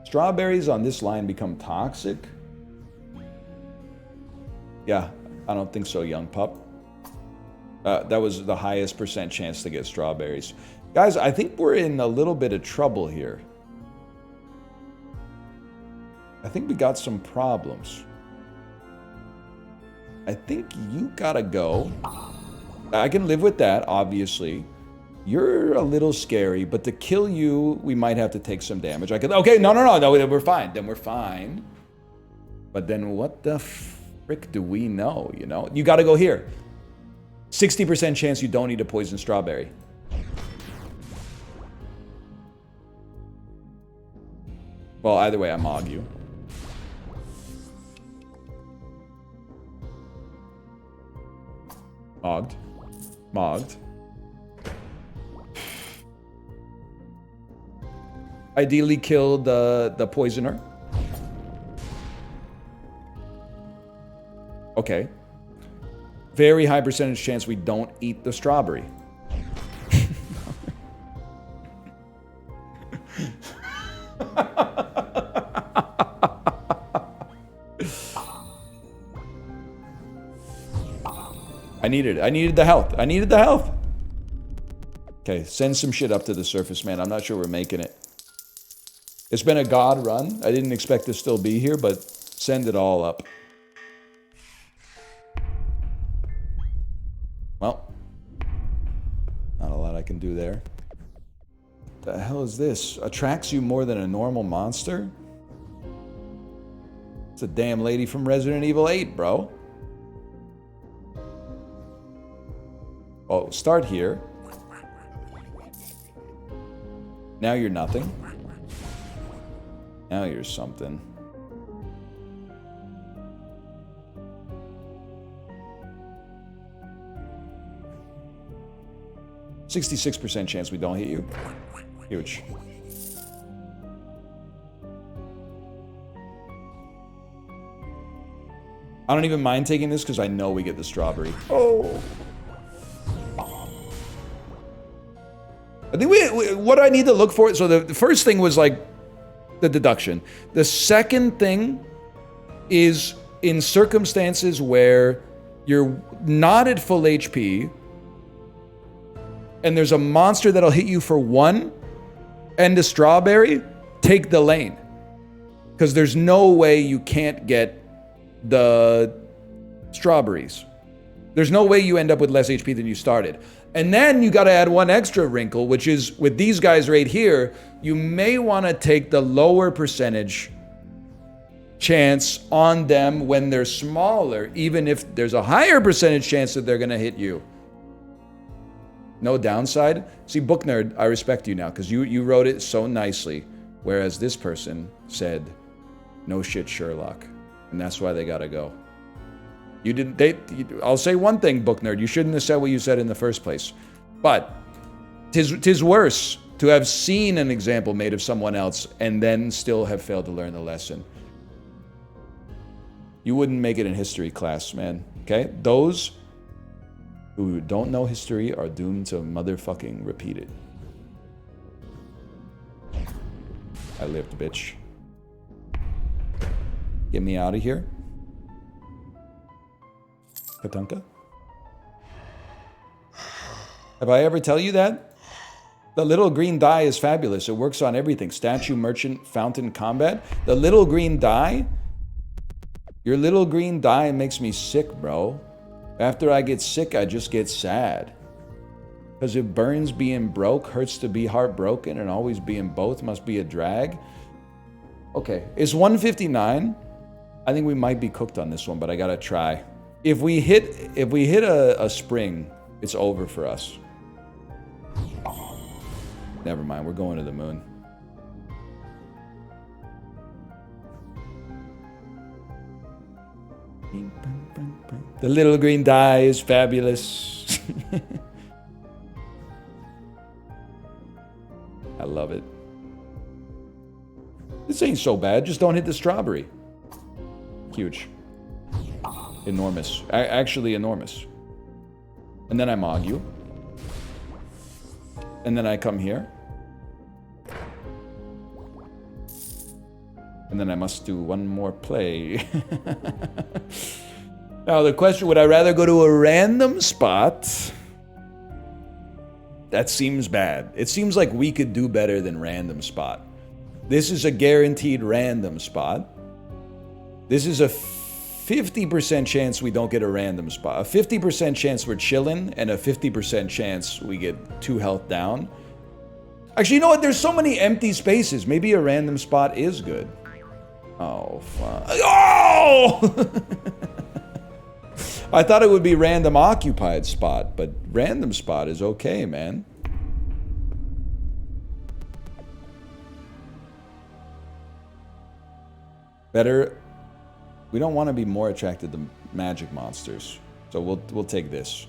Strawberries on this line become toxic? Yeah, I don't think so, young pup. That was the highest percent chance to get strawberries. Guys, I think we're in a little bit of trouble here. I think we got some problems. I think you gotta go. I can live with that, obviously. You're a little scary, but to kill you, we might have to take some damage. Okay, no, we're fine. Then we're fine. But then what the frick do we know, you know? You gotta go here. 60% chance you don't need a poison strawberry. Well, either way, I mog you. Mogged. Mogged. Ideally kill the poisoner. Okay. Very high percentage chance we don't eat the strawberry. I needed the health. I needed the health. Okay, send some shit up to the surface, man. I'm not sure we're making it. It's been a god run. I didn't expect to still be here, but send it all up. Well, not a lot I can do there. The hell is this? Attracts you more than a normal monster? It's a damn lady from Resident Evil 8, bro. Oh, start here. Now you're nothing. Now you're something. %66% chance we don't hit you. Huge. I don't even mind taking this because I know we get the strawberry. Oh. I think what I need to look for, so the first thing was like the deduction. The second thing is in circumstances where you're not at full HP and there's a monster that'll hit you for 1 and a strawberry, take the lane. Because there's no way you can't get the strawberries. There's no way you end up with less HP than you started. And then you got to add one extra wrinkle, which is with these guys right here, you may want to take the lower percentage chance on them when they're smaller, even if there's a higher percentage chance that they're going to hit you. No downside. See, Book Nerd, I respect you now because you wrote it so nicely, whereas this person said, no shit, Sherlock. And that's why they got to go. You didn't. I'll say one thing, Book Nerd. You shouldn't have said what you said in the first place. But tis worse to have seen an example made of someone else and then still have failed to learn the lesson. You wouldn't make it in history class, man. Okay? Those who don't know history are doomed to motherfucking repeat it. I lived, bitch. Get me out of here. Katunka? Have I ever tell you that? The little green die is fabulous. It works on everything. Statue, merchant, fountain, combat. The little green die? Your little green die makes me sick, bro. After I get sick, I just get sad. Because it burns being broke, hurts to be heartbroken, and always being both must be a drag. Okay, it's 159. I think we might be cooked on this one, but I gotta try. If we hit a spring, it's over for us. Never mind, we're going to the moon. The little green die is fabulous. I love it. This ain't so bad, just don't hit the strawberry. Huge. Enormous. Actually enormous. And then I mog you. And then I come here. And then I must do one more play. Now the question, would I rather go to a random spot? That seems bad. It seems like we could do better than random spot. This is a guaranteed random spot. This is a 50% chance we don't get a random spot. A 50% chance we're chilling, and a 50% chance we get 2 health down. Actually, you know what? There's so many empty spaces. Maybe a random spot is good. Oh, fuck. Oh! I thought it would be random occupied spot, but random spot is okay, man. Better. We don't want to be more attracted to magic monsters, so we'll take this.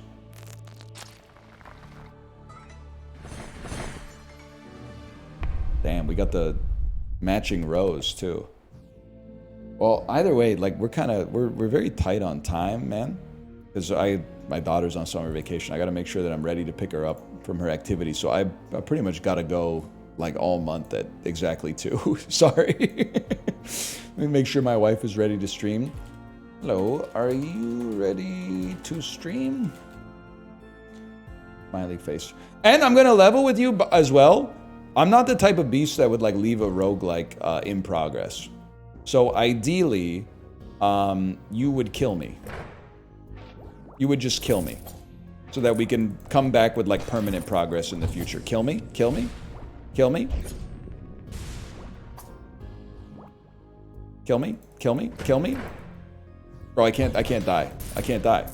Damn, we got the matching rows too. Well, either way, like we're very tight on time, man. Because my daughter's on summer vacation. I got to make sure that I'm ready to pick her up from her activity. So I pretty much got to go like all month at exactly 2. Sorry. Let me make sure my wife is ready to stream. Hello, are you ready to stream? Smiley face. And I'm gonna level with you as well. I'm not the type of beast that would like leave a roguelike in progress. So ideally, you would kill me. You would just kill me. So that we can come back with like permanent progress in the future. Kill me, kill me, kill me. Kill me, kill me, kill me. Bro, I can't die. I can't die.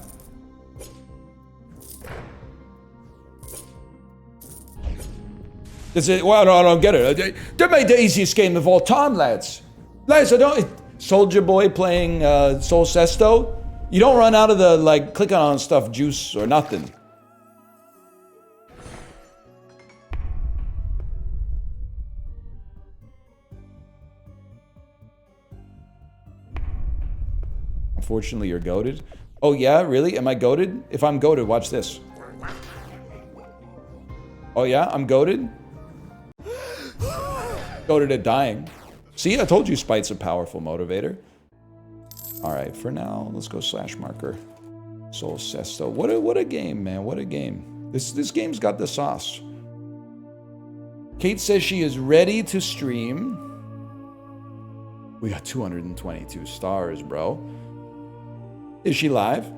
This is, well, I don't get it. They made the easiest game of all time, lads. Lads, I don't... Soldier Boy playing Soul Cesto. You don't run out of the, like, clicking on stuff juice or nothing. Unfortunately, you're goated. Oh, yeah? Really? Am I goated? If I'm goated, watch this. Oh, yeah? I'm goated? Goated at dying. See, I told you Spite's a powerful motivator. Alright, for now, let's go slash marker. Soul Cesto. What a game, man. What a game. This game's got the sauce. Kate says she is ready to stream. We got 222 stars, bro. Is she live?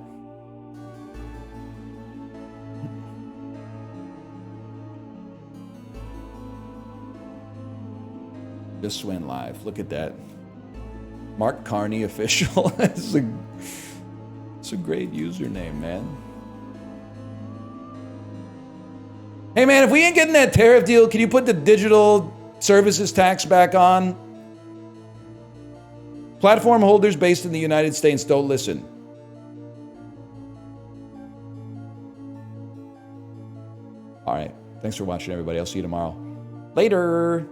Just went live. Look at that. Mark Carney official. It's a great username, man. Hey man, if we ain't getting that tariff deal, can you put the digital services tax back on? Platform holders based in the United States don't listen. All right. Thanks for watching, everybody. I'll see you tomorrow. Later.